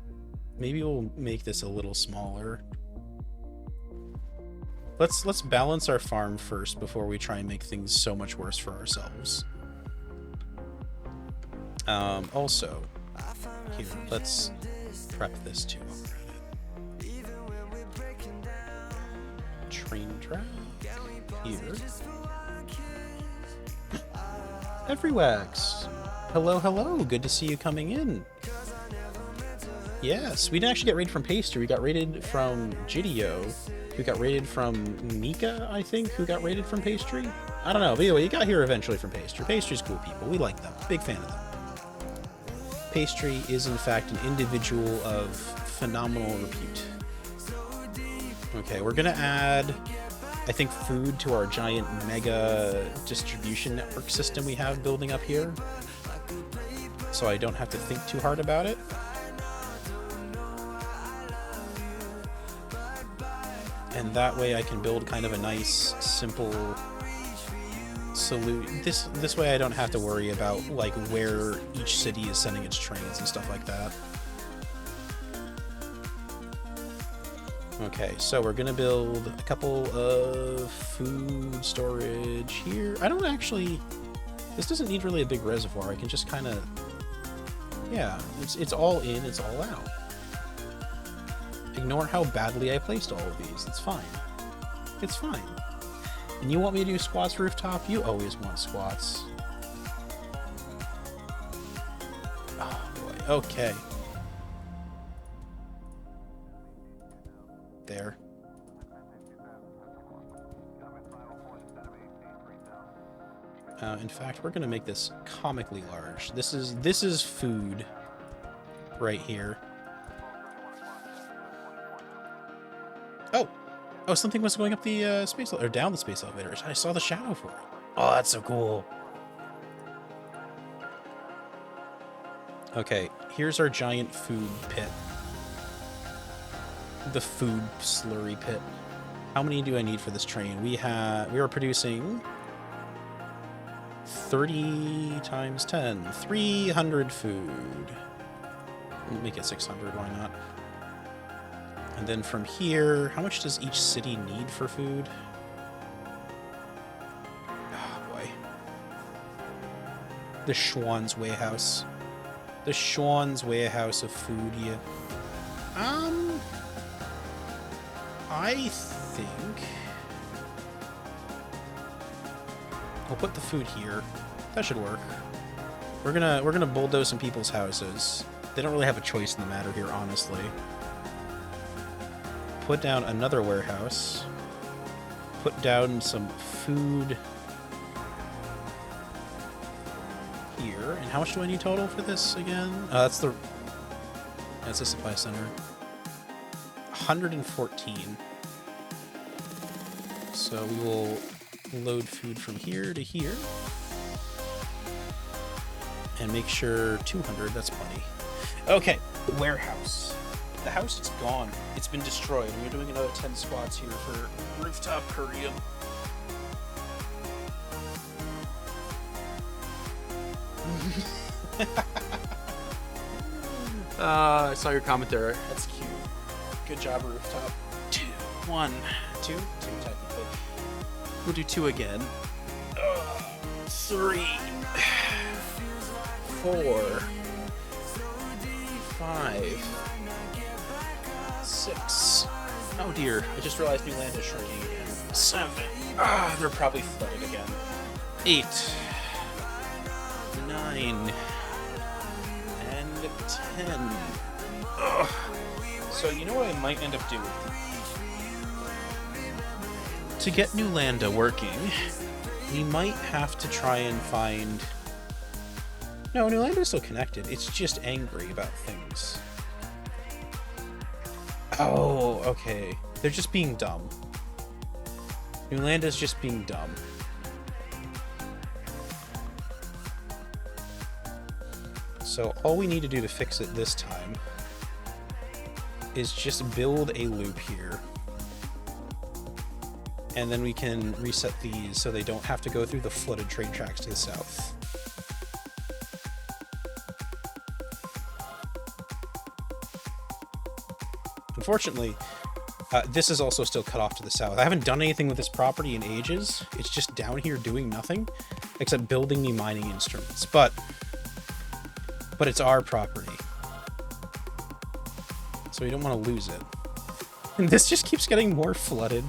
make this a little smaller. Let's balance our farm first before we try and make things so much worse for ourselves. Also, here, let's prep this too. Train track here. Everywax. Hello, hello. Good to see you coming in. Yes, we didn't actually get raided from Pastry. We got raided from Gidio, who got raided from Mika, I think, who got raided from Pastry. I don't know. But anyway, you got here eventually from Pastry. Pastry's cool people. We like them. Big fan of them. Pastry is, in fact, an individual of phenomenal repute. Okay, we're gonna add, I think, food to our giant mega distribution network system we have building up here, so I don't have to think too hard about it. And that way I can build kind of a nice, simple solution. This way I don't have to worry about, like, where each city is sending its trains and stuff like that. Okay, so we're gonna build a couple of food storage here. I don't actually... This doesn't need really a big reservoir. I can just kind of... Yeah, it's all in, it's all out. Ignore how badly I placed all of these. It's fine. It's fine. And you want me to do squats rooftop? You always want squats. Oh boy, okay. There. In fact, we're gonna make this comically large. This is food right here. Oh, something was going up the space or down the space elevator. I saw the shadow for it. Oh, that's so cool. Okay, here's our giant food pit. The food slurry pit. How many do I need for this train? We are producing 30 times 10, 300 food. We'll make it 600, why not? And then from here, how much does each city need for food? Oh boy. The Schwann's Warehouse. The Schwann's Warehouse of food here. I think I'll put the food here. That should work. We're gonna bulldoze some people's houses. They don't really have a choice in the matter here, honestly. Put down another warehouse. Put down some food here. And how much do I need total for this again? That's the supply center. 114. So we will load food from here to here. And make sure 200, that's plenty. Okay, warehouse. The house is gone. It's been destroyed. We're doing another 10 squats here for rooftop Korean. I saw your comment there. That's cute. Good job, rooftop. 2, 1, 2, 2 technically. We'll do 2 again. 3, 4, 5, 6. Oh dear, I just realized New Land is shrinking again. 7. They're probably flooded again. 8, 9, and 10. Ugh. So you know what I might end up doing? To get New Landa working, we might have to try and find... No, New Landa is still connected. It's just angry about things. Oh, okay. They're just being dumb. New Landa's just being dumb. So all we need to do to fix it this time is just build a loop here. And then we can reset these so they don't have to go through the flooded train tracks to the south. Unfortunately, this is also still cut off to the south. I haven't done anything with this property in ages. It's just down here doing nothing except building me mining instruments. But it's our property, so we don't want to lose it. And this just keeps getting more flooded.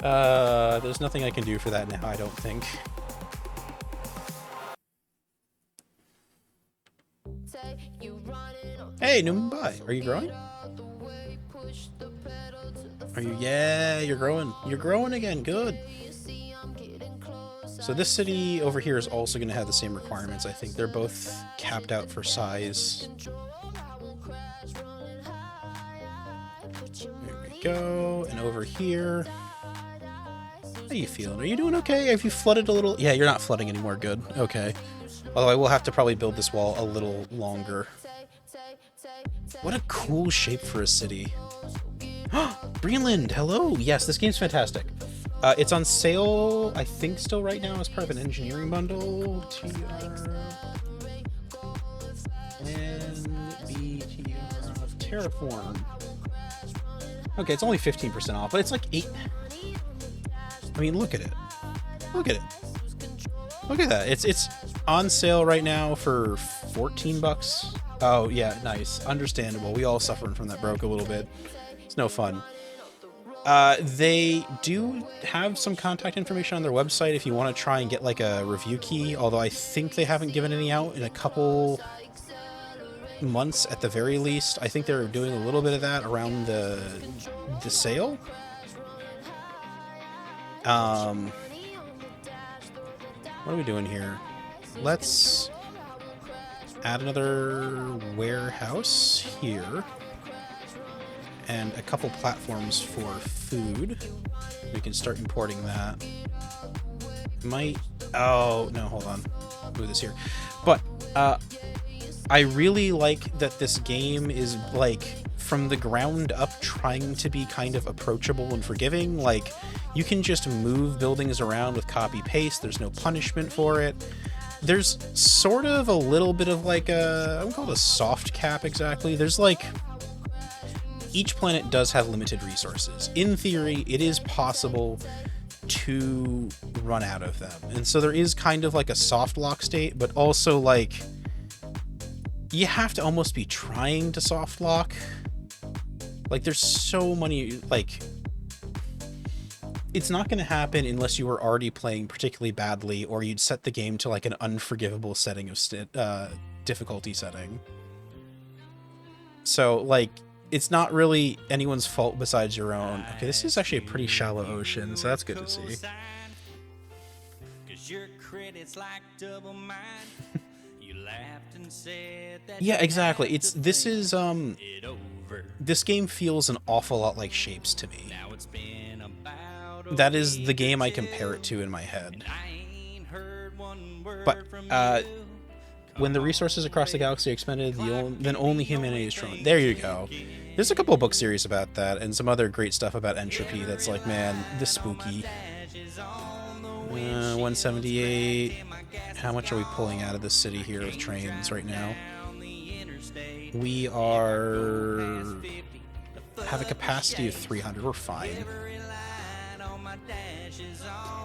There's nothing I can do for that now, I don't think. Hey, new Mumbai, are you growing? Are you? Yeah, you're growing. You're growing again. Good. So this city over here is also going to have the same requirements. I think they're both capped out for size. There we go. And over here. How you feeling? Are you doing okay? Have you flooded a little? Yeah, you're not flooding anymore. Good. Okay. Although I will have to probably build this wall a little longer. What a cool shape for a city. Greenland, hello! Yes, this game's fantastic. It's on sale, I think, still right now as part of an engineering bundle. NBTR of Terraform. Okay, it's only 15% off, but it's like 8. I mean, look at it. Look at it. Look at that. It's on sale right now for 14 bucks. Oh, yeah, nice. Understandable. We all suffering from that broke a little bit. It's no fun. They do have some contact information on their website if you want to try and get like a review key, although I think they haven't given any out in a couple months at the very least. I think they're doing a little bit of that around the sale. What are we doing here? Let's add another warehouse here. And a couple platforms for food. We can start importing that. Oh, no, hold on. Move this here. But, I really like that this game is, like, from the ground up trying to be kind of approachable and forgiving. Like, you can just move buildings around with copy-paste. There's no punishment for it. There's sort of a little bit of, like, I wouldn't call it a soft cap exactly. There's, like... Each planet does have limited resources. In theory, it is possible to run out of them. And so there is kind of like a soft lock state, but also like you have to almost be trying to soft lock. Like there's so many, like it's not going to happen unless you were already playing particularly badly or you'd set the game to like an unforgivable setting of difficulty setting. So like it's not really anyone's fault besides your own. Okay, this is actually a pretty shallow ocean, so that's good to see. Yeah, exactly. This game feels an awful lot like Shapes to me. That is the game I compare it to in my head. But when the resources across the galaxy are expended, then only humanity is strong. There you go. There's a couple of book series about that, and some other great stuff about entropy that's like, man, this spooky. 178. How much are we pulling out of the city here with trains right now? We have a capacity of 300. We're fine.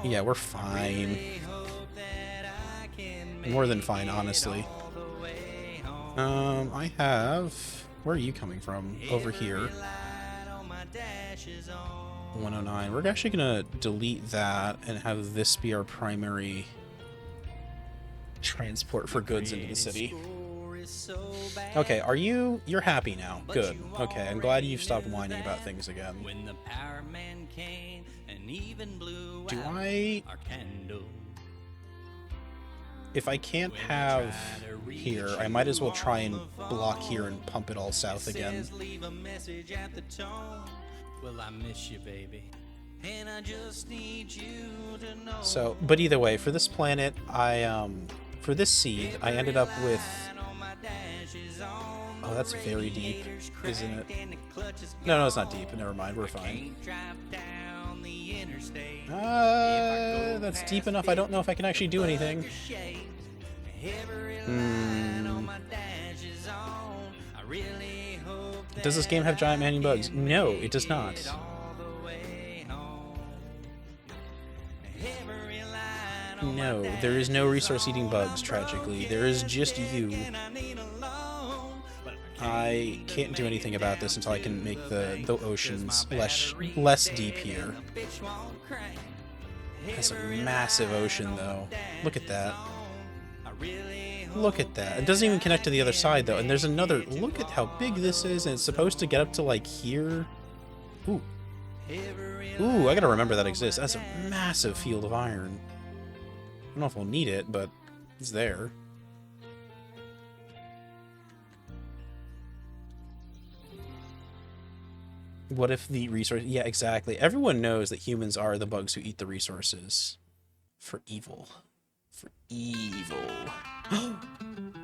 Yeah, we're fine. More than fine, honestly. I have... Where are you coming from? Over here. 109. We're actually gonna delete that and have this be our primary transport for goods into the city. Okay, are you... You're happy now. Good. Okay, I'm glad you've stopped whining about things again. Do I... If I can't have here, I might as well try and block here and pump it all south again. So, but either way, for this planet, for this seed, I ended up with... Oh, that's very deep, isn't it? No, it's not deep. Never mind, we're fine. That's deep enough. I don't know if I can actually do anything. Does this game have giant man-eating bugs? No, it does not. No, there is no resource-eating bugs, tragically. There is just you. I can't do anything about this until I can make the oceans less deep here. That's a massive ocean, though. Look at that. Look at that. It doesn't even connect to the other side, though. And there's another... Look at how big this is, and it's supposed to get up to, like, here. Ooh. Ooh, I gotta remember that exists. That's a massive field of iron. I don't know if we'll need it, but it's there. What if the resource... Yeah, exactly. Everyone knows that humans are the bugs who eat the resources. For evil. For evil.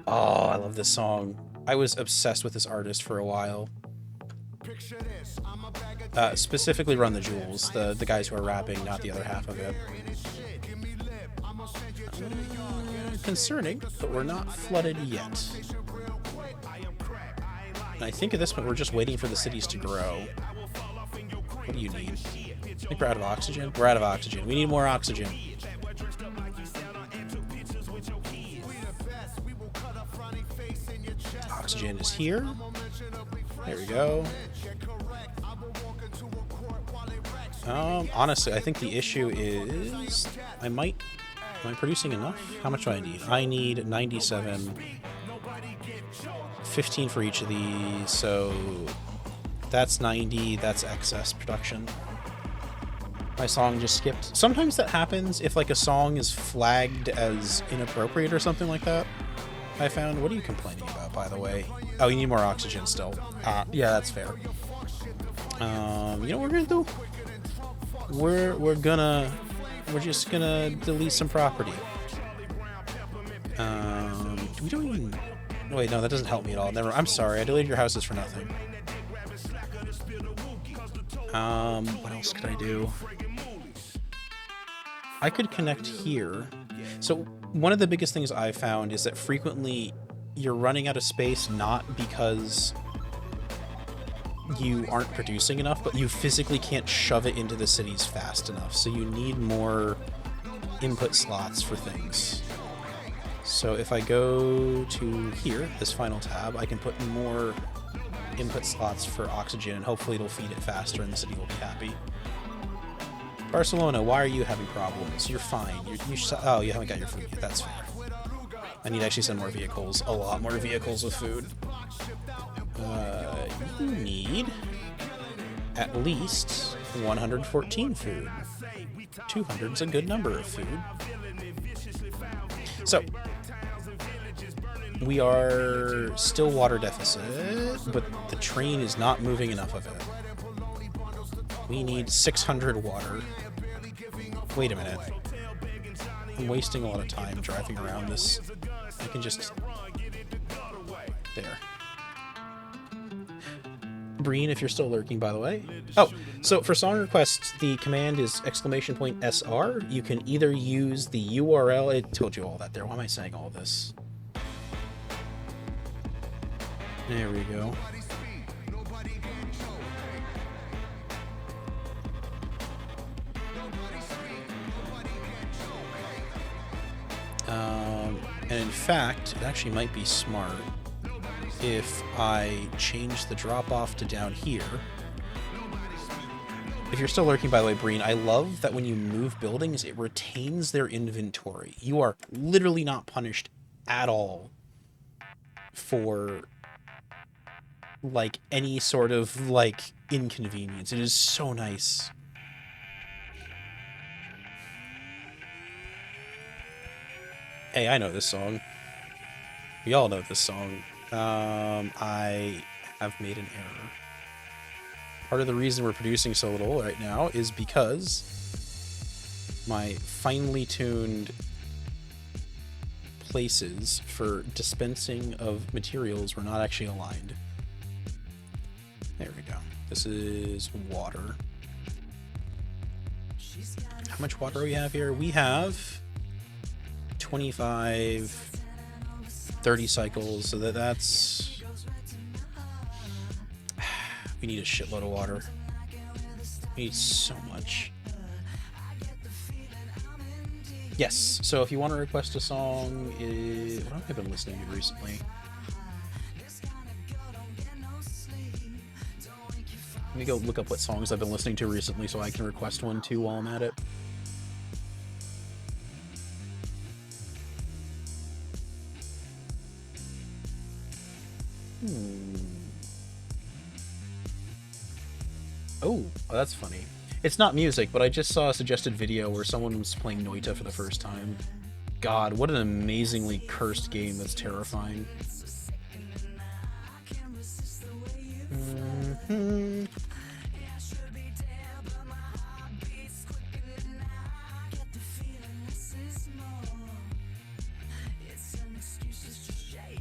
Oh, I love this song. I was obsessed with this artist for a while. Specifically Run the Jewels, the guys who are rapping, not the other half of it. Concerning, but we're not flooded yet. And I think at this point we're just waiting for the cities to grow. What do you need? I think we're out of oxygen. We're out of oxygen. We need more oxygen. Oxygen is here. There we go. Honestly, I think the issue is am I producing enough? How much do I need? I need 97. 15 for each of these, so that's 90, that's excess production. My song just skipped. Sometimes that happens if like a song is flagged as inappropriate or something like that. I found. What are you complaining about, by the way? Oh, you need more oxygen still. Yeah, that's fair. You know what we're gonna do? We're just gonna delete some property. We don't even... Wait, no, that doesn't help me at all. Never. I'm sorry, I deleted your houses for nothing. What else could I do? I could connect here. So one of the biggest things I've found is that frequently you're running out of space not because you aren't producing enough, but you physically can't shove it into the cities fast enough. So you need more input slots for things. So if I go to here, this final tab, I can put more input slots for oxygen, and hopefully it'll feed it faster and the city will be happy. Barcelona, why are you having problems? You're fine. Oh, you haven't got your food yet. That's fair. I need to actually send more vehicles. A lot more vehicles with food. You need at least 114 food. 200 is a good number of food. So, we are still water deficit, but the train is not moving enough of it. We need 600 water. Wait a minute. I'm wasting a lot of time driving around this. I can just... There. Breen, if you're still lurking, by the way. Oh, so for song requests, the command is !SR. You can either use the URL... I told you all that there. Why am I saying all this? There we go. And in fact, it actually might be smart if I change the drop-off to down here. If you're still lurking, by the way, Breen, I love that when you move buildings, it retains their inventory. You are literally not punished at all for, like, any sort of, like, inconvenience. It is so nice. Hey, I know this song. We all know this song. I have made an error. Part of the reason we're producing so little right now is because my finely tuned places for dispensing of materials were not actually aligned. There we go. This is water. How much water do we have here? We have 25, 30 cycles, so that's... We need a shitload of water. We need so much. Yes, so if you want to request a song, what have I been listening to recently? Let me go look up what songs I've been listening to recently so I can request one too while I'm at it. Oh, that's funny. It's not music, but I just saw a suggested video where someone was playing Noita for the first time. God, what an amazingly cursed game that's terrifying.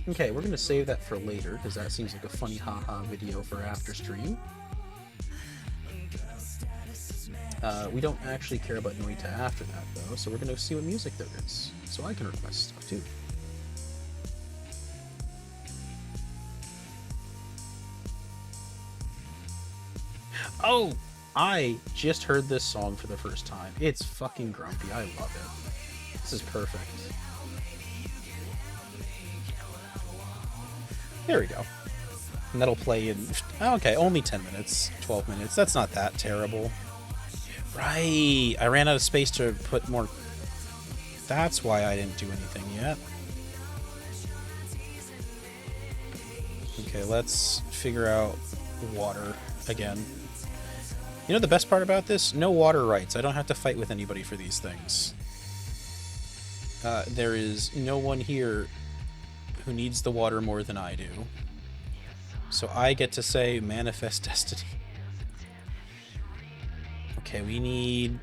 Okay, we're gonna save that for later, because that seems like a funny haha video for after stream. We don't actually care about Noita after that, though, so we're gonna see what music there is, so I can request stuff, too. Oh! I just heard this song for the first time. It's fucking grumpy. I love it. This is perfect. There we go. And that'll play in... Okay, only 10 minutes, 12 minutes. That's not that terrible. Right! I ran out of space to put more... That's why I didn't do anything yet. Okay, let's figure out water again. You know the best part about this? No water rights. I don't have to fight with anybody for these things. There is no one here who needs the water more than I do. So I get to say manifest destiny. Okay, we need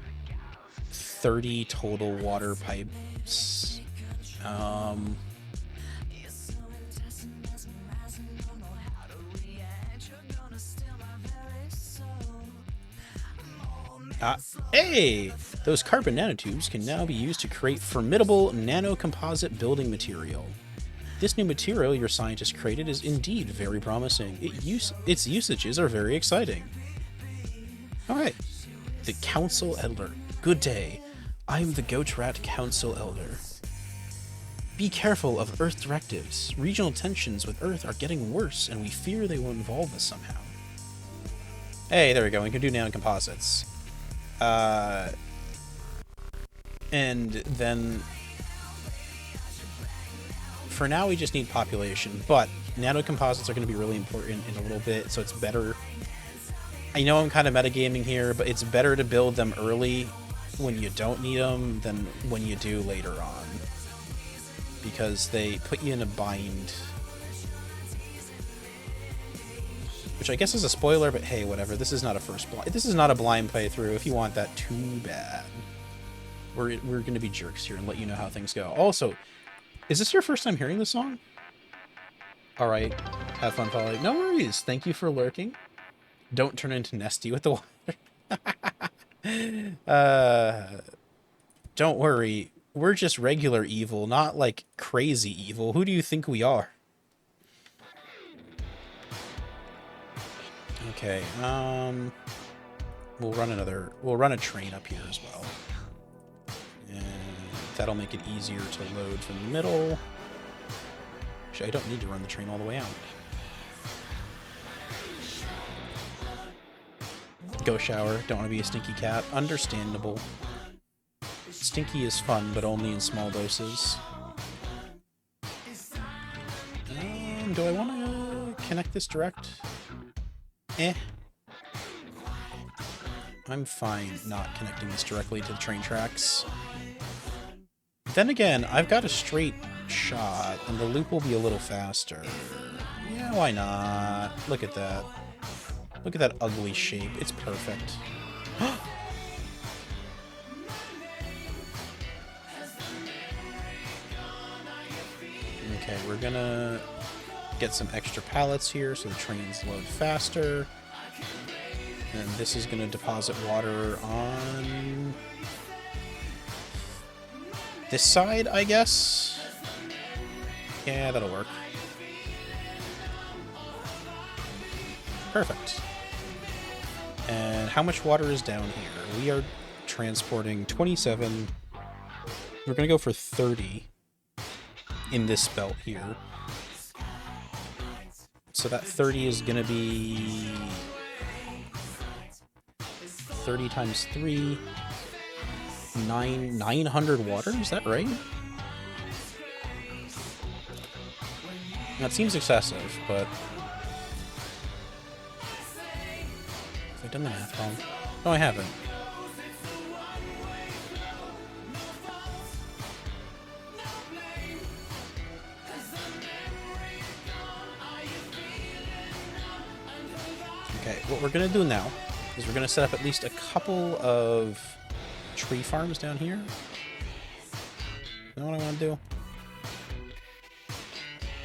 30 total water pipes. Hey! Those carbon nanotubes can now be used to create formidable nanocomposite building material. This new material your scientist created is indeed very promising. Its usages are very exciting. Alright. The Council Elder. Good day. I'm the Goat Rat Council Elder. Be careful of Earth directives. Regional tensions with Earth are getting worse, and we fear they will involve us somehow. Hey, there we go. We can do nanocomposites. And then... For now, we just need population, but nanocomposites are going to be really important in a little bit, so it's better... I know I'm kind of metagaming here, but it's better to build them early when you don't need them than when you do later on. Because they put you in a bind. Which I guess is a spoiler, but hey, whatever. This is not a this is not a blind playthrough. If you want that, too bad. We're going to be jerks here and let you know how things go. Also, is this your first time hearing this song? Alright. Have fun following. No worries. Thank you for lurking. Don't turn into Nesty with the water. Don't worry. We're just regular evil, not like crazy evil. Who do you think we are? Okay, we'll run a train up here as well. And that'll make it easier to load from the middle. Actually, I don't need to run the train all the way out. Go shower. Don't want to be a stinky cat. Understandable. Stinky is fun, but only in small doses. Do I want to connect this direct? Eh. I'm fine not connecting this directly to the train tracks. Then again, I've got a straight shot, and the loop will be a little faster. Yeah, why not? Look at that. Look at that ugly shape. It's perfect. Okay, we're gonna get some extra pallets here so the trains load faster. And this is gonna deposit water on this side, I guess. Yeah, that'll work. Perfect. And how much water is down here? We are transporting 27. We're gonna go for 30 in this belt here. So that 30 is gonna be 30 times 3, 900 water, is that right? That seems excessive, but have I done the math wrong? No, I haven't. Okay, what we're gonna do now is we're gonna set up at least a couple of tree farms down here. You know what I want to do?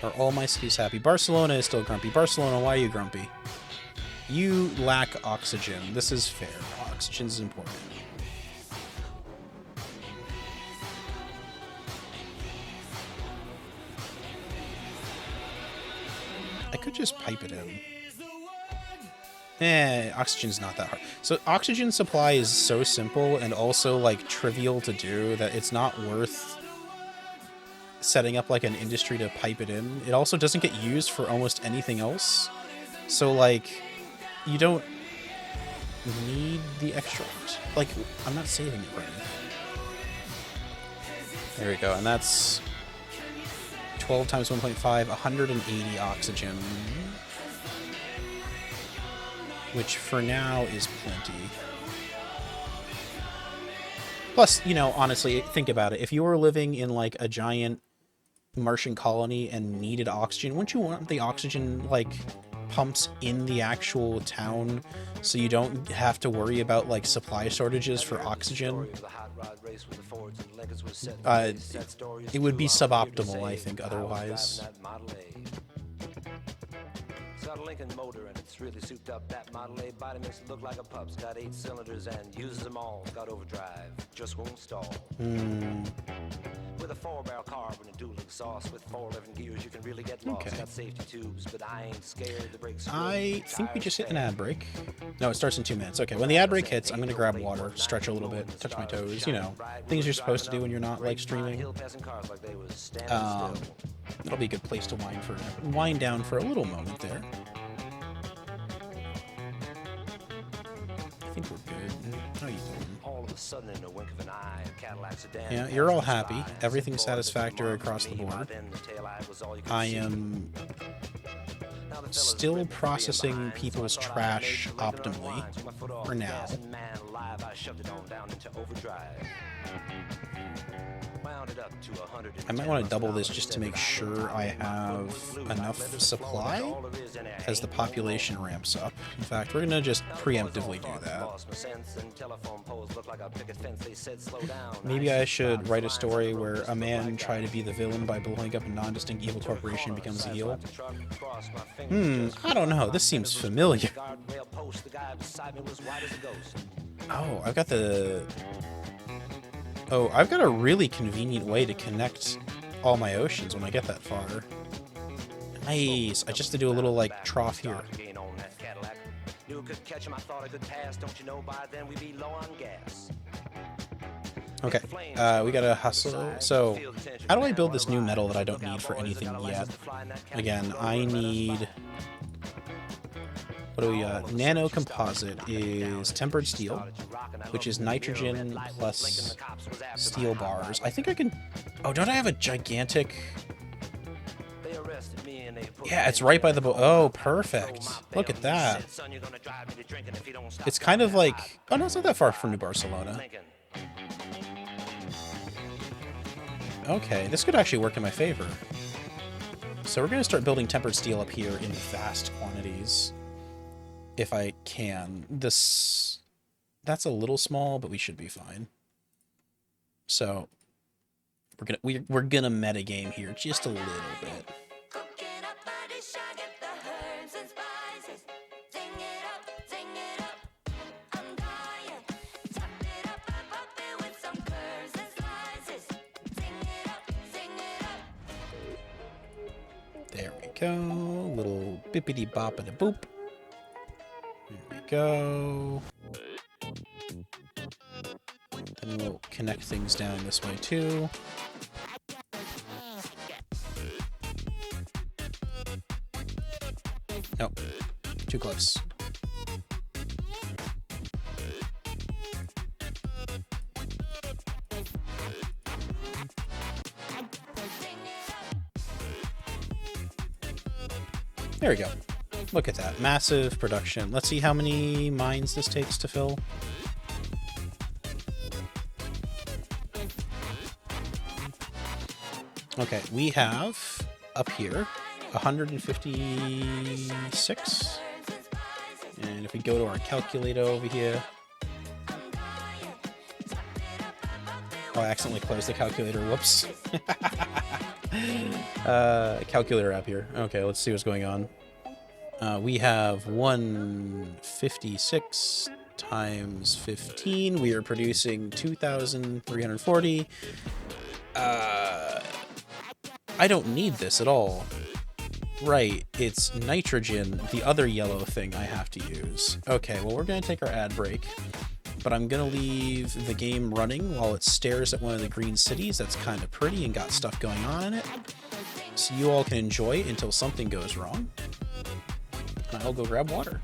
Are all my cities happy? Barcelona is still grumpy. Barcelona, why are you grumpy? You lack oxygen. This is fair. Oxygen is important. I could just pipe it in. Oxygen's not that hard. So oxygen supply is so simple and also like trivial to do that it's not worth setting up like an industry to pipe it in. It also doesn't get used for almost anything else. So like you don't need the extra. Like I'm not saving it right now. There we go. And that's 12 times 1.5, 180 oxygen. Which for now is plenty. Plus, you know, honestly, think about it. If you were living in like a giant Martian colony and needed oxygen, wouldn't you want the oxygen like pumps in the actual town so you don't have to worry about like supply shortages for oxygen? It would be suboptimal, I think, otherwise. Got a Lincoln motor and it's really souped up. That Model A body makes it look like a pup's. Got 8 cylinders and uses them all. Got overdrive, just won't stall. With a 4-barrel carb and a dual exhaust with 411 gears, you can really get lost. Okay. Got safety tubes, but I ain't scared. The brakes. I think we just hit an ad break. No, it starts in 2 minutes. Okay, when the ad break hits, I'm gonna grab water, stretch a little bit, touch my toes. You know, things you're supposed to do when you're not like streaming. That'll be a good place to wind down for a little moment there. I think we're good. How are you doing? All of a sudden, in a wink of an eye, Cadillac's a damn. Yeah, you're all happy. Everything's satisfactory across the board. I am still processing people's trash optimally for now. I might want to double this just to make sure I have enough supply as the population ramps up. In fact, we're going to just preemptively do that. Maybe I should write a story where a man tried to be the villain by blowing up a non-distinct evil corporation becomes the heel. I don't know. This seems familiar. Oh, I've got a really convenient way to connect all my oceans when I get that far. Nice. I just have to do a little, like, trough here. Okay, we gotta hustle. So, how do I build this new metal that I don't need for anything yet? Again, I need... What do we got? Nano composite is tempered steel, which is nitrogen plus steel bars. I think I can... Oh, don't I have a gigantic... Yeah, it's right by the... Oh, perfect. Look at that. It's kind of like... Oh, no, it's not that far from New Barcelona. Okay, this could actually work in my favor. So we're going to start building tempered steel up here in vast quantities. If I can. This... That's a little small, but we should be fine. So... We're gonna metagame here just a little bit. There we go. Little bippity boppity boop. There we go. Then we'll connect things down this way too. Nope. Too close. There we go. Look at that. Massive production. Let's see how many mines this takes to fill. Okay, we have up here 156. And if we go to our calculator over here... Oh, I accidentally closed the calculator. Whoops. Calculator app here. Okay, let's see what's going on. We have 156 times 15. We are producing 2,340. I don't need this at all. Right, it's nitrogen, the other yellow thing I have to use. Okay, well, we're going to take our ad break, but I'm going to leave the game running while it stares at one of the green cities that's kind of pretty and got stuff going on in it. So you all can enjoy it until something goes wrong. And I'll go grab water.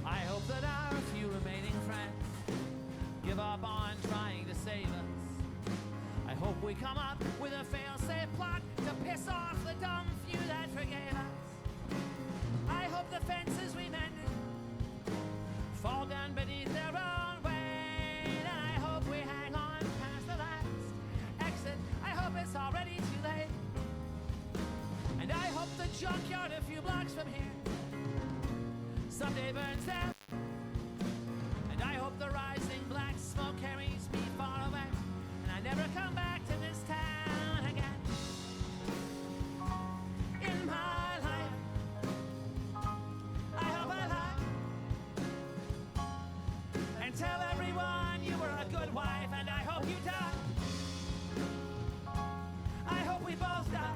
I hope that our few remaining friends give up on trying to save us. I hope we come up with a fail-safe plot to piss off the dumb few that forgave us. I hope the fences we mended fall down beneath their own weight, and I hope we hang on past the last exit. I hope it's already too late, and I hope the junkyard a few blocks from here someday burns down, and I hope the rising black smoke carries me far away, and I never come back to this town again. In my life, I hope I lie and tell everyone you were a good wife, and I hope you die. I hope we both die.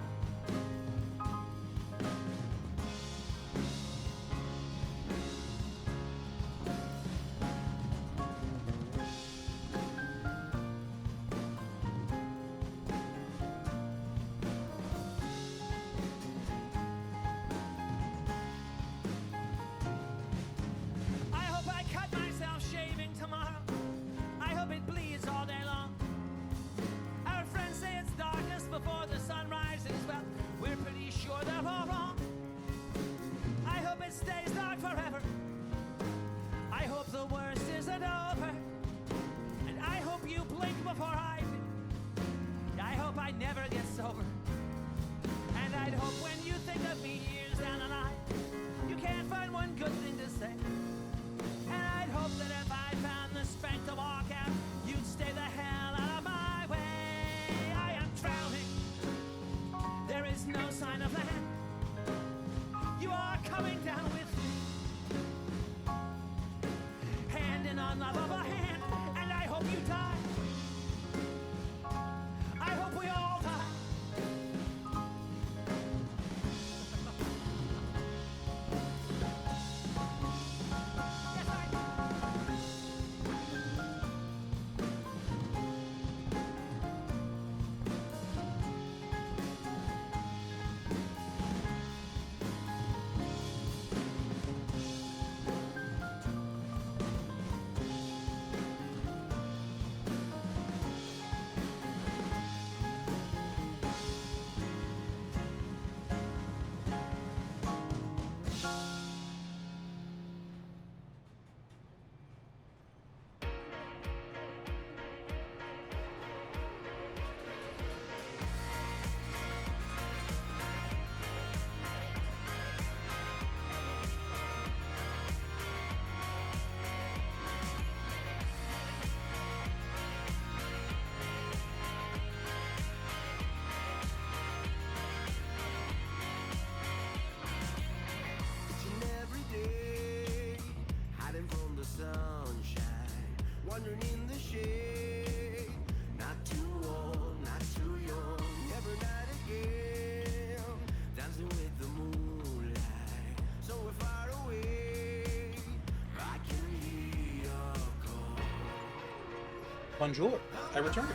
Bonjour. I returned.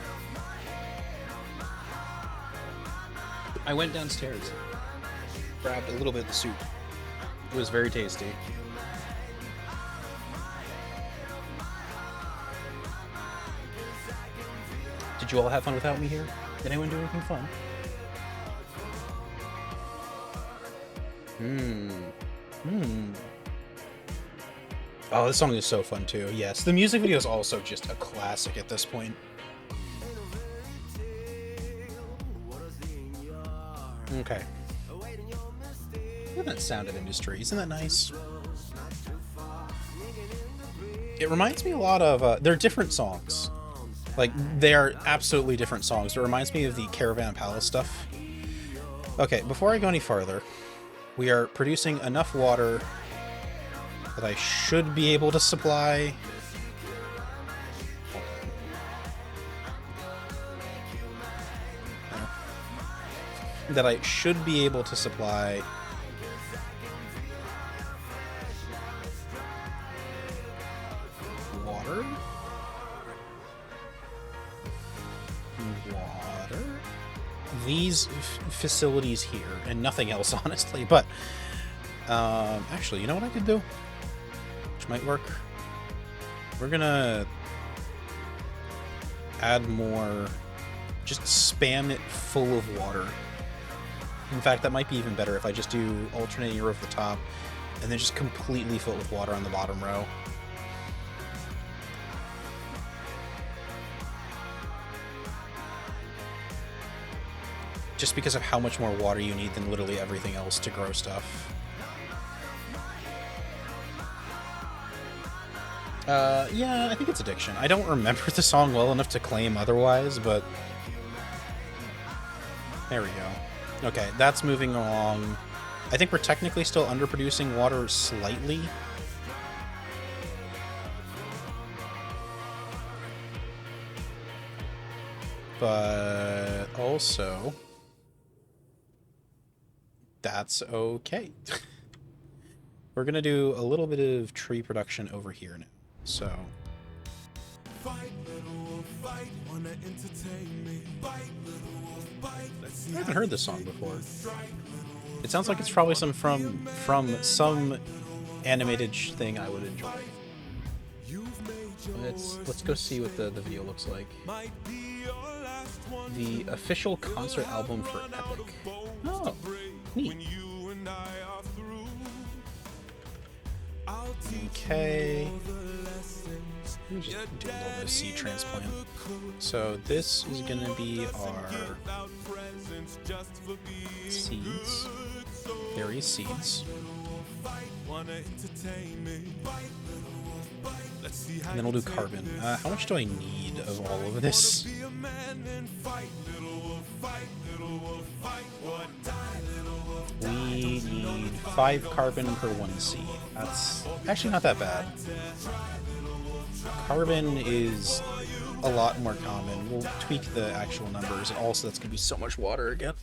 I went downstairs, grabbed a little bit of the soup. It was very tasty. Did you all have fun without me here? Did anyone do anything fun? Oh, this song is so fun too. Yes, the music video is also just a classic at this point. Okay. Look at that sound of industry. Isn't that nice? It reminds me a lot of... they're different songs. Like, they are absolutely different songs. It reminds me of the Caravan Palace stuff. Okay, before I go any farther, we are producing enough water that I should be able to supply... that I should be able to supply water? These facilities here, and nothing else, honestly, but actually, you know what I could do? Which might work. We're gonna add more, just spam it full of water. In fact, that might be even better if I just do alternating row of the top and then just completely fill it with water on the bottom row. Just because of how much more water you need than literally everything else to grow stuff. Yeah, I think it's Addiction. I don't remember the song well enough to claim otherwise, but... there we go. Okay, that's moving along. I think we're technically still underproducing water slightly. But also... that's okay. We're gonna do a little bit of tree production over here now. So... I haven't heard this song before. It sounds like it's probably some from some animated thing I would enjoy. Let's go see what the video looks like. The official concert album for Epic. Oh, neat. Okay. Let me just do a little bit of seed transplant. So this is gonna be our seeds. Various seeds. And then we'll do carbon. How much do I need of all of this? We need 5 carbon per 1 seed. That's actually not that bad. Carbon is a lot more common. We'll tweak the actual numbers, and also that's going to be so much water again.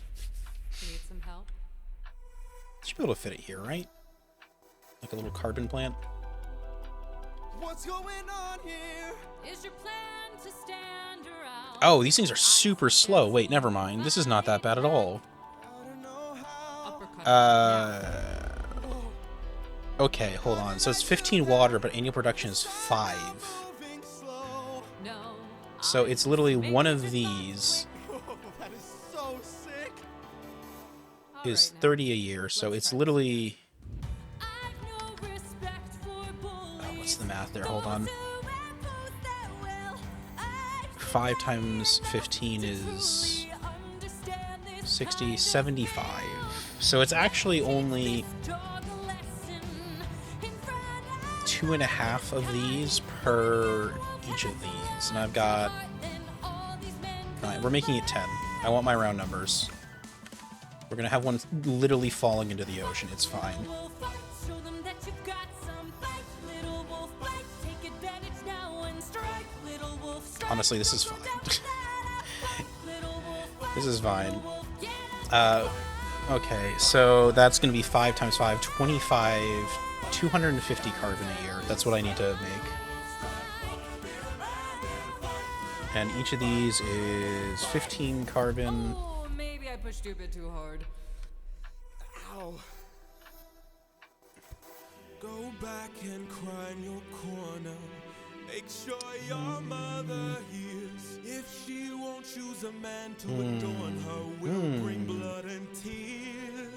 Need some help? Should be able to fit it here, right? Like a little carbon plant. What's going on here? Is your plan to stand around? Oh, these things are super slow. Wait, never mind. This is not that bad at all. Okay, hold on. So it's 15 water, but annual production is 5. No. So it's literally one of these That is so sick. is 30 a year. So it's literally... oh, what's the math there? Hold on. 5 times 15 is 60, 75. So it's actually only 2.5 of these per each of these. And I've got... we're making it 10. I want my round numbers. We're gonna have one literally falling into the ocean. It's fine. Honestly, this is fine. This is fine. Okay, so that's going to be 5 times 5, 25, 250 carbon a year. That's what I need to make. And each of these is 15 carbon. Oh, maybe I pushed you a bit too hard. Ow. Go back and cry in your corner. Make sure your mother hears. If she won't choose a man to adorn her, we'll bring blood and tears.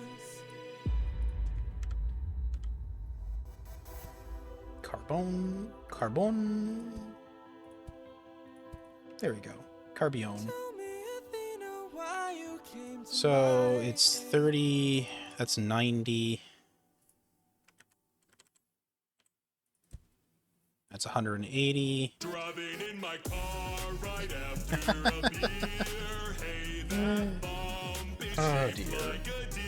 Carbon. There we go. Carbion. So it's 30, that's 90. That's 180. Driving in my car right after a beer. Hey, that bomb bitch Oh shaped dear. like a deer.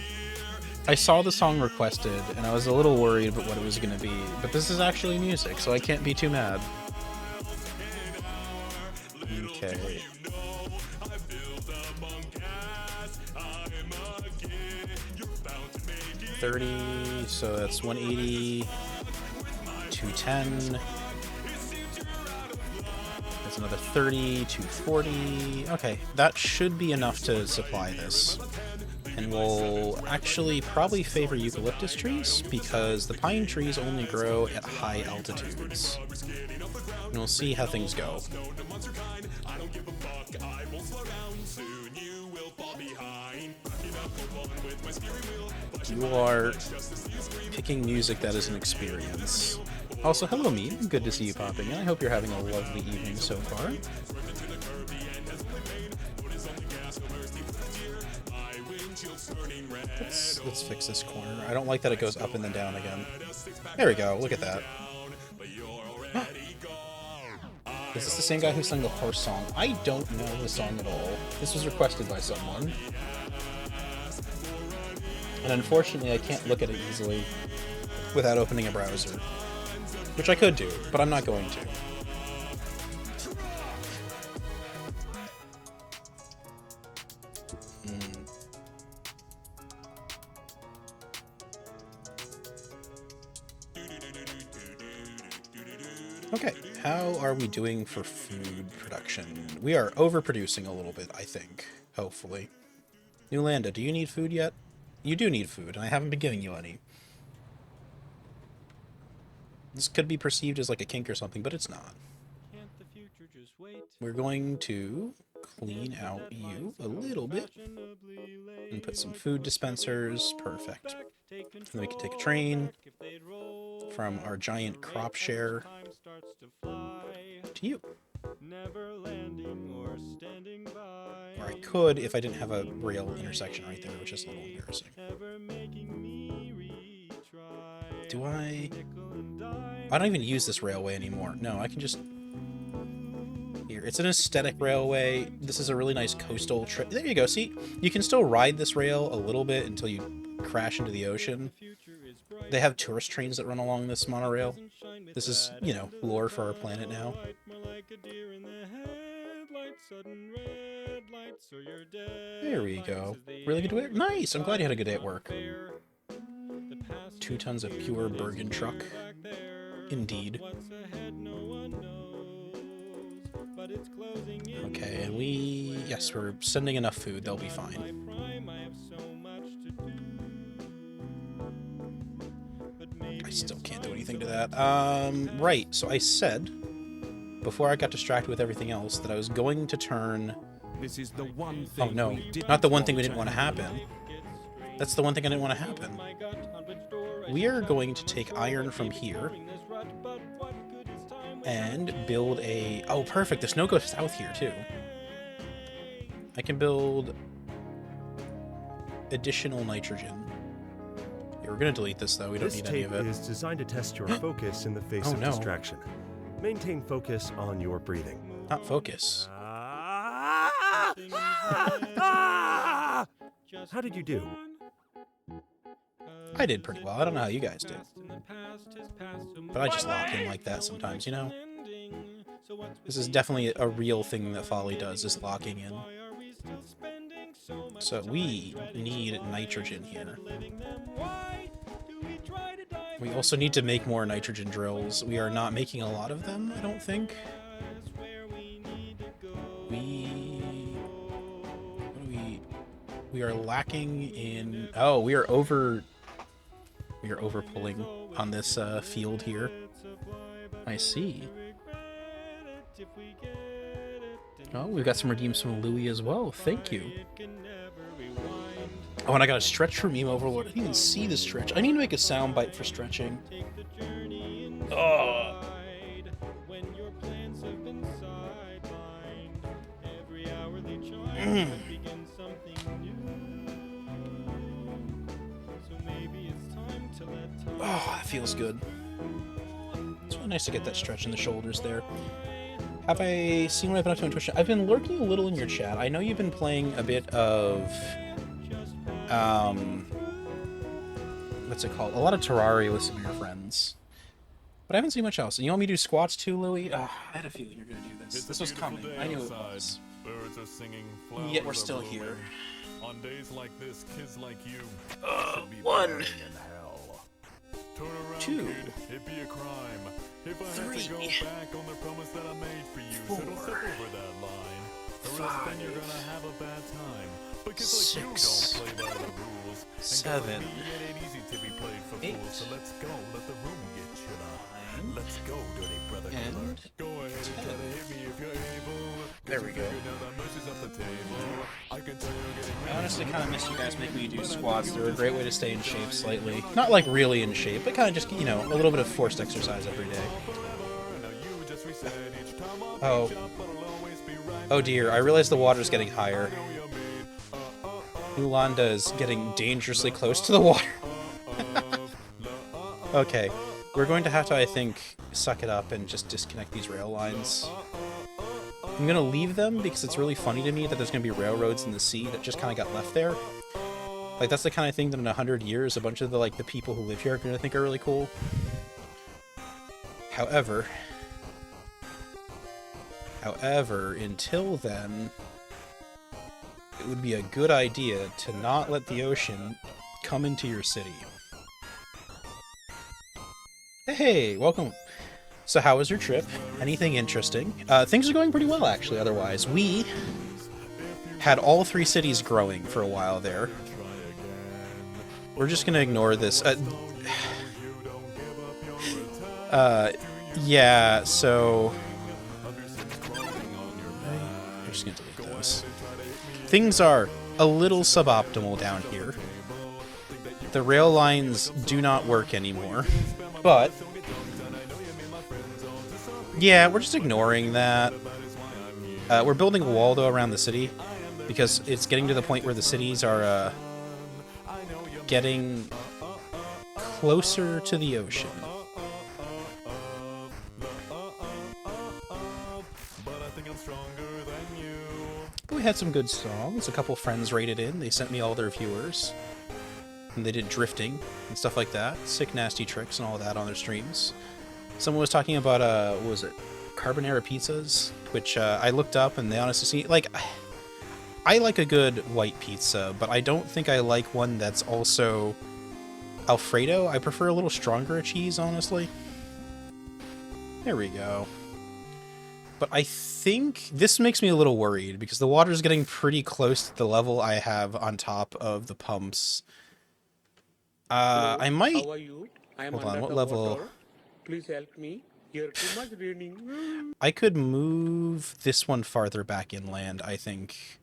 I saw the song requested, and I was a little worried about what it was going to be, but this is actually music, so I can't be too mad. Okay. 30, so that's 180, 210. That's another 30, 240. Okay, that should be enough to supply this. And we'll actually probably favor eucalyptus trees, because the pine trees only grow at high altitudes. And we'll see how things go. You are picking music that is an experience. Also, hello, Mead. Good to see you popping in. I hope you're having a lovely evening so far. Let's fix this corner. I don't like that it goes up and then down again. There we go. Look at that. Is this the same guy who sang the horse song? I don't know the song at all. This was requested by someone. And unfortunately, I can't look at it easily without opening a browser. Which I could do, but I'm not going to. Okay, how are we doing for food production? We are overproducing a little bit, I think. Hopefully. Newlanda, do you need food yet? You do need food, and I haven't been giving you any. This could be perceived as like a kink or something, but it's not. We're going to clean out you a little bit and put some food dispensers. Perfect. And then we can take a train from our giant crop share to you. Or I could if I didn't have a rail intersection right there, which is a little embarrassing. Do I don't even use this railway anymore. No, I can just... Here, it's an aesthetic railway. This is a really nice coastal trip. There you go, see? You can still ride this rail a little bit until you crash into the ocean. They have tourist trains that run along this monorail. This is, you know, lore for our planet now. There we go. Really good day at work? Nice! I'm glad you had a good day at work. 2 tons of pure Bergen truck. Indeed. Okay, and yes, we're sending enough food. They'll be fine. I still can't do anything to that. Right, so I said, before I got distracted with everything else, that I was going to turn... This is the one thing. Oh no, not the one thing we didn't want to happen. That's the one thing I didn't want to happen. We are going to take iron from here and build a... Oh, perfect. The snow goes south here, too. I can build additional nitrogen. Yeah, we're going to delete this, though. We don't need any of it. This tape is designed to test your focus in the face of distraction. Maintain focus on your breathing. Not focus. How did you do? I did pretty well. I don't know how you guys did. But I just lock in like that sometimes, you know? This is definitely a real thing that Folly does, is locking in. So we need nitrogen here. We also need to make more nitrogen drills. We are not making a lot of them, I don't think. We are lacking in... Oh, we are over... We are over pulling on this field here. I see. Oh, we've got some redeems from Louis as well. Thank you. Oh, and I got a stretch from Meme Overlord. I didn't even see the stretch. I need to make a soundbite for stretching. Oh. Oh, that feels good. It's really nice to get that stretch in the shoulders there. Have I seen what I've been up to on Twitch? I've been lurking a little in your chat. I know you've been playing a bit of... what's it called? A lot of Terraria with some of your friends. But I haven't seen much else. And you want me to do squats too, Louis? I had a feeling you were going to do this. This was coming. I knew it was. Birds are singing, Yet we're still here. On days like this, kids like you 1, 2, kid, it'd be a crime if I had to go 3, back on the promise that I made for you. 4, So don't step over that line, or else then you're gonna have a bad time. Because 6, like you don't play by the rules. 7, And it ain't easy to be played for 8, fools. So let's go, let the room get chiller. Let's go, dirty brother killer. and Go ahead, try to hit me if you're able. there we go. I honestly kind of miss you guys making me do squats. They're a great way to stay in shape slightly. Not like really in shape, but kind of just, you know, a little bit of forced exercise every day. Oh. Oh dear, I realize the water's getting higher. Yolanda is getting dangerously close to the water. Okay, we're going to have to, I think, suck it up and just disconnect these rail lines. I'm going to leave them because it's really funny to me that there's going to be railroads in the sea that just kind of got left there. Like, that's the kind of thing that in 100 years, a bunch of the people who live here are going to think are really cool. However, until then, it would be a good idea to not let the ocean come into your city. Hey, welcome. So how was your trip? Anything interesting? Things are going pretty well, actually, otherwise. We had all 3 cities growing for a while there. We're just gonna ignore this. Yeah, so... I'm just gonna delete those. Things are a little suboptimal down here. The rail lines do not work anymore, but... yeah, we're just ignoring that. We're building a wall, though, around the city, because it's getting to the point where the cities are, getting closer to the ocean. We had some good songs. A couple friends rated in. They sent me all their viewers. And they did drifting and stuff like that. Sick, nasty tricks and all that on their streams. Someone was talking about, what was it? Carbonara pizzas, which I looked up and they honestly seem like... I like a good white pizza, but I don't think I like one that's also Alfredo. I prefer a little stronger cheese, honestly. There we go. But I think this makes me a little worried because the water's getting pretty close to the level I have on top of the pumps. I might... How are you? I am hold on, under what the level... water. Please help me. Here too much raining. I could move this one farther back inland, I think.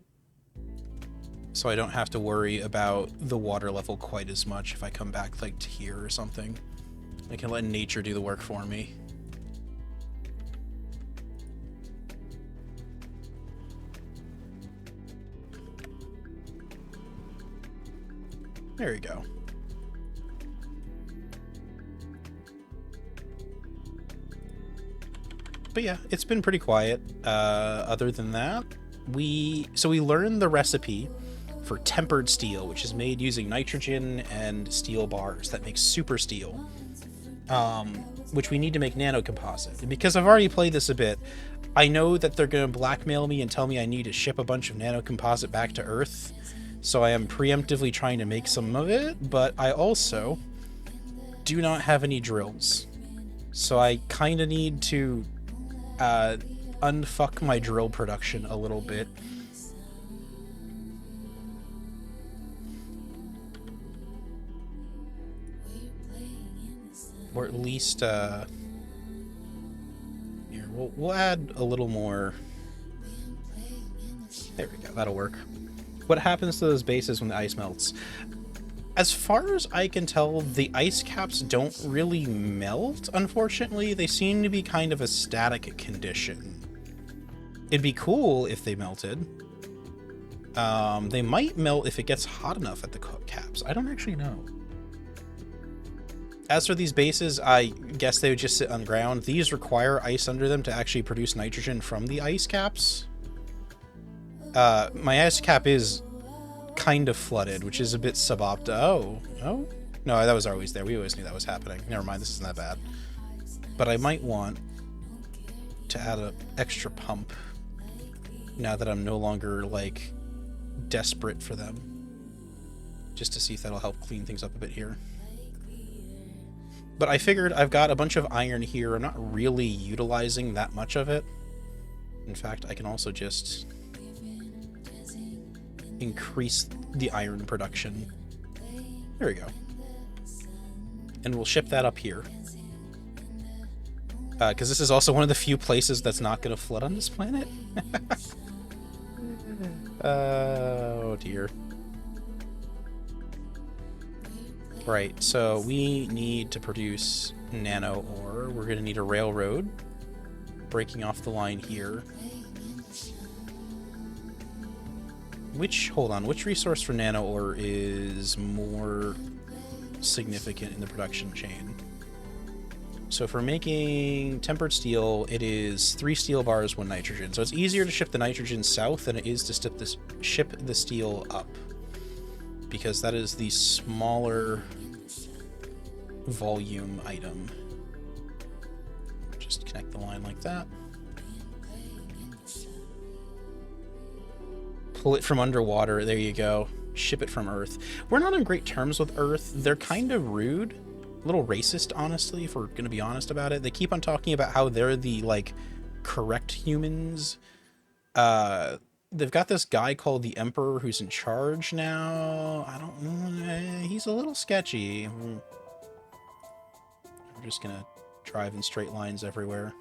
So I don't have to worry about the water level quite as much if I come back, like, to here or something. I can let nature do the work for me. There we go. But yeah, it's been pretty quiet. Other than that, we learned the recipe for tempered steel, which is made using nitrogen and steel bars that make super steel, which we need to make nanocomposite. And because I've already played this a bit, I know that they're going to blackmail me and tell me I need to ship a bunch of nanocomposite back to Earth, so I am preemptively trying to make some of it, but I also do not have any drills. So I kind of need to unfuck my drill production a little bit. Or at least, here, we'll add a little more. There we go, that'll work. What happens to those bases when the ice melts? As far as I can tell, the ice caps don't really melt, unfortunately. They seem to be kind of a static condition. It'd be cool if they melted. They might melt if it gets hot enough at the caps. I don't actually know. As for these bases, I guess they would just sit on the ground. These require ice under them to actually produce nitrogen from the ice caps. My ice cap is kind of flooded, which is a bit suboptimal. Oh? No, that was always there. We always knew that was happening. Never mind, this isn't that bad. But I might want to add an extra pump now that I'm no longer, like, desperate for them. Just to see if that'll help clean things up a bit here. But I figured I've got a bunch of iron here. I'm not really utilizing that much of it. In fact, I can also just increase the iron production. There we go. And we'll ship that up here. Because this is also one of the few places that's not going to flood on this planet. Oh dear. Right, so we need to produce nano ore. We're going to need a railroad breaking off the line here. Hold on, which resource for nano ore is more significant in the production chain? So if we're making tempered steel, it is 3 steel bars, 1 nitrogen. So it's easier to ship the nitrogen south than it is to ship the steel up, because that is the smaller volume item. Just connect the line like that. Pull it from underwater. There you go. Ship it from Earth. We're not on great terms with Earth. They're kind of rude. A little racist, honestly, if we're going to be honest about it. They keep on talking about how they're the, like, correct humans. They've got this guy called the Emperor who's in charge now. I don't know. He's a little sketchy. We're just going to drive in straight lines everywhere.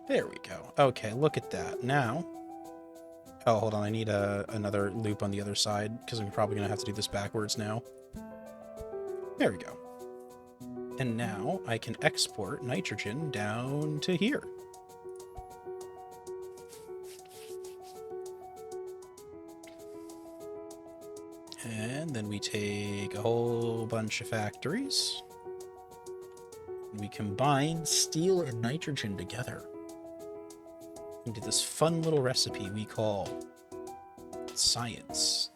There we go. Okay, look at that. Now... Oh, hold on. I need another loop on the other side, because I'm probably going to have to do this backwards now. There we go. And now I can export nitrogen down to here. And then we take a whole bunch of factories. And we combine steel and nitrogen together into this fun little recipe we call science.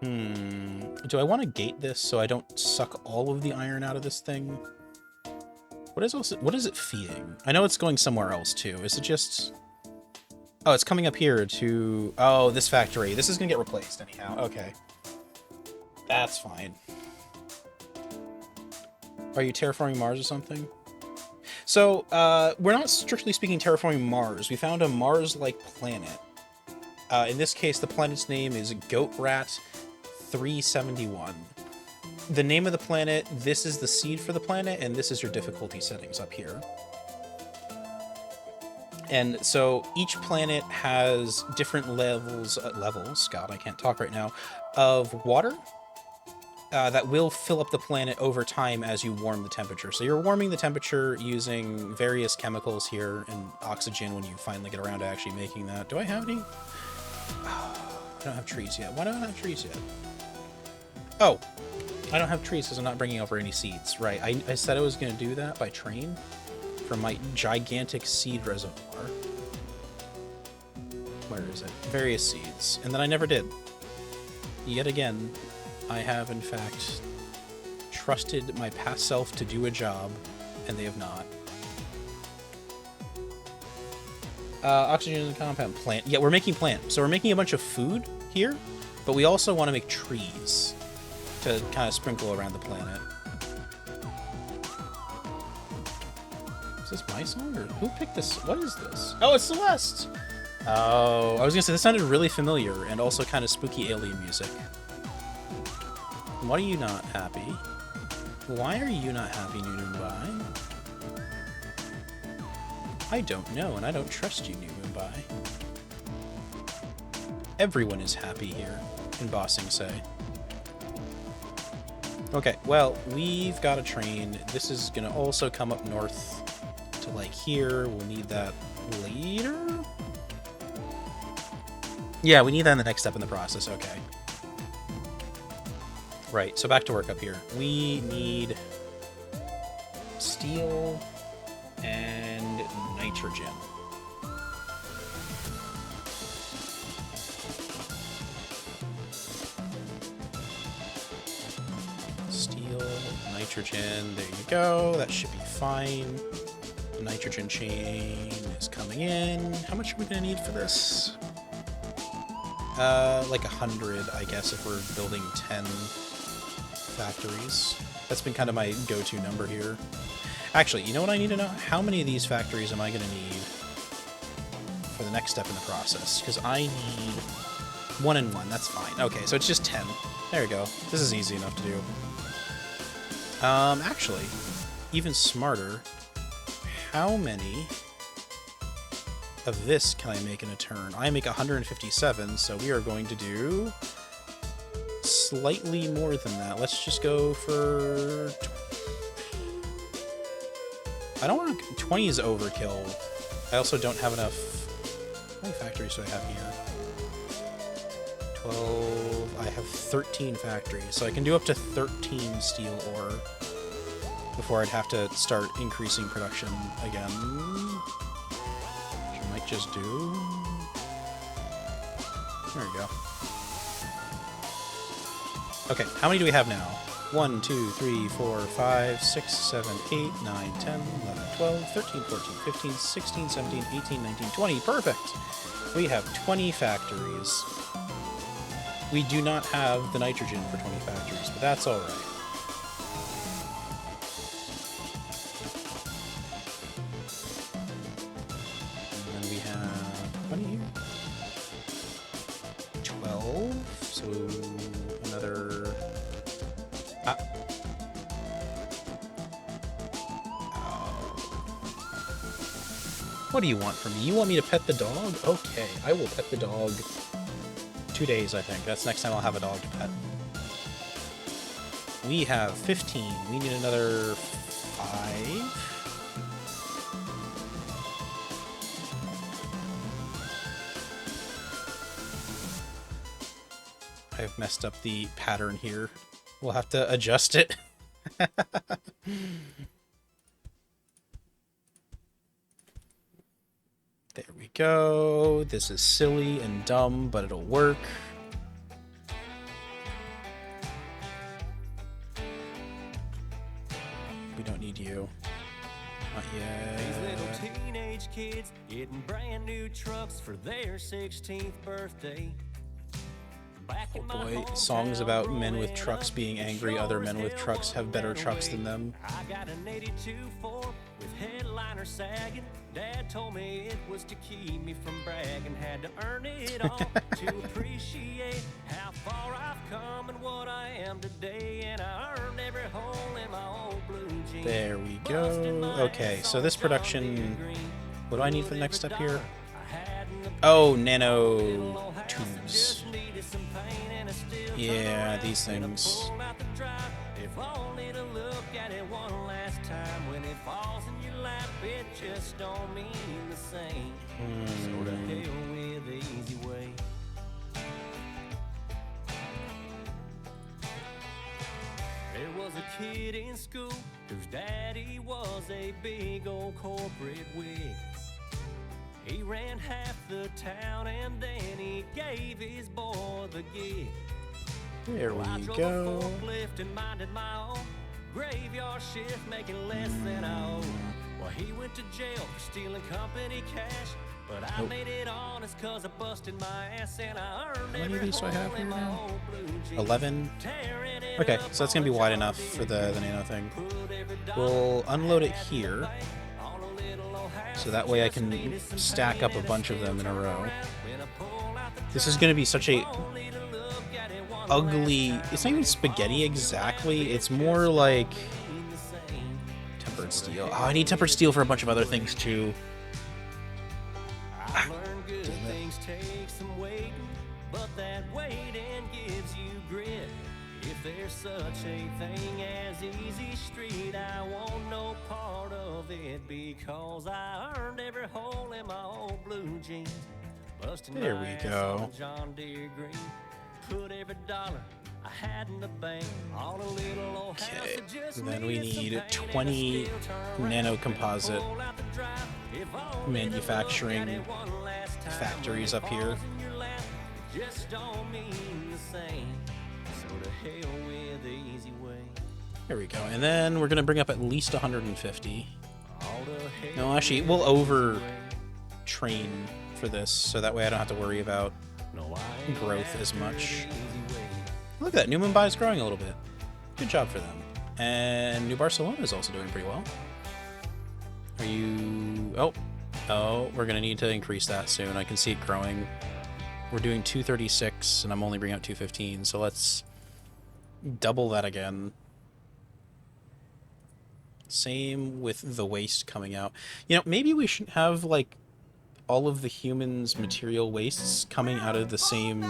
Do I want to gate this so I don't suck all of the iron out of this thing? What is it feeding? I know it's going somewhere else too. Is it just... Oh, it's coming up here to... Oh, this factory. This is going to get replaced anyhow. Okay. That's fine. Are you terraforming Mars or something? So, we're not strictly speaking terraforming Mars. We found a Mars-like planet. In this case, the planet's name is Goat Rat 371. The name of the planet, this is the seed for the planet, and this is your difficulty settings up here. And so each planet has different levels, God, I can't talk right now, of water that will fill up the planet over time as you warm the temperature. So you're warming the temperature using various chemicals here and oxygen when you finally get around to actually making that. Do I have any? Oh, I don't have trees yet. Why don't I have trees yet? Oh, I don't have trees because I'm not bringing over any seeds. Right, I said I was going to do that by train from my gigantic seed reservoir. Where is it? Various seeds. And then I never did. Yet again, I have, in fact, trusted my past self to do a job, and they have not. Oxygen in the compound. Plant. Yeah, we're making plant. So we're making a bunch of food here, but we also want to make trees to kind of sprinkle around the planet. Is this my song, or who picked this? What is this? Oh, it's Celeste! Oh, I was gonna say, this sounded really familiar, and also kind of spooky alien music. Why are you not happy? Why are you not happy, New Mumbai? I don't know, and I don't trust you, New Mumbai. Everyone is happy here in Ba Sing Se. Okay, well, we've got a train. This is gonna also come up north to, like, here. We'll need that later? Yeah, we need that in the next step in the process, okay. Right, so back to work up here. We need steel and nitrogen. Steel, nitrogen, there you go. That should be fine. The nitrogen chain is coming in. How much are we going to need for this? Like 100, I guess, if we're building 10 factories. That's been kind of my go-to number here. Actually, you know what I need to know? How many of these factories am I going to need for the next step in the process? Because I need 1 and 1. That's fine. Okay, so it's just 10. There we go. This is easy enough to do. Actually, even smarter, how many of this can I make in a turn? I make 157, so we are going to do slightly more than that. Let's just go for... I don't want to... 20 is overkill. I also don't have enough... How many factories do I have here? 12... I have 13 factories, so I can do up to 13 steel ore before I'd have to start increasing production again. Which I might just do... There we go. Okay, how many do we have now? 1, 2, 3, 4, 5, 6, 7, 8, 9, 10, 11, 12, 13, 14, 15, 16, 17, 18, 19, 20. Perfect! We have 20 factories. We do not have the nitrogen for 20 factories, but that's alright. And then we have 20 here. 12, so another... What do you want from me? You want me to pet the dog? Okay, I will pet the dog. 2 days, I think. That's next time I'll have a dog to pet. We have 15. We need another 5. I've messed up the pattern here. We'll have to adjust it. There we go. This is silly and dumb, but it'll work. We don't need you. Not yet. These little teenage kids getting brand new trucks for their 16th birthday. Oh boy, songs about men with trucks being angry other men with trucks have better trucks than them. I got an 82 Ford with headliner sagging. Dad told me it was to keep me from bragging. Had to earn it all to appreciate how far I've come and what I am today. And I earned every hole in my old blue jeans. There we go. Okay, so this production... What do I need for the next step here? Oh, nano tubes. Yeah, these things. If only to look at it one last time. When it falls in your lap, it just don't mean the same. So to hell with the easy way. There was a kid in school whose daddy was a big old corporate wig. He ran half the town and then he gave his boy the gig. There we I drove go. a forklift and minded my own graveyard shift, making less than I owe. Well, he went to jail for stealing company cash, but I made it honest cause I busted my ass and I earned How many of every these do I have hole here in my now? old blue jeans. 11. Tearing it Okay, up so that's gonna be wide enough for the nano thing. We'll unload it here. So that way I can stack up a bunch of them in a row. This is going to be such a ugly... It's not even spaghetti exactly. It's more like... Tempered steel. Oh, I need tempered steel for a bunch of other things too. Ah, damn it. But that waiting gives you grit. If there's such a thing as easy street, I want no part of it because I earned every hole in my old blue jeans. Busting There my we ass go. on John Deere green. Put every dollar I had in the bank on a little old house Okay, that just and then we needed some need paint 20 and a steel turnaround. nano composite Pull out the drive. If only to look manufacturing at it one last time. factories up here. Falls in your lap, just don't mean the same. So to hell with the easy way. There we go. And then we're going to bring up at least 150. All to hell No, actually, we'll over train for this, so that way I don't have to worry about growth as much. Look at that, New Mumbai is growing a little bit. Good job for them. And New Barcelona is also doing pretty well. Are you... Oh, we're going to need to increase that soon. I can see it growing. We're doing 236, and I'm only bringing out 215, so let's double that again. Same with the waste coming out. You know, maybe we should have, like, all of the humans' material wastes coming out of the same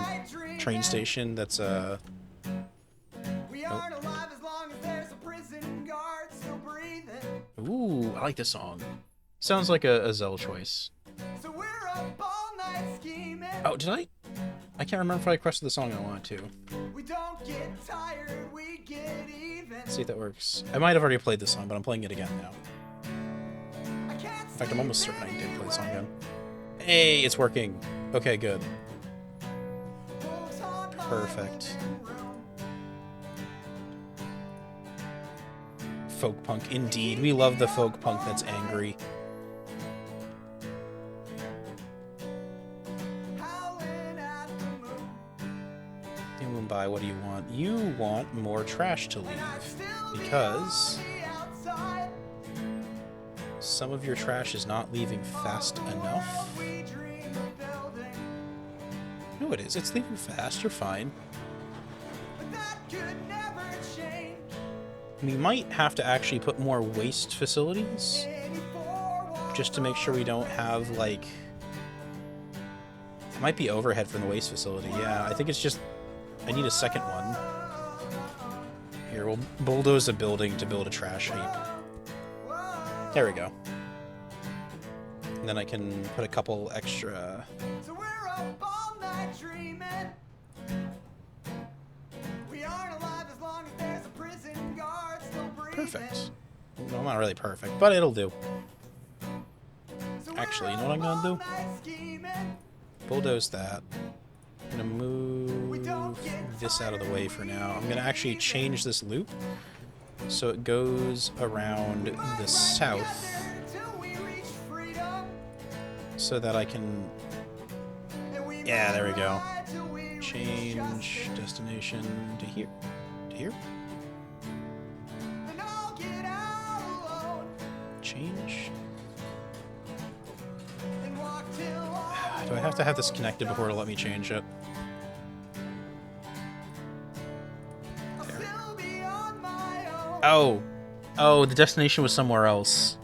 train station that's, We aren't alive as long as there's a prison guard still breathing. Ooh, I like this song. Sounds like a Zell choice. So we're up all night scheming. Oh, did I? I can't remember if I requested the song I wanted to. We don't get tired, we get even. Let's see if that works. I might have already played this song, but I'm playing it again now. In fact, I'm almost certain I did play the song again. Hey, it's working. Okay, good. Perfect. Folk punk, indeed. We love the folk punk that's angry. Mumbai, what do you want? You want more trash to leave because some of your trash is not leaving fast enough. No, it is. It's leaving fast. You're fine. We might have to actually put more waste facilities just to make sure we don't have, like... It might be overhead from the waste facility. Yeah, I think it's just... I need a second one. Here, we'll bulldoze a building to build a trash heap. There we go. And then I can put a couple extra... So we're up all night dreaming. We aren't alive as long as there's a prison guard still breathing. Perfect. Well, not really perfect, but it'll do. Actually, you know what I'm gonna do? Bulldoze that. I'm gonna move this out of the way for now. I'm gonna actually change this loop so it goes around the south so that I can... Yeah, there we go. Change destination to here. To here. Change. Do I have to have this connected before it'll let me change it? There. Oh. Oh, the destination was somewhere else.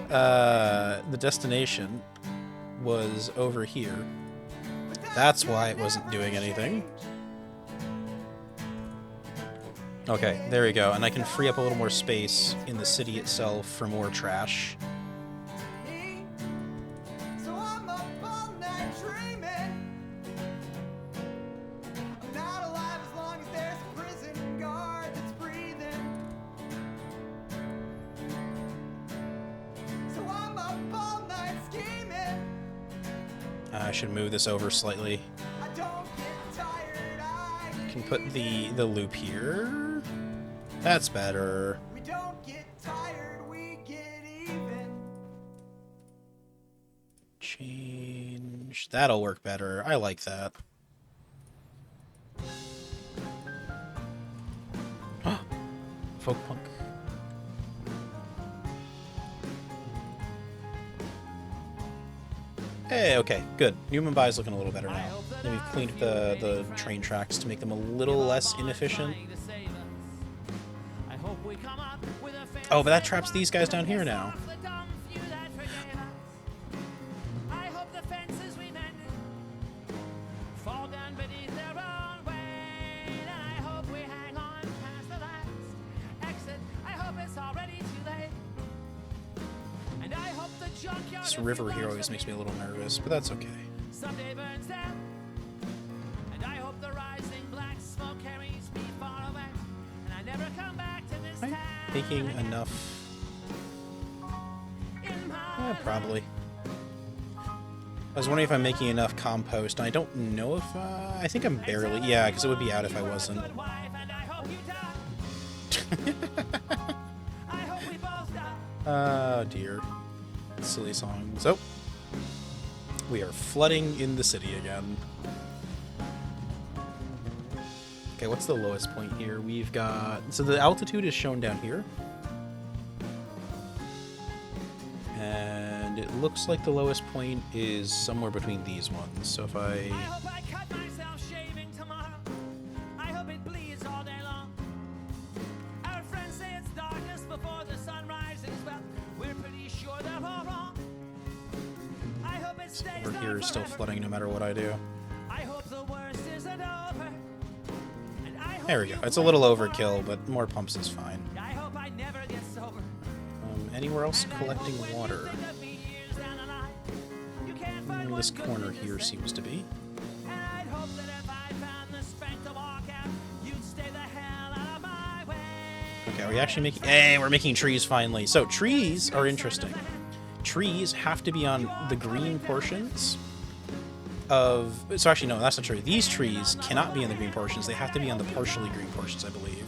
The destination was over here. That's why it wasn't doing anything. Okay, there we go. And I can free up a little more space in the city itself for more trash. I should move this over slightly. Can put the loop here. That's better. We don't get tired, we get even. Change. That'll work better. I like that. Folk punk. Hey, okay, good. New Mumbai's looking a little better now. And we've cleaned up the train tracks to make them a little less inefficient. Oh, but that traps these guys down here now. This river here always makes me a little nervous, but that's okay. Someday burns down, and I hope the rising black smoke carries me far away, and I never come back to this town. Making enough? Yeah, probably. I was wondering if I'm making enough compost. I don't know if I think I'm barely. Yeah, because it would be out if I wasn't. Oh dear. Silly songs. Oh, we are flooding in the city again. Okay, what's the lowest point here? We've got... So the altitude is shown down here. And it looks like the lowest point is somewhere between these ones. So if I hope I cut myself shaving tomorrow. I hope it bleeds all day long. Our friends say it's darkest before the sun rises. Well, we're pretty sure they're all wrong. I hope it stays over here is still flooding no matter what I do. I hope the worst isn't over. There we go. It's a little overkill, but more pumps is fine. I hope I never get sober. Anywhere else collecting water? This corner here seems to be. And I'd hope that if I found the strength to walk out, you'd stay the hell out of my way. Okay, are we actually making... Hey, we're making trees finally. So trees are interesting. Trees have to be on the green portions of... So actually, no, that's not true. These trees cannot be in the green portions. They have to be on the partially green portions, I believe.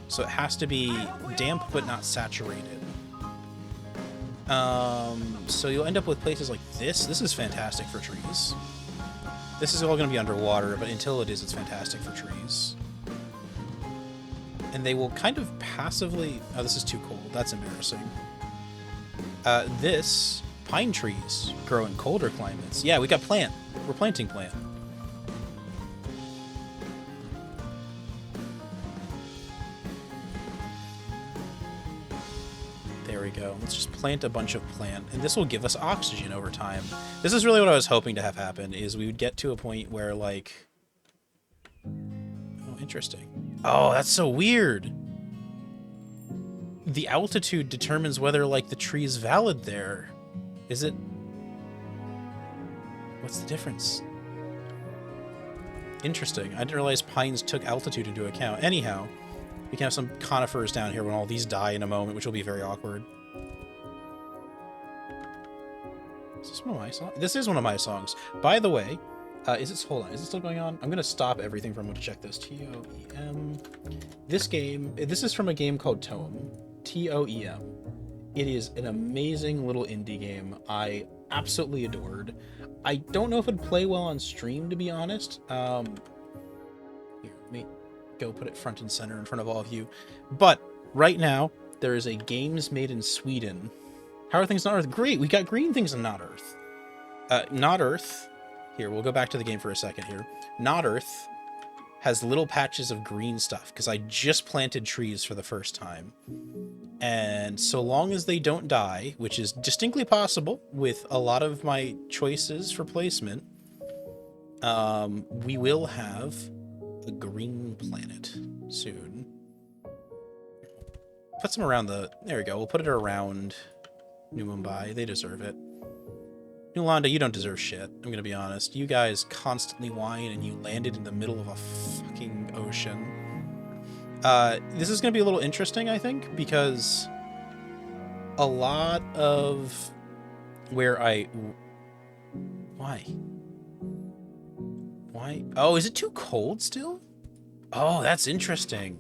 So it has to be damp but not saturated. So you'll end up with places like this. This is fantastic for trees. This is all going to be underwater, but until it is, it's fantastic for trees. And they will kind of passively... Oh, this is too cold. That's embarrassing. This... Pine trees grow in colder climates. Yeah, we got plant. We're planting plant. There we go. Let's just plant a bunch of plant, and this will give us oxygen over time. This is really what I was hoping to have happen, is we would get to a point where, like... Oh, interesting. Oh, that's so weird! The altitude determines whether, like, the tree is valid there. Is it... What's the difference? Interesting. I didn't realize pines took altitude into account. Anyhow, we can have some conifers down here when all these die in a moment, which will be very awkward. Is this one of my songs? This is one of my songs. By the way, hold on, is it still going on? I'm going to stop everything for a moment to check this. T-O-E-M. This game, this is from a game called Tome. T-O-E-M. It is an amazing little indie game I absolutely adored. I don't know if it'd play well on stream, to be honest. Here, let me go put it front and center in front of all of you. But right now, there is a games made in Sweden. How are things not Earth? Great, we got green things in Not Earth. Not Earth. Here, we'll go back to the game for a second here. Not Earth has little patches of green stuff, because I just planted trees for the first time. And so long as they don't die, which is distinctly possible with a lot of my choices for placement, we will have a green planet soon. Put some around the... There we go. We'll put it around New Mumbai. They deserve it. New Landa, you don't deserve shit. I'm going to be honest. You guys constantly whine and you landed in the middle of a fucking ocean. This is going to be a little interesting, I think, because a lot of where I... Why? Why? Oh, is it too cold still? Oh, that's interesting.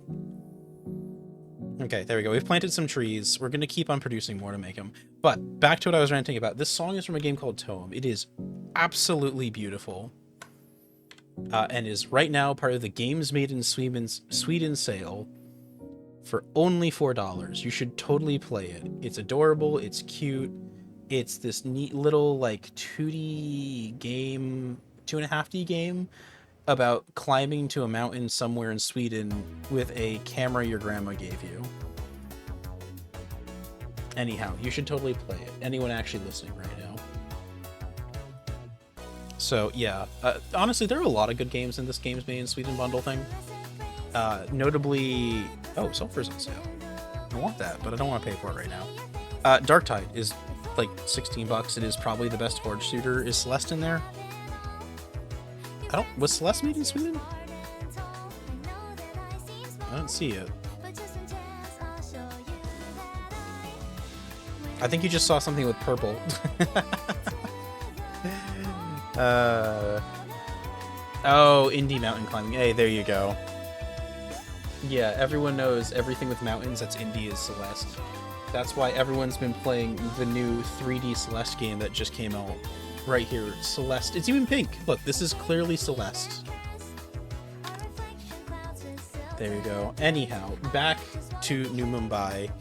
Okay, there we go. We've planted some trees. We're going to keep on producing more to make them. But back to what I was ranting about. This song is from a game called Tome. It is absolutely beautiful. And is right now part of the Games Made in Sweden sale for only $4. You should totally play it. It's adorable, it's cute, It's this neat little like 2D game, 2.5D game about climbing to a mountain somewhere in Sweden with a camera your grandma gave you. Anyhow, you should totally play it. Anyone actually listening right now. So yeah, honestly, there are a lot of good games in this Games Made in Sweden bundle thing. Notably, oh, Sulphur's on sale. I want that, but I don't want to pay for it right now. Darktide is like $16. It is probably the best horde shooter. Is Celeste in there? Was Celeste made in Sweden? I don't see it. I think you just saw something with purple. Oh, indie mountain climbing. Hey, there you go. Yeah, everyone knows everything with mountains that's indie is Celeste. That's why everyone's been playing the new 3D Celeste game that just came out. Right here, Celeste. It's even pink. Look, this is clearly Celeste. There you go. Anyhow, back to New Mumbai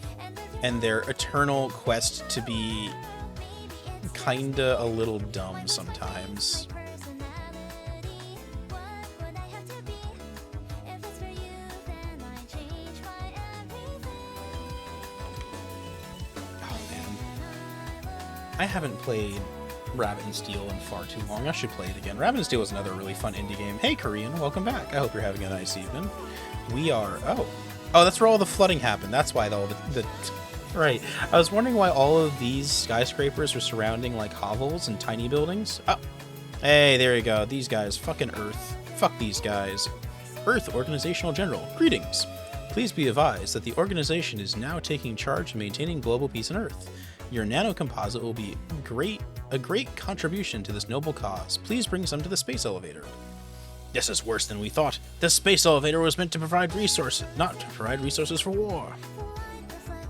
and their eternal quest to be kinda a little dumb sometimes. Oh man. I haven't played Rabbit and Steel in far too long. I should play it again. Rabbit and Steel was another really fun indie game. Hey Korean, welcome back. I hope you're having a nice evening. We are... Oh, that's where all the flooding happened. That's why all the right. I was wondering why all of these skyscrapers were surrounding like hovels and tiny buildings. Oh, hey, there you go. These guys, fucking Earth. Fuck these guys. Earth Organizational General, greetings. Please be advised that the organization is now taking charge of maintaining global peace on Earth. Your nanocomposite will be a great contribution to this noble cause. Please bring some to the space elevator. This is worse than we thought. The space elevator was meant to provide resources, not to provide resources for war.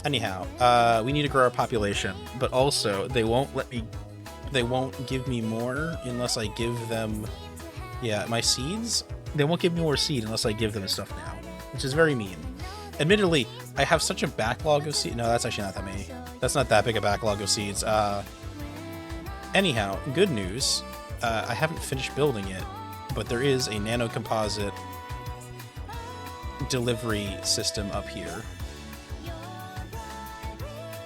Anyhow, we need to grow our population, but also they won't give me more unless I give them, my seeds. They won't give me more seed unless I give them stuff now, which is very mean. Admittedly, I have such a backlog of seeds. No, that's actually not that many. That's not that big a backlog of seeds. Anyhow, good news. I haven't finished building it, but there is a nanocomposite delivery system up here.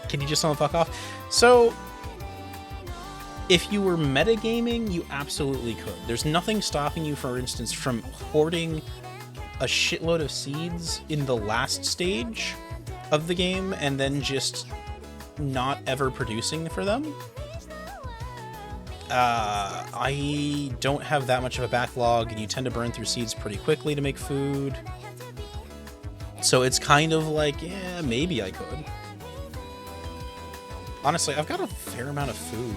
Can you just tell them fuck off? So, if you were metagaming, you absolutely could. There's nothing stopping you, for instance, from hoarding a shitload of seeds in the last stage of the game and then just not ever producing for them. I don't have that much of a backlog, and you tend to burn through seeds pretty quickly to make food. So it's kind of like, yeah, maybe I could. Honestly, I've got a fair amount of food.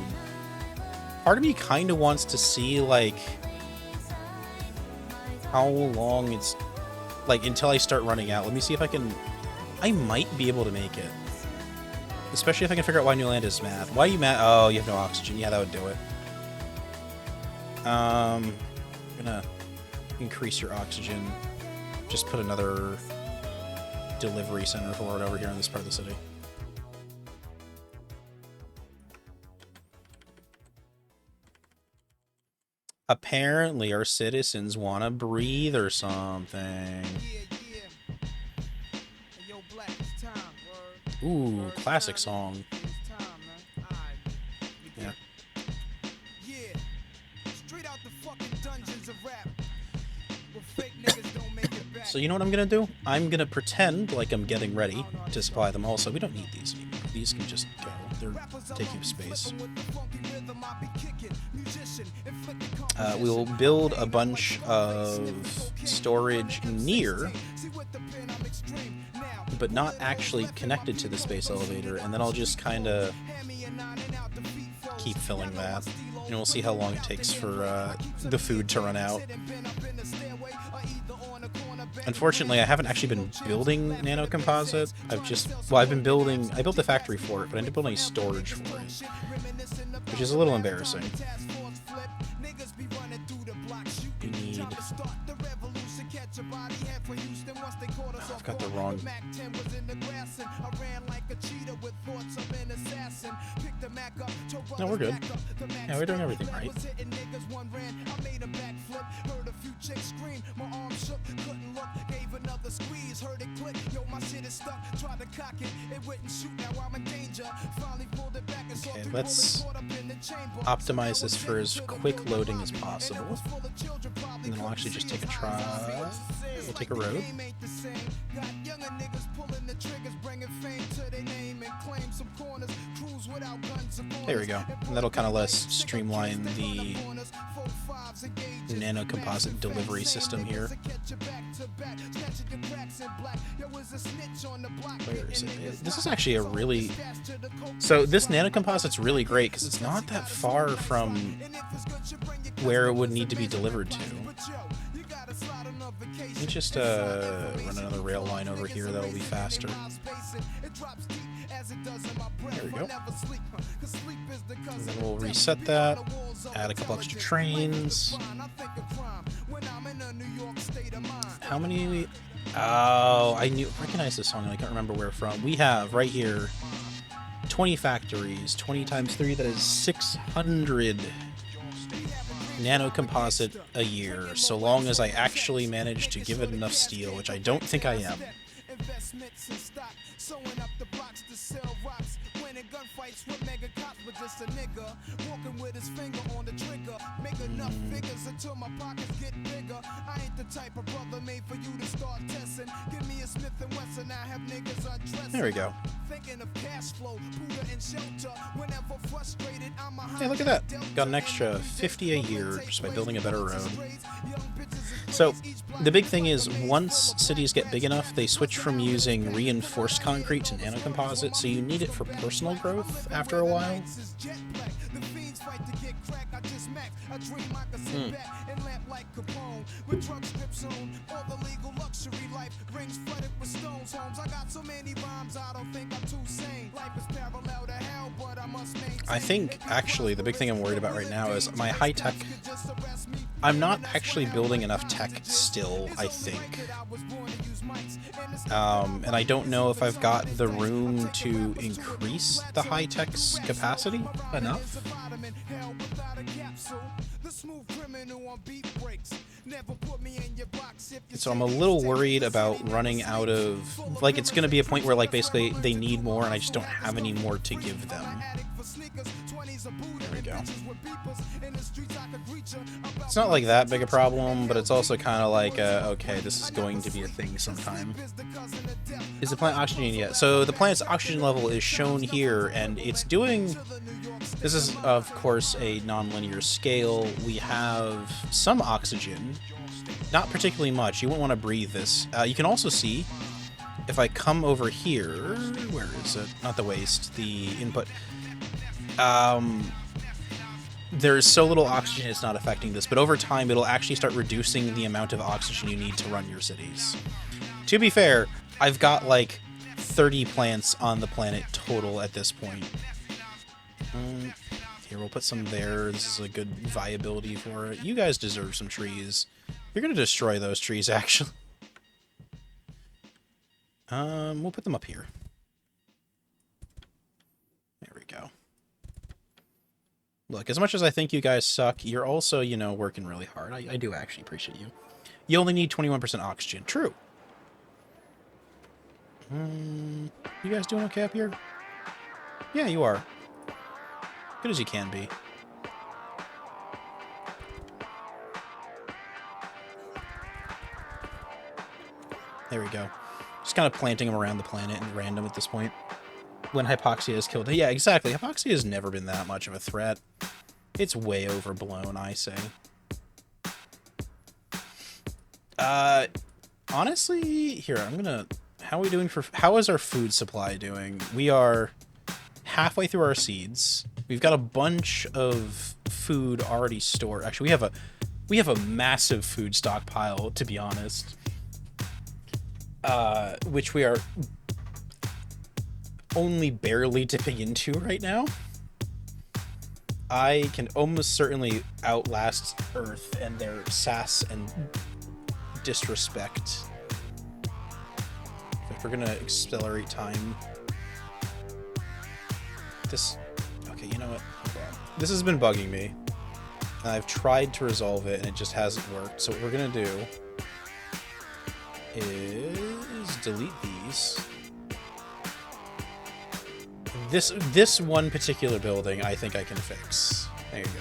Part of me kind of wants to see, like, how long it's, like, until I start running out. Let me see if I can... I might be able to make it. Especially if I can figure out why Newland is mad. Why are you mad? Oh, you have no oxygen. Yeah, that would do it. I'm gonna increase your oxygen. Just put another delivery center for it over here in this part of the city. Apparently our citizens want to breathe or something. Ooh, classic song. Yeah. So you know what I'm gonna do? I'm gonna pretend like I'm getting ready to supply them all. So we don't need these anymore. These can just go. They're taking up space. We'll build a bunch of storage near, but not actually connected to the space elevator, and then I'll just kind of keep filling that, and we'll see how long it takes for the food to run out. Unfortunately, I haven't actually been building nanocomposite. I built the factory for it, but I didn't build any storage for it, which is a little embarrassing. We need... Oh, I've got the wrong... No, we're good. Yeah, we're doing everything right. Okay, let's optimize this for as quick loading as possible. And then we'll actually just take a try. We'll take a road. There we go. And that'll kind of less streamline the nano composite delivery system here. Where is it? This is actually a really... So this nano composite's really great because it's not that far from where it would need to be delivered to. Let me just run another rail line over here, that'll be faster. There we go. And then we'll reset that, add a couple extra trains. How many... Oh, I recognize this song and I can't remember where from. We have, right here, 20 factories. 20 times 3, that is 600 nano composite a year, so long as I actually manage to give it enough steel, which I don't think I am. There we go. Hey, look at that. Got an extra 50 a year just by building a better road. So, the big thing is, once cities get big enough, they switch from using reinforced concrete to nanocomposite, so you need it for personal growth after a while. I think, actually, the big thing I'm worried about right now is my high-tech... I'm not actually building enough tech still, I think. And I don't know if I've got the room to increase the high-tech's capacity enough. So I'm a little worried about running out of... Like, it's going to be a point where, like, basically they need more and I just don't have any more to give them. There we go. It's not like that big a problem, but it's also kind of like, okay, this is going to be a thing sometime. Is the plant oxygen yet? So the plant's oxygen level is shown here, and it's doing... This is, of course, a non-linear scale. We have some oxygen, not particularly much. You won't want to breathe this. You can also see, if I come over here, where is it? Not the waste, the input. There's so little oxygen it's not affecting this, but over time it'll actually start reducing the amount of oxygen you need to run your cities. To be fair, I've got like 30 plants on the planet total at this point. Here, we'll put some there. This is a good viability for it. You guys deserve some trees. You're gonna destroy those trees, actually. We'll put them up here. There we go. Look, as much as I think you guys suck, you're also, you know, working really hard. I do actually appreciate you. You only need 21% oxygen. True. You guys doing okay up here? Yeah, you are. Good as you can be. There we go. Just kind of planting them around the planet and random at this point. When hypoxia is killed. Yeah, exactly. Hypoxia has never been that much of a threat. It's way overblown, I say. Honestly, here, I'm gonna... How are we doing for... How is our food supply doing? We are halfway through our seeds. We've got a bunch of food already stored. Actually, we have a massive food stockpile, to be honest. Which we are only barely dipping into right now. I can almost certainly outlast Earth and their sass and disrespect. If we're gonna accelerate time. This... Okay, you know what? Hold on. This has been bugging me. And I've tried to resolve it, and it just hasn't worked. So what we're gonna do is delete these. This one particular building, I think I can fix. There you go.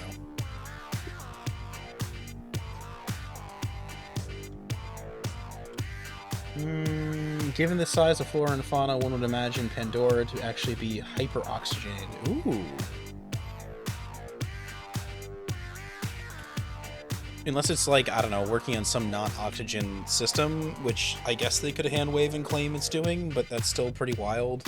Given the size of flora and fauna, one would imagine Pandora to actually be hyper-oxygenated. Ooh. Unless it's like, I don't know, working on some non-oxygen system, which I guess they could hand wave and claim it's doing, but that's still pretty wild.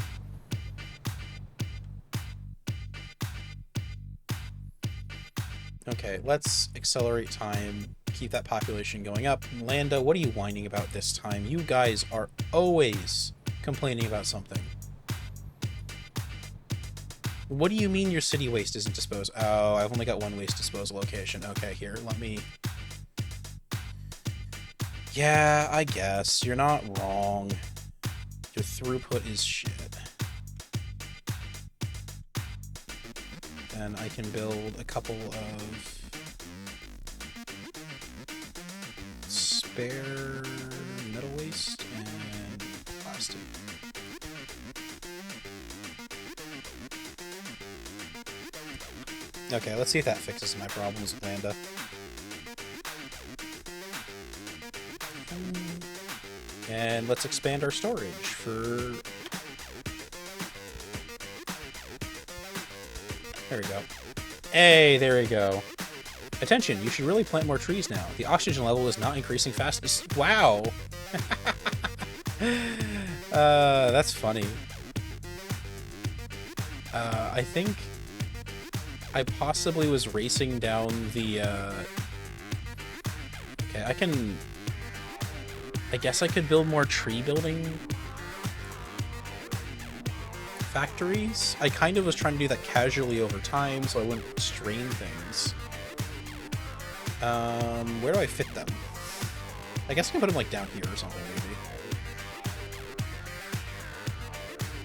Okay, let's accelerate time, keep that population going up. Landa, what are you whining about this time? You guys are always complaining about something. What do you mean your city waste isn't disposed? Oh, I've only got one waste disposal location. Okay, here, let me... Yeah, I guess. You're not wrong. Your throughput is shit. Then I can build a couple of spare metal waste and plastic. Okay, let's see if that fixes my problems with Landa. And let's expand our storage for... There we go. Hey, there we go. Attention, you should really plant more trees now. The oxygen level is not increasing fast. Wow! That's funny. I think I possibly was racing down the, Okay, I guess I could build more tree building factories. I kind of was trying to do that casually over time so I wouldn't strain things. Where do I fit them? I guess I can put them like down here or something maybe.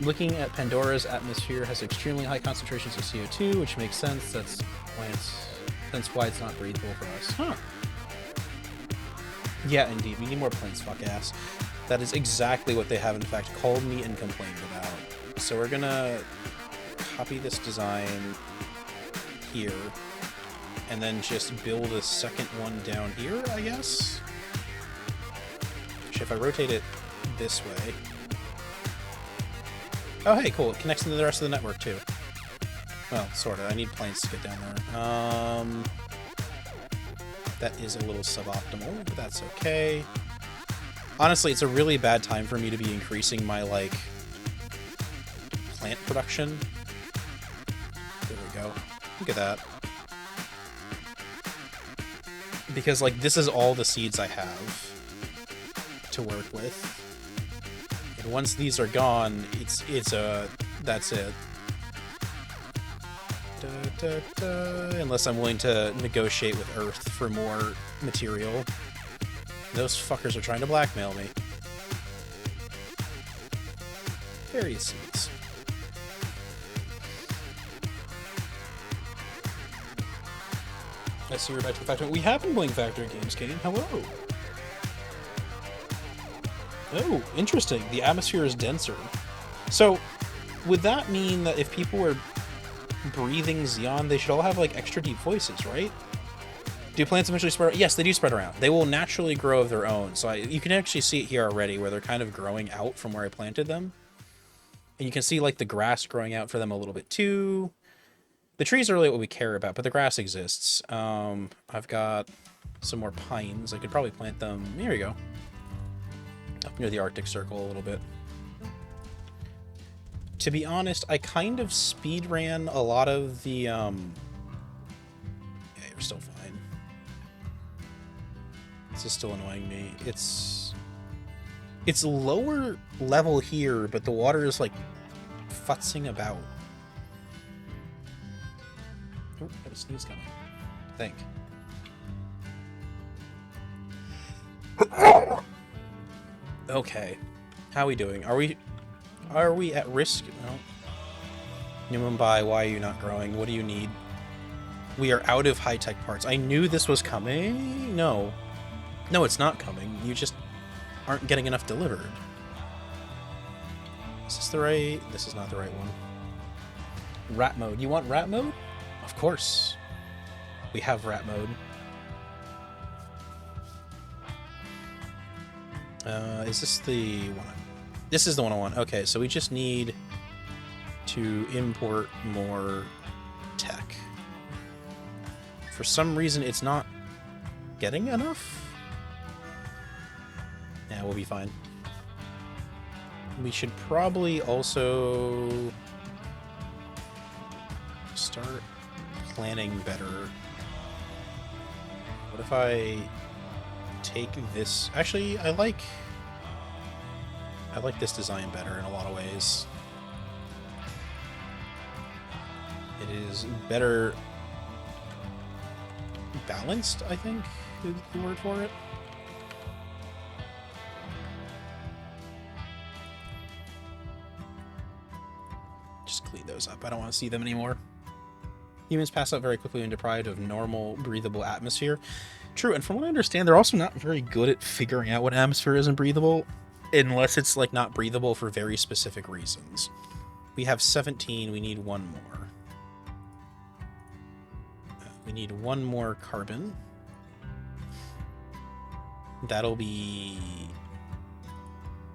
Looking at Pandora's atmosphere has extremely high concentrations of CO2, which makes sense. That's why it's not breathable for us. Huh. Yeah, indeed. We need more planes, fuck ass. That is exactly what they have, in fact, called me and complained about. So we're gonna copy this design here, and then just build a second one down here, I guess? Actually, if I rotate it this way... Oh, hey, cool. It connects into the rest of the network, too. Well, sorta. I need planes to get down there. That is a little suboptimal, but that's okay. Honestly, it's a really bad time for me to be increasing my, like, plant production. There we go. Look at that. Because, like, this is all the seeds I have to work with. And once these are gone, that's it. Unless I'm willing to negotiate with Earth for more material. Those fuckers are trying to blackmail me. Various seeds. I see you're back to the factory. We have been playing factory games, Kane. Hello. Oh, interesting. The atmosphere is denser. So, would that mean that if people were breathing Xeon, they should all have, like, extra deep voices, right? Do plants eventually spread? Yes, they do spread around. They will naturally grow of their own. So you can actually see it here already, where they're kind of growing out from where I planted them. And you can see, like, the grass growing out for them a little bit, too. The trees are really what we care about, but the grass exists. I've got some more pines. I could probably plant them... Here we go. Up near the Arctic Circle a little bit. To be honest, I kind of speed ran a lot of the, Yeah, you're still fine. This is still annoying me. It's lower level here, but the water is, like, futzing about. Oh, got a sneeze coming. I think. Okay. How are we doing? Are we at risk? No. New Mumbai, why are you not growing? What do you need? We are out of high-tech parts. I knew this was coming. No. No, it's not coming. You just aren't getting enough delivered. Is this the right... This is not the right one. Rat mode. You want rat mode? Of course. We have rat mode. Is this the one? This is the one I want. Okay, so we just need to import more tech. For some reason, it's not getting enough. Yeah, we'll be fine. We should probably also start planning better. What if I take this? Actually, I like this design better in a lot of ways. It is better balanced, I think, is the word for it. Just clean those up. I don't want to see them anymore. Humans pass out very quickly when deprived of normal, breathable atmosphere. True, and from what I understand, they're also not very good at figuring out what atmosphere isn't breathable, unless it's, like, not breathable for very specific reasons. We have 17, we need one more. We need one more carbon. That'll be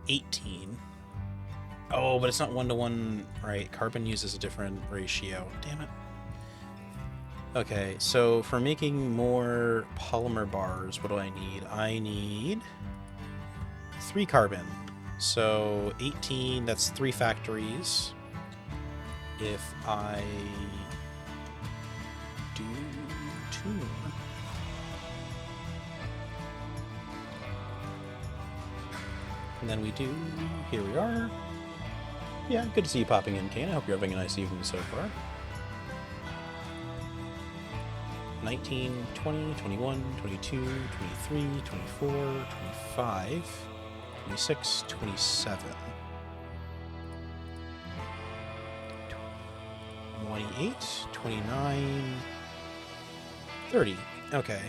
18. Oh, but it's not 1-to-1, right? Carbon uses a different ratio. Damn it. Okay, so for making more polymer bars, what do I need? I need 3 carbon. So 18, that's 3 factories. If I do 2 more. And then we do, here we are. Yeah, good to see you popping in, Kane. I hope you're having a nice evening so far. 19, 20, 21, 22, 23, 24, 25, 26, 27, 28, 29, 30. Okay.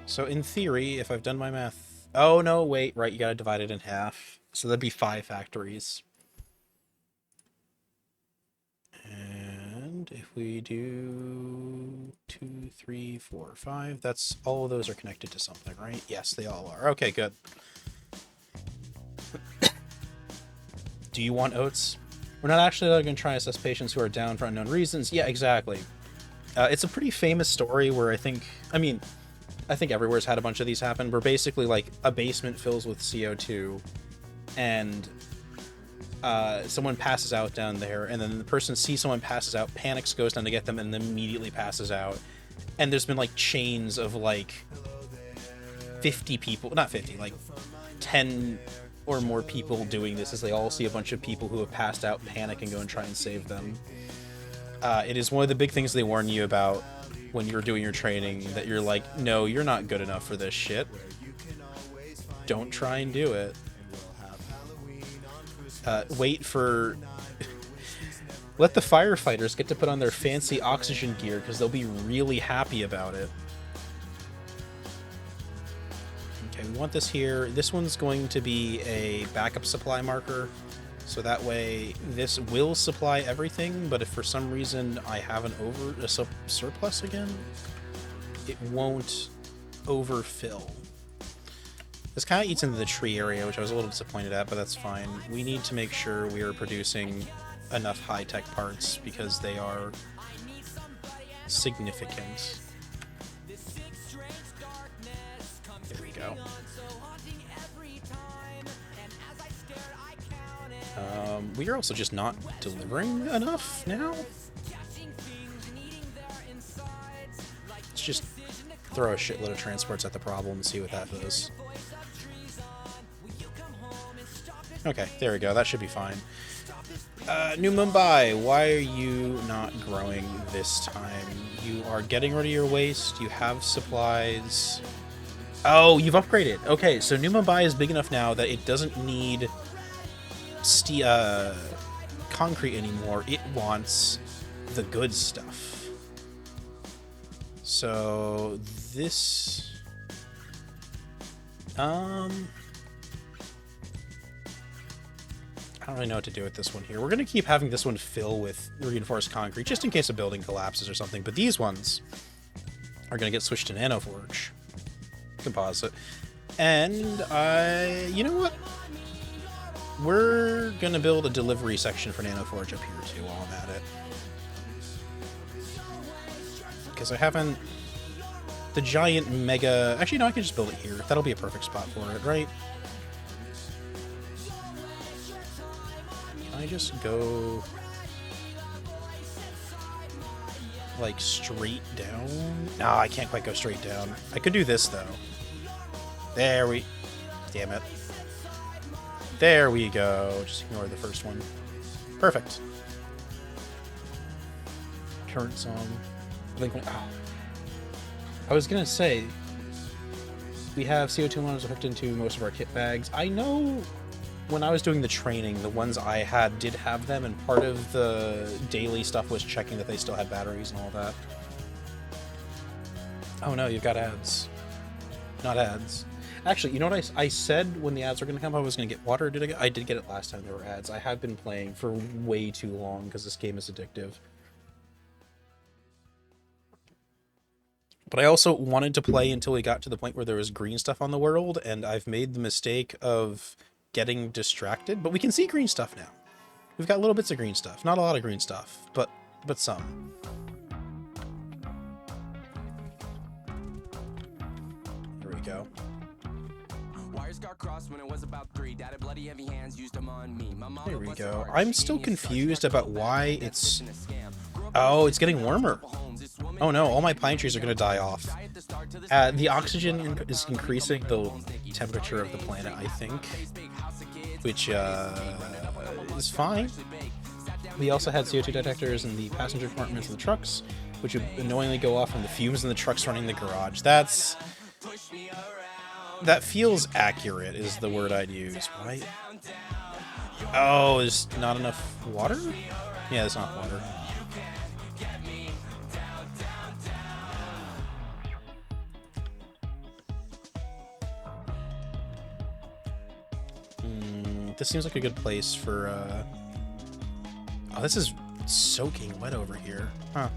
So in theory, if I've done my math... Oh, no, wait, right, you gotta divide it in half. So that'd be 5 factories. And if we do 2, 3, 4, 5, that's all of those are connected to something, right? Yes, they all are. Okay, good. Do you want oats? We're not actually going to try to assess patients who are down for unknown reasons. Yeah, exactly. It's a pretty famous story where I think everywhere's had a bunch of these happen, where basically, like, a basement fills with CO2, and someone passes out down there, and then the person sees someone passes out, panics, goes down to get them, and then immediately passes out. And there's been, like, chains of, like, 50 people, not 50, like, 10 or more people doing this as they all see a bunch of people who have passed out, panic, and go and try and save them. It is one of the big things they warn you about when you're doing your training, that you're like, no, you're not good enough for this shit. Don't try and do it. Wait for... Let the firefighters get to put on their fancy oxygen gear, because they'll be really happy about it. Okay, we want this here. This one's going to be a backup supply marker, so that way this will supply everything, but if for some reason I have a surplus again, it won't overfill. This kind of eats into the tree area, which I was a little disappointed at, but that's fine. We need to make sure we are producing enough high-tech parts, because they are significant. There we go. We are also just not delivering enough now. Let's just throw a shitload of transports at the problem and see what that does. Okay, there we go. That should be fine. New Mumbai, why are you not growing this time? You are getting rid of your waste. You have supplies. Oh, you've upgraded. Okay, so New Mumbai is big enough now that it doesn't need concrete anymore. It wants the good stuff. So this I don't really know what to do with this one here. We're going to keep having this one fill with reinforced concrete, just in case a building collapses or something. But these ones are going to get switched to nanoforge composite. And you know what? We're going to build a delivery section for nanoforge up here, too, while I'm at it. Because I haven't... The giant mega... Actually, no, I can just build it here. That'll be a perfect spot for it, right? Can I just go... like, straight down? No, I can't quite go straight down. I could do this, though. There we... Damn it. There we go. Just ignore the first one. Perfect. Current song. Oh. I was gonna say, we have CO2 monitors hooked into most of our kit bags. I know when I was doing the training, the ones I had did have them, and part of the daily stuff was checking that they still had batteries and all that. Oh no, you've got ads. Not ads. Actually, you know what I said when the ads were going to come? I was going to get water. I did get it last time there were ads. I have been playing for way too long because this game is addictive. But I also wanted to play until we got to the point where there was green stuff on the world, and I've made the mistake of getting distracted. But we can see green stuff now. We've got little bits of green stuff. Not a lot of green stuff, but some. Here we go. There we go. I'm still confused about why it's... Oh, it's getting warmer. Oh no, all my pine trees are going to die off. The oxygen is increasing the temperature of the planet, I think. Which is fine. We also had CO2 detectors in the passenger compartments of the trucks, which would annoyingly go off from the fumes in the trucks running the garage. That feels accurate, is the word I'd use. Why? Oh, there's not enough water? Yeah, there's not water. This seems like a good place for, Oh, this is soaking wet over here. Huh.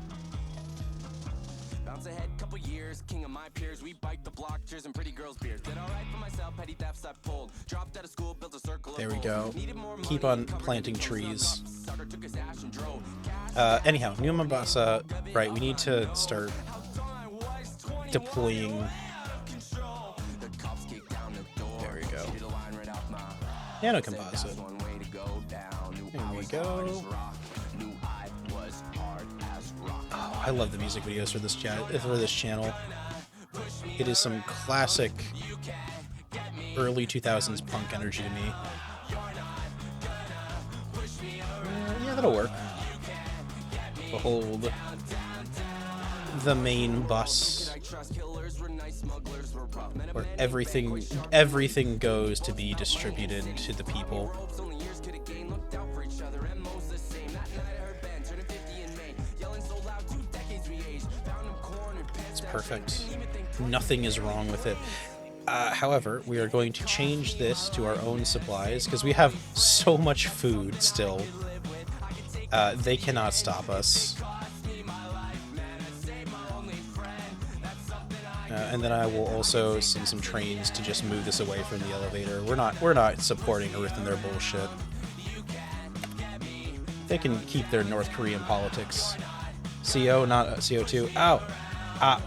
There we go. Keep on planting trees. Anyhow, New Mombasa, right, we need to start deploying. There we go. Nano composite. There we go. Oh, I love the music videos for this channel. It is some classic early 2000s punk energy to me. Yeah, that'll work. Behold the main bus, where everything goes to be distributed to the people. It's perfect. Nothing is wrong with it. However, we are going to change this to our own supplies because we have so much food still. They cannot stop us. And then I will also send some trains to just move this away from the elevator. We're not supporting Earth and their bullshit. They can keep their North Korean politics. CO, not CO2. Ow! Ah.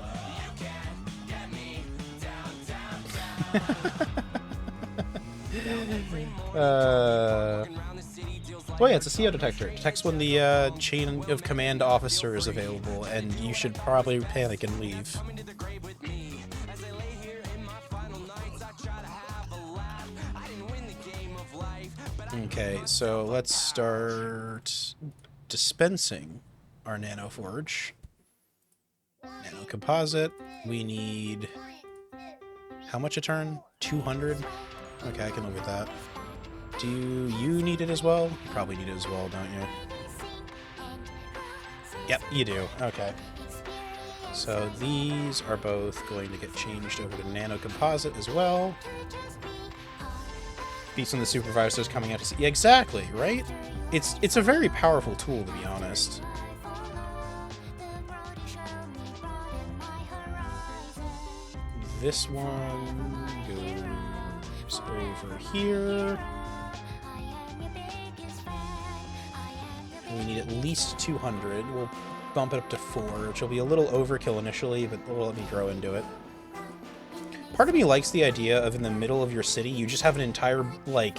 Oh yeah, it's a CO detector. It detects when the chain of command officer is available, and you should probably panic and leave. Okay, so let's start dispensing our nanoforge. Nano composite. We need... How much a turn? 200? Okay, I can live with that. Do you need it as well? You probably need it as well, don't you? Yep, you do. Okay. So these are both going to get changed over to nano composite as well. Beats on the supervisors coming out to see. Yeah, exactly, right? It's a very powerful tool, to be honest. This one goes over here. We need at least 200. We'll bump it up to 4, which will be a little overkill initially, but we'll let me grow into it. Part of me likes the idea of in the middle of your city, you just have an entire, like,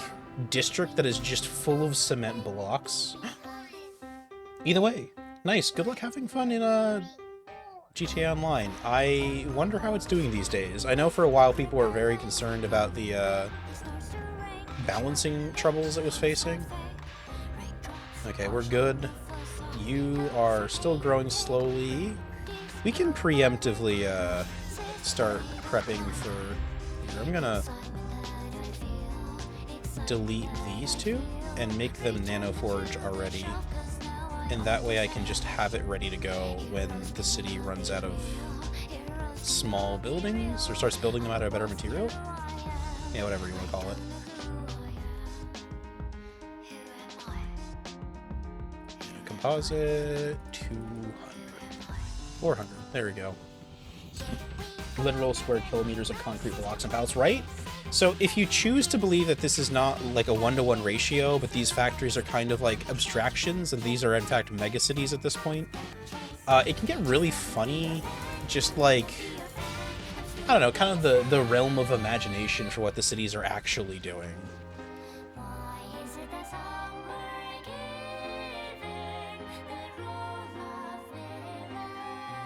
district that is just full of cement blocks. Either way, nice. Good luck having fun in GTA Online. I wonder how it's doing these days. I know for a while people were very concerned about the balancing troubles it was facing. Okay, we're good. You are still growing slowly. We can preemptively start prepping for... Here, I'm gonna delete these two and make them nanoforge already. And that way I can just have it ready to go when the city runs out of small buildings, or starts building them out of a better material? Yeah, whatever you want to call it. Composite, 200. 400, there we go. Literal square kilometers of concrete blocks and pallets, right? So if you choose to believe that this is not like a 1-to-1 ratio, but these factories are kind of like abstractions, and these are in fact megacities at this point, it can get really funny, just like, I don't know, kind of the realm of imagination for what the cities are actually doing.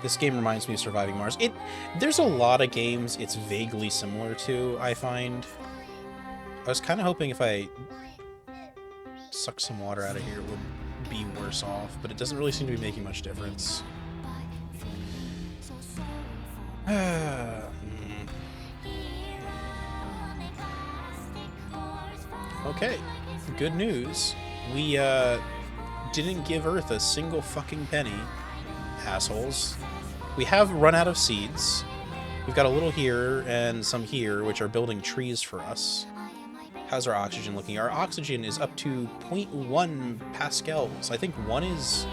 This game reminds me of Surviving Mars. There's a lot of games it's vaguely similar to, I find. I was kind of hoping if I suck some water out of here, it would be worse off, but it doesn't really seem to be making much difference. Okay, good news. We didn't give Earth a single fucking penny, assholes. We have run out of seeds. We've got a little here and some here, which are building trees for us. How's our oxygen looking? Our oxygen is up to 0.1 pascals. I think 1 is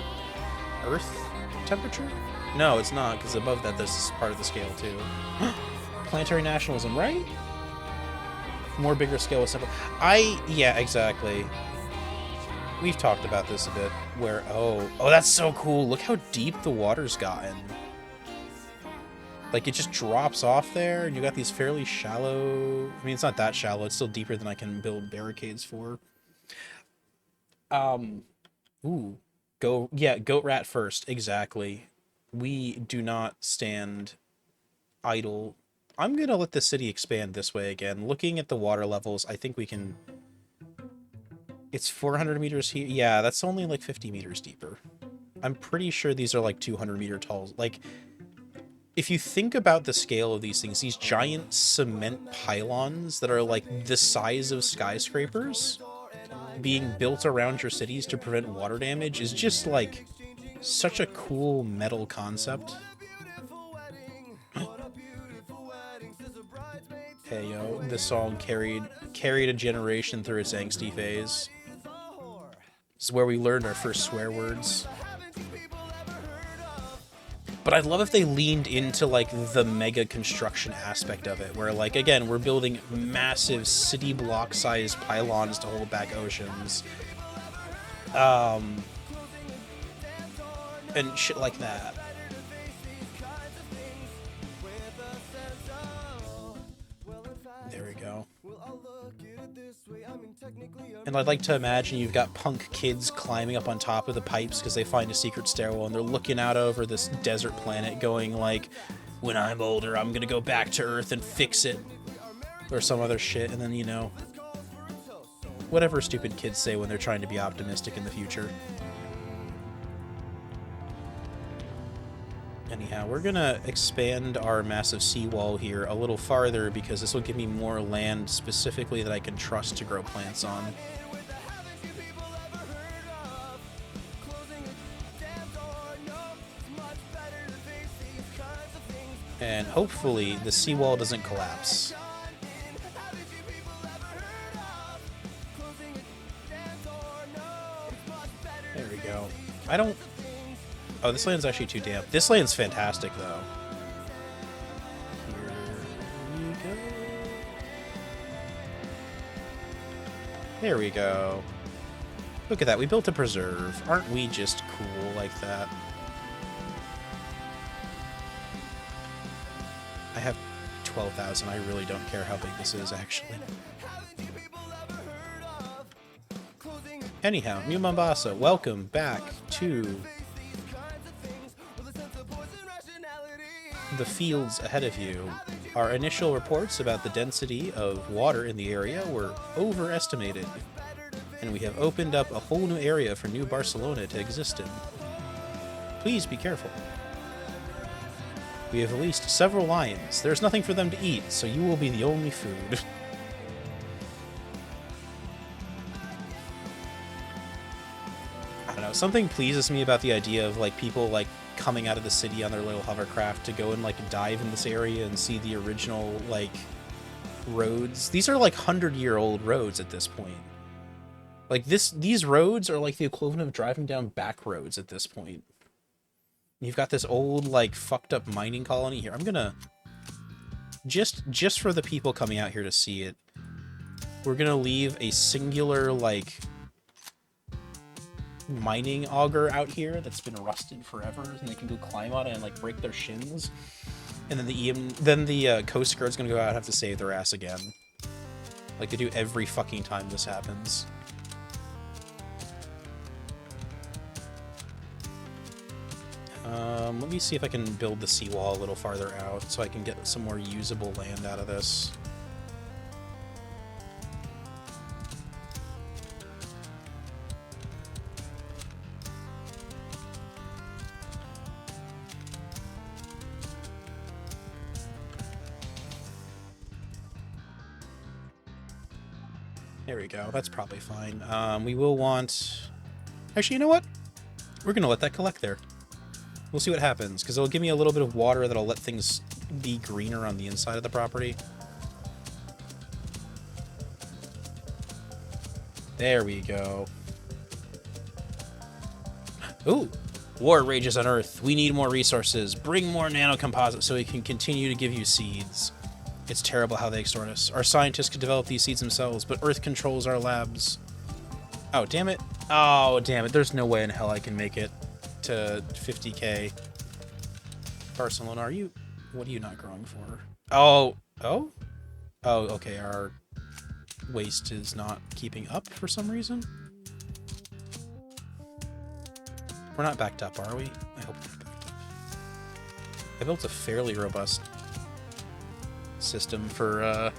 Earth temperature? No, it's not, because above that, there's part of the scale, too. Planetary nationalism, right? More bigger scale with simple... Yeah, exactly. We've talked about this a bit, where... Oh, that's so cool. Look how deep the water's gotten. Like, it just drops off there, and you got these fairly shallow... I mean, it's not that shallow. It's still deeper than I can build barricades for. Ooh. Goat rat first. Exactly. We do not stand idle. I'm gonna let the city expand this way again. Looking at the water levels, I think we can... It's 400 meters here. Yeah, that's only like 50 meters deeper. I'm pretty sure these are like 200 meter tall. Like... If you think about the scale of these things, these giant cement pylons that are like the size of skyscrapers being built around your cities to prevent water damage is just like such a cool metal concept. Hey yo, this song carried a generation through its angsty phase. This is where we learned our first swear words. But I'd love if they leaned into, like, the mega construction aspect of it, where, like, again, we're building massive city block-sized pylons to hold back oceans. And shit like that. There we go. And I'd like to imagine you've got punk kids climbing up on top of the pipes because they find a secret stairwell and they're looking out over this desert planet going like, when I'm older, I'm gonna go back to Earth and fix it. Or some other shit, and then, you know, whatever stupid kids say when they're trying to be optimistic in the future. Anyhow, we're gonna expand our massive seawall here a little farther because this will give me more land specifically that I can trust to grow plants on. And hopefully the seawall doesn't collapse. There we go. I don't... Oh, this land's actually too damp. This land's fantastic, though. Here we go. There we go. Look at that. We built a preserve. Aren't we just cool like that? I have 12,000. I really don't care how big this is, actually. Anyhow, New Mombasa, welcome back to the fields ahead of you. Our initial reports about the density of water in the area were overestimated, and we have opened up a whole new area for New Barcelona to exist in. Please be careful. We have released several lions. There's nothing for them to eat, so you will be the only food. I don't know, something pleases me about the idea of, like, people, like, coming out of the city on their little hovercraft to go and, like, dive in this area and see the original, like, roads. These are, like, 100-year-old roads at this point. Like, these roads are, like, the equivalent of driving down back roads at this point. You've got this old, like, fucked up mining colony here. I'm gonna... Just for the people coming out here to see it, we're gonna leave a singular, like, mining auger out here that's been rusted forever, and they can go climb on it and, like, break their shins. And then the Coast Guard's gonna go out and have to save their ass again. Like they do every fucking time this happens. Let me see if I can build the seawall a little farther out so I can get some more usable land out of this. There we go. That's probably fine. We will want... Actually, you know what? We're going to let that collect there. We'll see what happens, because it'll give me a little bit of water that'll let things be greener on the inside of the property. There we go. Ooh! War rages on Earth. We need more resources. Bring more nanocomposites so we can continue to give you seeds. It's terrible how they extort us. Our scientists could develop these seeds themselves, but Earth controls our labs. Oh, damn it. Oh, damn it. There's no way in hell I can make it to 50k. Barcelona, are you... What are you not growing for? Oh. Oh? Oh, okay. Our waste is not keeping up for some reason. We're not backed up, are we? I hope we're backed up. I built a fairly robust system for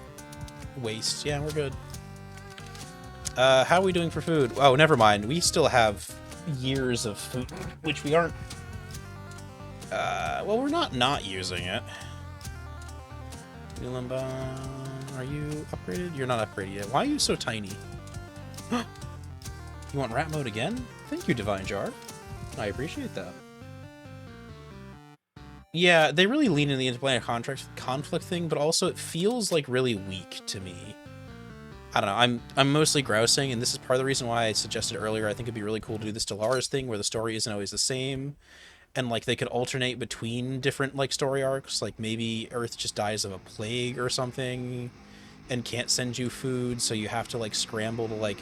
waste. Yeah, we're good. How are we doing for food? Oh, never mind. We still have years of food, which we aren't... well, we're not using it. Are you upgraded? You're not upgraded yet. Why are you so tiny? You want rat mode again? Thank you, Divine Jar. I appreciate that. Yeah, they really lean in the interplanet conflict thing, but also it feels like really weak to me. I don't know, I'm mostly grousing, and this is part of the reason why I suggested earlier I think it'd be really cool to do the Stellaris thing, where the story isn't always the same, and like they could alternate between different like story arcs, like maybe Earth just dies of a plague or something, and can't send you food, so you have to like scramble to like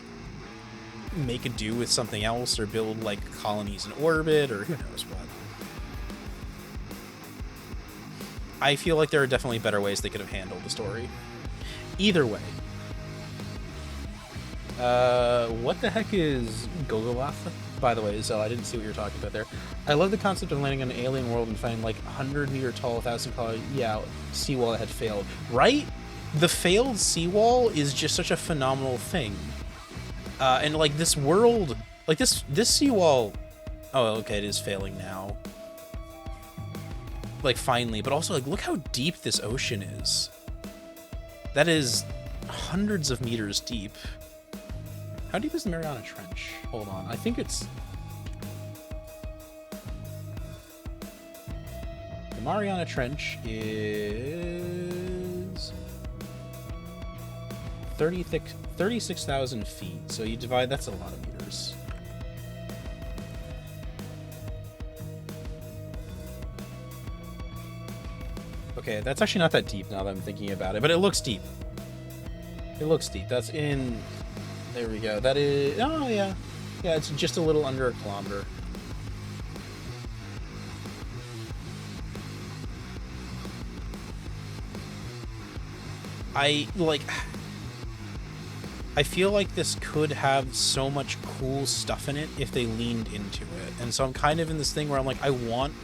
make a do with something else, or build like colonies in orbit, or who knows what. I feel like there are definitely better ways they could have handled the story. Either way. What the heck is Gogolath? By the way, so I didn't see what you were talking about there. I love the concept of landing on an alien world and finding like 100-meter tall, 1,000-calorie, yeah, seawall that had failed. Right? The failed seawall is just such a phenomenal thing. And like this world, like this seawall, oh, okay, it is failing now. Like finally, but also like look how deep this ocean is. That is hundreds of meters deep. How deep is the Mariana Trench? Hold on, I think it's... The Mariana Trench is 36,000 feet. So you divide, that's a lot of meters. Okay, that's actually not that deep now that I'm thinking about it, but it looks deep. It looks deep. That's in... There we go. That is... Oh, yeah. Yeah, it's just a little under a kilometer. I feel like this could have so much cool stuff in it if they leaned into it. And so I'm kind of in this thing where I'm like, I want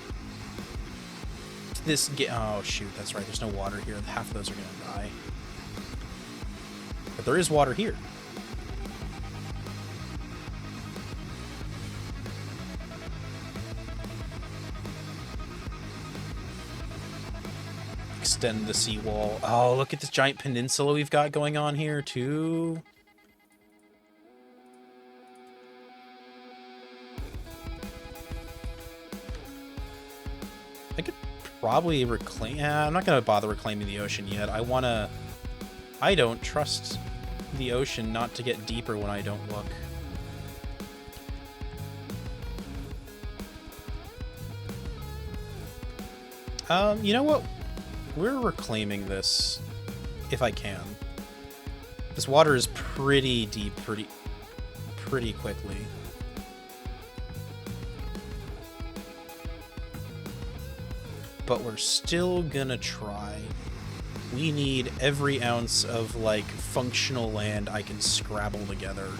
this... Oh, shoot. That's right. There's no water here. Half of those are going to die. But there is water here. Extend the seawall. Oh, look at this giant peninsula we've got going on here, too. I could probably reclaim... I'm not going to bother reclaiming the ocean yet. I don't trust the ocean not to get deeper when I don't look. You know what? We're reclaiming this, if I can. This water is pretty deep, pretty quickly. But we're still gonna try. We need every ounce of, like, functional land I can scrabble together.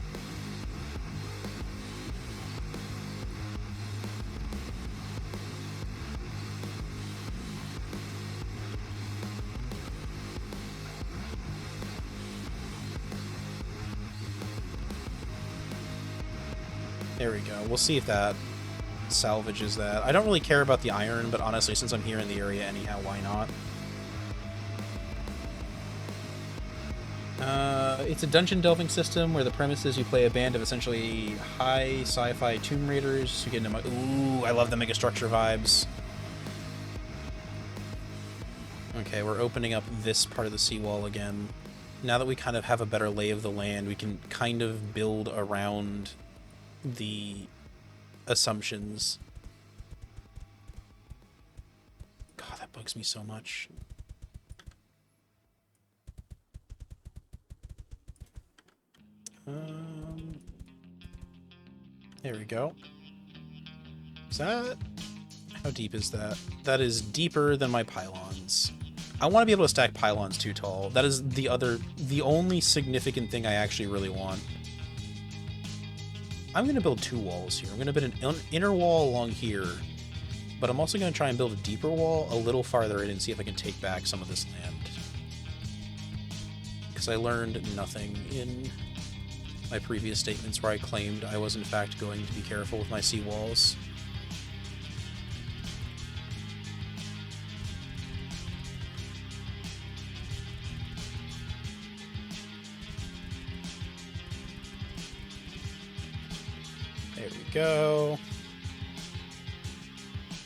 There we go. We'll see if that salvages that. I don't really care about the iron, but honestly, since I'm here in the area anyhow, why not? It's a dungeon delving system where the premise is you play a band of essentially high sci-fi Tomb Raiders who get into... Ooh, I love the megastructure vibes. Okay, we're opening up this part of the seawall again. Now that we kind of have a better lay of the land, we can kind of build around the assumptions. God, that bugs me so much. There we go. Is that... How deep is that? That is deeper than my pylons. I want to be able to stack pylons too tall. That is the only significant thing I actually really want. I'm going to build two walls here. I'm going to build an inner wall along here, but I'm also going to try and build a deeper wall a little farther in and see if I can take back some of this land. Because I learned nothing in my previous statements where I claimed I was in fact going to be careful with my seawalls. There we go.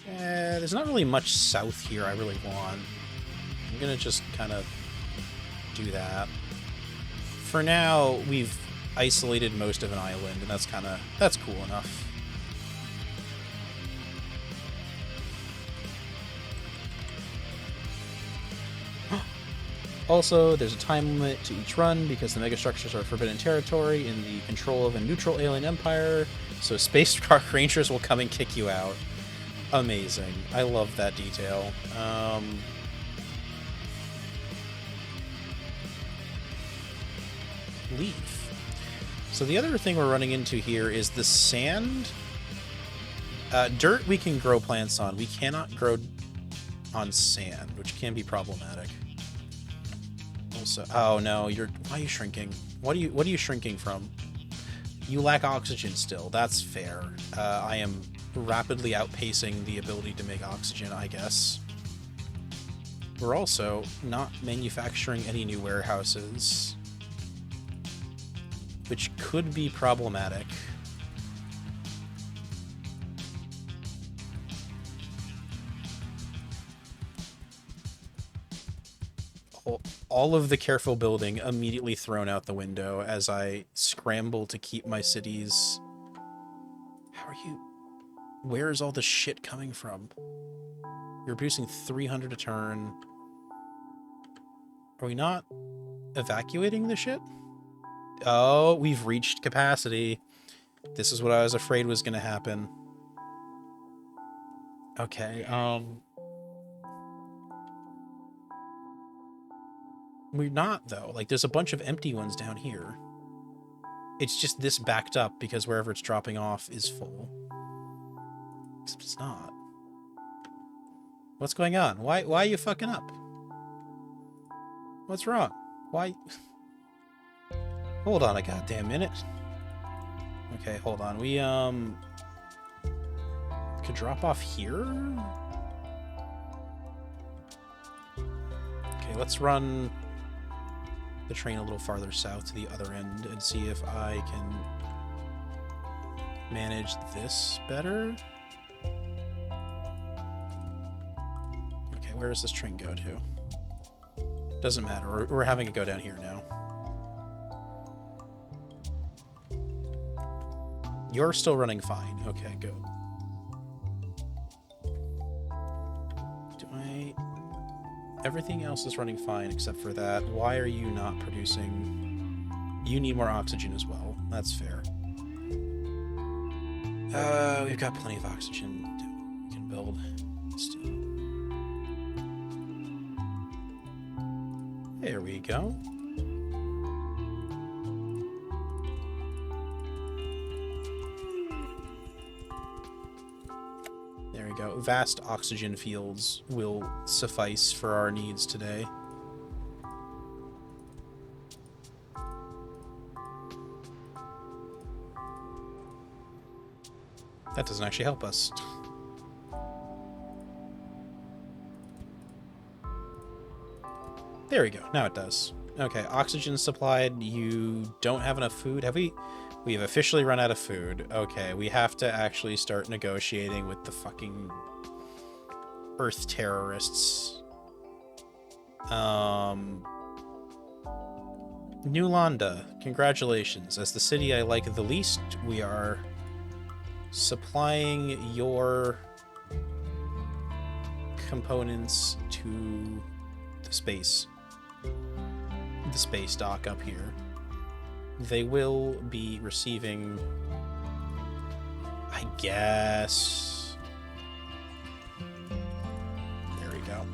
There's not really much south here I really want. I'm gonna just kind of do that. For now, we've isolated most of an island, and that's cool enough. Also, there's a time limit to each run because the megastructures are forbidden territory in the control of a neutral alien empire, so space rangers will come and kick you out. Amazing. I love that detail. Leaf. So the other thing we're running into here is the sand. Dirt we can grow plants on. We cannot grow on sand, which can be problematic. Also, oh no, why are you shrinking? What are you shrinking from? You lack oxygen still. That's fair. I am rapidly outpacing the ability to make oxygen, I guess. We're also not manufacturing any new warehouses, which could be problematic. all of the careful building immediately thrown out the window as I scramble to keep my cities. How are you? Where is all this shit coming from? You're producing 300 a turn. Are we not evacuating the shit? Oh, we've reached capacity. This is what I was afraid was going to happen. Okay, we're not, though. Like, there's a bunch of empty ones down here. It's just this backed up because wherever it's dropping off is full. Except it's not. What's going on? Why are you fucking up? What's wrong? Why? Hold on a goddamn minute. Okay, hold on. We, could drop off here? Okay, let's run the train a little farther south to the other end and see if I can manage this better. Okay, where does this train go to? Doesn't matter. We're having it go down here now. You're still running fine. Okay, good. Everything else is running fine except for that. Why are you not producing? You need more oxygen as well. That's fair. We've got plenty of oxygen we can build still. There we go. There we go. Vast oxygen fields will suffice for our needs today. That doesn't actually help us. There we go. Now it does. Okay, oxygen supplied. You don't have enough food. Have we? We have officially run out of food. Okay, we have to actually start negotiating with the fucking Earth terrorists. New Landa, congratulations. As the city I like the least, we are supplying your components to the space dock up here. They will be receiving, I guess. There we go.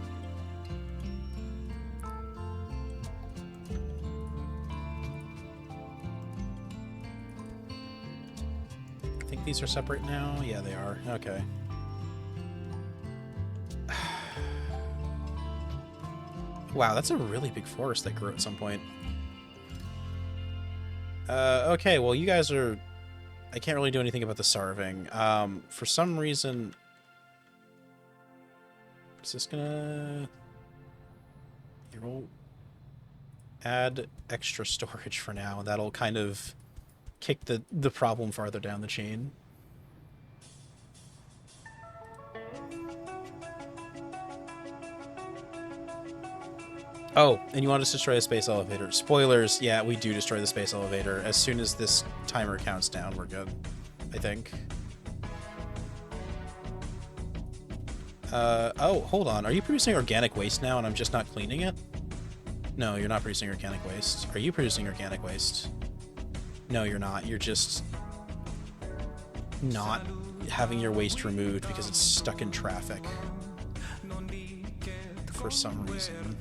I think these are separate now. Yeah, they are. Okay. Wow, that's a really big forest that grew at some point. Okay, well, you guys are... I can't really do anything about the starving. For some reason... Is this gonna... Here, we'll add extra storage for now. That'll kind of kick the problem farther down the chain. Oh, and you want us to destroy the space elevator. Spoilers, yeah, we do destroy the space elevator. As soon as this timer counts down, we're good, I think. Oh, hold on. Are you producing organic waste now and I'm just not cleaning it? No, you're not producing organic waste. Are you producing organic waste? No, you're not. You're just not having your waste removed because it's stuck in traffic. For some reason.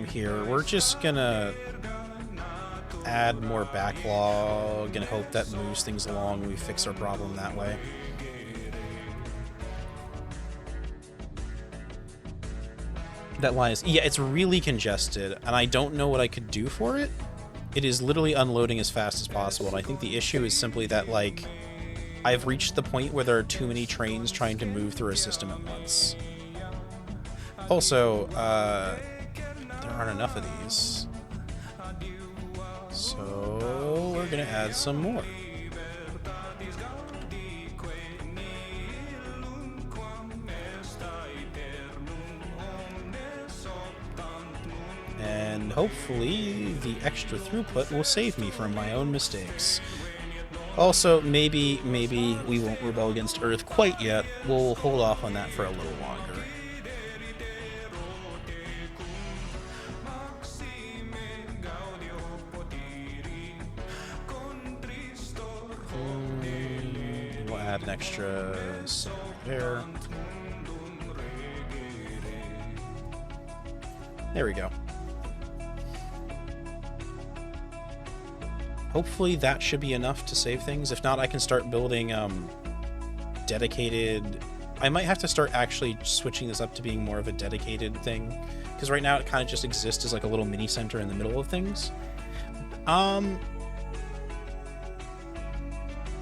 Here, we're just gonna add more backlog and hope that moves things along and we fix our problem that way. That line is... Yeah, it's really congested, and I don't know what I could do for it. It is literally unloading as fast as possible, and I think the issue is simply that, like, I've reached the point where there are too many trains trying to move through a system at once. Also, there aren't enough of these. So we're gonna add some more. And hopefully the extra throughput will save me from my own mistakes. Also, maybe we won't rebel against Earth quite yet. We'll hold off on that for a little longer. We'll add an extra there. There we go. Hopefully that should be enough to save things. If not, I can start building dedicated... I might have to start actually switching this up to being more of a dedicated thing. Because right now it kind of just exists as like a little mini center in the middle of things.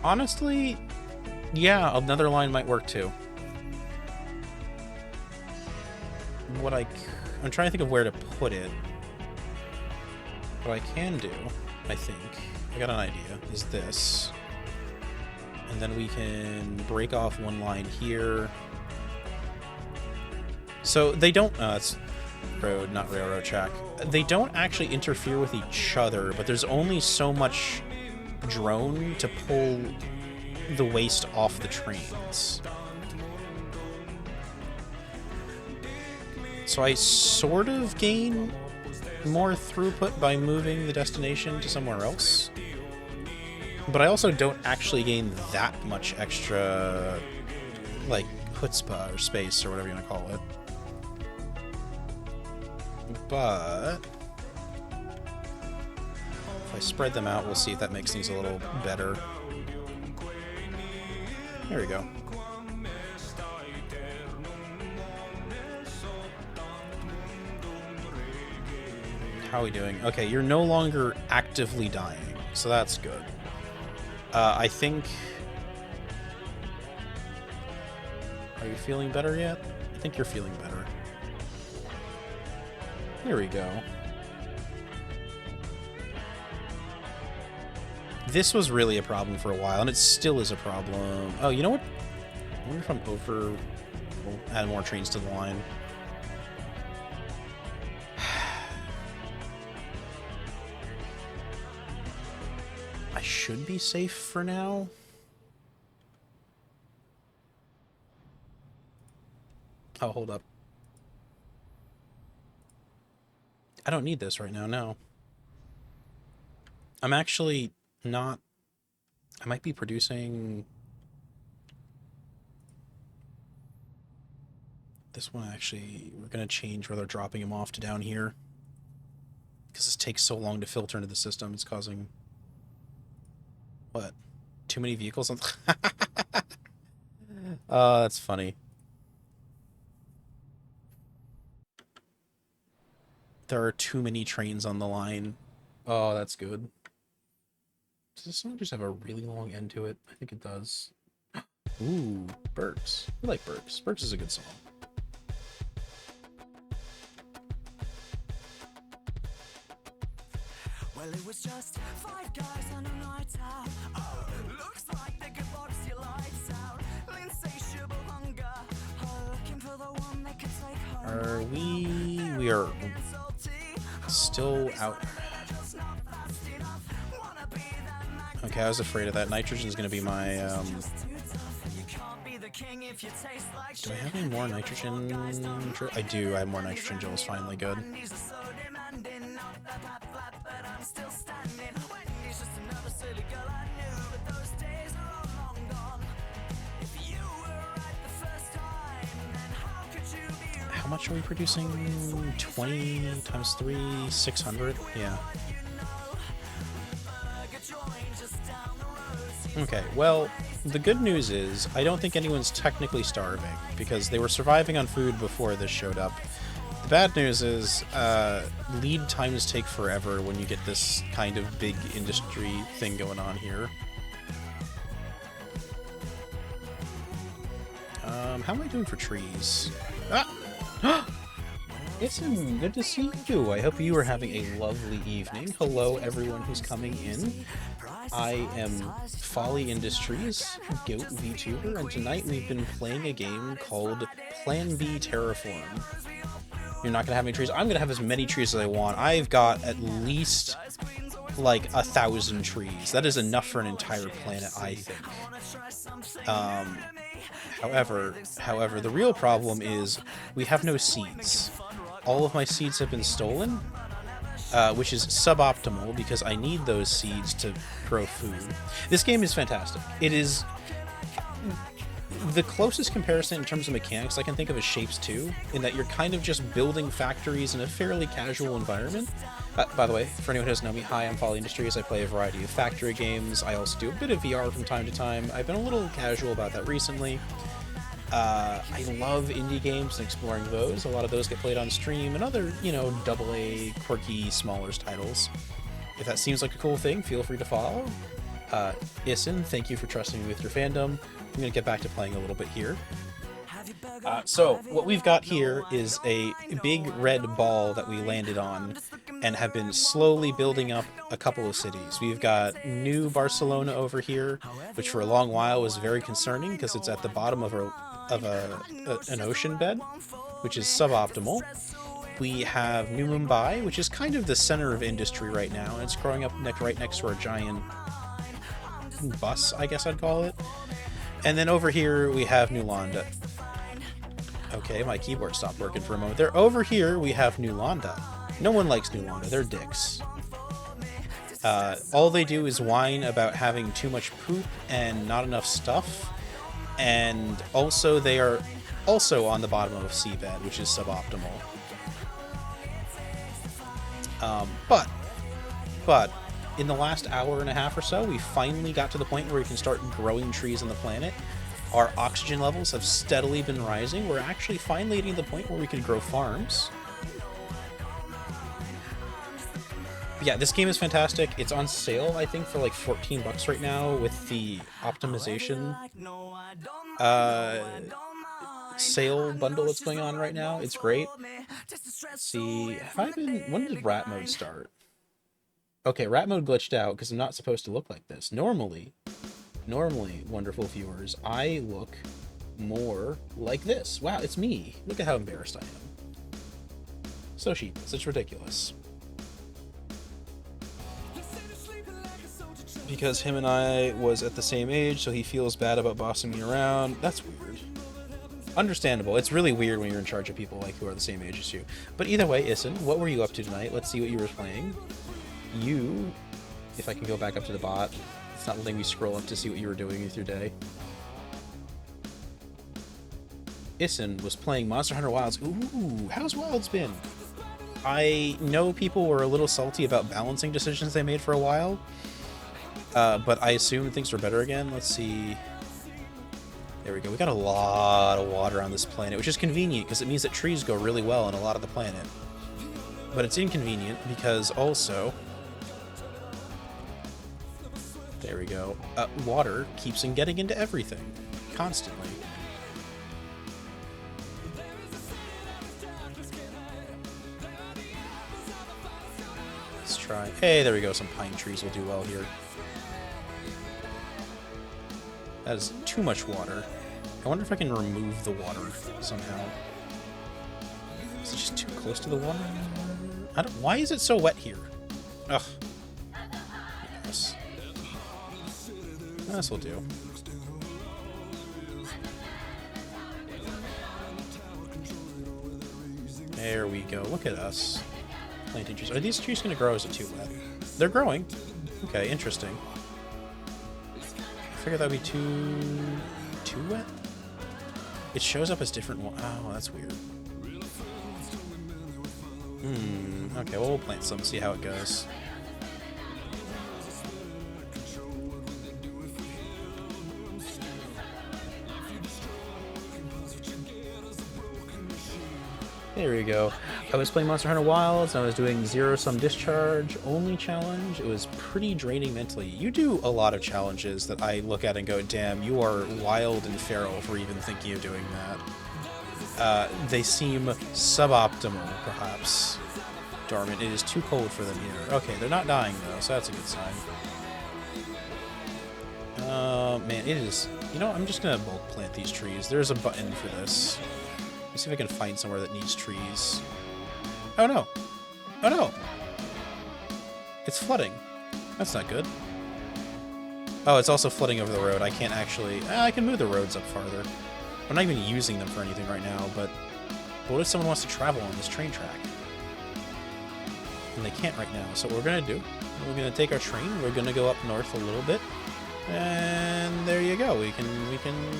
Honestly, yeah, another line might work too. I'm trying to think of where to put it. What I can do, I think, I got an idea, is this. And then we can break off one line here. So they don't, it's road, not railroad track. They don't actually interfere with each other, but there's only so much drone to pull the waste off the trains. So I sort of gain more throughput by moving the destination to somewhere else. But I also don't actually gain that much extra, like, chutzpah or space or whatever you want to call it. But if I spread them out, we'll see if that makes things a little better. There we go. How are we doing? Okay, you're no longer actively dying, so that's good. I think... Are you feeling better yet? I think you're feeling better. There we go. This was really a problem for a while, and it still is a problem. Oh, you know what? I wonder if I'm over... We'll add more trains to the line. I should be safe for now. Oh, hold up. I don't need this right now, no. I'm actually not... I might be producing... This one, actually, we're going to change where they're dropping him off to down here. Because this takes so long to filter into the system, it's causing... What? Too many vehicles on... Oh, that's funny. There are too many trains on the line. Oh, that's good. Does this song just have a really long end to it? I think it does. Ooh, Burks. I like Burks. Burks is a good song. Well, it was just 5 guys on a night out. Oh, looks like they could box your lights out. Insatiable hunger, looking for the one they could take home. Are we... We are still out. Okay, I was afraid of that. Nitrogen's gonna be my, Do I have any more nitrogen? I do. I have more nitrogen gels. Finally, good. How much are we producing? 20 times 3, 600? Yeah. Okay, well, the good news is I don't think anyone's technically starving, because they were surviving on food before this showed up. The bad news is lead times take forever when you get this kind of big industry thing going on here. How am I doing for trees? Ah! It's good to see you. I hope you are having a lovely evening. Hello, everyone who's coming in. I am Folly Industries, Goat VTuber, and tonight we've been playing a game called Plan B Terraform. You're not gonna have any trees. I'm gonna have as many trees as I want. I've got at least like 1,000 trees. That is enough for an entire planet, I think. However, the real problem is we have no seeds. All of my seeds have been stolen, which is suboptimal because I need those seeds to grow food. This game is fantastic. It is the closest comparison in terms of mechanics I can think of is Shapes 2, in that you're kind of just building factories in a fairly casual environment. By the way, for anyone who doesn't know me, hi, I'm Folly Industries. I play a variety of factory games. I also do a bit of VR from time to time. I've been a little casual about that recently. I love indie games and exploring those. A lot of those get played on stream and other, AA, quirky, smaller titles. If that seems like a cool thing, feel free to follow. Isin, thank you for trusting me with your fandom. I'm going to get back to playing a little bit here. So, what we've got here is a big red ball that we landed on and have been slowly building up a couple of cities. We've got New Barcelona over here, which for a long while was very concerning because it's at the bottom of an ocean bed, which is suboptimal. We have New Mumbai, which is kind of the center of industry right now, and it's growing up right next to our giant bus, I guess I'd call it. And then over here we have New Landa. Okay, my keyboard stopped working for a moment there. Over here we have New Landa. No one likes New Landa, they're dicks. All they do is whine about having too much poop and not enough stuff. And also they are also on the bottom of a seabed, which is suboptimal. But in the last hour and a half or so, we finally got to the point where we can start growing trees on the planet. Our oxygen levels have steadily been rising. We're actually finally getting to the point where we can grow farms. But yeah, this game is fantastic. It's on sale, I think, for like $14 right now with the optimization sale bundle that's going on right now. It's great. Let's see, when did rat mode start? Okay, rat mode glitched out because I'm not supposed to look like this. Normally, wonderful viewers, I look more like this. Wow, it's me. Look at how embarrassed I am. So sheepish. It's ridiculous. Because him and I was at the same age, so he feels bad about bossing me around. That's weird. Understandable. It's really weird when you're in charge of people like who are the same age as you. But either way, Isin, what were you up to tonight? Let's see what you were playing. You, if I can go back up to the bot, it's not letting me scroll up to see what you were doing with your day. Isin was playing Monster Hunter Wilds. Ooh, how's Wilds been? I know people were a little salty about balancing decisions they made for a while, but I assume things are better again. Let's see. There we go. We got a lot of water on this planet, which is convenient because it means that trees go really well on a lot of the planet. But it's inconvenient because also... There we go. Water keeps on getting into everything. Constantly. Let's try... Hey, there we go. Some pine trees will do well here. That is too much water. I wonder if I can remove the water somehow. Is it just too close to the water? Why is it so wet here? Ugh. Yes. This will do. There we go. Look at us. Planting trees. Are these trees going to grow? Or is it too wet? They're growing. Okay, interesting. I figured that would be too wet. It shows up as different. Oh, that's weird. Okay, well, we'll plant some, see how it goes. There we go. I was playing Monster Hunter Wilds, and I was doing zero-sum discharge only challenge. It was pretty draining mentally. You do a lot of challenges that I look at and go, damn, you are wild and feral for even thinking of doing that. They seem suboptimal, perhaps. Dormant. It is too cold for them here. Okay, they're not dying, though, so that's a good sign. Man, it is... You know, I'm just gonna bulk plant these trees. There's a button for this. Let's see if I can find somewhere that needs trees. Oh, no. Oh, no. It's flooding. That's not good. Oh, it's also flooding over the road. I can't actually... I can move the roads up farther. I'm not even using them for anything right now, but what if someone wants to travel on this train track? And they can't right now. So what we're going to do, we're going to take our train, we're going to go up north a little bit, and there you go. We can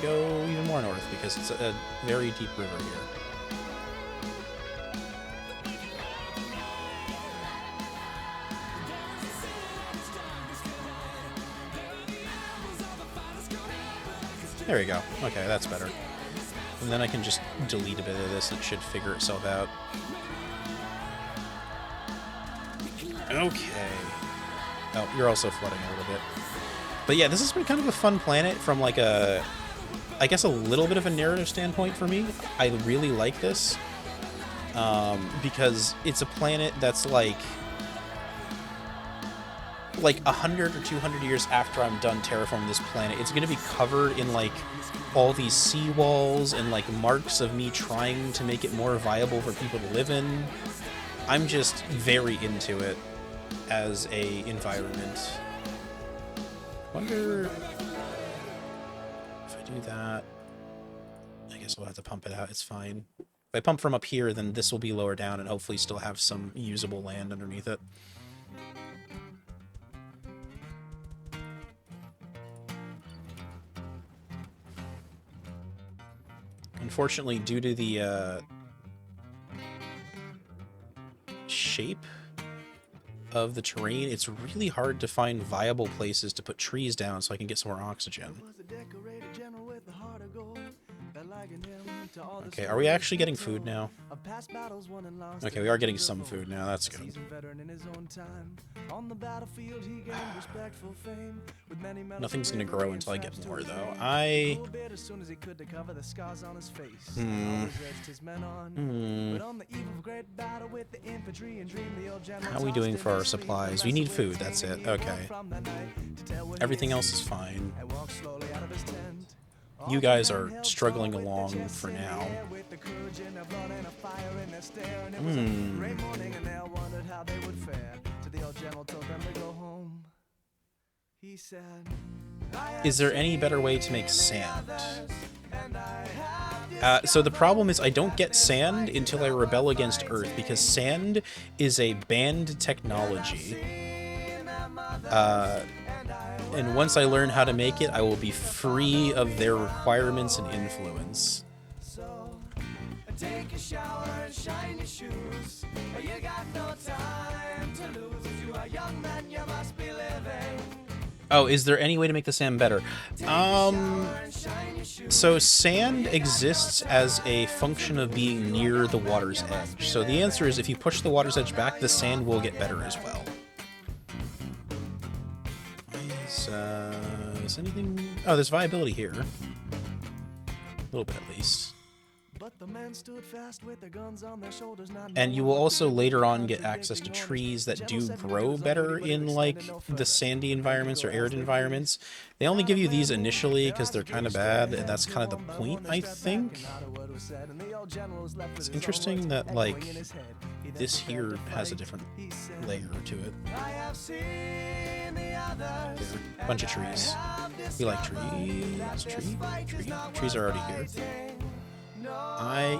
go even more north because it's a very deep river here. There we go. Okay, that's better. And then I can just delete a bit of this and it should figure itself out. Okay. Oh, you're also flooding a little bit. But yeah, this has been kind of a fun planet from like a... I guess a little bit of a narrative standpoint for me. I really like this. Because it's a planet that's like 100 or 200 years after I'm done terraforming this planet, it's going to be covered in like all these seawalls and like marks of me trying to make it more viable for people to live in. I'm just very into it as a environment. I wonder if I do that. I guess we'll have to pump it out. It's fine. If I pump from up here, then this will be lower down and hopefully still have some usable land underneath it. Unfortunately, due to the shape of the terrain, it's really hard to find viable places to put trees down so I can get some more oxygen. Okay, are we actually getting food now? Okay, we are getting some food now, that's good. Nothing's gonna grow until I get more, though. How are we doing for our supplies? We need food, that's it. Okay. Everything else is fine. You guys are struggling along for now. Is there any better way to make sand? So the problem is I don't get sand until I rebel against Earth, because sand is a banned technology. And once I learn how to make it, I will be free of their requirements and influence. Take a shower and shine your shoes. You got no time to lose. If you are young, then you must be living. Oh, is there any way to make the sand better? So sand exists as a function of being near the water's edge. So the answer is if you push the water's edge back, the sand will get better as well. Is anything... Oh, there's viability here. A little bit, at least. And you will also later on get access to trees that do grow better in, like, the sandy environments or arid environments. They only give you these initially because they're kind of bad, and that's kind of the point, I think. It's interesting that, like, this here has a different layer to it. There, bunch of trees. We like trees. Trees are already here.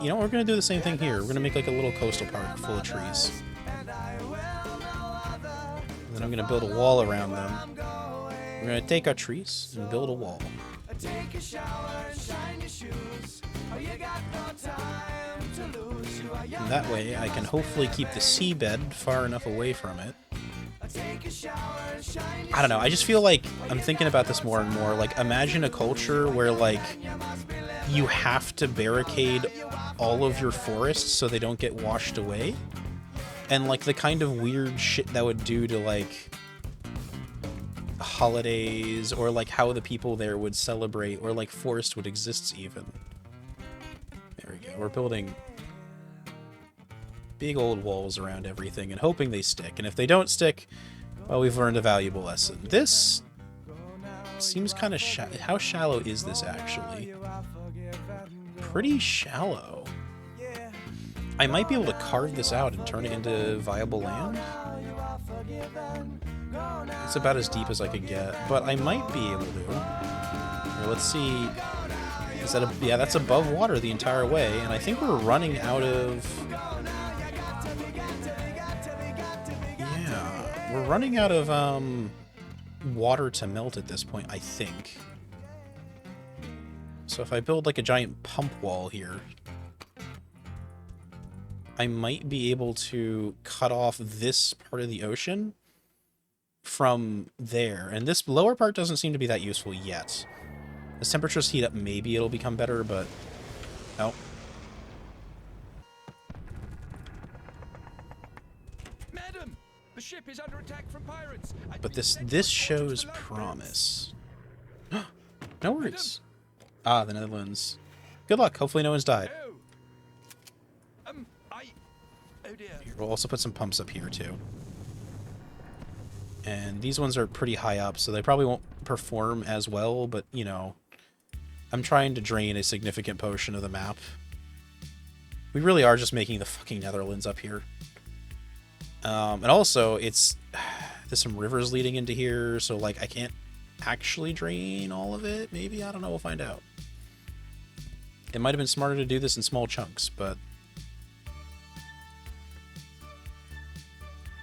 You know, we're gonna do the same thing here. We're gonna make like a little coastal park full of trees. And then I'm gonna build a wall around them. We're gonna take our trees and build a wall. And that way I can hopefully keep the seabed far enough away from it. I don't know, I just feel like I'm thinking about this more and more. Like, imagine a culture where, like, you have to barricade all of your forests so they don't get washed away. And, like, the kind of weird shit that would do to, like, holidays, or, like, how the people there would celebrate, or, like, forest would exist even. There There we go. We're building big old walls around everything and hoping they stick. And if they don't stick, well, we've learned a valuable lesson. This seems kind of how shallow is this actually? Pretty shallow. I might be able to carve this out and turn it into viable land. It's about as deep as I could get, but I might be able to. Here, let's see. Is that yeah, that's above water the entire way, and I think we're running out of... Yeah, we're running out of water to melt at this point, I think. So if I build like a giant pump wall here, I might be able to cut off this part of the ocean from there. And this lower part doesn't seem to be that useful yet. As temperatures heat up, maybe it'll become better, but... no. Madam, the ship is under attack from pirates. But this shows promise. No worries. Ah, the Netherlands. Good luck. Hopefully no one's died. Oh dear. Here, we'll also put some pumps up here, too. And these ones are pretty high up, so they probably won't perform as well, but, you know, I'm trying to drain a significant portion of the map. We really are just making the fucking Netherlands up here. And also, there's some rivers leading into here, so, like, I can't actually drain all of it. Maybe, I don't know, we'll find out. It might have been smarter to do this in small chunks, but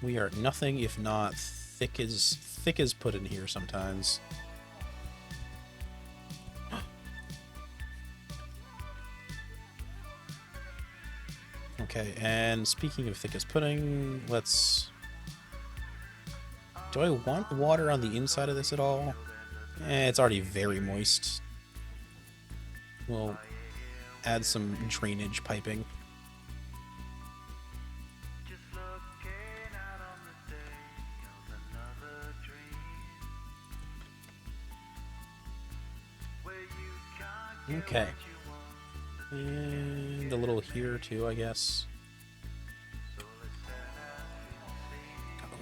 we are nothing if not thick as put in here sometimes. Okay, and speaking of thick as pudding, let's... do I want water on the inside of this at all? It's already very moist. We'll add some drainage piping. Okay. And a little here too, I guess.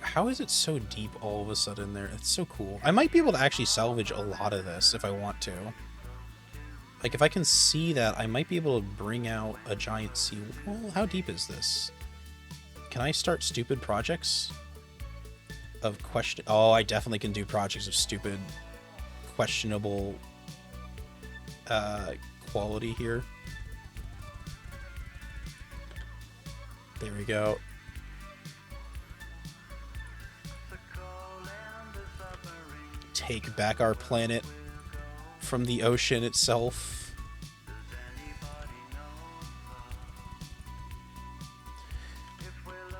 How is it so deep all of a sudden there? It's so cool. I might be able to actually salvage a lot of this if I want to. Like, if I can see that, I might be able to bring out a giant sea wall. How deep is this? Can I start stupid projects? Of question... oh, I definitely can do projects of stupid, questionable... quality here. There we go. Take back our planet from the ocean itself.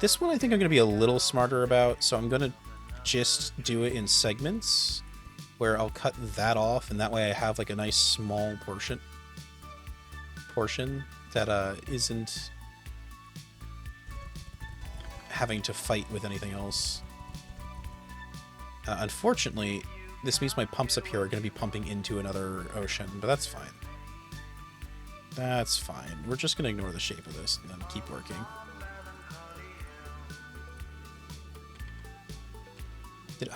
This one I think I'm going to be a little smarter about, so I'm going to just do it in segments where I'll cut that off, and that way I have like a nice small portion that isn't having to fight with anything else. Unfortunately, this means my pumps up here are going to be pumping into another ocean, but that's fine. That's fine. We're just going to ignore the shape of this and then keep working.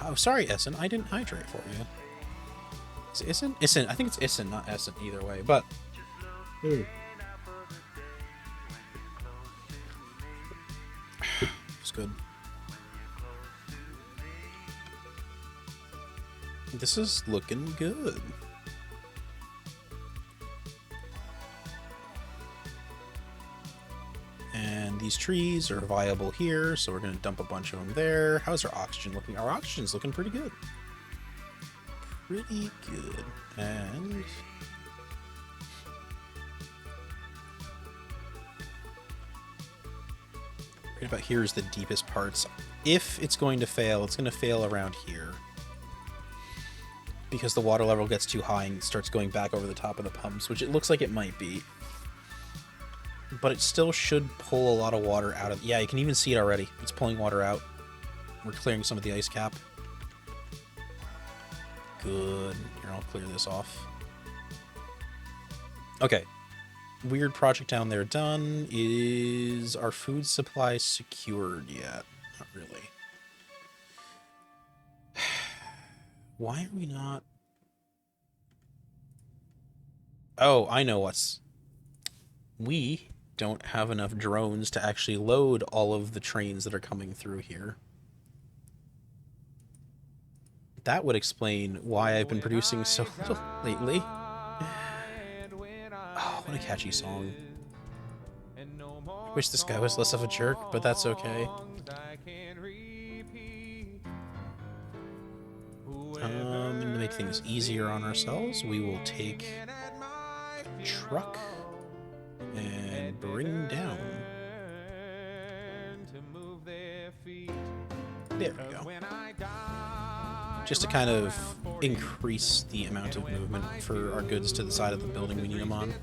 Oh, sorry, Essen. I didn't hydrate for you. Is it Essen? Essen. I think it's Essen, not Essen, either way, but... It's good. This is looking good. And these trees are viable here, so we're going to dump a bunch of them there. How's our oxygen looking? Our oxygen's looking pretty good. Pretty good. And... right about here is the deepest parts. If it's going to fail, it's going to fail around here. Because the water level gets too high and starts going back over the top of the pumps, which it looks like it might be. But it still should pull a lot of water out of... yeah, you can even see it already. It's pulling water out. We're clearing some of the ice cap. Good. Here, I'll clear this off. Okay. weird project down there done. Is our food supply secured yet? Not really. Why are we not... Oh, I know what's... We don't have enough drones to actually load all of the trains that are coming through here. That would explain why I've been producing so little lately. Oh, what a catchy song. I wish this guy was less of a jerk, but that's okay. And to make things easier on ourselves, we will take truck and bring down. There we go. Just to kind of increase the amount of movement for our goods to the side of the building we need them on.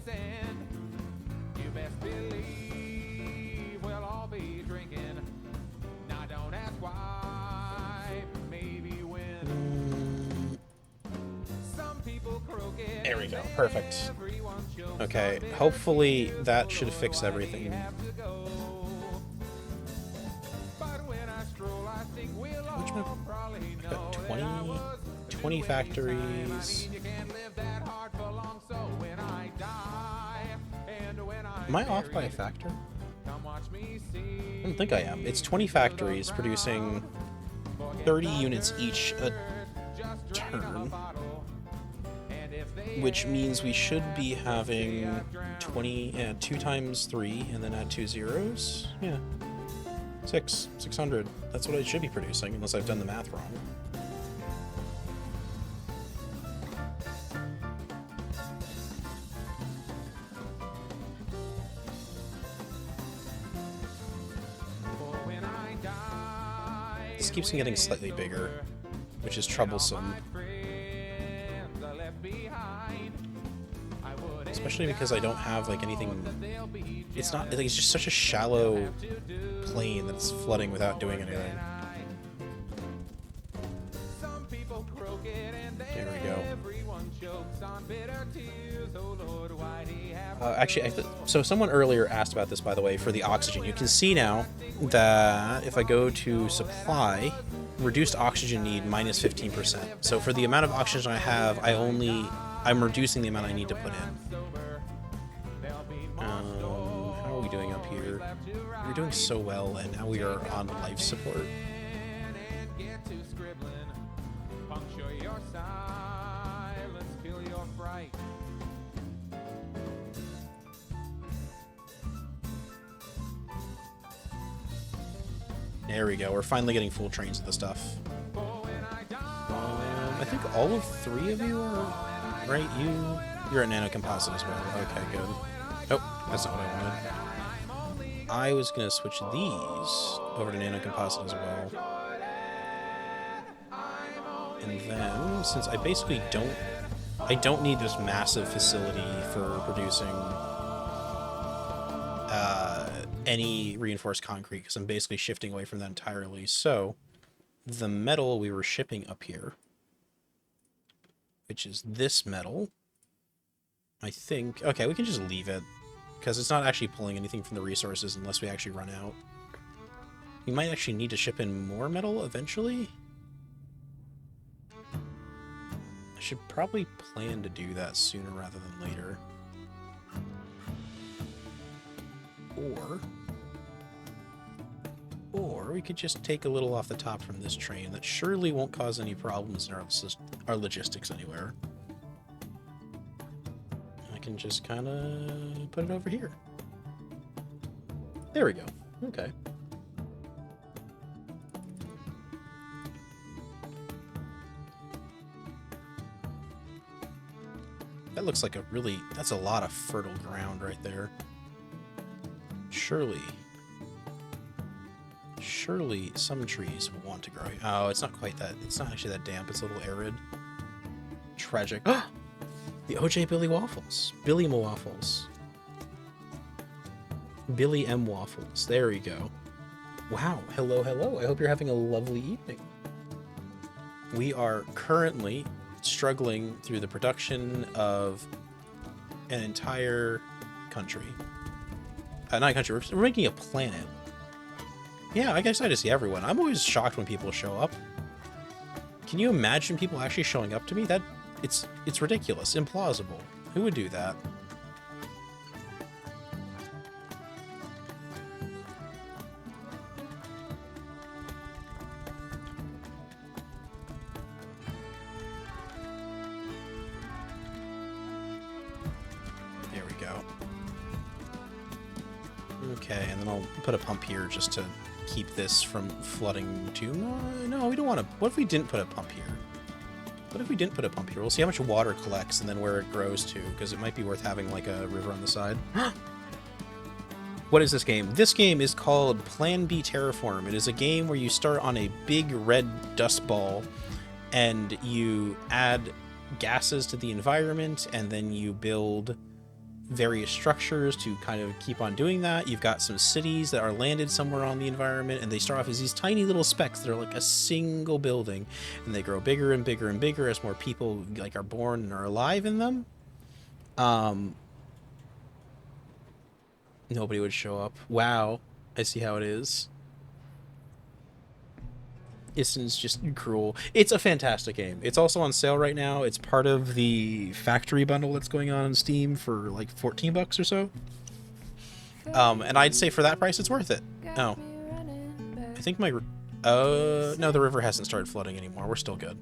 There we go. Perfect. Okay, hopefully that should fix everything. Which one? I've got 20 factories. Am I off by a factor? I don't think I am. It's 20 factories producing 30 units each a turn. Which means we should be having 2 times 3, and then add 2 zeros. Yeah. 600. That's what I should be producing, unless I've done the math wrong. This keeps on getting slightly bigger, which is troublesome. Especially because I don't have like anything. It's not like it's just such a shallow plane that's flooding without doing anything. There we go. Actually, so someone earlier asked about this, by the way, for the oxygen. You can see now that if I go to supply, reduced oxygen need minus 15%. So for the amount of oxygen I have, I'm reducing the amount I need to put in. How are we doing up here? We're doing so well, and now we are on life support. There we go. We're finally getting full trains of the stuff. I think all of 3 of you are... Right, you're a nanocomposite as well. Okay, good. Oh, that's not what I wanted. I was gonna switch these over to nanocomposite as well. And then, since I basically don't need this massive facility for producing any reinforced concrete, because I'm basically shifting away from that entirely. So, the metal we were shipping up here, which is this metal, I think... Okay, we can just leave it, because it's not actually pulling anything from the resources unless we actually run out. We might actually need to ship in more metal eventually. I should probably plan to do that sooner rather than later. Or we could just take a little off the top from this train. That surely won't cause any problems in our logistics anywhere. I can just kind of put it over here. There we go. Okay. That looks like that's a lot of fertile ground right there. Surely some trees will want to grow. Oh, it's not quite that. It's not actually that damp. It's a little arid. Tragic. The OJ Billy Waffles. Billy M Waffles. Billy M Waffles. There we go. Wow. Hello, hello. I hope you're having a lovely evening. We are currently struggling through the production of an entire country. Not a country, we're making a planet. Yeah, I guess I just see everyone. I'm always shocked when people show up. Can you imagine people actually showing up to me? It's ridiculous, implausible. Who would do that? There we go. Okay, and then I'll put a pump here just to keep this from flooding too. No, we don't want to. What if we didn't put a pump here? What if we didn't put a pump here? We'll see how much water collects and then where it grows to, because it might be worth having like a river on the side. What is this game? This game is called Plan B Terraform. It is a game where you start on a big red dust ball and you add gases to the environment, and then you build various structures to kind of keep on doing that. You've got some cities that are landed somewhere on the environment, and they start off as these tiny little specks that are like a single building, and they grow bigger and bigger and bigger as more people like are born and are alive in them. Nobody would show up. Wow, I see how it is. It's just cruel. It's a fantastic game. It's also on sale right now. It's part of the factory bundle that's going on Steam for like $14 or so. And I'd say for that price, it's worth it. Oh, I think my no, the river hasn't started flooding anymore. We're still good.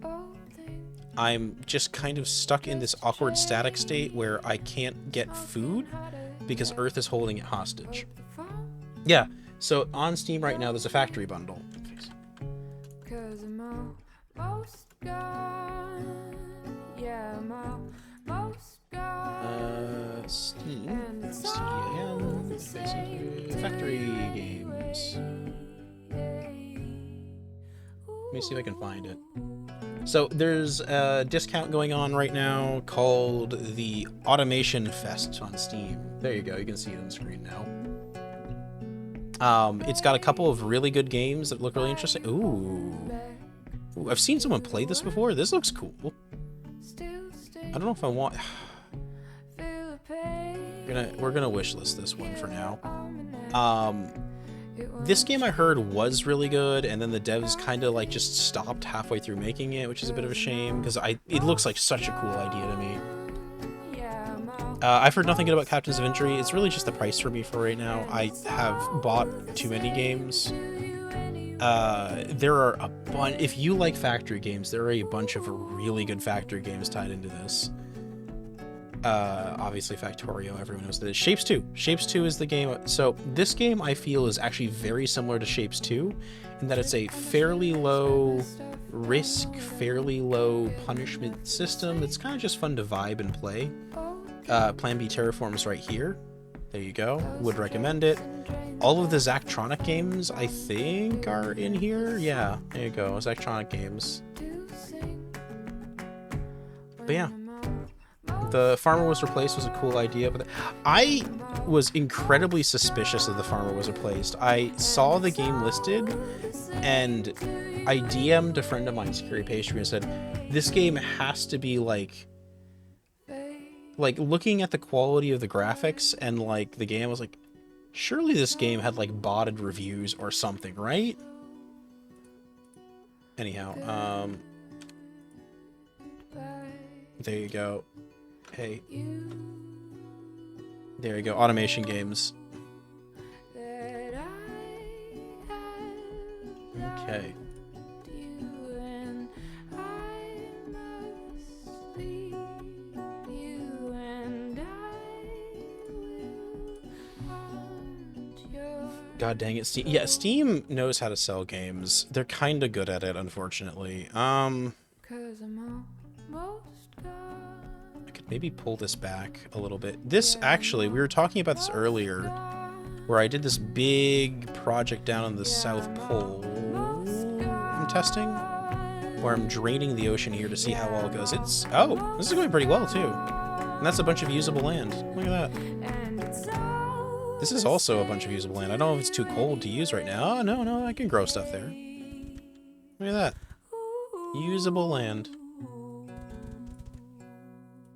I'm just kind of stuck in this awkward static state where I can't get food because Earth is holding it hostage. Yeah. So on Steam right now, there's a factory bundle. Steam, factory games. Let me see if I can find it. So there's a discount going on right now called the Automation Fest on Steam. There you go, you can see it on the screen now. It's got a couple of really good games that look really interesting. Ooh, I've seen someone play this before. This looks cool. I don't know if I want. We're gonna wishlist this one for now. This game I heard was really good, and then the devs kind of like just stopped halfway through making it, which is a bit of a shame because it looks like such a cool idea to me. I've heard nothing good about Captains of Injury. It's really just the price for me for right now. I have bought too many games. There are a bunch. If you like factory games, there are a bunch of really good factory games tied into this. Obviously Factorio, everyone knows this. Shapes 2. Shapes 2 is the game. So this game I feel is actually very similar to Shapes 2 in that it's a fairly low risk, fairly low punishment system that's kind of just fun to vibe and play. Plan B Terraform is right here. There you go. Would recommend it. All of the Zachtronic games, I think, are in here. Yeah, there you go. Zachtronic games. But yeah. The Farmer Was Replaced was a cool idea, but I was incredibly suspicious that the Farmer Was Replaced. I saw the game listed, and I DM'd a friend of mine's security pastry and said, this game has to be like looking at the quality of the graphics and like the game, I was like, surely this game had like botted reviews or something, right? Anyhow, there you go. Hey. There you go, automation games. Okay. God dang it, Steam. Yeah, Steam knows how to sell games. They're kind of good at it, unfortunately. I could maybe pull this back a little bit. This, actually, we were talking about this earlier, where I did this big project down in the South Pole I'm testing, where I'm draining the ocean here to see how well it goes. Oh, this is going pretty well, too. And that's a bunch of usable land. Look at that. This is also a bunch of usable land. I don't know if it's too cold to use right now. Oh, no, I can grow stuff there. Look at that. Usable land.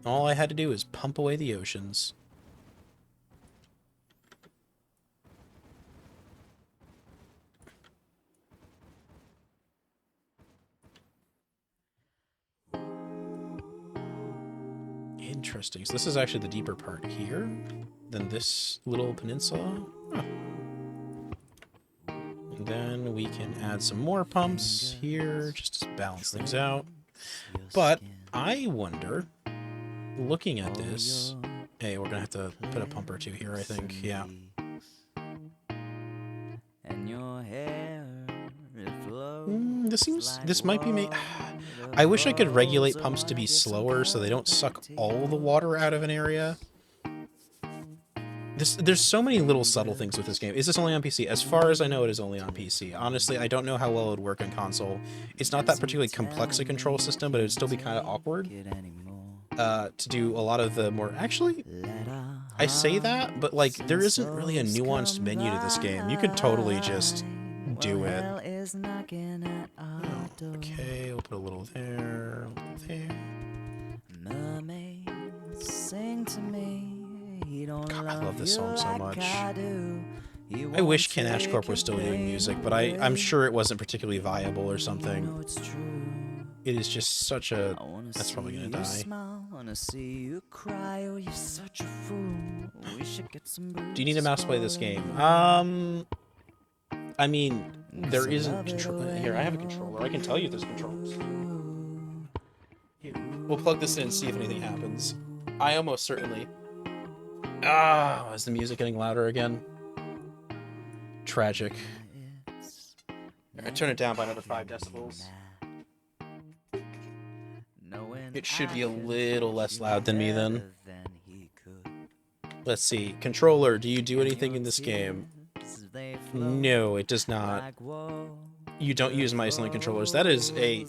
All I had to do is pump away the oceans. Interesting. So this is actually the deeper part here than this little peninsula. Huh. And then we can add some more pumps here just to balance things out. But I wonder, looking at this, hey, we're gonna have to put a pump or two here, I think. Yeah. This might be I wish I could regulate pumps to be slower so they don't suck all the water out of an area. There's so many little subtle things with this game. Is this only on PC? As far as I know, it is only on PC. Honestly, I don't know how well it would work on console. It's not that particularly complex a control system, but it would still be kind of awkward to do a lot of the more... Actually, I say that, but like there isn't really a nuanced menu to this game. You could totally just do it. Oh, okay, we'll put a little there, a little there. Mermaids, sing to me. God, I love this song so much. I wish Ken Ashcorp was still doing music, but I'm sure it wasn't particularly viable or something. It is just such a... That's probably gonna die. Do you need a mouse to play this game? I mean, there isn't control... Here, I have a controller. I can tell you there's controllers. Here. We'll plug this in and see if anything happens. I almost certainly... Ah, is the music getting louder again? Tragic. I turn it down by another 5 decibels. It should be a little less loud than me then. Let's see. Controller, do you do anything in this game? No, it does not. You don't use mice-only controllers. That is a...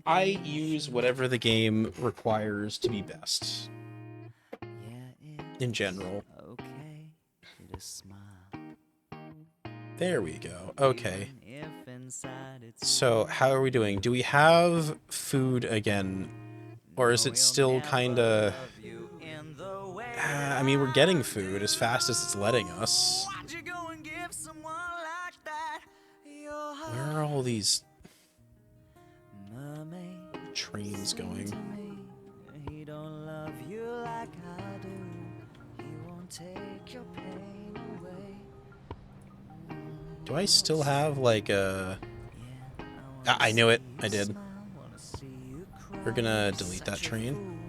I use whatever the game requires to be best. In general. There we go. Okay. So, how are we doing? Do we have food again? Or is it still kinda... I mean, we're getting food as fast as it's letting us. Where are all these trains going? Do I still have, like, a... I knew it. I did. We're gonna delete that train.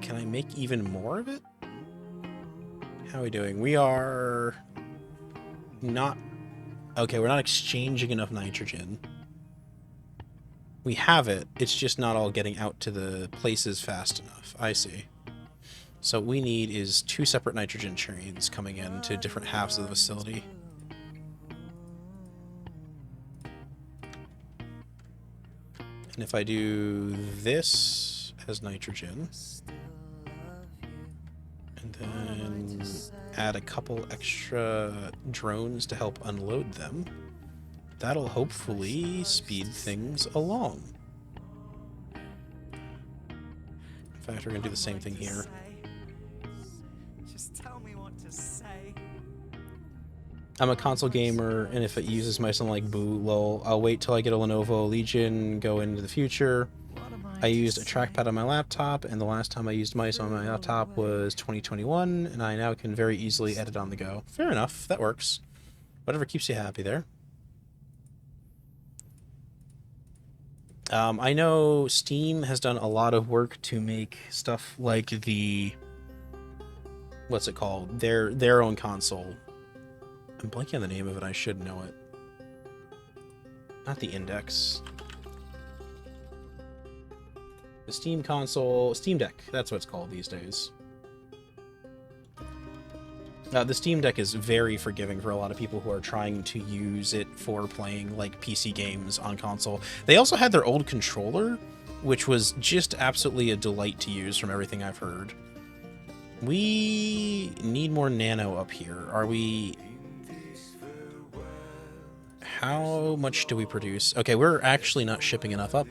Can I make even more of it? How are we doing? We are... not... Okay, we're not exchanging enough nitrogen. We have it, it's just not all getting out to the places fast enough. I see. So what we need is 2 separate nitrogen trains coming in to different halves of the facility. And if I do this as nitrogen, and then add a couple extra drones to help unload them, that'll hopefully speed things along. In fact, we're gonna do the same thing here. Just tell me what to say. I'm a console gamer, and if it uses mice, I'm like, boo, lol. I'll wait till I get a Lenovo Legion, go into the future. I used a trackpad on my laptop, and the last time I used mice on my laptop was 2021, and I now can very easily edit on the go. Fair enough, that works. Whatever keeps you happy there. I know Steam has done a lot of work to make stuff like the... What's it called? Their own console. I'm blanking on the name of it, I should know it. Not the Index. The Steam console... Steam Deck, that's what it's called these days. The Steam Deck is very forgiving for a lot of people who are trying to use it for playing, like, PC games on console. They also had their old controller, which was just absolutely a delight to use from everything I've heard. We need more nano up here. Are we... How much do we produce? Okay, we're actually not shipping enough up.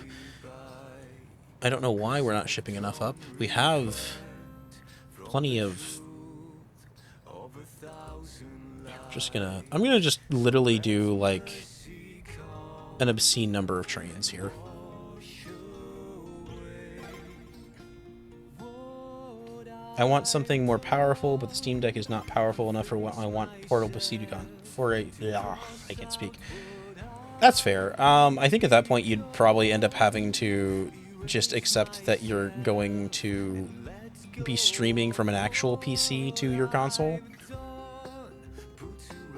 I don't know why we're not shipping enough up. We have plenty of I'm gonna just literally do, like, an obscene number of trains here. I want something more powerful, but the Steam Deck is not powerful enough for what I want portable PC for a... I can't speak. That's fair. I think at that point you'd probably end up having to just accept that you're going to be streaming from an actual PC to your console.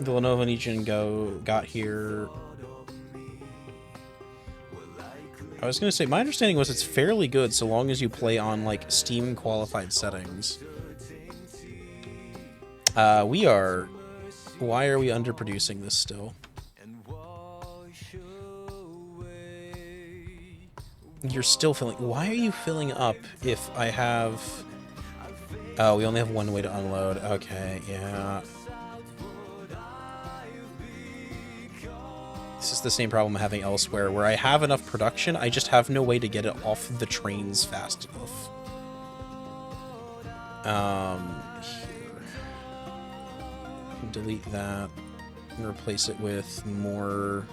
The Lenovo Legion Go got here. I was going to say, my understanding was it's fairly good so long as you play on, like, Steam qualified settings. Why are we underproducing this still? You're still filling... Why are you filling up if I have... Oh, we only have one way to unload. Okay, yeah. This is the same problem I'm having elsewhere, where I have enough production, I just have no way to get it off the trains fast enough. Here. Delete that and replace it with more...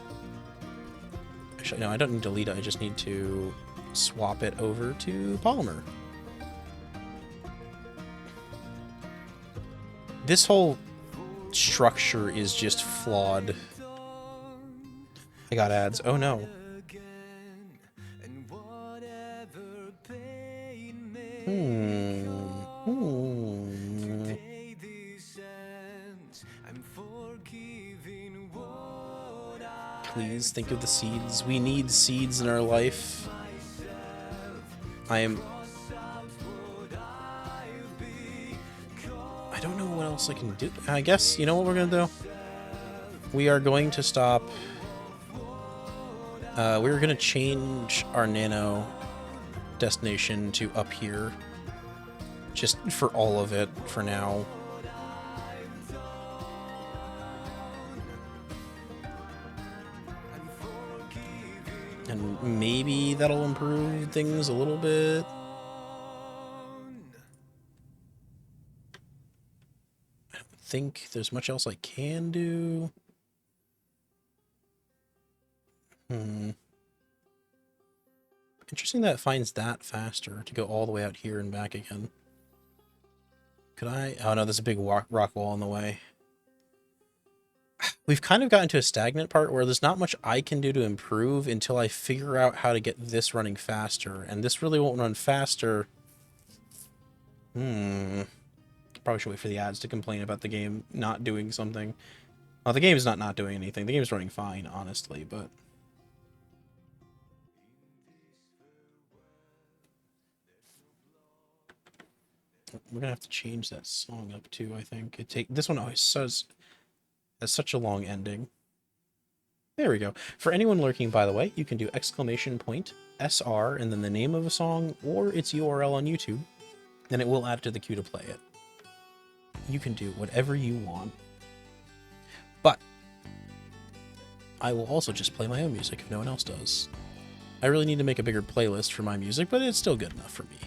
Actually, no, I don't need to delete it, I just need to swap it over to polymer. This whole structure is just flawed. I got ads. Oh no. Please think of the seeds. We need seeds in our life. I don't know what else I can do. I guess, you know what we're gonna do? We are going to stop... we're gonna change our nano destination to up here. Just for all of it, for now. And maybe that'll improve things a little bit. I don't think there's much else I can do. Interesting that it finds that faster to go all the way out here and back again. Could I? Oh no, there's a big rock wall in the way. We've kind of gotten to a stagnant part where there's not much I can do to improve until I figure out how to get this running faster. And this really won't run faster. Probably should wait for the ads to complain about the game not doing something. Well, the game is not doing anything. The game is running fine, honestly, but... We're gonna have to change that song up too, I think. This one always has such a long ending. There we go. For anyone lurking, by the way, you can do !SR and then the name of a song or its URL on YouTube, and it will add it to the queue to play it. You can do whatever you want. But I will also just play my own music if no one else does. I really need to make a bigger playlist for my music, but it's still good enough for me.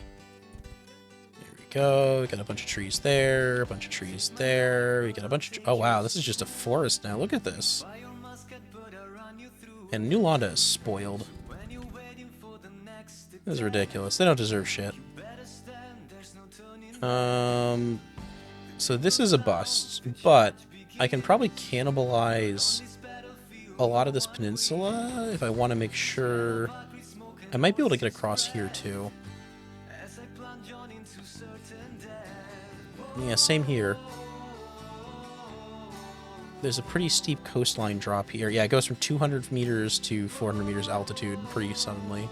Go. We got a bunch of trees there, a bunch of trees there. We got a bunch of... Oh, wow. This is just a forest now. Look at this. And New Londa is spoiled. This is ridiculous. They don't deserve shit. So this is a bust, but I can probably cannibalize a lot of this peninsula if I want to make sure... I might be able to get across here, too. Yeah, same here. There's a pretty steep coastline drop here. Yeah, it goes from 200 meters to 400 meters altitude pretty suddenly.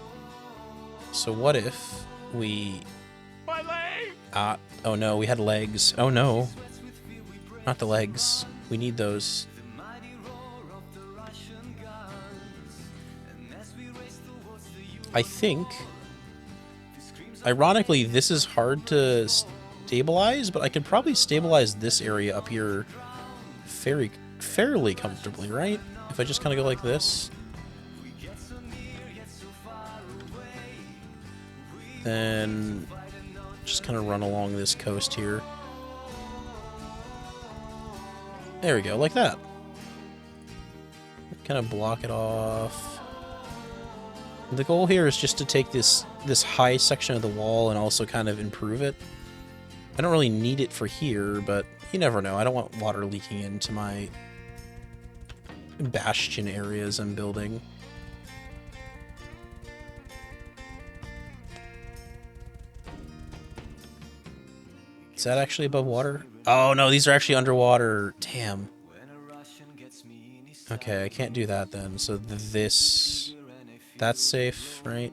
So what if we... My leg! Oh no, we had legs. Oh no. Not the legs. We need those. I think... Ironically, this is hard to stabilize, but I could probably stabilize this area up here fairly comfortably, right? If I just kind of go like this. Then just kind of run along this coast here. There we go, like that. Kind of block it off. The goal here is just to take this high section of the wall and also kind of improve it. I don't really need it for here, but you never know. I don't want water leaking into my bastion areas I'm building. Is that actually above water? Oh no, these are actually underwater. Damn. Okay, I can't do that then. So this... That's safe, right?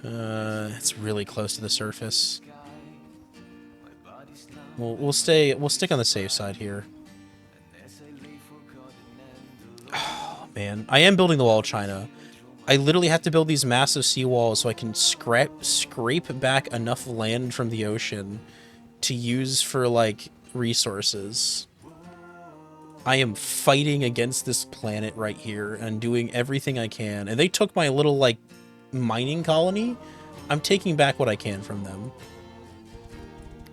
It's really close to the surface. We'll stick on the safe side here. Oh man, I am building the wall of China. I literally have to build these massive seawalls so I can scrape back enough land from the ocean to use for like resources. I am fighting against this planet right here and doing everything I can. And they took my little like mining colony. I'm taking back what I can from them.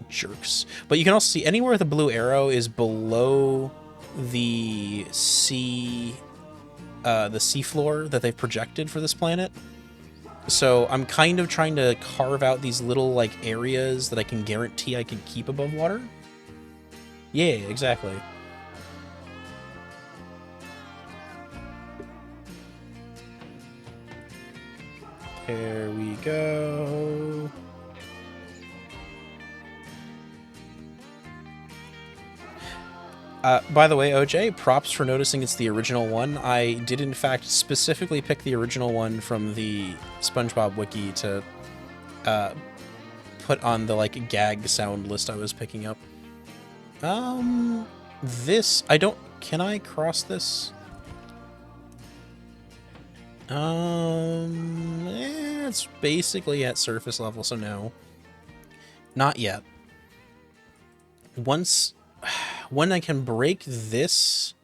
Jerks. But you can also see anywhere the blue arrow is below the sea floor that they've projected for this planet. So I'm kind of trying to carve out these little like areas that I can guarantee I can keep above water. Yeah, exactly. There we go. By the way, OJ, props for noticing it's the original one. I did, in fact, specifically pick the original one from the SpongeBob wiki to put on the, like, gag sound list I was picking up. This... Can I cross this? It's basically at surface level, so no. Not yet. When I can break this,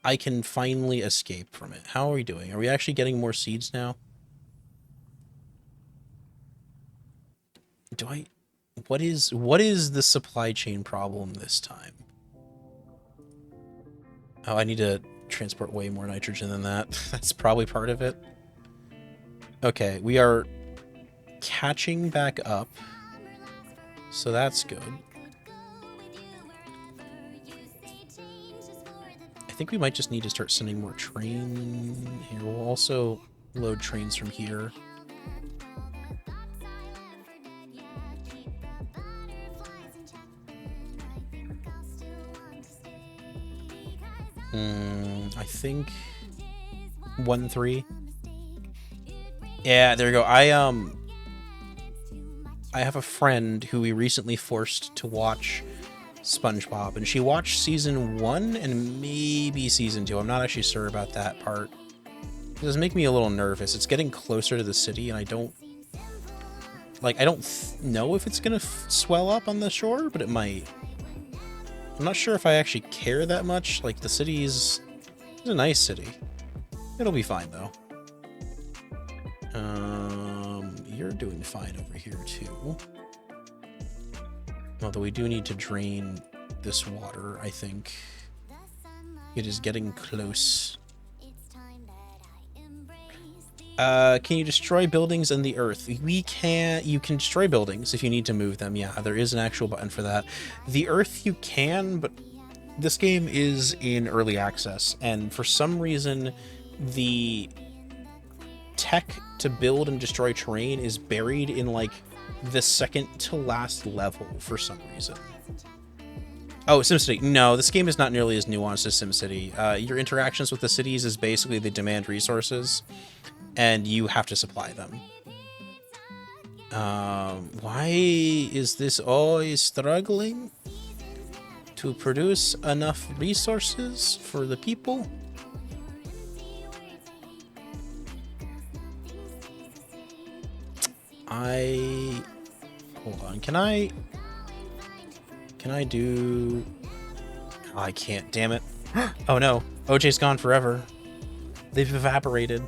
I can finally escape from it. How are we doing? Are we actually getting more seeds now? What is the supply chain problem this time? Oh, I need to transport way more nitrogen than that. That's probably part of it. Okay, we are catching back up, so that's good. I think we might just need to start sending more train here. We'll also load trains from here. I think 1-3. Yeah, there we go. I have a friend who we recently forced to watch SpongeBob, and she watched season 1 and maybe season 2. I'm not actually sure about that part. It does make me a little nervous. It's getting closer to the city, and I don't know if it's gonna swell up on the shore, but it might. I'm not sure if I actually care that much. Like, the city is a nice city. It'll be fine, though. You're doing fine over here, too. Although we do need to drain this water, I think. It is getting close. Can you destroy buildings in the earth? You can destroy buildings if you need to move them. Yeah, there is an actual button for that. The earth you can, but this game is in early access, and for some reason, the tech to build and destroy terrain is buried in, like, the second to last level for some reason. Oh, SimCity. No, this game is not nearly as nuanced as SimCity. Your interactions with the cities is basically they demand resources, and you have to supply them. Why is this always struggling to produce enough resources for the people? Hold on, can I do... Oh, I can't, damn it. Oh no, OJ's gone forever. They've evaporated.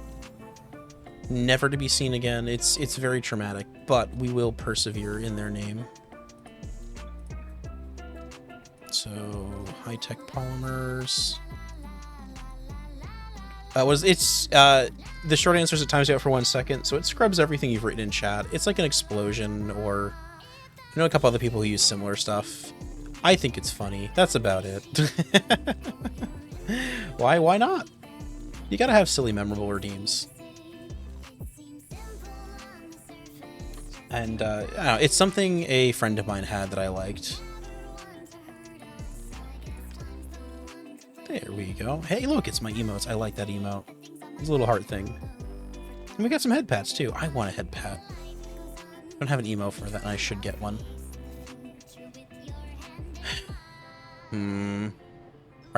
Never to be seen again. It's very traumatic, but we will persevere in their name. So, high-tech polymers. The short answer is it times you out for 1 second, so it scrubs everything you've written in chat. It's like an explosion, or I know a couple other people who use similar stuff. I think it's funny. That's about it. Why not? You gotta have silly, memorable redeems. And I don't know, it's something a friend of mine had that I liked. There we go. Hey, look, it's my emotes. I like that emote. It's a little heart thing. And we got some head pats, too. I want a head pat. I don't have an emo for that, and I should get one.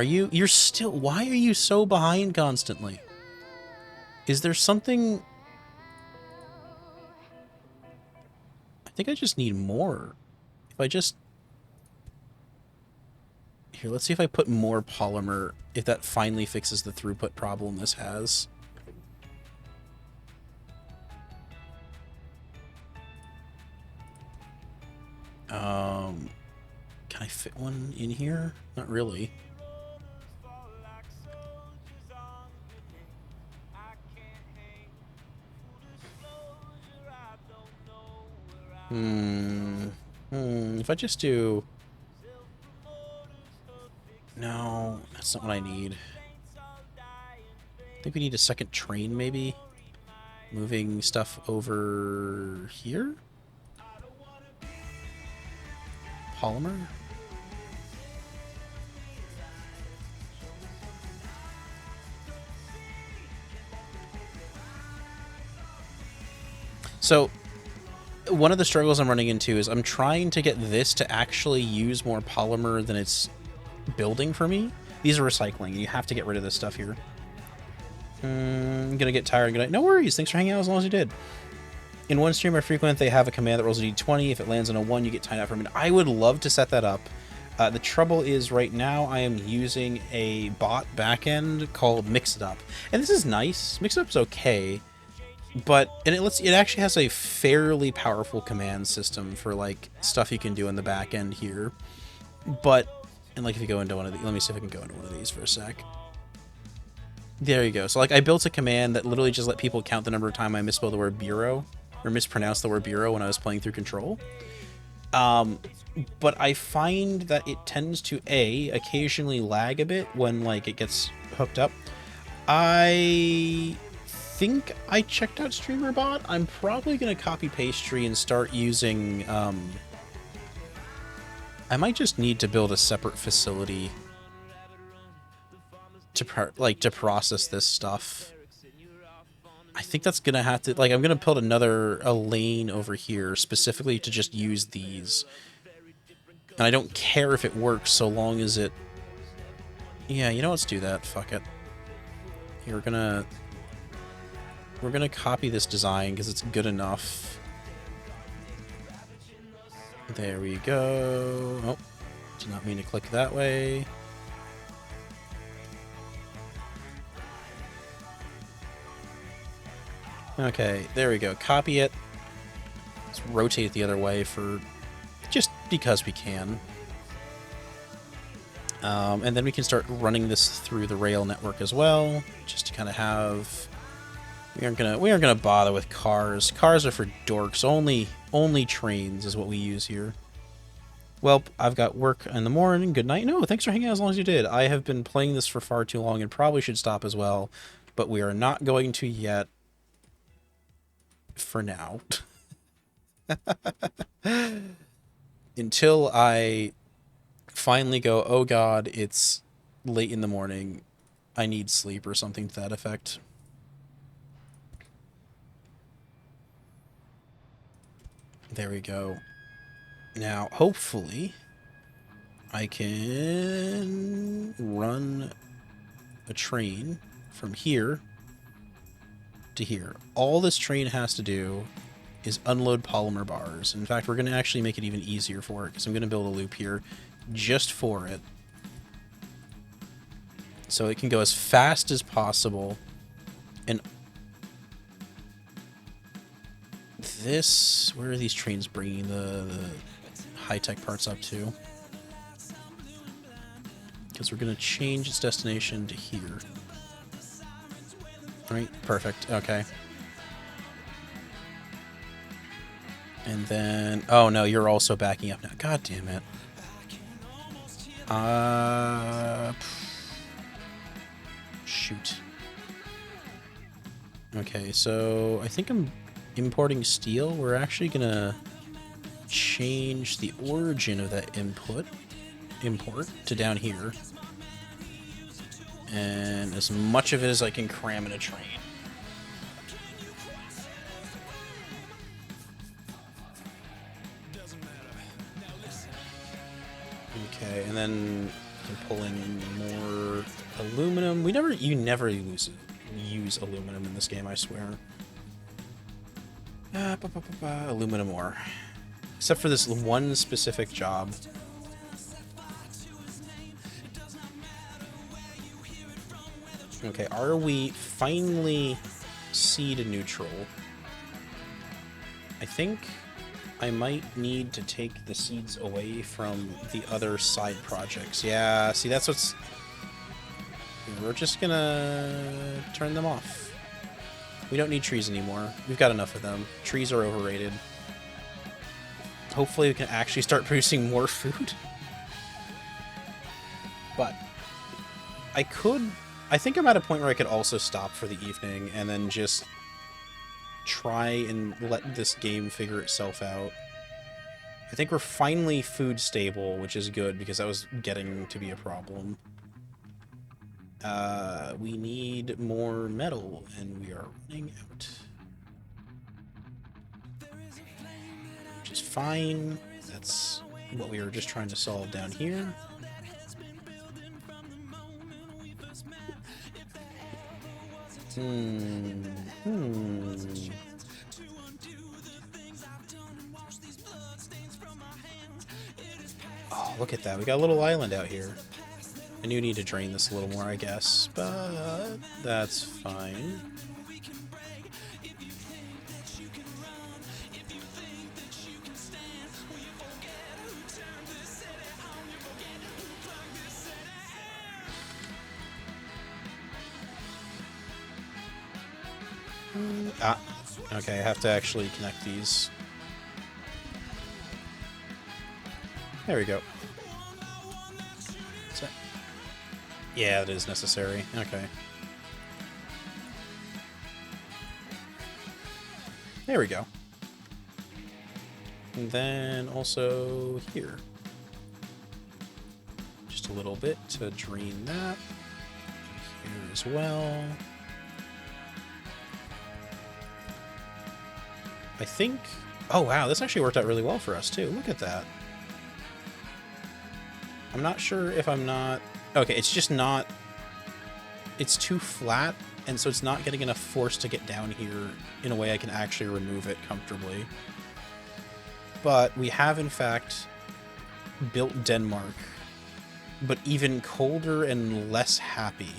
You're still... Why are you so behind constantly? Is there something... I think I just need more. If I just... Here, let's see if I put more polymer, if that finally fixes the throughput problem this has. Can I fit one in here? Not really. If I just do... No, that's not what I need. I think we need a second train, maybe? Moving stuff over here? Polymer? So, one of the struggles I'm running into is I'm trying to get this to actually use more polymer than it's building for me. These are recycling. You have to get rid of this stuff here. I'm gonna get tired. No worries. Thanks for hanging out as long as you did. In one stream I frequent, they have a command that rolls a d20. If it lands on a 1, you get timed out for a minute. I would love to set that up. The trouble is right now I am using a bot backend called Mix It Up. And this is nice. Mix It Up's okay. But it actually has a fairly powerful command system for like stuff you can do in the back end here. But like if you go into one of these, let me see if I can go into one of these for a sec. There you go. So like I built a command that literally just let people count the number of times I misspelled the word bureau or mispronounced the word bureau when I was playing through Control. But I find that it tends to occasionally lag a bit when like it gets hooked up. I think I checked out StreamerBot. I'm probably going to copy Pastry and start using... I might just need to build a separate facility to process this stuff. I think that's going to have to... Like, I'm going to build a lane over here specifically to just use these. And I don't care if it works so long as it... Yeah, you know, let's do that. Fuck it. Here, we're gonna copy this design because it's good enough. There we go. Oh, did not mean to click that way. Okay, there we go. Copy it. Let's rotate it the other way for just because we can. And then we can start running this through the rail network as well, just to kind of have... We aren't gonna bother with cars. Cars are for dorks. Only trains is what we use here. Well, I've got work in the morning. Good night. No, thanks for hanging out as long as you did. I have been playing this for far too long and probably should stop as well, but we are not going to yet. For now. Until I finally go, oh god, it's late in the morning. I need sleep or something to that effect. There we go. Now, hopefully, I can run a train from here to here. All this train has to do is unload polymer bars. In fact, we're going to actually make it even easier for it, because I'm going to build a loop here just for it. So it can go as fast as possible. And this... Where are these trains bringing the high-tech parts up to? because we're going to change its destination to here. Right? Perfect. Okay. And then... Oh, no, you're also backing up now. God damn it. Shoot. Okay, so I think I'm importing steel. We're actually going to change the origin of that import to down here. And as much of it as I can cram in a train. Okay, and then you can pull in more aluminum. You never use aluminum in this game, I swear. Aluminum ore. Except for this one specific job. Okay, are we finally seed neutral? I think I might need to take the seeds away from the other side projects. Yeah, see, that's what's... We're just gonna turn them off. We don't need trees anymore. We've got enough of them. Trees are overrated. Hopefully we can actually start producing more food. But I think I'm at a point where I could also stop for the evening and then just try and let this game figure itself out. I think we're finally food stable, which is good because that was getting to be a problem. We need more metal, and we are running out. Which is fine. That's what we were just trying to solve down here. Oh, look at that. We got a little island out here. I do need to drain this a little more, I guess, but that's fine. Okay, I have to actually connect these. There we go. So, yeah, it is necessary. Okay. There we go. And then also here. Just a little bit to drain that. Here as well. I think... Oh, wow, this actually worked out really well for us, too. Look at that. I'm not sure if I'm not... Okay, it's just not... It's too flat, and so it's not getting enough force to get down here in a way I can actually remove it comfortably. But we have, in fact, built Denmark, but even colder and less happy.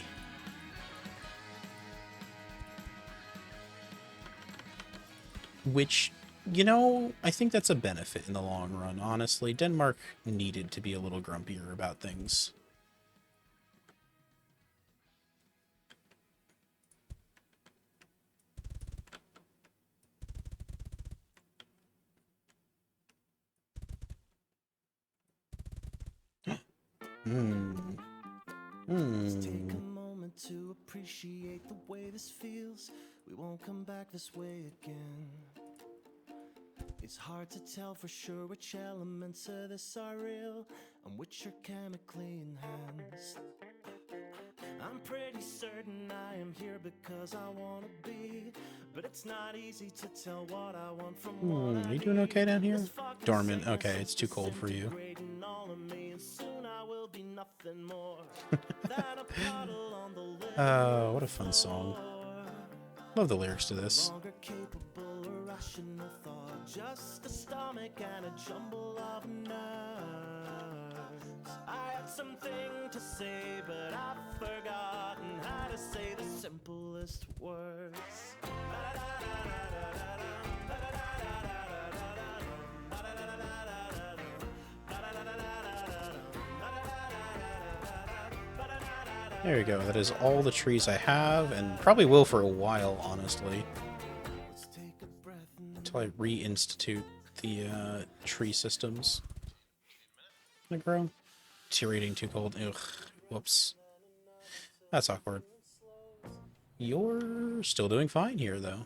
Which, you know, I think that's a benefit in the long run, honestly. Denmark needed to be a little grumpier about things. Let's take a moment to appreciate the way this feels. We won't come back this way again. It's hard to tell for sure which elements of this are real and which are chemically enhanced. I'm pretty certain I am here because I want to be, but it's not easy to tell what I want from what Are you doing okay down here? Dormant. Okay, it's too cold for you. What a fun song. Love the lyrics to this. Just a stomach and a jumble of nerves. I had something to say, but I've forgotten how to say the simplest words. There you go. That is all the trees I have, and probably will for a while, honestly. Until I reinstitute the tree systems. Can I grow? Deteriorating too cold. Ugh. Whoops. That's awkward. You're still doing fine here, though.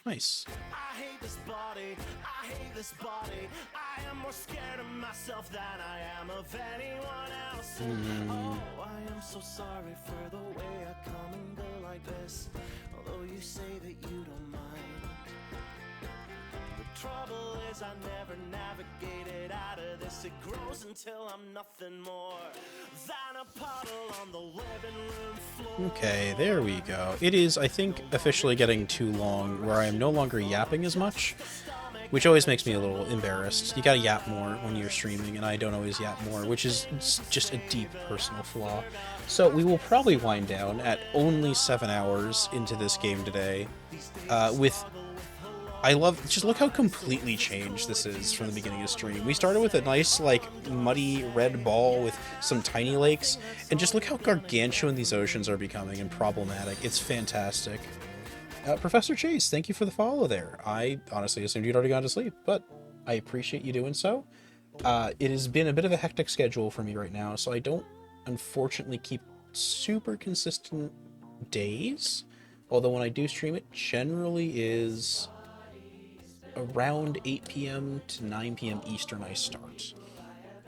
Nice. I hate this body, I hate this body. I am more scared of myself than I am of anyone else. Oh, I am so sorry for the way I come and go like this. Although you say that you don't mind. The trouble is I never navigated out of this. It grows until I'm nothing more than a puddle on the living room floor. Okay, there we go. It is, I think, officially getting too long, where I am no longer yapping as much, which always makes me a little embarrassed. You gotta yap more when you're streaming, and I don't always yap more, which is just a deep personal flaw. So we will probably wind down at only 7 hours into this game today, with... I love, just look how completely changed this is from the beginning of the stream. We started with a nice, like, muddy red ball with some tiny lakes, and just look how gargantuan these oceans are becoming and problematic. It's fantastic. Professor Chase, thank you for the follow there. I honestly assumed you'd already gone to sleep, but I appreciate you doing so. It has been a bit of a hectic schedule for me right now, so I don't, unfortunately, keep super consistent days. Although when I do stream, it generally is around 8 p.m. to 9 p.m. Eastern I start.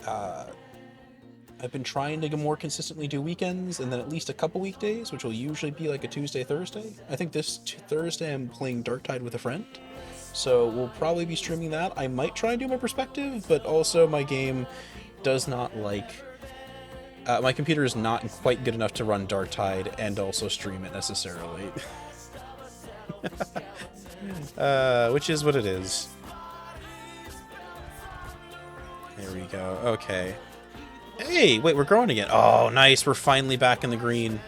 I've been trying to more consistently do weekends and then at least a couple weekdays, which will usually be like a Tuesday, Thursday. I think this Thursday I'm playing Darktide with a friend, so we'll probably be streaming that. I might try and do my perspective, but also my game does not like... my computer is not quite good enough to run Darktide and also stream it necessarily. Which is what it is. There we go. Okay. Hey, wait, we're growing again. Oh, nice. We're finally back in the green.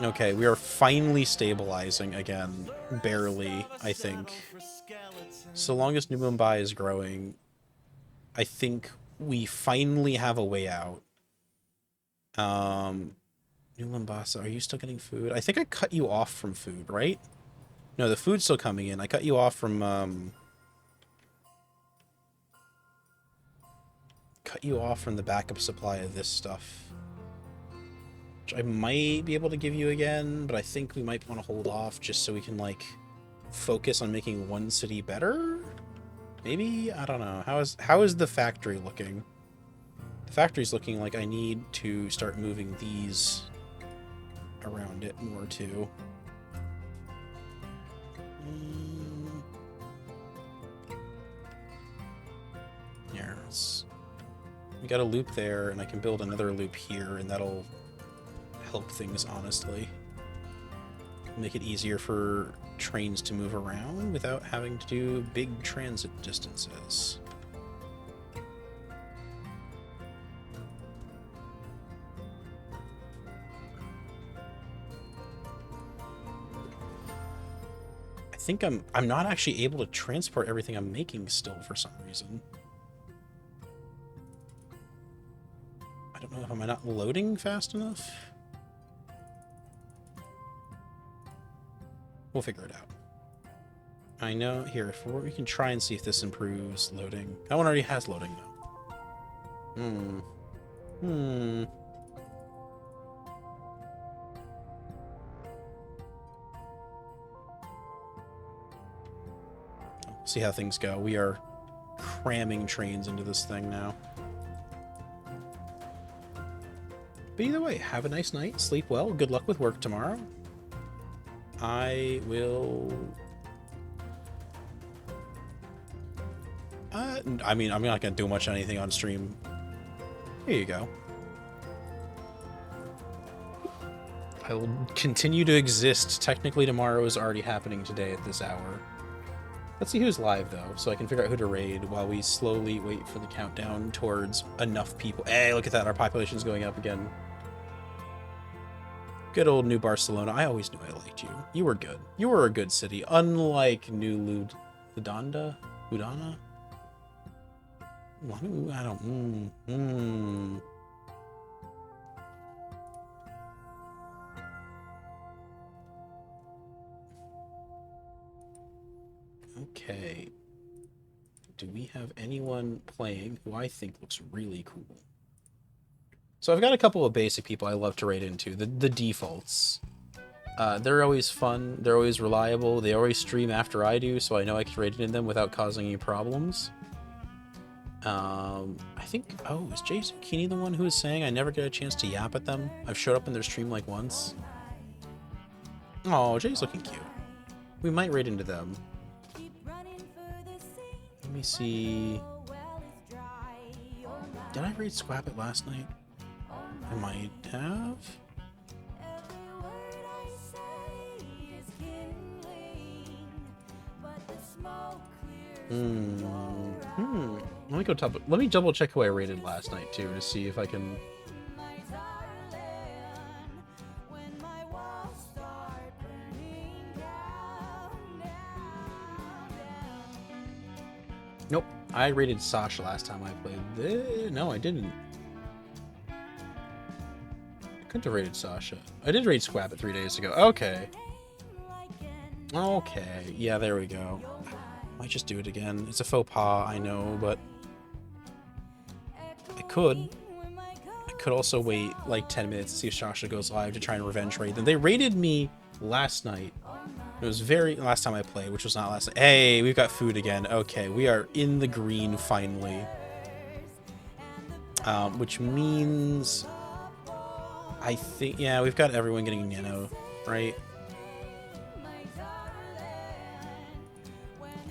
Okay, we are finally stabilizing again. Barely, I think. So long as New Mumbai is growing, I think we finally have a way out. New Mombasa, are you still getting food? I think I cut you off from food, right? No, the food's still coming in. I cut you off from, the backup supply of this stuff. Which I might be able to give you again, but I think we might want to hold off just so we can, like, focus on making one city better? Maybe? I don't know. How is the factory looking? The factory's looking like I need to start moving these around it more too. Here, we got a loop there, and I can build another loop here, and that'll help things, honestly. Make it easier for trains to move around without having to do big transit distances. I think I'm not actually able to transport everything I'm making still for some reason. I don't know if am I not loading fast enough? We'll figure it out. I know, here, we can try and see if this improves loading. That one already has loading though. See how things go. We are cramming trains into this thing now. But either way, have a nice night, sleep well, good luck with work tomorrow. I will... I mean, I'm not going to do much anything on stream. Here you go. I will continue to exist. Technically, tomorrow is already happening today at this hour. Let's see who's live, though, so I can figure out who to raid while we slowly wait for the countdown towards enough people. Hey, look at that. Our population's going up again. Good old New Barcelona. I always knew I liked you. You were good. You were a good city, unlike New Ludana? Ludana? I don't... Okay. Do we have anyone playing who I think looks really cool? So I've got a couple of basic people I love to raid into. The defaults. They're always fun. They're always reliable. They always stream after I do, so I know I can raid into them without causing any problems. I think... Oh, is Jay Zucchini the one who was saying I never get a chance to yap at them? I've showed up in their stream like once. Oh, Jay's looking cute. We might raid into them. Let me see... Did I raid Squabbit last night? I might have. Let me go let me double check who I rated last night too to see if I can. Nope, I rated Sasha last time I played. No, I didn't. Couldn't have rated Sasha. I did raid Squabbit 3 days ago. Okay. Okay. Yeah, there we go. Might just do it again. It's a faux pas, I know, but I could also wait like 10 minutes to see if Sasha goes live to try and revenge raid them. They raided me last night. It was last time I played, which was not last night. Hey, we've got food again. Okay, we are in the green finally. Which means I think, yeah, we've got everyone getting nano, right?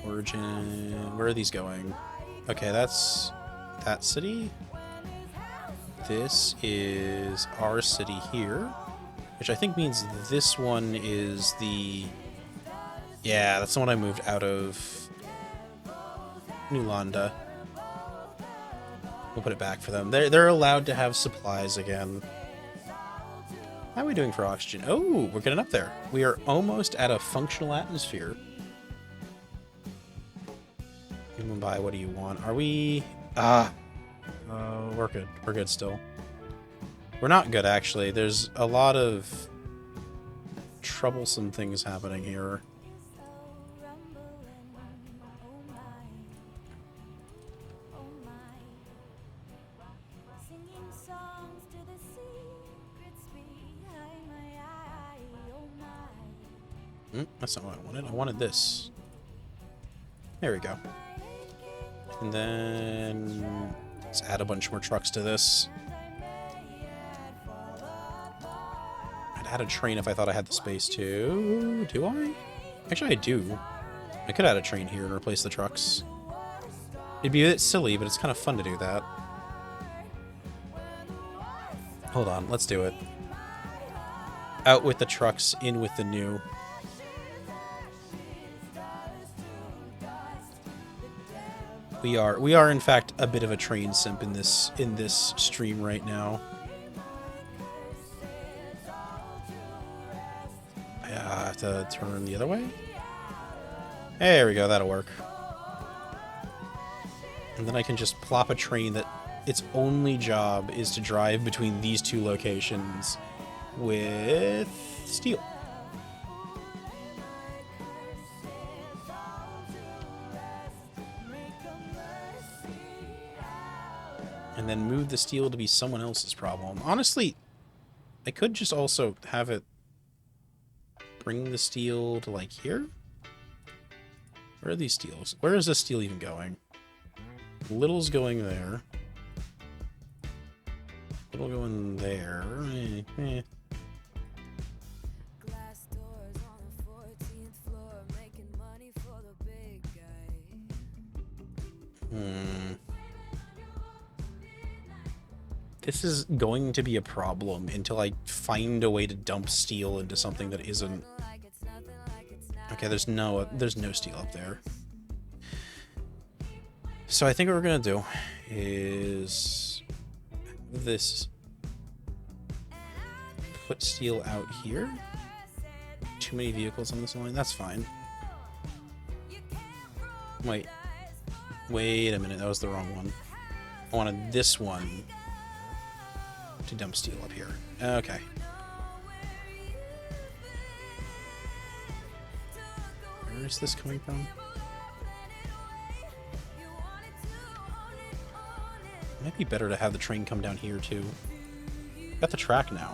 Origin, where are these going? Okay, that's that city. This is our city here, which I think means this one is the... Yeah, that's the one I moved out of. New Londa. We'll put it back for them. They're allowed to have supplies again. How are we doing for oxygen? Oh, we're getting up there. We are almost at a functional atmosphere. Mumbai, what do you want? Are we... we're good. We're good still. We're not good, actually. There's a lot of troublesome things happening here. That's not what I wanted. I wanted this. There we go. And then let's add a bunch more trucks to this. I'd add a train if I thought I had the space to. Do I? Actually, I do. I could add a train here and replace the trucks. It'd be a bit silly, but it's kind of fun to do that. Hold on, let's do it. Out with the trucks, in with the new. We are in fact a bit of a train simp in this stream right now. I have to turn the other way. There we go, that'll work. And then I can just plop a train that its only job is to drive between these two locations with steel. And then move the steel to be someone else's problem. Honestly, I could just also have it bring the steel to, like, here? Where are these steels? Where is this steel even going? Little's going there. Little going there. This is going to be a problem until I find a way to dump steel into something that isn't... Okay, there's no steel up there. So I think what we're gonna do is this. Put steel out here. Too many vehicles on this line. That's fine. Wait a minute. That was the wrong one. I wanted this one to dump steel up here. Okay. Where is this coming from? might be better to have the train come down here too. Got the track now.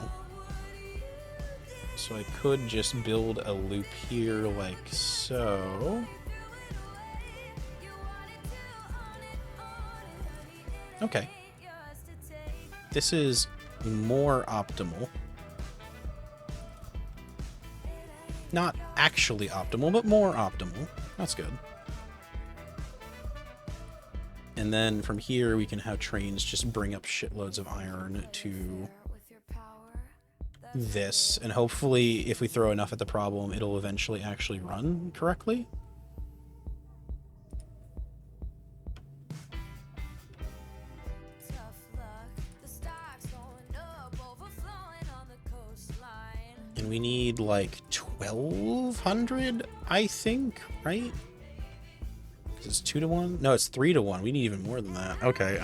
So I could just build a loop here like so. Okay. This is more optimal. Not actually optimal, but more optimal. That's good. And then from here we can have trains just bring up shitloads of iron to this, and hopefully if we throw enough at the problem, it'll eventually actually run correctly. And we need like 1,200, I think, right? It's 2 to 1? No, it's 3 to 1. We need even more than that. Okay,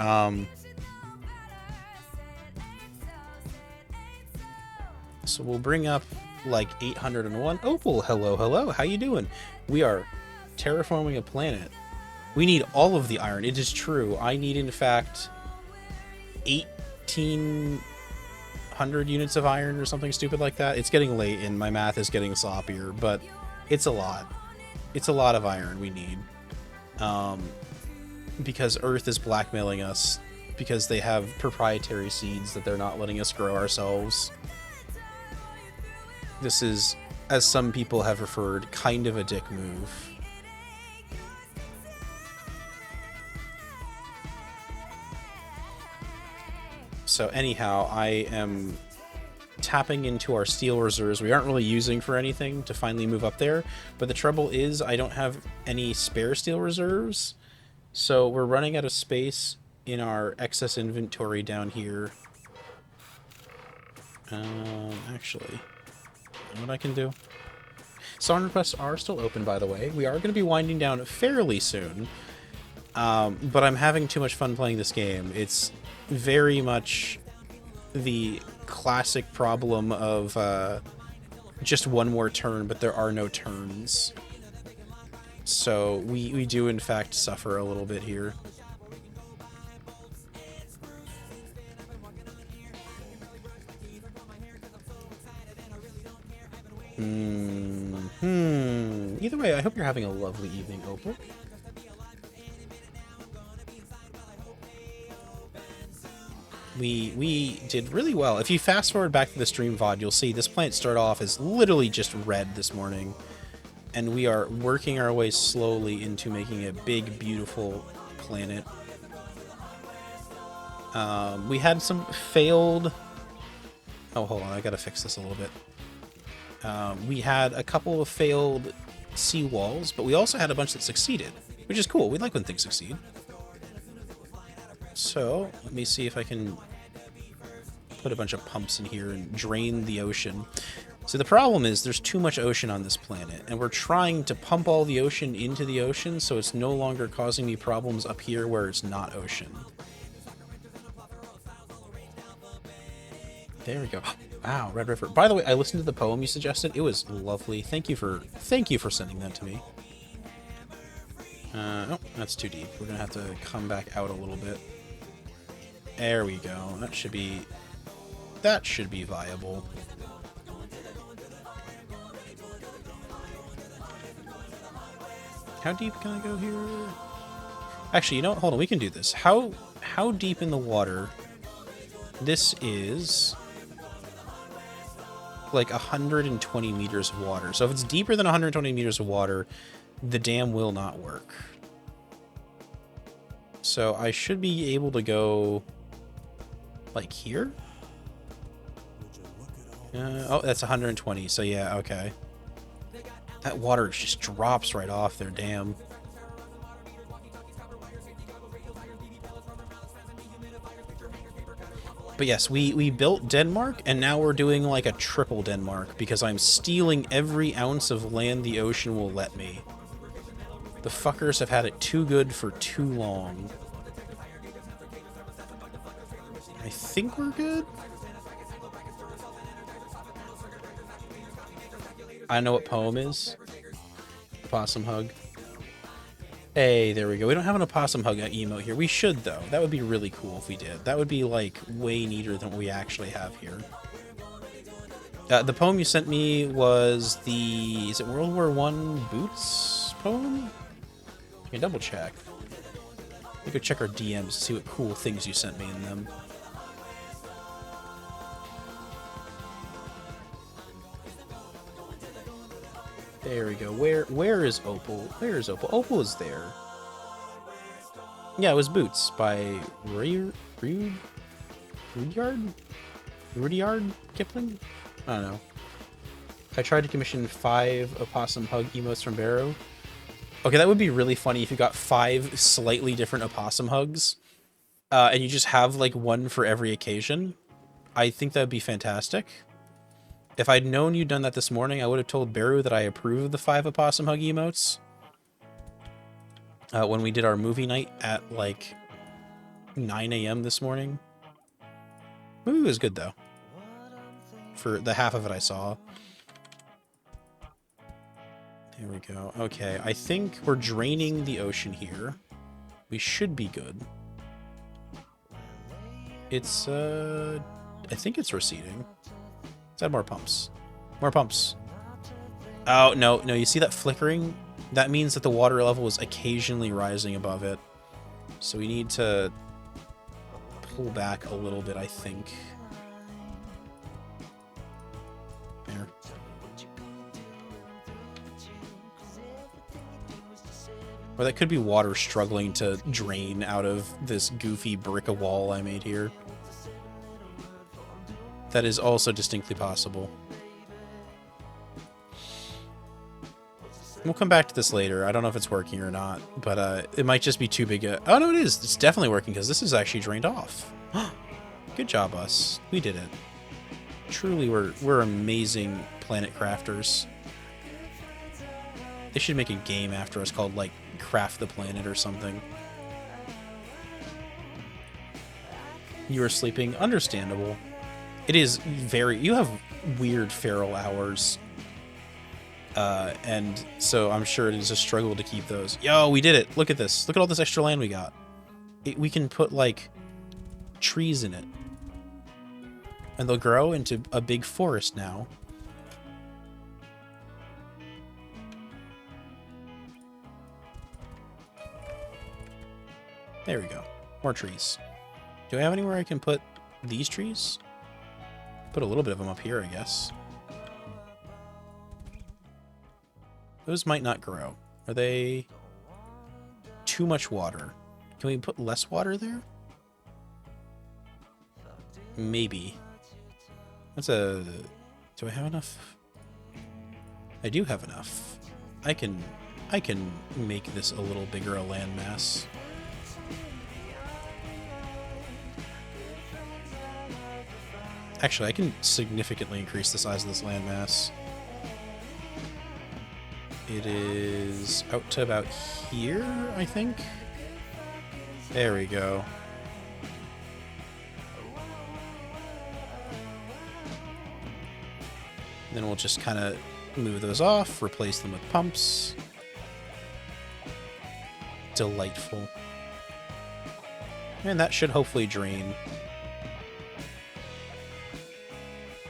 so we'll bring up like 801. Oh, well, hello, hello. How you doing? We are terraforming a planet. We need all of the iron. It is true. I need, in fact, 1,800 units of iron or something stupid like that. It's getting late and my math is getting sloppier, but it's a lot. It's a lot of iron we need. Because Earth is blackmailing us because they have proprietary seeds that they're not letting us grow ourselves. This is, as some people have referred, kind of a dick move. So anyhow, I am tapping into our steel reserves we aren't really using for anything to finally move up there, but the trouble is I don't have any spare steel reserves, so we're running out of space in our excess inventory down here. Actually, you know what I can do? Song requests are still open, by the way. We are going to be winding down fairly soon, but I'm having too much fun playing this game. It's very much the classic problem of just one more turn, but there are no turns. So we do in fact suffer a little bit here. Either way, I hope you're having a lovely evening, Opal. We did really well. If you fast forward back to the stream VOD, you'll see this planet started off as literally just red this morning, and we are working our way slowly into making a big, beautiful planet. We had some failed... Oh, hold on, I gotta fix this a little bit. We had a couple of failed seawalls, but we also had a bunch that succeeded, which is cool. We like when things succeed. So, let me see if I can put a bunch of pumps in here and drain the ocean. So the problem is there's too much ocean on this planet, and we're trying to pump all the ocean into the ocean so it's no longer causing me problems up here where it's not ocean. There we go. Wow, Red River. By the way, I listened to the poem you suggested. It was lovely. Thank you for sending that to me. Oh, that's too deep. We're gonna have to come back out a little bit. There we go. That should be viable. How deep can I go here? Actually, you know what? Hold on. We can do this. How deep in the water? This is like 120 meters of water. So if it's deeper than 120 meters of water, the dam will not work. So I should be able to go like here. Oh, that's 120. So yeah, okay. That water just drops right off their dam. But yes, we built Denmark, and now we're doing like a triple Denmark because I'm stealing every ounce of land the ocean will let me. The fuckers have had it too good for too long. I think we're good. I know what poem is. Possum hug. Hey, there we go. We don't have an opossum hug emote here. We should, though. That would be really cool if we did. That would be, like, way neater than what we actually have here. The poem you sent me was the... Is it World War I Boots poem? I can double check. We could check our DMs to see what cool things you sent me in them. There we go. Where is Opal? Where is Opal? Opal is there. Yeah, it was Boots by Rudyard Kipling? I don't know. I tried to commission 5 opossum hug emotes from Barrow. Okay, that would be really funny if you got 5 slightly different opossum hugs, and you just have like one for every occasion. I think that would be fantastic. If I'd known you'd done that this morning, I would have told Barrow that I approved the 5 opossum hug emotes. When we did our movie night at like 9 a.m. this morning. Movie was good though. For the half of it I saw. There we go. Okay, I think we're draining the ocean here. We should be good. It's, I think it's receding. Let's add more pumps. More pumps. Oh, no, no, you see that flickering? That means that the water level is occasionally rising above it. So we need to pull back a little bit, I think. There. Or that could be water struggling to drain out of this goofy brick of wall I made here. That is also distinctly possible. We'll come back to this later. I don't know if it's working or not, but it might just be too big a... Oh, no, it is. It's definitely working because this is actually drained off. Good job, us. We did it. Truly, we're amazing planet crafters. They should make a game after us called, like, Craft the Planet or something. You are sleeping. Understandable. It is very... You have weird feral hours. And so I'm sure it is a struggle to keep those. Yo, we did it. Look at this. Look at all this extra land we got. We can put, like, trees in it. And they'll grow into a big forest now. There we go. More trees. Do I have anywhere I can put these trees? Put a little bit of them up here, I guess. Those might not grow. Are they too much water? Can we put less water there? Maybe. That's a... Do I have enough? I do have enough. I can make this a little bigger a landmass. Actually, I can significantly increase the size of this landmass. It is out to about here, I think. There we go. Then we'll just kind of move those off, replace them with pumps. Delightful. And that should hopefully drain.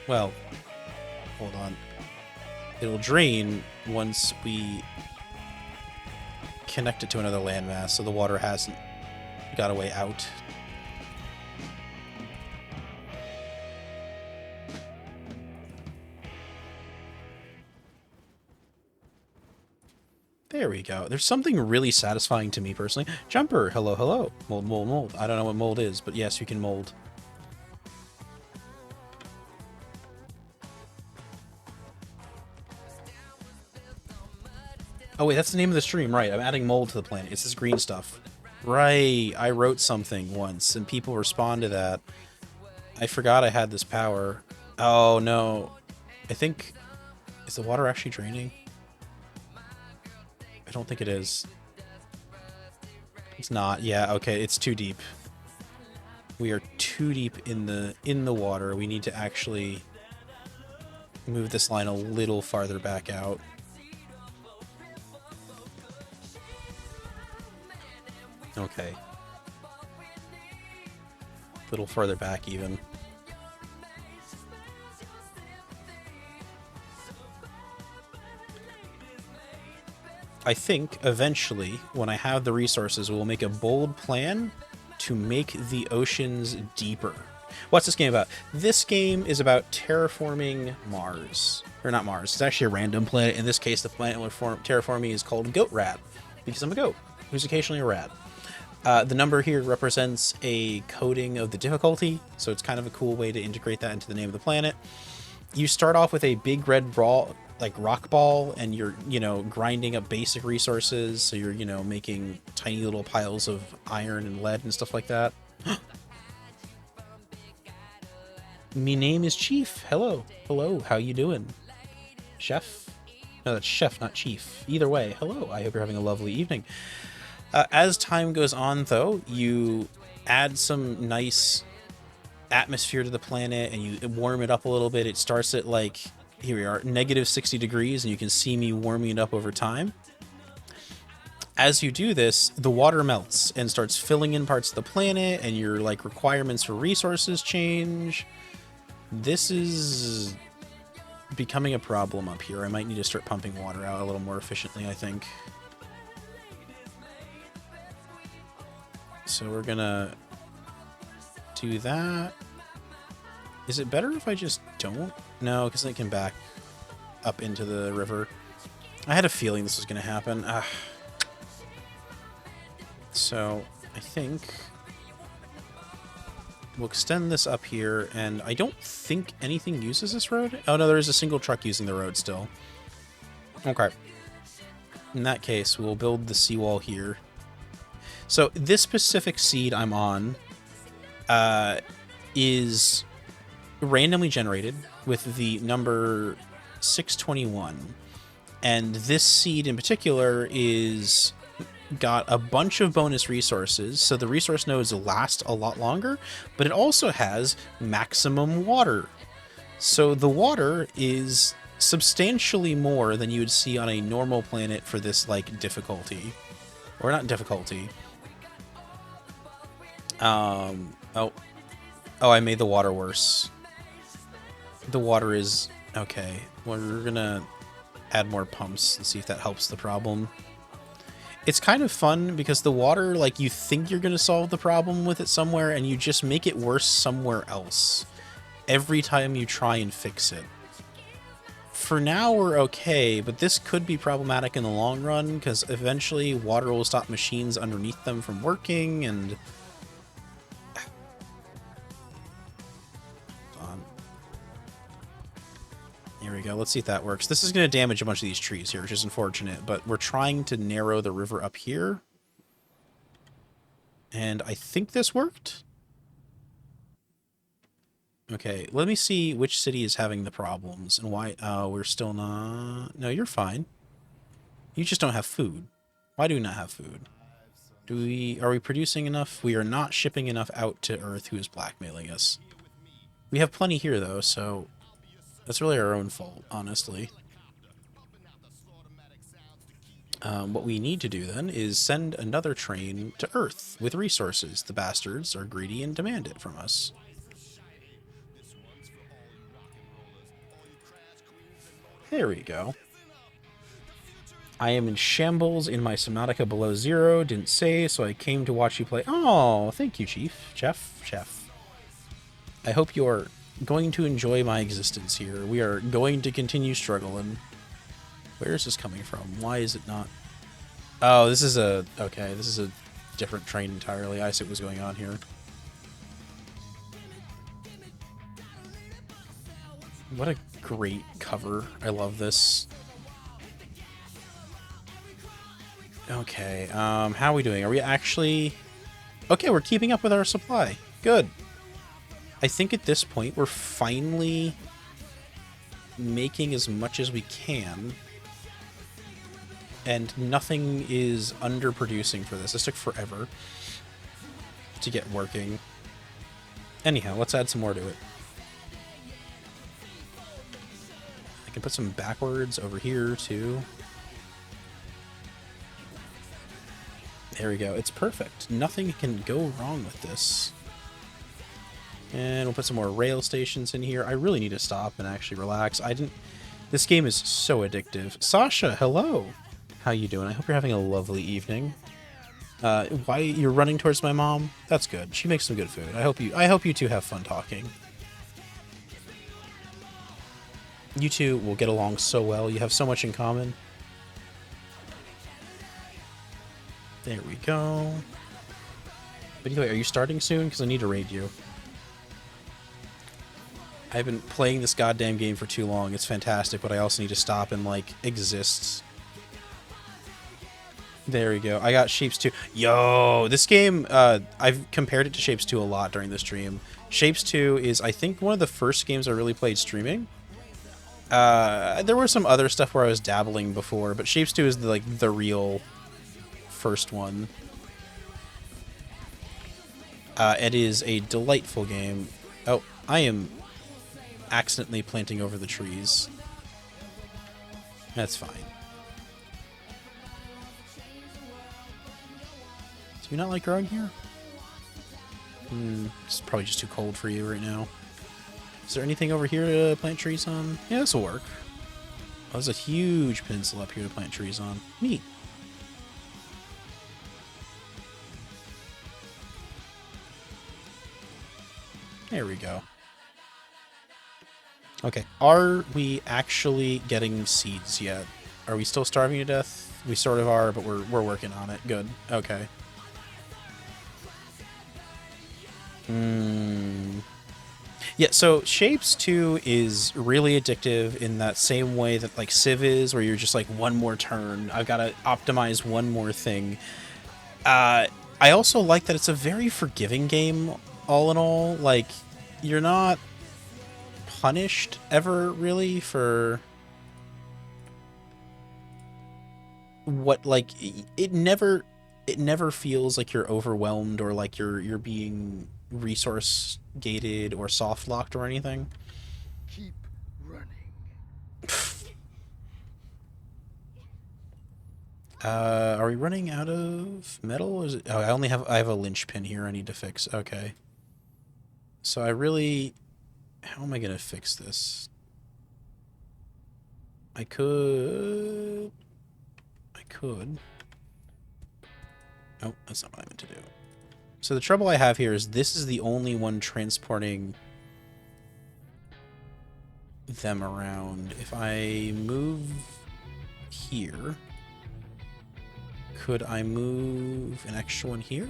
Well, hold on. It'll drain once we connect it to another landmass, so the water hasn't got a way out. There we go. There's something really satisfying to me personally. Jumper, hello, hello. Mold, mold, mold. I don't know what mold is, but yes, you can mold. Oh wait, that's the name of the stream, right? I'm adding mold to the planet. It's this green stuff. Right, I wrote something once, and people respond to that. I forgot I had this power. Oh no. I think... Is the water actually draining? I don't think it is. It's not. Yeah, okay, it's too deep. We are too deep in the water. We need to actually move this line a little farther back out. Okay. A little further back, even. I think, eventually, when I have the resources, we'll make a bold plan to make the oceans deeper. What's this game about? This game is about terraforming Mars. Or not Mars, it's actually a random planet. In this case, the planet we're terraforming is called Goat Rat, because I'm a goat, who's occasionally a rat. The number here represents a coding of the difficulty, so it's kind of a cool way to integrate that into the name of the planet. You start off with a big red ball, like rock ball, and you're, grinding up basic resources, so you're, making tiny little piles of iron and lead and stuff like that. Me name is Chief. Hello. Hello, how you doing? Chef? No, that's Chef, not Chief. Either way, hello. I hope you're having a lovely evening. As time goes on, though, you add some nice atmosphere to the planet and you warm it up a little bit. It starts at, like, here we are, negative 60 degrees, and you can see me warming it up over time. As you do this, the water melts and starts filling in parts of the planet, and your, like, requirements for resources change. This is becoming a problem up here. I might need to start pumping water out a little more efficiently, I think. So we're gonna do that. Is it better if I just don't? No, because I can back up into the river. I had a feeling this was gonna happen. So I think we'll extend this up here, and I don't think anything uses this road. Oh no, there is a single truck using the road still. Okay. In that case, we'll build the seawall here. So this specific seed I'm on is randomly generated with the number 621. And this seed in particular is got a bunch of bonus resources, so the resource nodes last a lot longer, but it also has maximum water. So the water is substantially more than you would see on a normal planet for this, like, difficulty. Or not difficulty. Oh, I made the water worse. The water is... Okay, well, we're gonna add more pumps and see if that helps the problem. It's kind of fun because the water, like, you think you're gonna solve the problem with it somewhere, and you just make it worse somewhere else every time you try and fix it. For now, we're okay, but this could be problematic in the long run, because eventually water will stop machines underneath them from working, and... Here we go. Let's see if that works. This is going to damage a bunch of these trees here, which is unfortunate, but we're trying to narrow the river up here. And I think this worked. Okay, let me see which city is having the problems and why. Oh, we're still not... No, you're fine. You just don't have food. Why do we not have food? Are we producing enough? We are not shipping enough out to Earth, who is blackmailing us. We have plenty here, though, so... That's really our own fault, honestly. What we need to do, then, is send another train to Earth with resources. The bastards are greedy and demand it from us. There we go. I am in shambles in my Subnautica below zero. Didn't say, so I came to watch you play. Oh, thank you, Chef. I hope you're going to enjoy my existence here. We are going to continue struggling. Where is this coming from? Why is it not... Oh, this is a... Okay, this is a different train entirely. I see what was going on here. What a great cover. I love this. Okay, how are we doing? Are we actually... Okay, we're keeping up with our supply. Good. I think at this point we're finally making as much as we can, and nothing is underproducing for this. This took forever to get working. Anyhow, let's add some more to it. I can put some backwards over here too. There we go. It's perfect. Nothing can go wrong with this. And we'll put some more rail stations in here. I really need to stop and actually relax. This game is so addictive. Sasha, hello. How you doing? I hope you're having a lovely evening. Why you're running towards my mom? That's good. She makes some good food. I hope you two have fun talking. You two will get along so well. You have so much in common. There we go. But anyway, are you starting soon? Because I need to raid you. I've been playing this goddamn game for too long. It's fantastic, but I also need to stop and, like, exist. There we go. I got Shapes 2. Yo, this game, I've compared it to Shapes 2 a lot during the stream. Shapes 2 is, I think, one of the first games I really played streaming. There was some other stuff where I was dabbling before, but Shapes 2 is, the real first one. It is a delightful game. Oh, I am accidentally planting over the trees. That's fine. Do you not like growing here? It's probably just too cold for you right now. Is there anything over here to plant trees on? Yeah, this will work. Oh, there's a huge peninsula up here to plant trees on. Neat. There we go. Okay, are we actually getting seeds yet? Are we still starving to death? We sort of are, but we're working on it. Good. Okay. Yeah, so Shapes 2 is really addictive in that same way that, like, Civ is, where you're just like, one more turn. I've got to optimize one more thing. I also like that it's a very forgiving game, all in all. Like, you're not punished ever, really, for what, like, it never feels like you're overwhelmed or like you're being resource gated or soft locked or anything. Keep running. Are we running out of metal? Is it? Oh, I have a linchpin here I need to fix. Okay. So how am I gonna fix this? I could. Oh, that's not what I meant to do. So the trouble I have here is this is the only one transporting them around. If I move here, could I move an extra one here?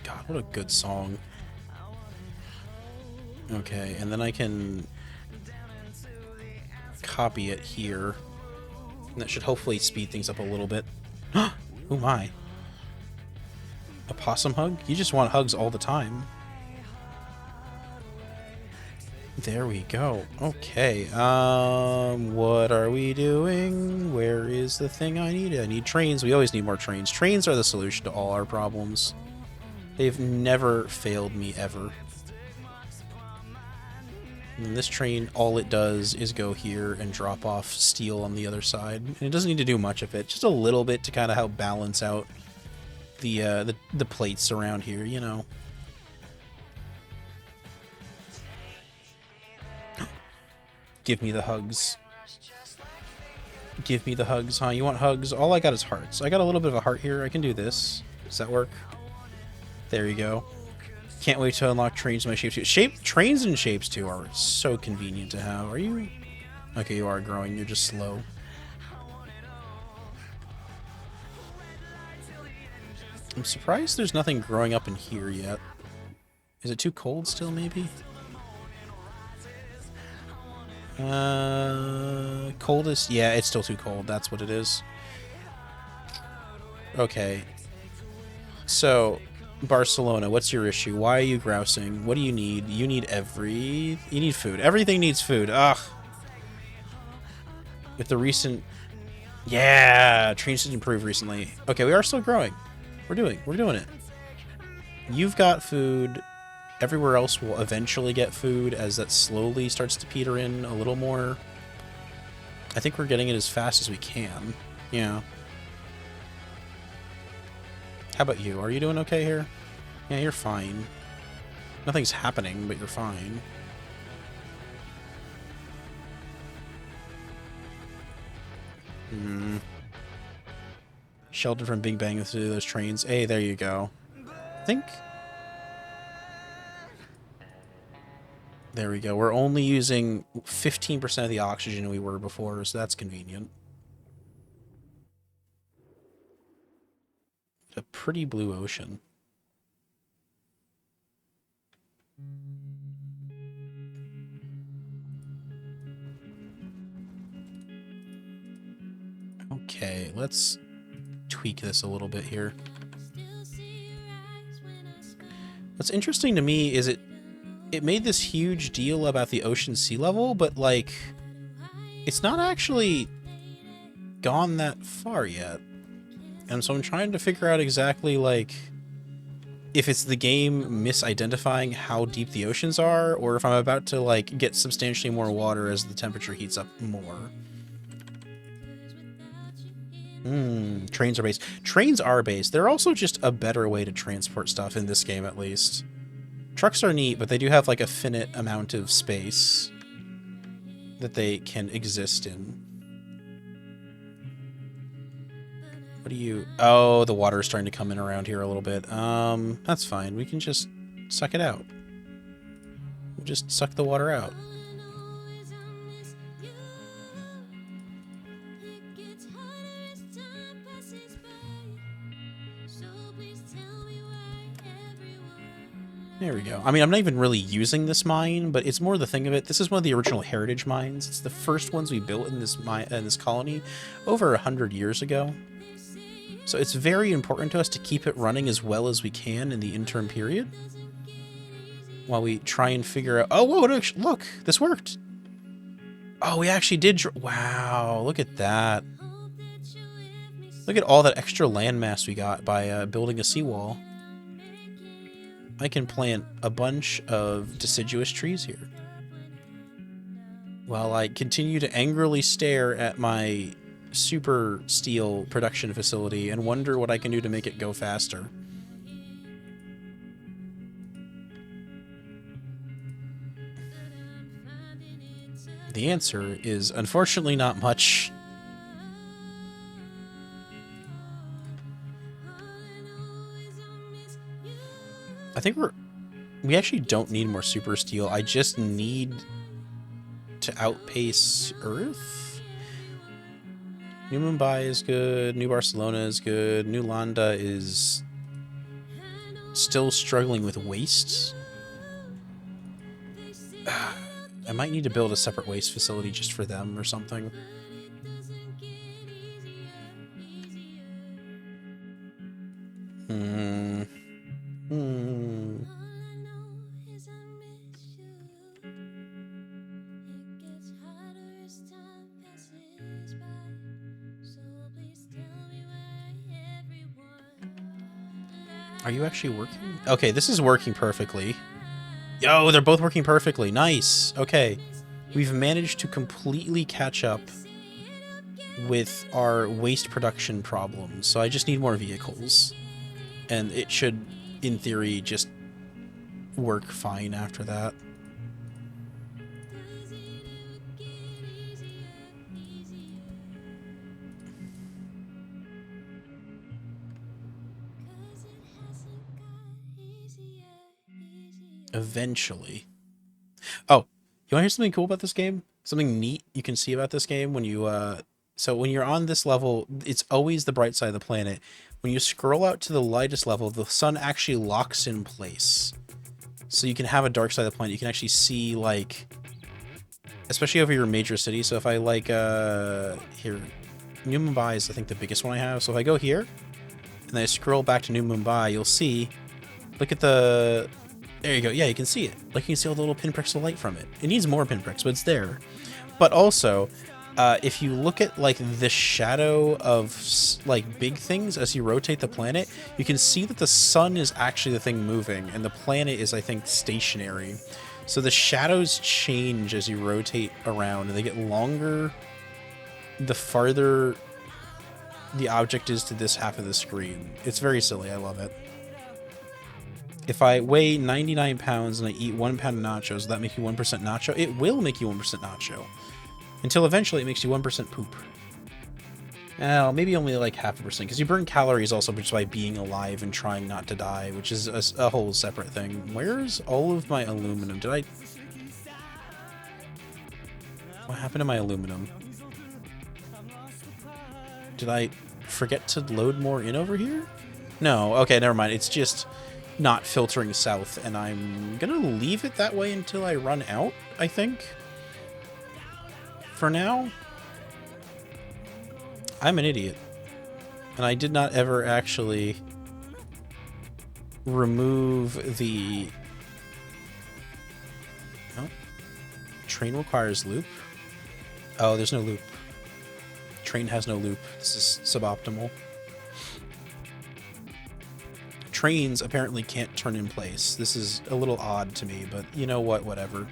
God, what a good song. Okay, and then I can copy it here. And that should hopefully speed things up a little bit. Oh my. A possum hug? You just want hugs all the time. There we go. Okay, what are we doing? Where is the thing I need? I need trains. We always need more trains. Trains are the solution to all our problems. They've never failed me, ever. And this train, all it does is go here and drop off steel on the other side. And it doesn't need to do much of it. Just a little bit to kind of help balance out the plates around here, you know. Give me the hugs. Give me the hugs, huh? You want hugs? All I got is hearts. I got a little bit of a heart here. I can do this. Does that work? There you go. Can't wait to unlock trains in my Shapes 2. Trains and Shapes 2 are so convenient to have. Are you? Okay, you are growing. You're just slow. I'm surprised there's nothing growing up in here yet. Is it too cold still, maybe? Coldest? Yeah, it's still too cold. That's what it is. Okay. So, Barcelona, what's your issue? Why are you grousing? What do you need? You need You need food. Everything needs food. Ugh. With the recent... Yeah! Trains did improve recently. Okay, we are still growing. We're doing it. You've got food. Everywhere else will eventually get food as that slowly starts to peter in a little more. I think we're getting it as fast as we can. Yeah. How about you? Are you doing okay here? Yeah, you're fine. Nothing's happening, but you're fine. Sheltered from Big Bang through those trains. Hey, there you go. I think... There we go. We're only using 15% of the oxygen we were before, so that's convenient. A pretty blue ocean. Okay, let's tweak this a little bit here. What's interesting to me is it made this huge deal about the ocean sea level, but like it's not actually gone that far yet. And so I'm trying to figure out exactly like if it's the game misidentifying how deep the oceans are, or if I'm about to like get substantially more water as the temperature heats up more. Trains are based. Trains are based. They're also just a better way to transport stuff in this game, at least. Trucks are neat, but they do have like a finite amount of space that they can exist in. What do you... Oh, the water is starting to come in around here a little bit. That's fine. We can just suck it out. We'll just suck the water out. There we go. I mean, I'm not even really using this mine, but it's more the thing of it. This is one of the original heritage mines. It's the first ones we built in this colony over 100 years ago. So it's very important to us to keep it running as well as we can in the interim period, while we try and figure out. Oh, whoa! Look, this worked. Oh, we actually did. Wow! Look at that. Look at all that extra landmass we got by building a seawall. I can plant a bunch of deciduous trees here, while I continue to angrily stare at my super steel production facility and wonder what I can do to make it go faster. The answer is unfortunately not much. I think we actually don't need more super steel. I just need to outpace Earth. New Mumbai is good. New Barcelona is good. New Landa is still struggling with waste. I might need to build a separate waste facility just for them or something. Are you actually working? Okay, this is working perfectly. Yo, they're both working perfectly. Nice. Okay. We've managed to completely catch up with our waste production problems. So I just need more vehicles. And it should, in theory, just work fine after that. Eventually. Oh, you want to hear something cool about this game? Something neat you can see about this game when you, so when you're on this level, it's always the bright side of the planet. When you scroll out to the lightest level, the sun actually locks in place. So you can have a dark side of the planet. You can actually see, like, especially over your major city. So if I, like, here, New Mumbai is, I think, the biggest one I have. So if I go here, and I scroll back to New Mumbai, you'll see, look at the... There you go. Yeah, you can see it. Like, you can see all the little pinpricks of light from it. It needs more pinpricks, but it's there. But also, if you look at like the shadow of like big things as you rotate the planet, you can see that the sun is actually the thing moving and the planet is, I think, stationary. So the shadows change as you rotate around and they get longer the farther the object is to this half of the screen. It's very silly. I love it. If I weigh 99 pounds and I eat 1 pound of nachos, will that make you 1% nacho? It will make you 1% nacho. Until eventually it makes you 1% poop. Well, maybe only like 0.5%, because you burn calories also just by being alive and trying not to die, which is a whole separate thing. Where's all of my aluminum? Did I... What happened to my aluminum? Did I forget to load more in over here? No, okay, never mind. It's just not filtering south, and I'm gonna leave it that way until I run out, I think. For now, I'm an idiot. And I did not ever actually remove the... Oh. Train requires loop. Oh, there's no loop. Train has no loop. This is suboptimal. Trains apparently can't turn in place. This is a little odd to me, but you know what, whatever.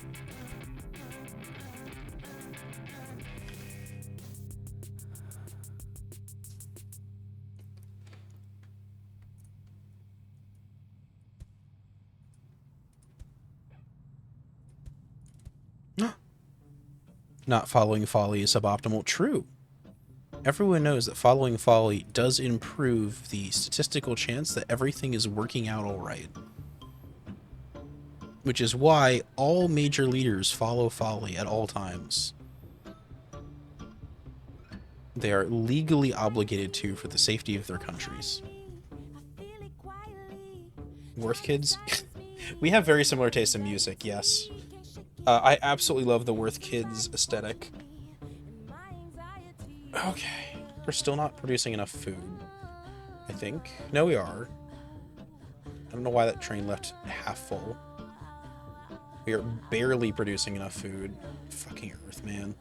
Not following folly is suboptimal. True. Everyone knows that following folly does improve the statistical chance that everything is working out all right. Which is why all major leaders follow folly at all times. They are legally obligated to for the safety of their countries. Worth kids? We have very similar tastes in music, yes. I absolutely love the Worth Kids aesthetic. Okay. We're still not producing enough food, I think. No, we are. I don't know why that train left half full. We are barely producing enough food. Fucking Earth, man.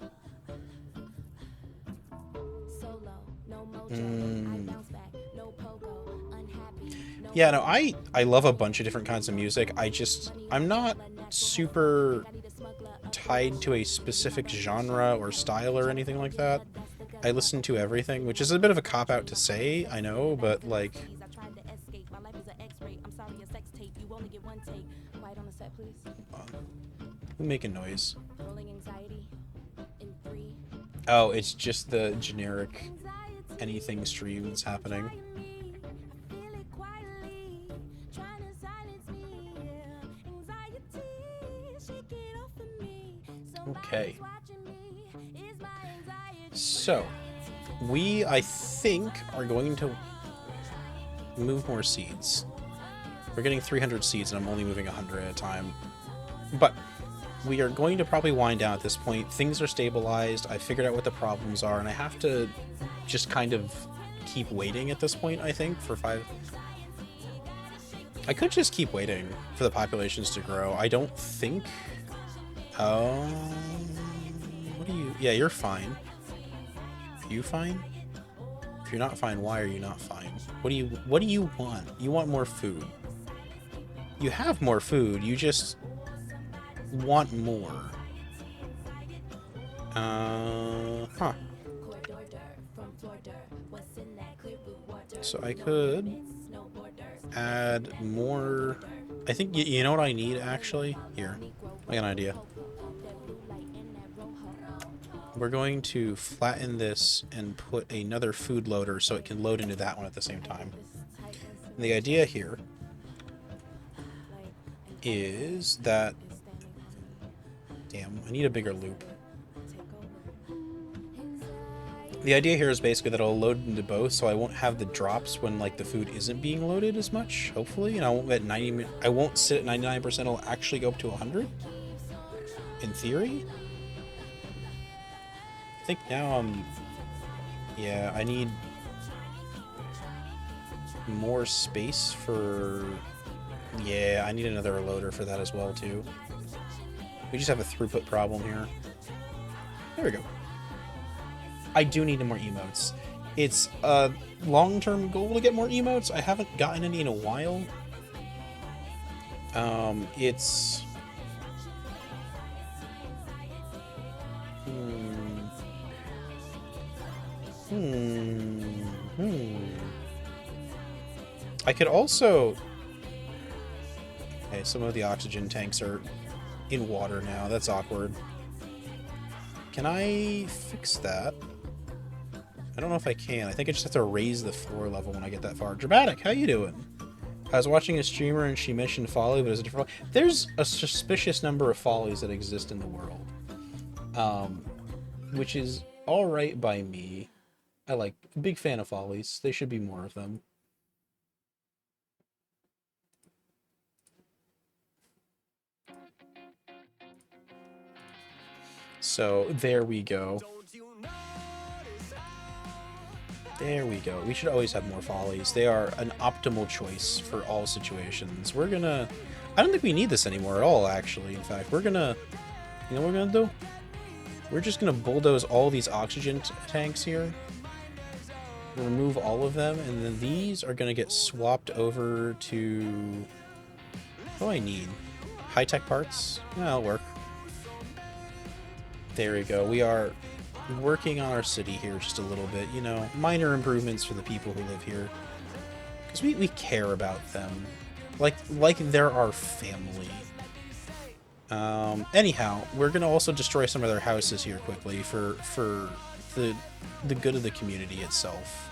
Yeah, no, I love a bunch of different kinds of music. I'm not super tied to a specific genre or style or anything like that. I listen to everything, which is a bit of a cop-out to say, I know, but like... Who's making noise? Oh, it's just the generic anything stream that's happening. Okay. So, we, I think, are going to move more seeds. We're getting 300 seeds, and I'm only moving 100 at a time. But we are going to probably wind down at this point. Things are stabilized. I figured out what the problems are, and I have to just kind of keep waiting at this point, I think, for 5... I could just keep waiting for the populations to grow. I don't think... Oh... What are you... Yeah, you're fine. Are you fine? If you're not fine, why are you not fine? What do you want? You want more food. You have more food, you just want more. Huh. So I could add more... I think, you know what I need, actually? Here, I got an idea. We're going to flatten this and put another food loader so it can load into that one at the same time. And the idea here is that... Damn, I need a bigger loop. The idea here is basically that I'll load into both, so I won't have the drops when like the food isn't being loaded as much, hopefully, and I won't get 90. I won't sit at 99%. It'll actually go up to 100. In theory, I think now I'm. Yeah, I need more space for. Yeah, I need another loader for that as well too. We just have a throughput problem here. There we go. I do need more emotes. It's a long-term goal to get more emotes. I haven't gotten any in a while. It's... I could also... Okay, some of the oxygen tanks are in water now. That's awkward. Can I fix that? I don't know if I can. I think I just have to raise the floor level when I get that far. Dramatic, how you doing? I was watching a streamer and she mentioned folly, but it's a different... There's a suspicious number of follies that exist in the world. Which is alright by me. I like... Big fan of follies. There should be more of them. So, there we go. There we go. We should always have more follies. They are an optimal choice for all situations. We're gonna... I don't think we need this anymore at all, actually. In fact, we're gonna... You know what we're gonna do? We're just gonna bulldoze all these oxygen tanks here. Remove all of them, and then these are gonna get swapped over to... What do I need? High-tech parts? Yeah, that'll work. There we go. We are working on our city here just a little bit. You know, minor improvements for the people who live here. Because we care about them. Like they're our family. Anyhow, we're going to also destroy some of their houses here quickly for the good of the community itself.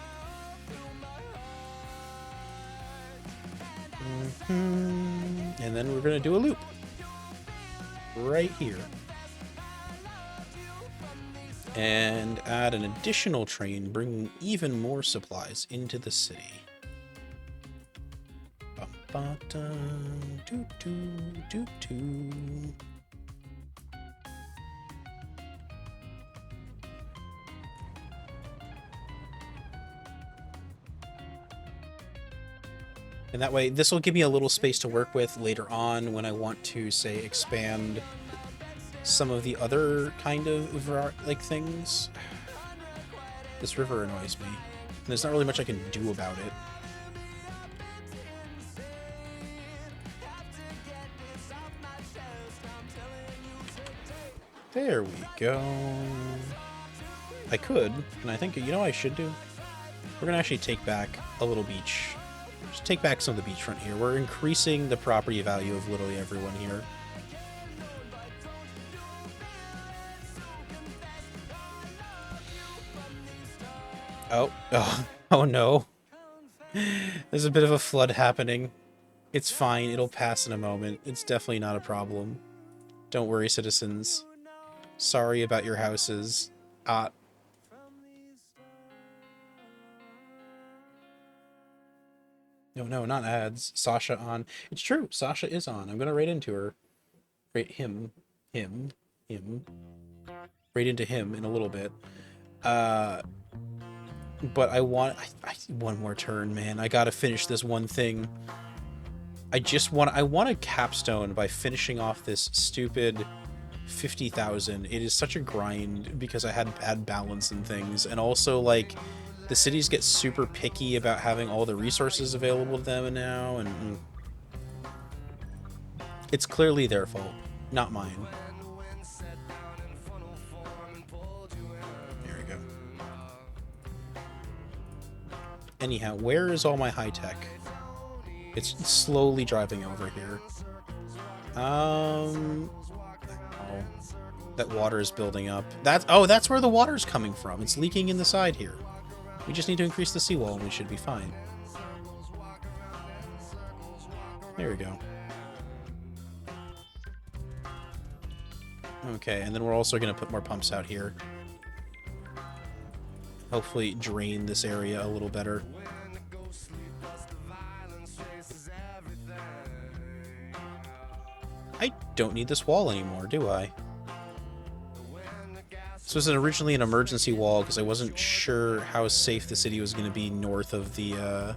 And then we're going to do a loop. Right here. And add an additional train, bringing even more supplies into the city. And that way, this will give me a little space to work with later on when I want to, say, expand some of the other kind of like things. This river annoys me. And there's not really much I can do about it. There we go. I could, and I think, you know what I should do? We're gonna actually take back a little beach. Just take back some of the beachfront here. We're increasing the property value of literally everyone here. Oh no. There's a bit of a flood happening. It's fine, it'll pass in a moment. It's definitely not a problem. Don't worry, citizens. Sorry about your houses. No, not ads. Sasha on. It's true, Sasha is on. I'm gonna write into her. Write him. Right into him in a little bit. But I want one more turn, man. I gotta finish this one thing. I want a capstone by finishing off this stupid 50,000. It is such a grind because I had bad balance and things, and also like the cities get super picky about having all the resources available to them now, and it's clearly their fault, not mine. There we go. Anyhow, where is all my high tech? It's slowly driving over here. Oh, that water is building up. That's where the water's coming from. It's leaking in the side here. We just need to increase the seawall and we should be fine. There we go. Okay, and then we're also going to put more pumps out here. Hopefully drain this area a little better. I don't need this wall anymore, do I? This was originally an emergency wall because I wasn't sure how safe the city was going to be north of the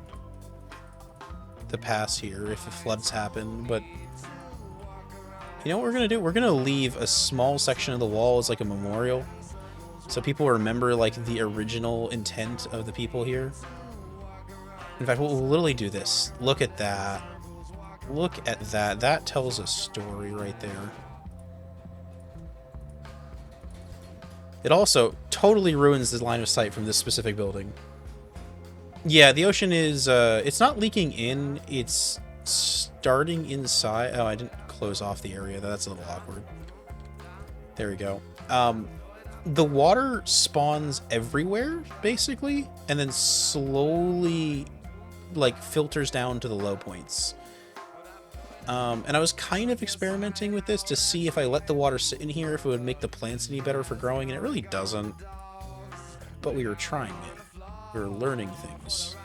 pass here if the floods happen, but you know what we're going to do? We're going to leave a small section of the wall as like a memorial. So people remember, like, the original intent of the people here. In fact, we'll literally do this. Look at that. Look at that. That tells a story right there. It also totally ruins the line of sight from this specific building. Yeah, the ocean is, it's not leaking in, it's starting inside. Oh, I didn't close off the area. That's a little awkward. There we go. The water spawns everywhere, basically, and then slowly, like, filters down to the low points. And I was kind of experimenting with this to see if I let the water sit in here, if it would make the plants any better for growing, and it really doesn't. But we were trying it. We were learning things.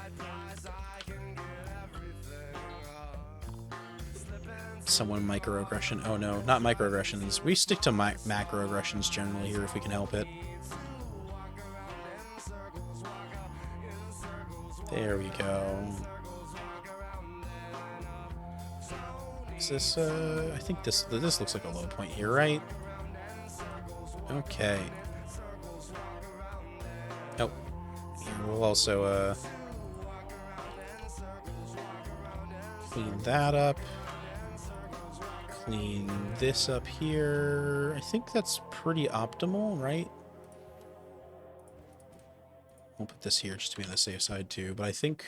Someone microaggression. Oh no, not microaggressions. We stick to macroaggressions generally here if we can help it. There we go. Is this, I think this looks like a low point here, right? Okay. Oh. Here, we'll also, clean that up. Clean this up here. I think that's pretty optimal, right? We'll put this here just to be on the safe side too, but I think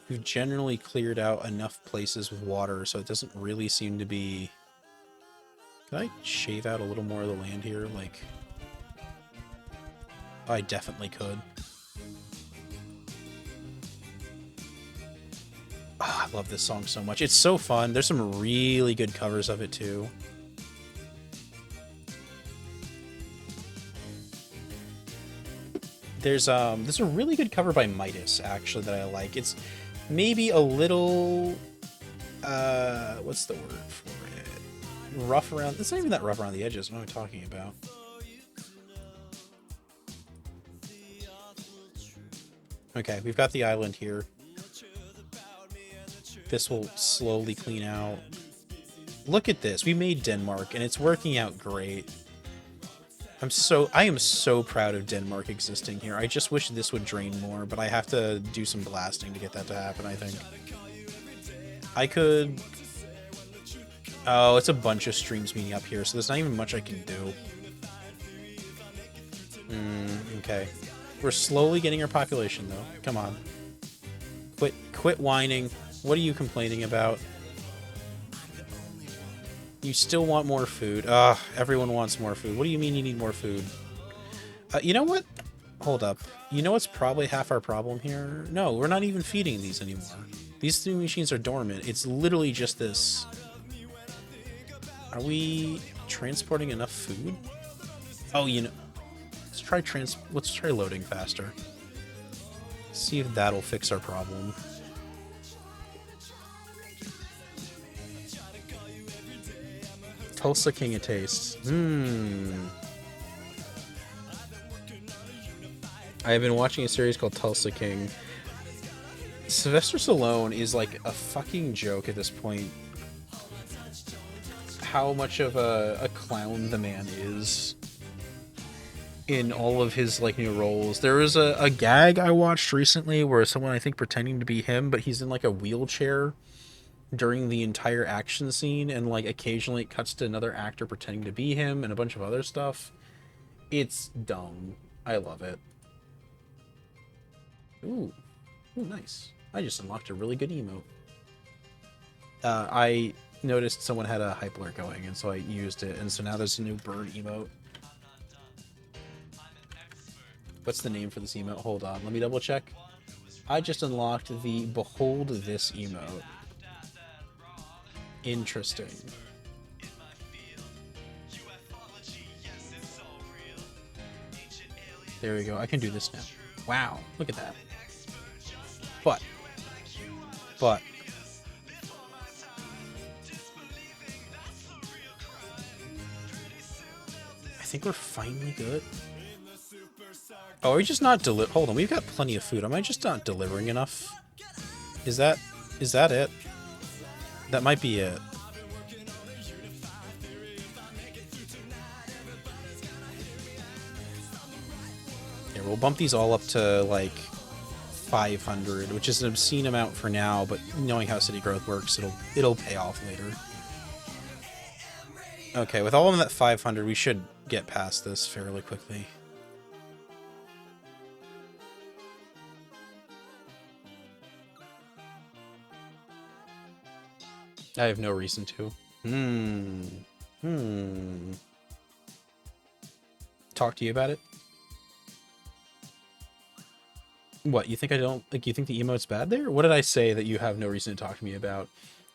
we've generally cleared out enough places with water, so it doesn't really seem to be... Can I shave out a little more of the land here? Like, I definitely could. Oh, I love this song so much. It's so fun. There's some really good covers of it too. There's a really good cover by Midas, actually, that I like. It's maybe a little, what's the word for it? Rough around, it's not even that rough around the edges. What am I talking about? Okay, we've got the island here. This will slowly clean out. Look at this. We made Denmark, and it's working out great. I am so proud of Denmark existing here. I just wish this would drain more, but I have to do some blasting to get that to happen, I think. I could... Oh, it's a bunch of streams meeting up here, so there's not even much I can do. Okay. We're slowly getting our population, though. Come on. Quit whining. What are you complaining about? You still want more food. Ugh, everyone wants more food. What do you mean you need more food? You know what? Hold up. You know what's probably half our problem here? No, we're not even feeding these anymore. These three machines are dormant. It's literally just this. Are we transporting enough food? Oh, you know. Let's try loading faster. See if that'll fix our problem. Tulsa King of Tastes. I have been watching a series called Tulsa King. Sylvester Stallone is like a fucking joke at this point. How much of a clown the man is in all of his like new roles. There was a gag I watched recently where someone, I think, pretending to be him, but he's in like a wheelchair during the entire action scene, and like occasionally it cuts to another actor pretending to be him and a bunch of other stuff. It's dumb. I love it. Ooh, nice. I just unlocked a really good emote. I noticed someone had a hype alert going, and so I used it, and so now there's a new bird emote. What's the name for this emote? Hold on, let me double check. I just unlocked the Behold This emote. Interesting. There we go. I can do this now. Wow, look at that. But I think we're finally good. Oh, are we just not hold on, we've got plenty of food. Am I just not delivering enough? Is that it? That might be it. Here, we'll bump these all up to, like, 500, which is an obscene amount for now, but knowing how city growth works, it'll pay off later. Okay, with all of them at 500, we should get past this fairly quickly. I have no reason to. Talk to you about it? What, you think I don't, like, you think the emote's bad there? What did I say that you have no reason to talk to me about?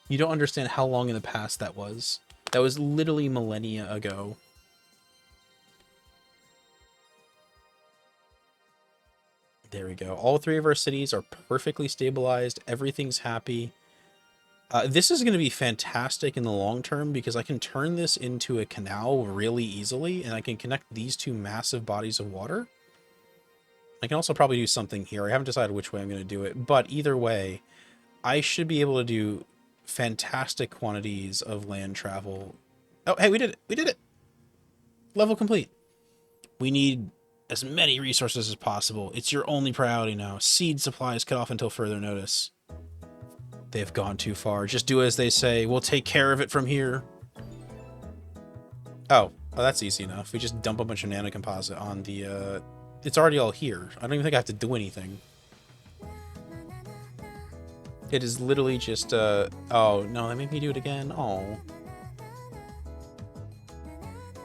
You don't understand how long in the past that was. That was literally millennia ago. There we go. All three of our cities are perfectly stabilized. Everything's happy. This is going to be fantastic in the long term because I can turn this into a canal really easily, and I can connect these two massive bodies of water. I can also probably do something here. I haven't decided which way I'm going to do it, but either way, I should be able to do fantastic quantities of land travel. Oh, hey, we did it! We did it! Level complete. We need as many resources as possible. It's your only priority now. Seed supplies cut off until further notice. They have gone too far. Just do as they say. We'll take care of it from here. Oh, that's easy enough. We just dump a bunch of nanocomposite on the... It's already all here. I don't even think I have to do anything. It is literally just... Oh, no, they made me do it again. Oh.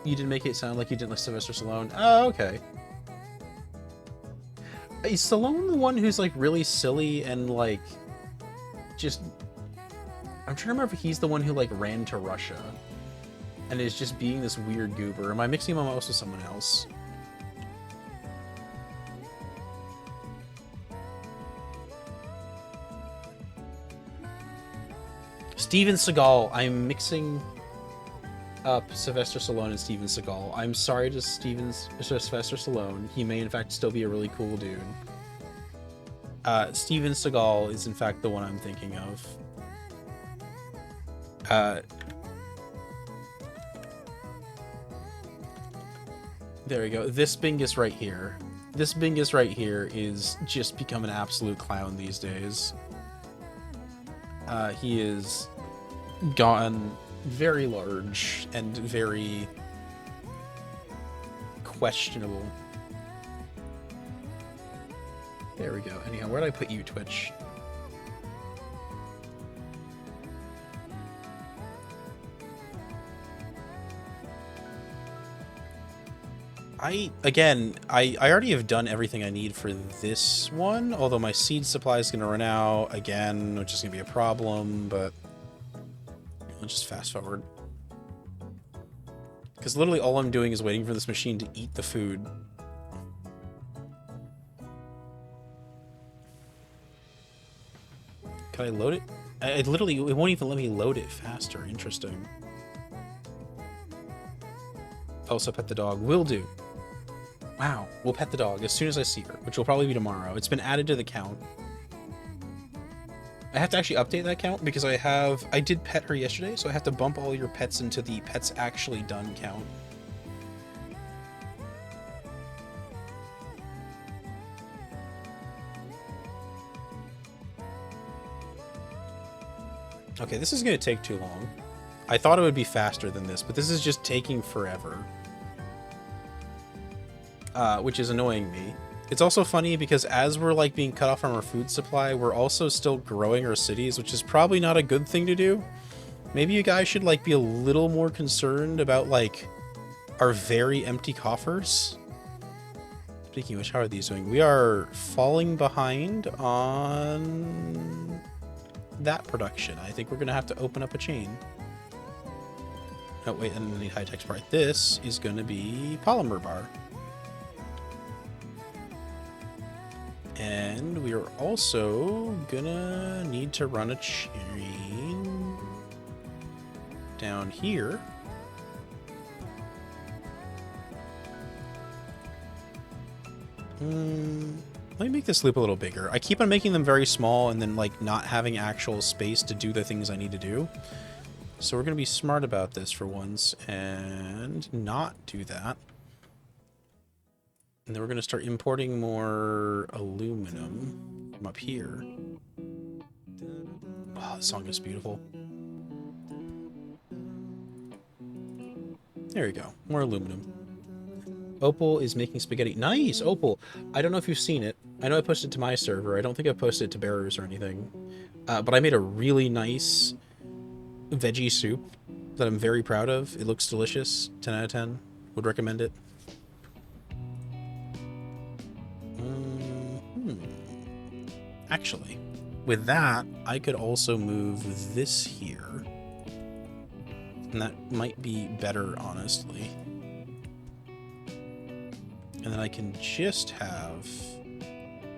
You didn't make it sound like you didn't like Sylvester Stallone. Oh, okay. Is Stallone the one who's, like, really silly and, like... just... I'm trying to remember if he's the one who, like, ran to Russia and is just being this weird goober. Am I mixing him up with someone else? Steven Seagal. I'm mixing up Sylvester Stallone and Steven Seagal. I'm sorry to Sylvester Stallone. He may, in fact, still be a really cool dude. Steven Seagal is in fact the one I'm thinking of. There we go. This Bingus right here. This Bingus right here is just become an absolute clown these days. He is gotten very large and very questionable. There we go. Anyhow, where did I put you, Twitch? I already have done everything I need for this one, although my seed supply is going to run out again, which is going to be a problem, but I'll just fast forward. Because literally all I'm doing is waiting for this machine to eat the food. Can I load it? It literally, it won't even let me load it faster. Interesting. Also pet the dog. Will do. Wow. We'll pet the dog as soon as I see her, which will probably be tomorrow. It's been added to the count. I have to actually update that count because I did pet her yesterday, so I have to bump all your pets into the pets actually done count. Okay, this is going to take too long. I thought it would be faster than this, but this is just taking forever. Which is annoying me. It's also funny because as we're like being cut off from our food supply, we're also still growing our cities, which is probably not a good thing to do. Maybe you guys should like be a little more concerned about like our very empty coffers. Speaking of which, how are these doing? We are falling behind on that production. I think we're gonna have to open up a chain. Oh wait, and then the high text part. This is gonna be polymer bar. And we are also gonna need to run a chain down here. Let me make this loop a little bigger. I keep on making them very small and then like not having actual space to do the things I need to do. So we're gonna be smart about this for once and not do that. And then we're going to start importing more aluminum from up here. Oh, this song is beautiful. There we go. More aluminum. Opal is making spaghetti. Nice, Opal. I don't know if you've seen it. I know I posted it to my server. I don't think I posted it to Bearers or anything. But I made a really nice veggie soup that I'm very proud of. It looks delicious. 10 out of 10. Would recommend it. Actually, with that, I could also move this here. And that might be better, honestly. And then I can just have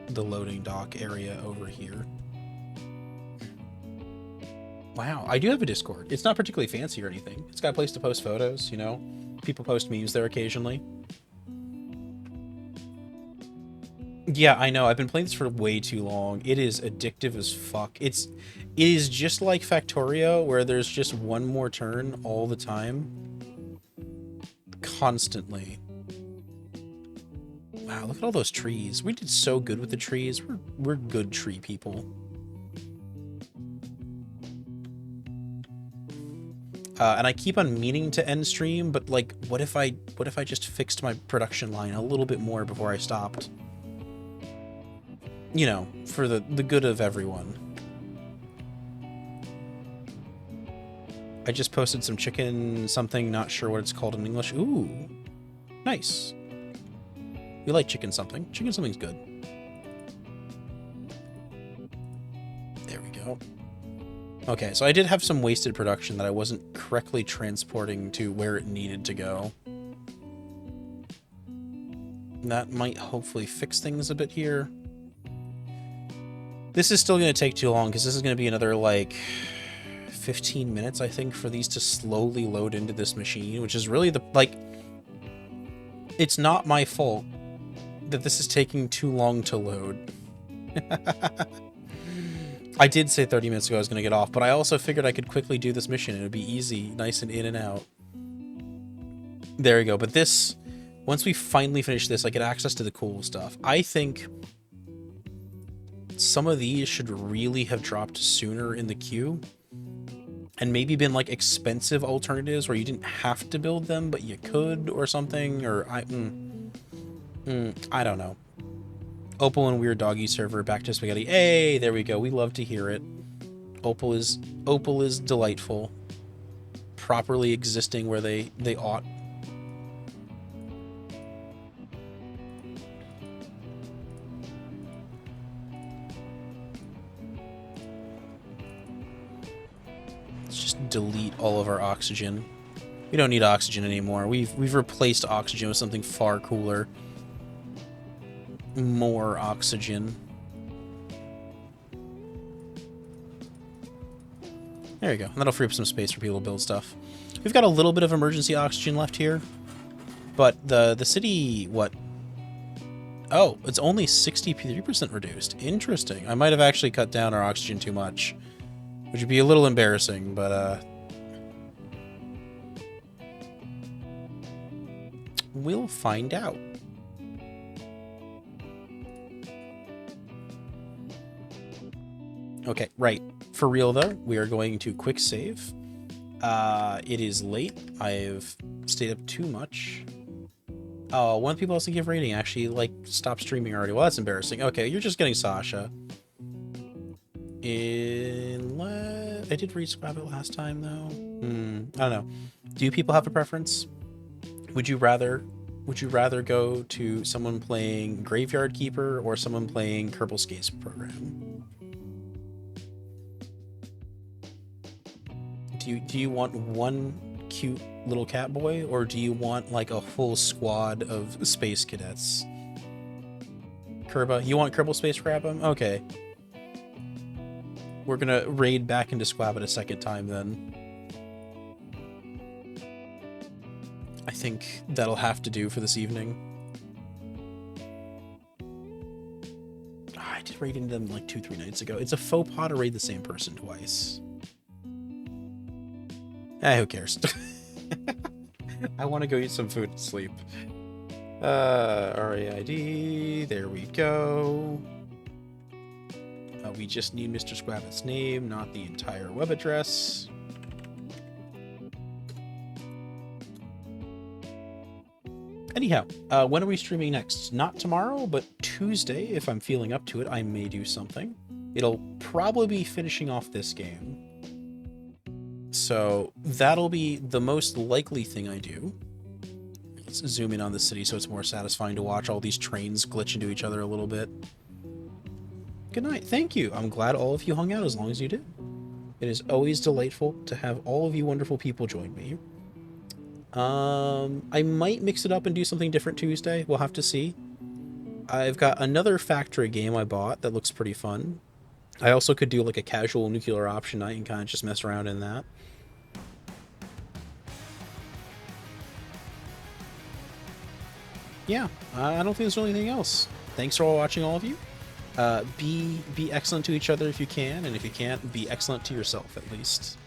the loading dock area over here. Wow, I do have a Discord. It's not particularly fancy or anything. It's got a place to post photos, you know? People post memes there occasionally. Yeah, I know. I've been playing this for way too long. It is addictive as fuck. It is just like Factorio, where there's just one more turn all the time. Constantly. Wow, look at all those trees. We did so good with the trees. We're good tree people. And I keep on meaning to end stream, but like, what if I just fixed my production line a little bit more before I stopped? You know, for the good of everyone. I just posted some chicken something, not sure what it's called in English. Ooh, nice. We like chicken something. Chicken something's good. There we go. Okay, so I did have some wasted production that I wasn't correctly transporting to where it needed to go. That might hopefully fix things a bit here. This is still going to take too long because this is going to be another, like, 15 minutes, I think, for these to slowly load into this machine, which is really the, like, it's not my fault that this is taking too long to load. I did say 30 minutes ago I was going to get off, but I also figured I could quickly do this mission. It would be easy, nice and in and out. There we go. But this, once we finally finish this, I get access to the cool stuff. I think some of these should really have dropped sooner in the queue and maybe been like expensive alternatives where you didn't have to build them, but you could or something, or I don't know. Opal and Weird Doggy server, back to spaghetti. Hey, there we go. We love to hear it. Opal is delightful. Properly existing where they ought. Let's just delete all of our oxygen. We don't need oxygen anymore. We've replaced oxygen with something far cooler. More oxygen. There you go. And that'll free up some space for people to build stuff. We've got a little bit of emergency oxygen left here, but the city, what? Oh, it's only 63% reduced. Interesting. I might have actually cut down our oxygen too much, which would be a little embarrassing, but we'll find out. Okay, right. For real, though, we are going to quick save. It is late. I've stayed up too much. Oh, one of the people else to give rating actually, like, stopped streaming already. Well, that's embarrassing. Okay, you're just getting Sasha. I did read Squabbit last time, though. I don't know. Do people have a preference? Would you rather go to someone playing Graveyard Keeper or someone playing Kerbal Space Program? Do you want one cute little cat boy, or do you want like a full squad of space cadets? Kerba, you want Kerbal Space Program? Okay. We're gonna raid back into Squabbit a second time then. I think that'll have to do for this evening. I did raid into them like 2-3 nights ago. It's a faux pas to raid the same person twice. Who cares? I want to go eat some food and sleep. RAID, there we go. We just need Mr. Squabbit's name, not the entire web address. Anyhow, when are we streaming next? Not tomorrow, but Tuesday, if I'm feeling up to it, I may do something. It'll probably be finishing off this game. So that'll be the most likely thing I do. Let's zoom in on the city so it's more satisfying to watch all these trains glitch into each other a little bit. Good night. Thank you. I'm glad all of you hung out as long as you did. It is always delightful to have all of you wonderful people join me. I might mix it up and do something different Tuesday. We'll have to see. I've got another factory game I bought that looks pretty fun. I also could do like a casual nuclear option night and kind of just mess around in that. Yeah, I don't think there's really anything else. Thanks for watching, all of you. Be excellent to each other if you can, and if you can't, be excellent to yourself at least.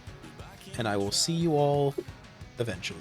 And I will see you all eventually.